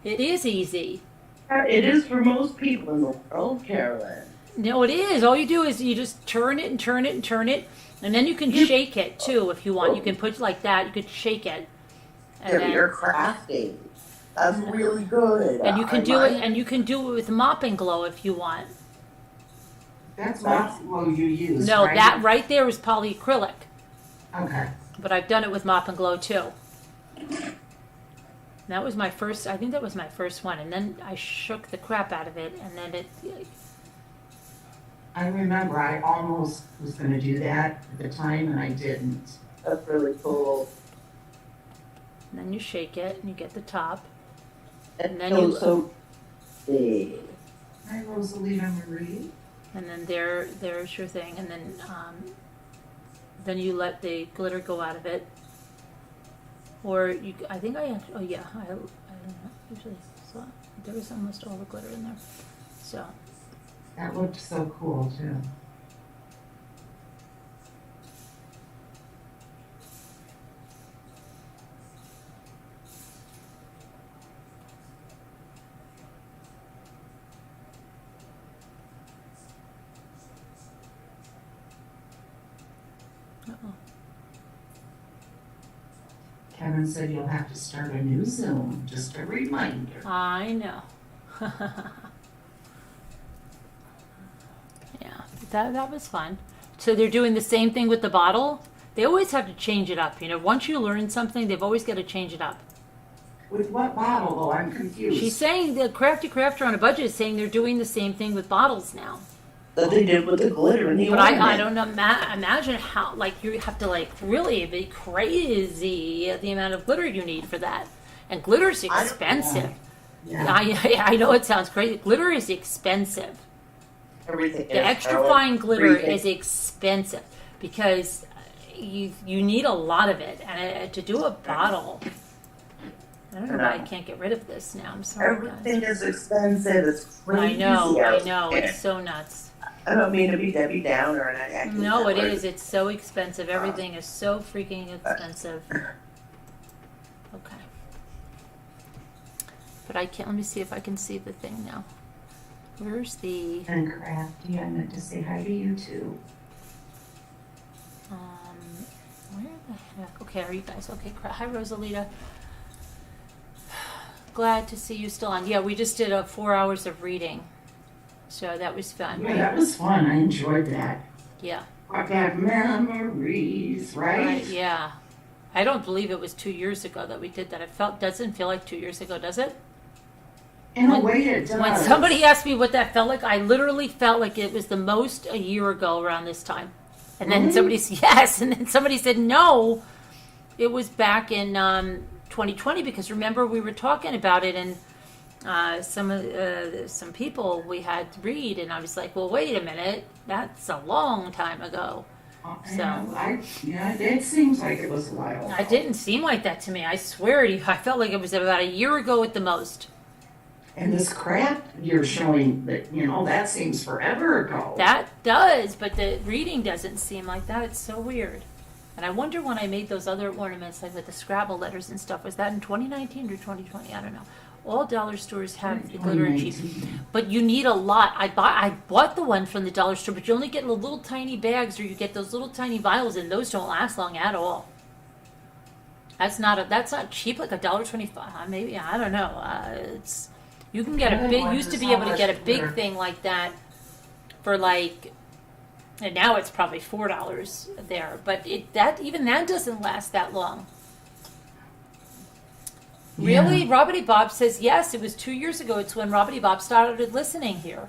It is easy. It is for most people in the world, Carolyn. No, it is. All you do is you just turn it and turn it and turn it. And then you can shake it too if you want. You can put it like that. You could shake it. And then, You're crafty. That's really good. and you can do it, and you can do it with mopping glow if you want. That's what you use, No, right? that right there is polyacrylic. Okay. But I've done it with mop and glow too. That was my first, I think that was my first one. And then I shook the crap out of it, and then I remember I almost was going to do that at the time, and I didn't. That's really cool. and then you shake it, and you get the top. And then so, you- so big. Hi, Rosalita Marie. And then there's your thing. And then you let the glitter go out of it. Or you, I think I don't know, usually, so there was almost all the glitter in there. So, That looked so cool, too. uh-oh. Kevin said you'll have to start a new Zoom, just a reminder. I know. Yeah, that was fun. So they're doing the same thing with the bottle. They always have to change it up. You know, once you learn something, they've always got to change it up. With what bottle, though? I'm confused. She's saying the Crafty Crafter on a Budget is saying they're doing the same thing with bottles now. That they did with the glitter and the But ornament. I don't know, imagine how, like, you have to, like, really be crazy the amount of glitter you need for that. And glitter's expensive. Yeah. I know it sounds crazy. Glitter is expensive. Everything The is extra Carolyn. fine glitter Everything. is expensive because you need a lot of it. And to do a bottle, I don't know why I can't get rid of this now. I'm sorry, Everything guys. is expensive. It's crazy. I know. out It's so nuts. I don't mean to be Debbie Downer, and I can't. No, it is. It's so expensive. Everything is so freaking expensive. Okay. But I can't. Let me see if I can see the thing now. Where's the? And Crafty, I meant to say hi to you, too. Where the heck? Okay, are you guys okay? Hi, Rosalita. Glad to see you still on. Yeah, we just did 4 hours of reading, so that was fun. Yeah, that was fun. I enjoyed that. Yeah. Brought back memories, right? Yeah. I don't believe it was 2 years ago that we did that. Doesn't feel like 2 years ago, does it? In a way, it does. When somebody asked me what that felt like, I literally felt like it was the most a year ago around this time. And then somebody said yes, and then somebody said no. It was back in 2020 because remember we were talking about it and some people we had to read, and I was like, well, wait a minute, that's a long time ago. It seems like it was a while ago. It didn't seem like that to me. I swear to you, I felt like it was about a year ago at the most. And this crap you're showing, that seems forever ago. That does, but the reading doesn't seem like that. It's so weird. And I wonder when I made those other ornaments, like with the Scrabble letters and stuff, was that in 2019 or 2020? I don't know. All dollar stores have the glitter and cheap, but you need a lot. I bought the one from the dollar store, but you only get in the little tiny bags, or you get those little tiny vials, and those don't last long at all. That's not cheap, like $1.25. Maybe, I don't know. You can get a big. Used to be able to get a big thing like that for like, and now it's probably $4 there. But even that doesn't last that long. Yeah. Really, Robbity Bob says yes. It was 2 years ago. It's when Robbity Bob started listening here.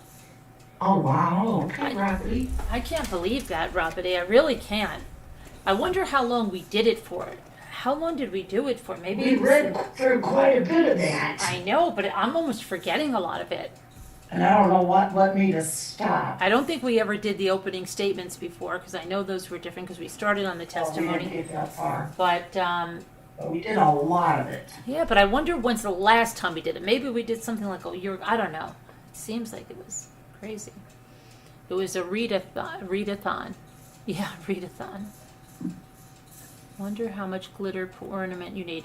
Oh, wow. Okay, Robbie. I can't believe that, Robert. I really can't. I wonder how long we did it for. How long did we do it for? Maybe We it was- read through quite a bit of that. I know, but I'm almost forgetting a lot of it. And I don't know what made us stop. I don't think we ever did the opening statements before, because I know those were different, because we started on the Oh, we didn't testimony. get that far. But, But we did a lot of it. yeah, but I wonder when's the last time we did it. Maybe we did something like a year, I don't know. It seems like it was crazy. It was a readathon. Yeah, readathon. Wonder how much glitter per ornament you need.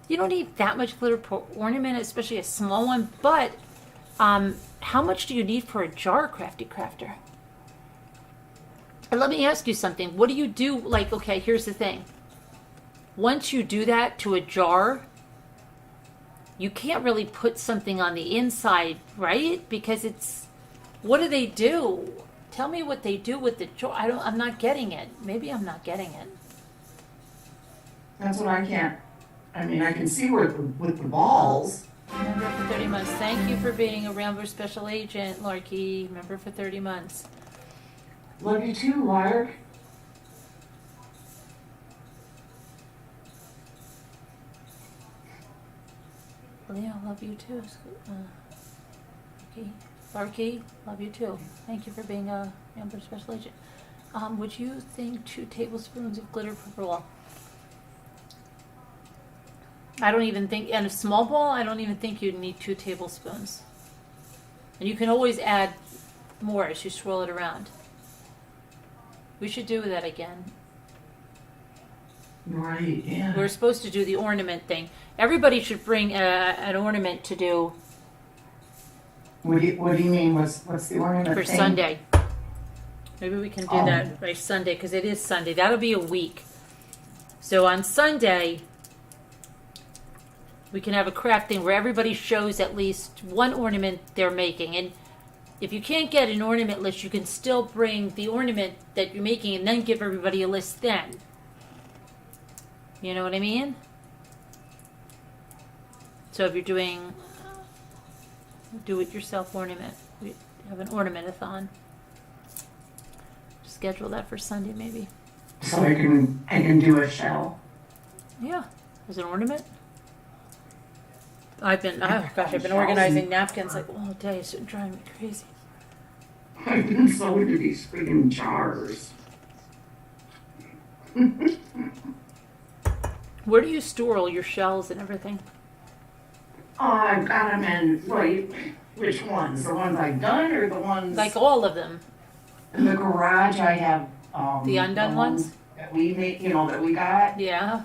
You don't need that much glitter per ornament, especially a small one, but how much do you need for a jar, Crafty Crafter? And let me ask you something. What do you do? Like, okay, here's the thing. Once you do that to a jar, you can't really put something on the inside, right? Because it's, what do they do? Tell me what they do with the jar. I'm not getting it. Maybe I'm not getting it. That's what I can't. I mean, I can see where with the balls. Member for 30 months. Thank you for being a Rambler Special Agent, Larky. Member for 30 months. Love you too, Lark. Leo, love you too. Larky, love you too. Thank you for being a Rambler Special Agent. Would you think 2 tablespoons of glitter per roll? I don't even think, and a small ball, I don't even think you'd need 2 tablespoons. And you can always add more as you swirl it around. We should do that again. Right, yeah. We're supposed to do the ornament thing. Everybody should bring an ornament to do What do you mean? What's the ornament for thing? Sunday. Maybe we can do Oh. that by Sunday, because it is Sunday. That'll be a week. So on Sunday, we can have a craft thing where everybody shows at least one ornament they're making. And if you can't get an ornament list, you can still bring the ornament that you're making and then give everybody a list then. You know what I mean? So if you're doing do-it-yourself ornament, we have an ornament-a-thon. Schedule that for Sunday, maybe. So I can do a shell. Yeah, as an ornament. I've been Shells. organizing napkins like all day. It's driving me crazy. I've been so into these freaking jars. Where do you store all your shells and everything? Oh, I've got them in, wait, which ones? The ones I've done or the ones? Like all of them. In the garage, I have, The undone ones? that we make, that we got. Yeah.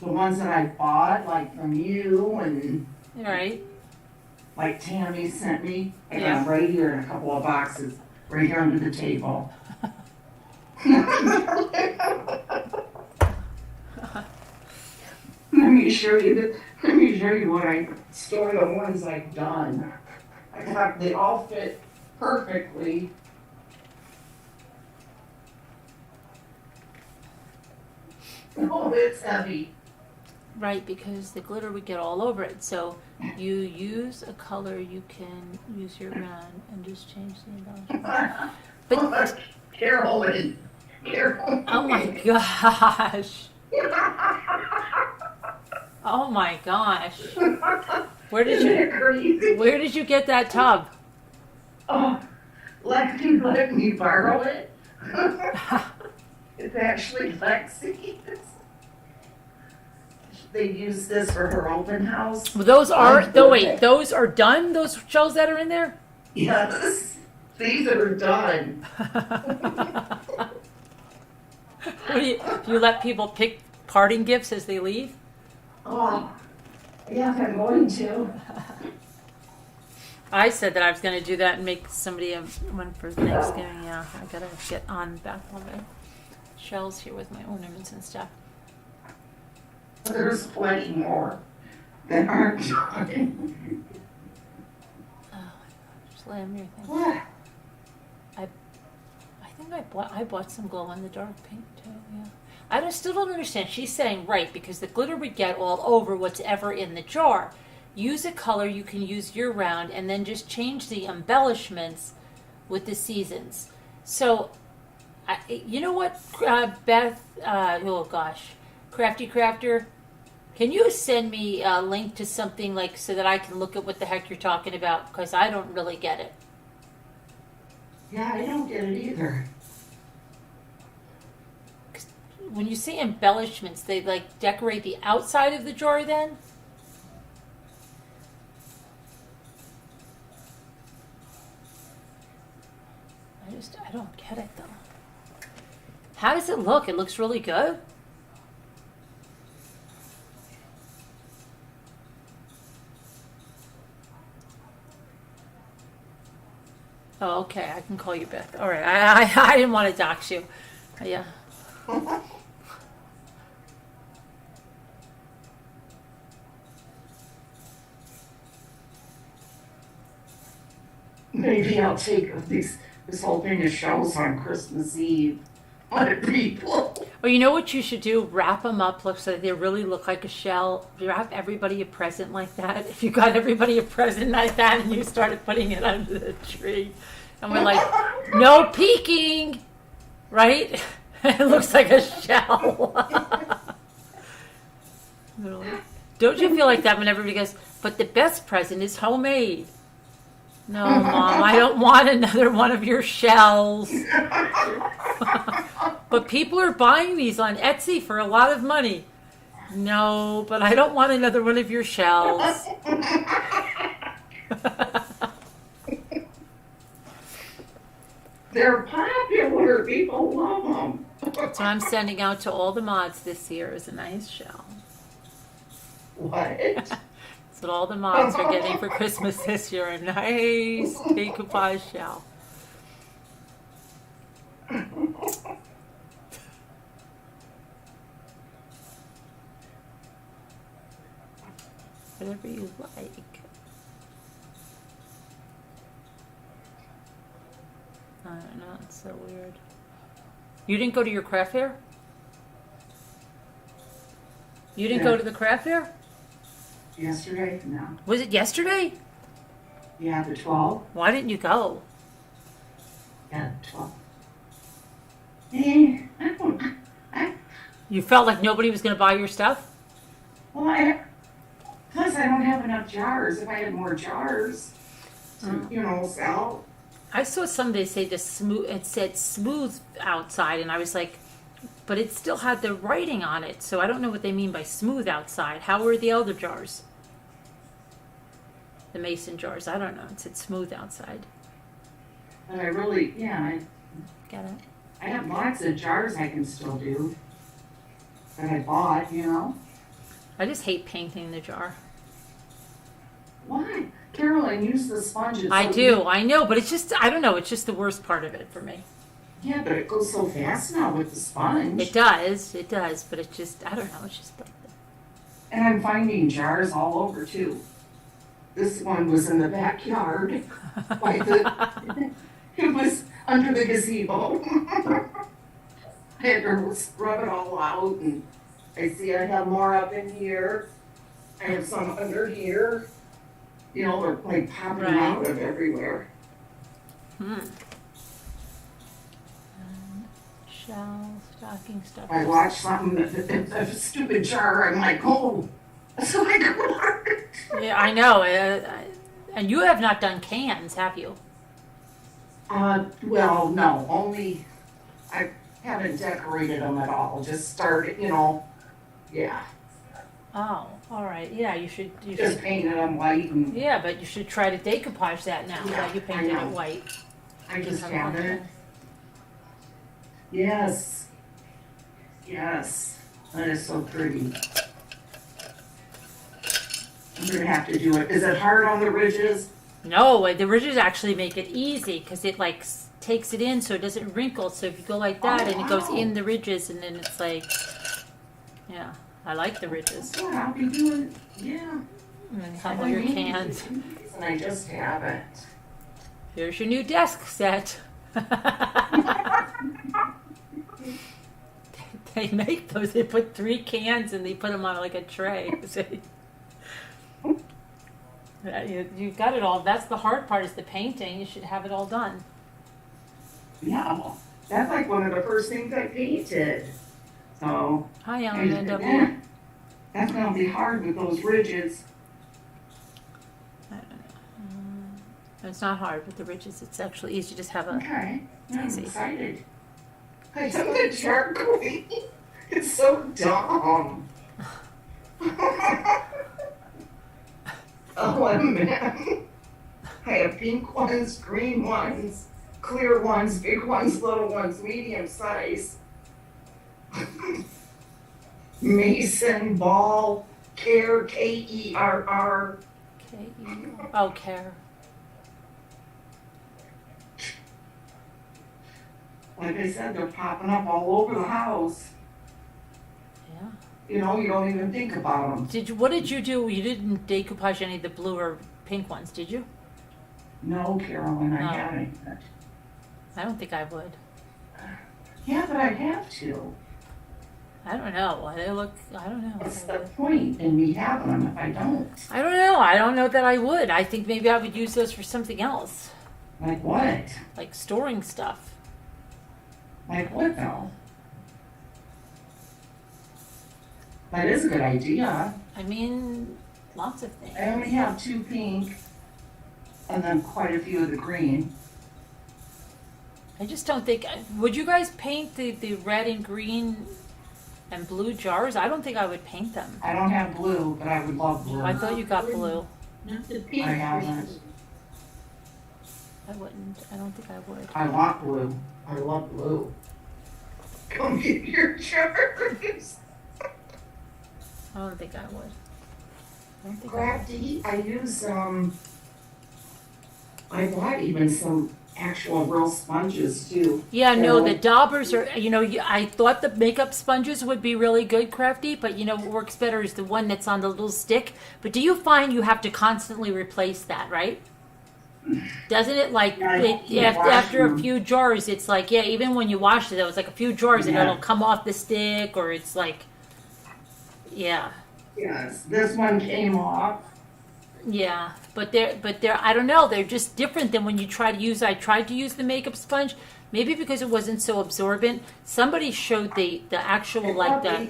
The ones that I bought, like from you and Right. like Tammy sent me. I got Yeah. them right here in a couple of boxes, right here under the table. Let me show you what I store the ones I've done. They all fit perfectly. Oh, it's heavy. Right, because the glitter would get all over it. So you use a color, you can use your round and just change the embellishment. But Carolyn. oh my gosh. Oh my gosh. Where Isn't did it crazy? you get that tub? Oh, Lexi let me borrow it. It's actually Lexi's. They use this for her open house. Those are Oh, wait, okay. those are done? Those shells that are in there? Yes, these are done. What do you let people pick parting gifts as they leave? Oh, yeah, I'm going to. I said that I was going to do that and make somebody one for Thanksgiving. Yeah, I gotta get on back on my shells here with my ornaments and stuff. There's plenty more that aren't done. Oh my god, just lay them here. What? I think I bought some glow in the dark pink too. Yeah, I still don't understand. She's saying right because the glitter would get all over what's ever in the jar. Use a color you can use year round, and then just change the embellishments with the seasons. So, you know what, Beth? Oh gosh, Crafty Crafter. Can you send me a link to something like so that I can look at what the heck you're talking about? Because I don't really get it. Yeah, I don't get it either. When you say embellishments, they like decorate the outside of the jar then? I don't get it though. How does it look? It looks really good. Oh, okay. I can call you Beth. All right. I didn't want to dox you. Yeah. Maybe I'll take this whole thing of shells on Christmas Eve. Other people. Well, you know what you should do? Wrap them up so that they really look like a shell. Wrap everybody a present like that. If you got everybody a present like that and you started putting it under the tree. And we're like, no peeking, right? It looks like a shell. Don't you feel like that when everybody goes, but the best present is homemade? No, Mom, I don't want another one of your shells. But people are buying these on Etsy for a lot of money. No, but I don't want another one of your shells. They're popular. People love them. That's what I'm sending out to all the mods this year is a nice shell. What? That's what all the mods are getting for Christmas this year. A nice decoupage shell. Whatever you like. I don't know, it's so weird. You didn't go to your craft fair? You didn't go to the craft fair? Yesterday? No. Was it yesterday? Yeah, the 12th. Why didn't you go? Yeah, the 12th. You felt like nobody was going to buy your stuff? Well, plus I don't have enough jars. If I had more jars to, sell. I saw somebody say it said smooth outside, and I was like, but it still had the writing on it, so I don't know what they mean by smooth outside. How were the other jars? The mason jars, I don't know. It said smooth outside. But I Get it? I have lots of jars I can still do that I bought, I just hate painting the jar. Why? Carolyn, use the sponges. I do, I know, but it's just, I don't know, it's just the worst part of it for me. Yeah, but it goes so fast now with the sponge. It does, but it's just, I don't know, it's just like that. And I'm finding jars all over too. This one was in the backyard. It was under the gazebo. I had to scrub it all out, and I have more up in here. I have some under here. They're like popping out of everywhere. Shell, stocking stuff. I watched something, a stupid jar, I'm like, oh, that's like what? Yeah, I know. And you have not done cans, have you? Well, no, only, I haven't decorated them at all, just started, yeah. Oh, all right. Yeah, you should. Just painted them white and. Yeah, but you should try to decoupage that now. Yeah, that you painted I it know. white. I just have haven't. it. Yes. Yes. That is so pretty. I'm gonna have to do it. Is it hard on the ridges? No, the ridges actually make it easy because it like takes it in so it doesn't wrinkle. So if you go like that and it goes in the ridges and then it's like, yeah, I like the ridges. Yeah, I'll be doing, yeah. And then have all your cans. And I just haven't. Here's your new desk set. They make those. They put 3 cans and they put them on like a tray. You got it all. That's the hard part is the painting. You should have it all done. Yeah, that's like one of the first things I painted. So, Hi, and Ellen. then, that's gonna be hard with those ridges. I don't know. It's not hard with the ridges. It's actually easy. Just have a. Okay, I'm Easy. excited. I took the charcoal. It's so dumb. Oh man. I have pink ones, green ones, clear ones, big ones, little ones, medium size. Mason, ball, care, Kerr. K-E. Oh, care. Like I said, they're popping up all over the house. Yeah. You know, you don't even think about them. Did you? What did you do? You didn't decoupage any of the blue or pink ones, did you? No, Carolyn, I No. haven't. I don't think I would. Yeah, but I have to. I don't know. They look. I don't know. What's the point in me having them if I don't? I don't know. I don't know that I would. I think maybe I would use those for something else, Like what? like storing stuff. Like what though? That is a good idea. I mean, lots of things. I only have 2 pink and then quite a few of the green. I just don't think. Would you guys paint the red and green and blue jars? I don't think I would paint them. I don't have blue, but I would love blue. I thought you got blue. Not the pink. I haven't. I wouldn't. I don't think I would. I want blue. I love blue. Come get your jars. I don't think I would. I don't think I would. Crafty, I use I bought even some actual real sponges too. Yeah, no, So- the daubers are, I thought the makeup sponges would be really good, Crafty, but what works better is the one that's on the little stick. But do you find you have to constantly replace that, right? Doesn't it, like, Yeah, I keep after a washing few jars, it's like, yeah, even when you wash it, it was like a few jars and Yeah. it'll come off the stick, or it's like, yeah. Yes, this one came off. Yeah, but they're I don't know, they're just different than when you try to use. I tried to use the makeup sponge, maybe because it wasn't so absorbent. Somebody showed the actual like the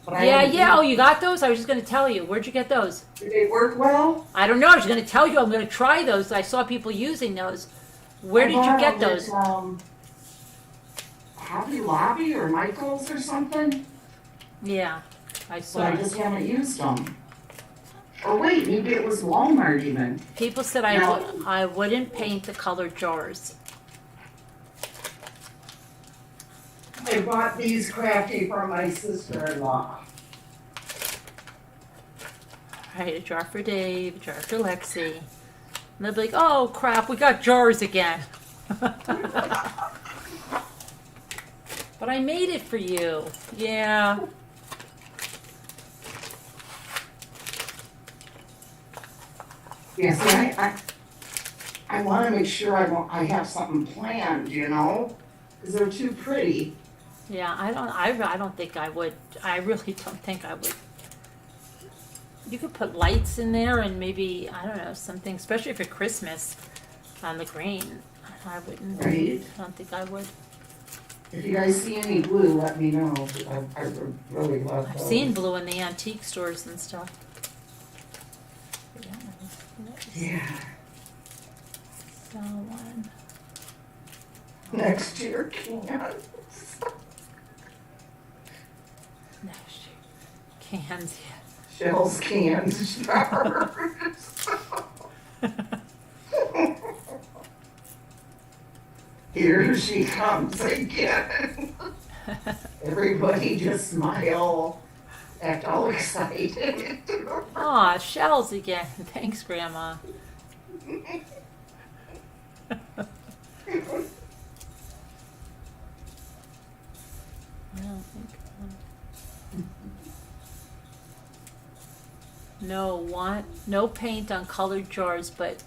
yeah. Oh, you got those? I was just gonna tell you. Where'd you get those? Did they work well? I don't know. I was gonna tell you. I'm gonna try those. I saw people using those. Where did you get those? Hobby Lobby or Michael's or something. Yeah, I But saw. I just haven't used them. Or wait, maybe it was Walmart even. People said I wouldn't paint the colored jars. I bought these Crafty for my sister-in-law. Right, a jar for Dave, a jar for Lexi. And they'll be like, oh crap, we got jars again. But I made it for you. Yeah. Yeah, see, I want to make sure I have something planned, because they're too pretty. Yeah, I don't think I would. I really don't think I would. You could put lights in there and maybe, I don't know, something, especially for Christmas on the green. I wouldn't. Right. I don't think I would. If you guys see any blue, let me know. I would really love I've those. seen blue in the antique stores and stuff. Yeah. Salon. Next year, cans. No, cans, yeah. Shells, cans, jars. Here she comes again. Everybody just smile, act all excited. Aw, shells again. Thanks, Grandma. I don't think. No paint on colored jars, but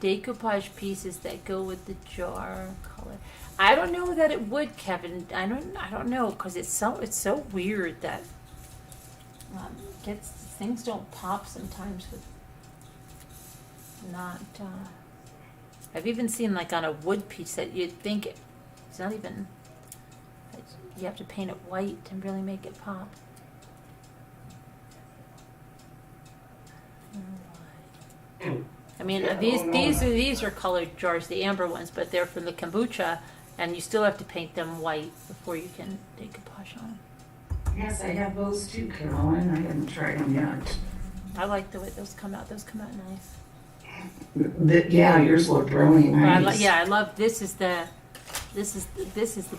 decoupage pieces that go with the jar color. I don't know that it would, Kevin. I don't know, because it's so weird that things don't pop sometimes with not. I've even seen like on a wood piece that you'd think It's not even. You have to paint it white to really make it pop. I mean, Yeah, these are colored jars, the amber ones, but they're from the kombucha, and you still have to paint them white before you can decoupage on them. Yes, I have those too, Carolyn. I haven't tried them yet. I like the way those come out. Those come out nice. Yeah, yours look really But I nice. I love this is the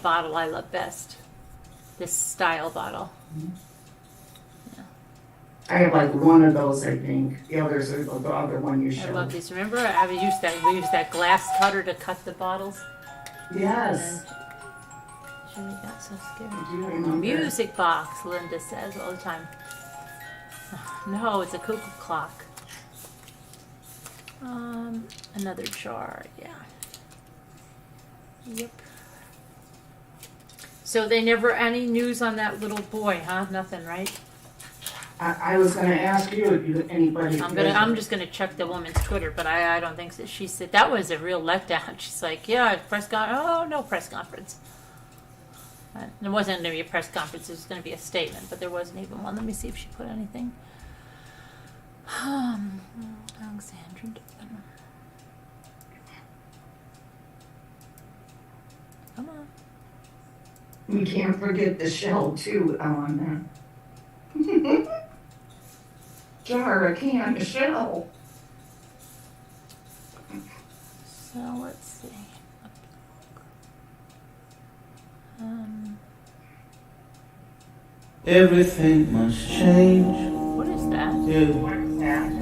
bottle I love best. This style bottle. I have like one of those, I think. The others are the other one you I showed. love these. Remember, we used that glass cutter to cut the bottles. Yes. She got so scared. I do remember. Music box, Linda says all the time. No, it's a cuckoo clock. Another jar, yeah. Yep. So they never any news on that little boy, huh? Nothing, right? I was gonna ask you if you anybody. I'm just gonna check the woman's Twitter, but I don't think so. She said that was a real letdown. She's like, yeah, oh, no press conference. There wasn't gonna be a press conference. It was gonna be a statement, but there wasn't even one. Let me see if she put anything. Alexandra. Come on. We can't forget the shell too on that. Jar, a can, a shell. So let's see. Everything must change. What is that? Yeah, What is that?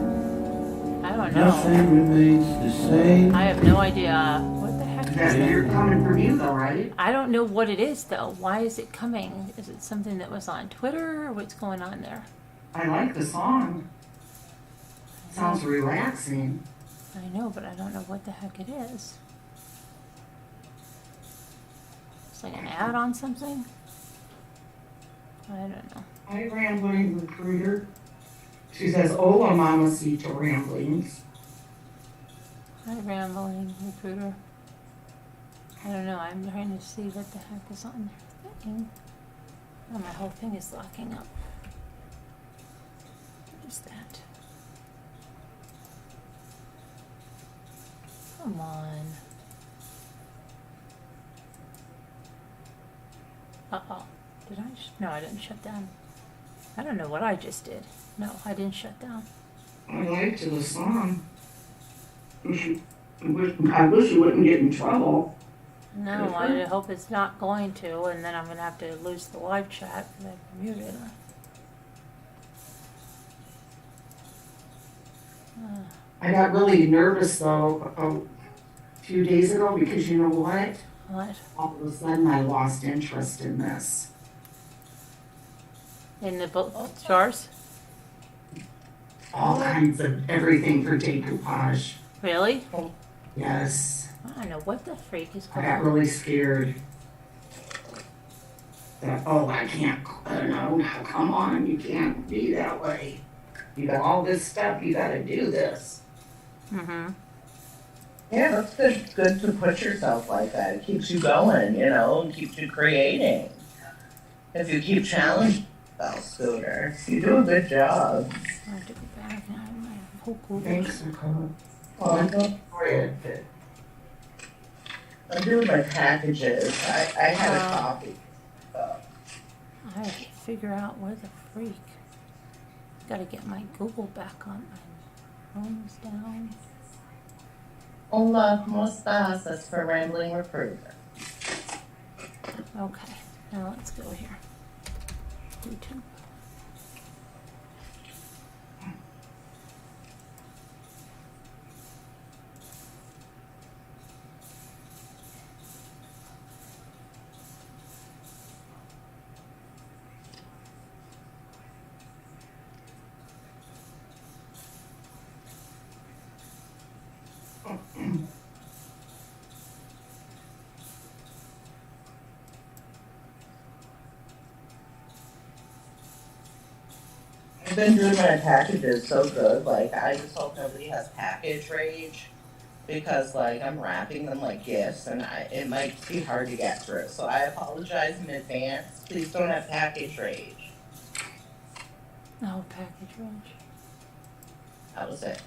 I don't know. nothing remains the same. I have no idea. What the heck is that? You're coming from you though, right? I don't know what it is though. Why is it coming? Is it something that was on Twitter or what's going on there? I like the song. Sounds relaxing. I know, but I don't know what the heck it is. It's like an ad on something? I don't know. Hi, Rambling Recruiter. She says, hola, mamacita ramblings. Hi, Rambling Recruiter. I don't know. I'm trying to see what the heck is on their thing. Oh, my whole thing is locking up. What is that? Come on. Uh-oh. Did I? No, I didn't shut down. I don't know what I just did. No, I didn't shut down. I liked the song. I wish you wouldn't get in trouble. No, I hope it's not going to, and then I'm going to have to lose the live chat because I muted it. I got really nervous though a few days ago because you know what? What? All of a sudden I lost interest in this. In the jars? All kinds of everything for decoupage. Really? Yes. I don't know what the freak is I going got on. really scared. That, I can't, no, come on, you can't be that way. You got all this stuff, you gotta do this. Mm-hmm. Yeah, that's good to push yourself like that. It keeps you going, and keeps you creating. If you keep challenging yourself, Scooter, you do a good job. I have to go back now. My whole Google. Thanks for coming. Well, I'm doing my packages. I had a copy. I have to figure out where the freak. Gotta get my Google back on. My phone's down. Hola, ¿cómo estás? That's for Rambling Recruiter. Okay, now let's go here. YouTube. I've been doing my packages so good. Like, I just hope nobody has package rage. because like I'm wrapping them like gifts and it might be hard to get through. So I apologize in advance. Please don't have package rage. Oh, package range. That was it.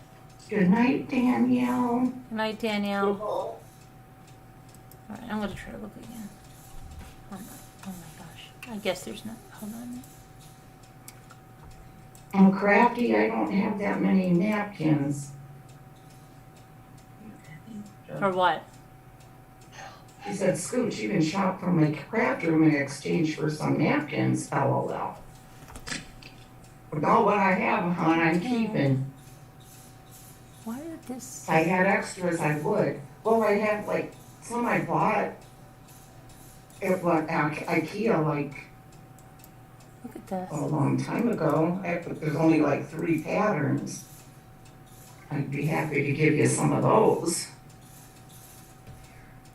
Good night, Danielle. Good night, Danielle. All right, I'm gonna try to look again. Oh my gosh. I guess there's not. Hold on. I'm crafty, I don't have that many napkins. For what? She said, Scooch, you can shop from my craft room in exchange for some napkins, LOL. But all what I have, hon, I'm keeping. Why did this? If I had extras, I would. Well, I have like some I bought at what IKEA like Look at this. a long time ago. There's only like 3 patterns. I'd be happy to give you some of those.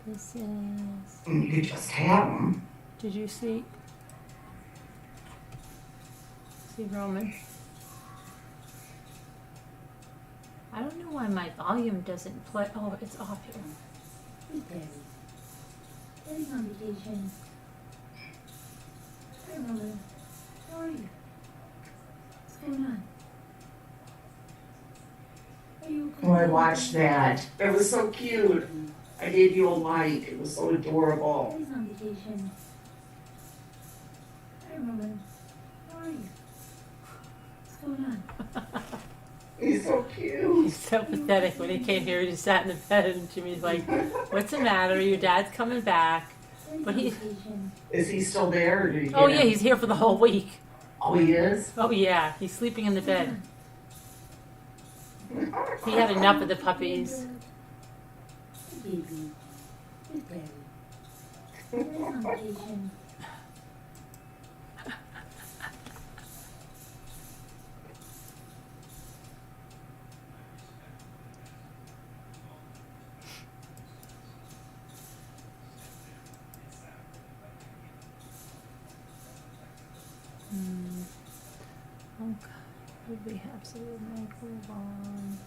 This is. And you could just have them. Did you see? See Roman? I don't know why my volume doesn't play. Oh, it's off here. Hey, Daddy. Daddy's on vacation. Hi, Roman. How are you? What's going on? Are you okay? Oh, I watched that. It was so cute. I gave you a like. It was so adorable. Daddy's on vacation. Hi, Roman. How are you? What's going on? He's so cute. He's so pathetic. When he came here, he just sat in the bed, and Jimmy's like, "What's the matter? Your dad's coming back." But he. Is he still there? Or did he Oh get yeah, him? he's here for the whole week. Oh, he is? Oh yeah, he's sleeping in the bed. He had enough of the puppies. Okay, what do we have? So we'll move on.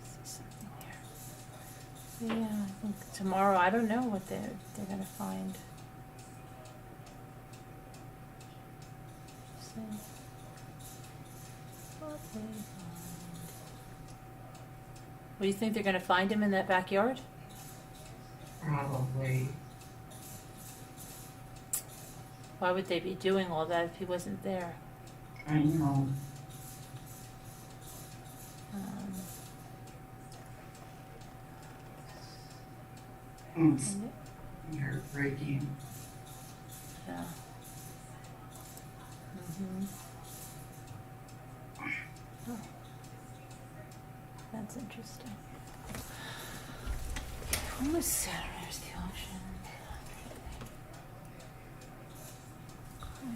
See something here. Yeah, I think tomorrow. I don't know what they're gonna find. So, what they find. What do you think they're gonna find him in that backyard? Probably. Why would they be doing all that if he wasn't there? I know. It's heartbreaking. Yeah. Mm-hmm. Oh. That's interesting. When was Saturday's the auction? Okay.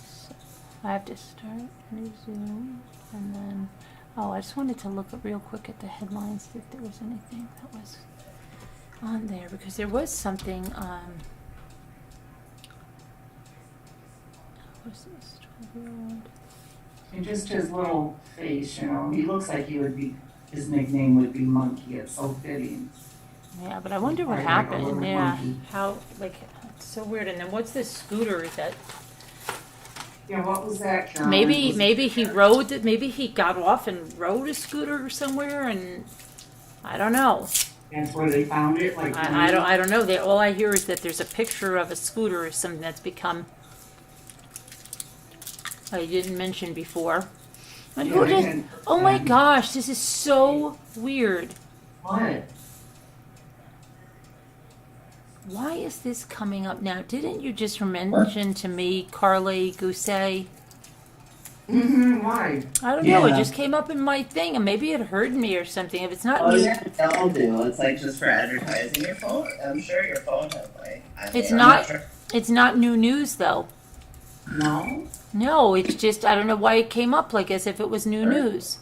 So I have to start a new Zoom and then I just wanted to look real quick at the headlines if there was anything that was on there because there was something what's this 12-year-old? And just his little face, you know, he looks like he would be, his nickname would be Monkey. It's so fitting. Yeah, but I wonder what Like a happened. little Yeah, monkey. how it's so weird. And then what's this scooter? Is that Yeah, what was that, John? maybe he rode it? Maybe he got off and rode a scooter somewhere, and I don't know. That's where they found it? Like, I don't know. All I hear is that there's a picture of a scooter or something that's become. I didn't mention before. And who Yeah, did? and- Oh my and- gosh, this is so weird. What? Why is this coming up now? Didn't you just mention to me Carly Gousset? Why? I don't know. It Yeah. just came up in my thing, and maybe it heard me or something. If it's not Oh new, yeah, they all do. It's like just for advertising your phone. I'm sure your phone has like. It's I'm not- sure. it's not new news though. No? No, it's just I don't know why it came up like as if it was new news.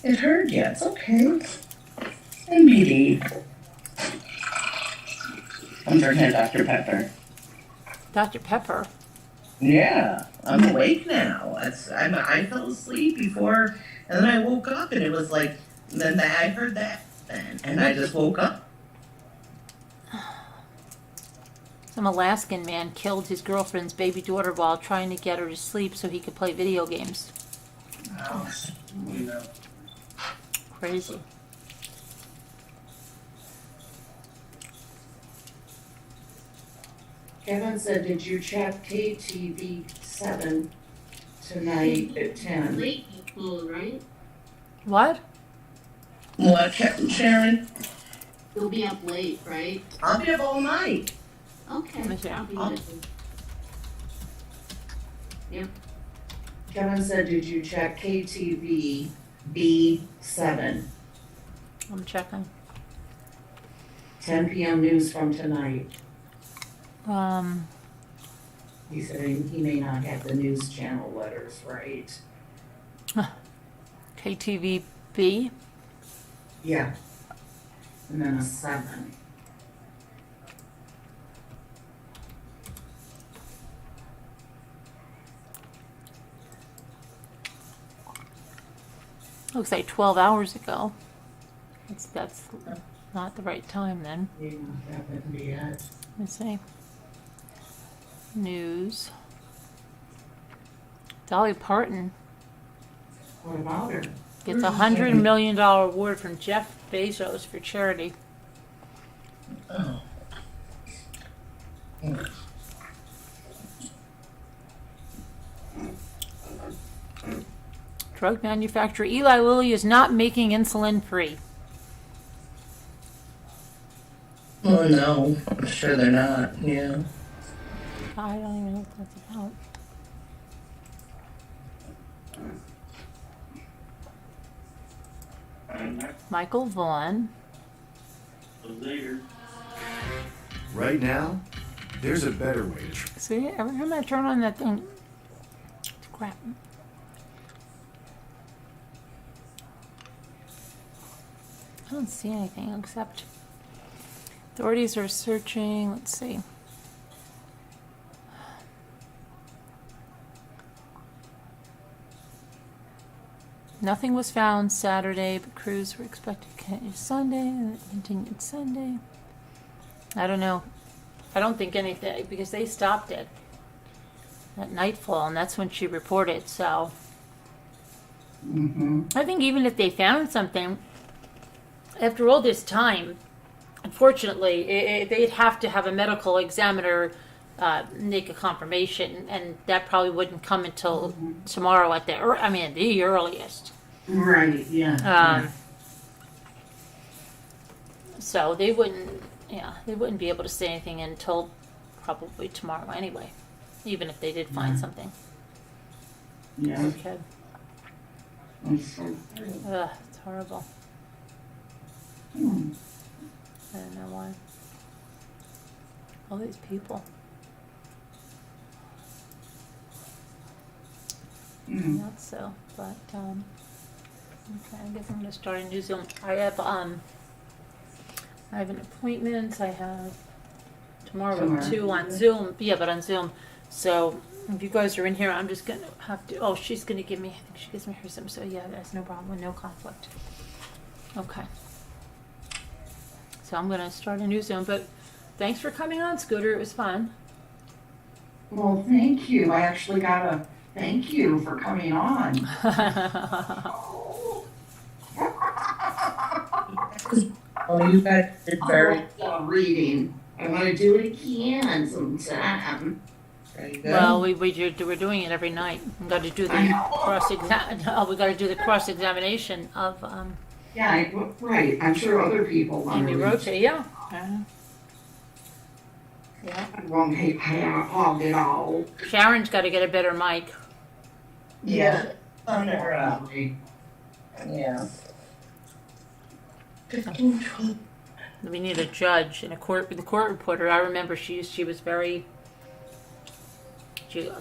It hurt, yeah, it's okay. NBD. I'm drinking Dr. Pepper. Dr. Pepper. Yeah, I'm awake now. I fell asleep before, and then I woke up, and it was like, I heard that, and I just woke up. Some Alaskan man killed his girlfriend's baby daughter while trying to get her to sleep so he could play video games. Crazy. Kevin said, did you check KTV 7 tonight at 10? Late people, right? What? What, Sharon? You'll be up late, right? I'll be up all night. Okay. Let me see. I'll be I'll- busy. Kevin said, did you check KTV B7? I'm checking. 10 p.m. news from tonight. Um, He said he may not have the news channel letters right. KTVB. Yeah. And then a 7. Looks like 12 hours ago. That's not the right time then. Yeah, that would be it. Let me see. News. Dolly Parton What about her? gets a $100 million award from Jeff Bezos for charity. Oh. Drug manufacturer Eli Lilly is not making insulin free. Oh no, I'm sure they're not, yeah. I don't even know what that's about. Michael Vaughn. Right now, there's a better way to try. See, every time I turn on that thing, it's crap. I don't see anything except authorities are searching. Let's see. Nothing was found Saturday, but crews were expected to continue Sunday, and it continued Sunday. I don't know. I don't think anything, because they stopped it at nightfall, and that's when she reported, so. I think even if they found something, after all this time, unfortunately, they'd have to have a medical examiner make a confirmation, and that probably wouldn't come until tomorrow at the earliest. Right, yeah. So they wouldn't be able to say anything until probably tomorrow anyway, even if they did find something. Yeah. Okay. It's so Ugh, it's horrible. I don't know why. All these people. Not so, but okay, I guess I'm gonna start a new Zoom. I have an appointment. I have tomorrow at 2 on Zoom. Yeah, but on Zoom. So if you guys are in here, I'm just gonna have to. Oh, she's gonna give me. I think she gives me her Zoom. So yeah, that's no problem. No conflict. Okay. So I'm gonna start a new Zoom. But thanks for coming on, Scooter. It was fun. Well, thank you. I actually got a thank you for coming on. Oh, you guys did very, Reading. I want to do it again sometime. very good. Well, we're doing it every night. We got to do the I know. we got to do the cross examination of Yeah, right. I'm sure other people want Amy to read. Rocha. Yeah. Yeah. I won't hog it all. Sharon's got to get a better mic. Yeah. Under, yeah. 15, 12. We need a judge and the court reporter. I remember she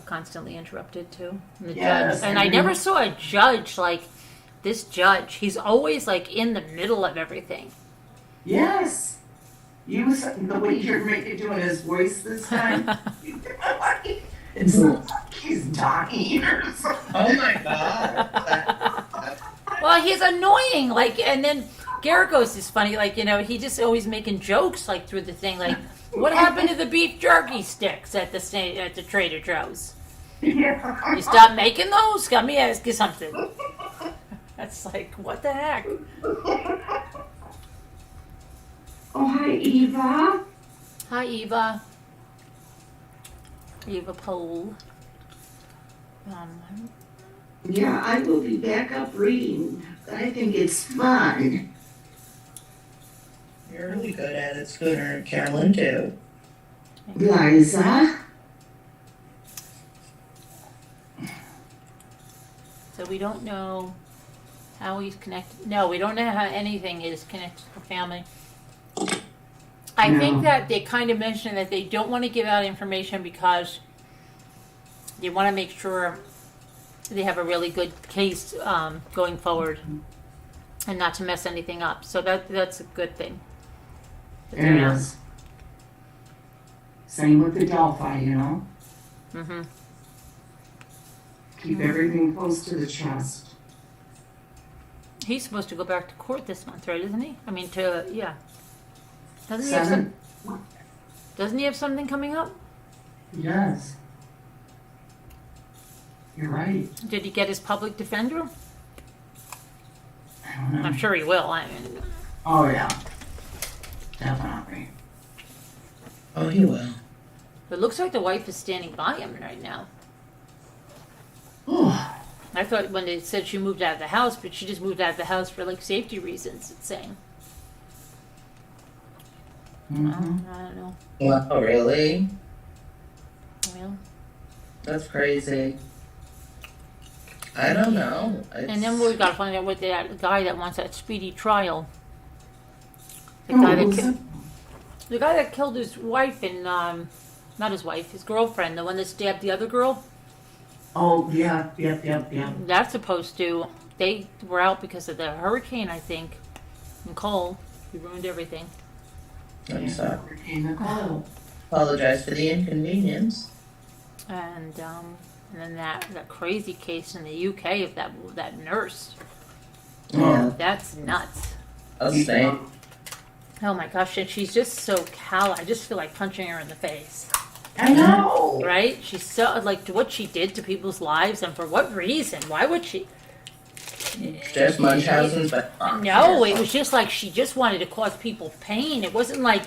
constantly interrupted too. And the Yes, judge, and I I never know. saw a judge like this judge, he's always like in the middle of everything. Yes. The way you're doing his voice this time. It's like he's dying or something. Oh my god. Well, he's annoying. Like, and then Garagos is funny. Like, he just always making jokes like through the thing. Like, what happened to the beef jerky sticks at the Trader Joe's? Yeah. You stopped making those? Let me ask you something. That's like, what the heck? Oh, hi, Eva. Hi, Eva. Eva Pole. Yeah, I will be back up reading. I think it's fun. You're really good at it, Scooter. Carolyn, too. Liza. So we don't know how he's connected. No, we don't know how anything is connected to the family. I think that they kind of mentioned that they don't want to give out information because they want to make sure they have a really good case going forward and not to mess anything up. So that's a good thing. But they're not- Yes. Same with the Delphi, Mhm. Keep everything close to the chest. He's supposed to go back to court this month, right? Isn't he? I mean, yeah. Doesn't he have something coming up? Yes. You're right. Did he get his public defender? I don't know. I'm sure he will. I mean, Oh, yeah. Definitely. Oh, he will. it looks like the wife is standing by him right now. Oh, I thought when they said she moved out of the house, but she just moved out of the house for like safety reasons. It's saying. mhm. I don't know. Wow, really? Well, That's crazy. I don't know. and then we got to find out what that guy that wants that speedy trial. The Oh, guy that who's killed. The guy that killed his wife and not his wife, his girlfriend, the one that stabbed the other girl. Oh, yeah. That's supposed to. They were out because of the hurricane, I think. Nicole, he ruined everything. I'm sorry. Okay, Nicole. Apologize for the inconvenience. And then that crazy case in the UK of that nurse. Yeah, That's nuts. I'll say. Oh my gosh, and she's just so callous. I just feel like punching her in the face. I know. Right? She's so, like, what she did to people's lives and for what reason? Why would she? Just Munchausen's, but No, it was just like she just wanted to cause people pain. It wasn't like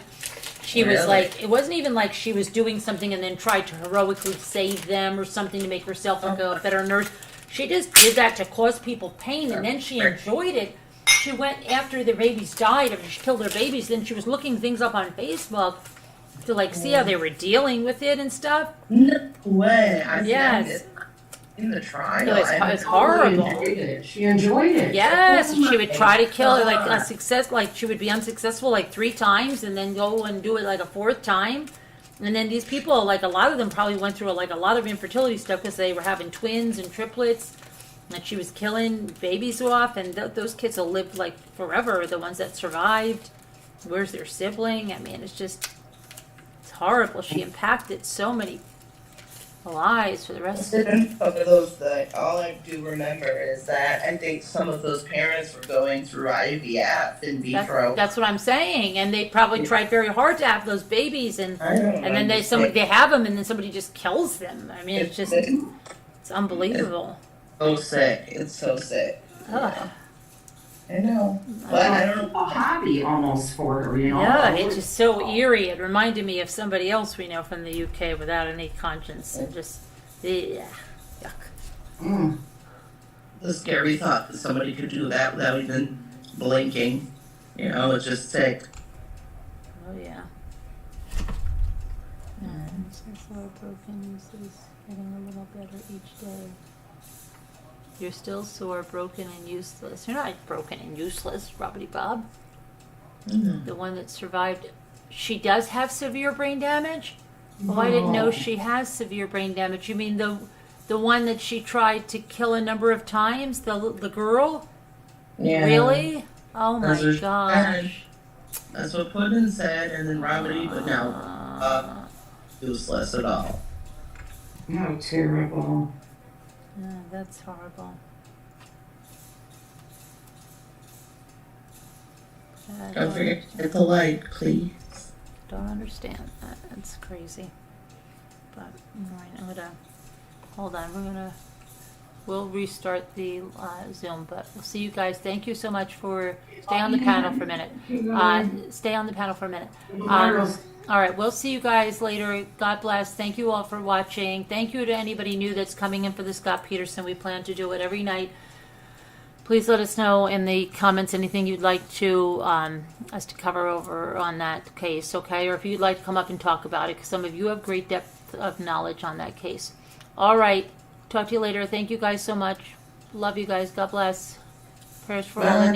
she was Really? like, it wasn't even like she was doing something and then tried to heroically save them or something to make herself like a better nurse. She just did that to cause people pain and then she enjoyed it. She went after the babies died, after she killed their babies, then she was looking things up on Facebook to like see how they were dealing with it and stuff. No way. I Yes. found it in the trial. It's horrible. She enjoyed it. Yes, Oh she my would try to kill it like a God. success, like she would be unsuccessful like 3 times and then go and do it like a 4th time. And then these people, like a lot of them probably went through like a lot of infertility stuff because they were having twins and triplets. And she was killing babies off, and those kids will live like forever. The ones that survived, where's their sibling? I mean, it's horrible. She impacted so many lives for the rest of Some of those that all I do remember is that I think some of those parents were going through IVF in vitro. That's what I'm saying, and they probably tried very hard to have those babies, and I don't then they have them, and then somebody just kills them. I mean, it's unbelievable. so sick. It's so sick. Ugh. I know. But I don't know. A hobby almost for her, Yeah, it's just so eerie. It reminded me of somebody else we know from the UK without any conscience, and just yuck. Mm. The scary thought that somebody could do that without even blinking. It's just sick. Oh yeah. Sore broken useless, getting a little better each day. You're still sore, broken, and useless. You're not broken and useless, Robbity Bob. Mm-hmm. The one that survived. She does have severe brain damage? Oh, I didn't know she has severe brain damage. You mean the one that she tried to kill a number of times? The girl? Yeah. Really? Oh That's my what she gosh. said. That's what Puddin said, and then Robert E. But now, useless at all. How terrible. Yeah, that's horrible. I Don't forget to hit the like, please. don't understand that. That's crazy. But all right, I'm gonna hold on. We'll restart the Zoom, but we'll see you guys. Thank you so much for stay on the panel for a minute. Stay on the panel for a minute. All right, we'll see you guys later. God bless. Thank you all for watching. Thank you to anybody new that's coming in for the Scott Peterson. We plan to do it every night. Please let us know in the comments anything you'd like to us to cover over on that case, okay? Or if you'd like to come up and talk about it, because some of you have great depth of knowledge on that case. All right, talk to you later. Thank you guys so much. Love you guys. God bless. Prayers for all.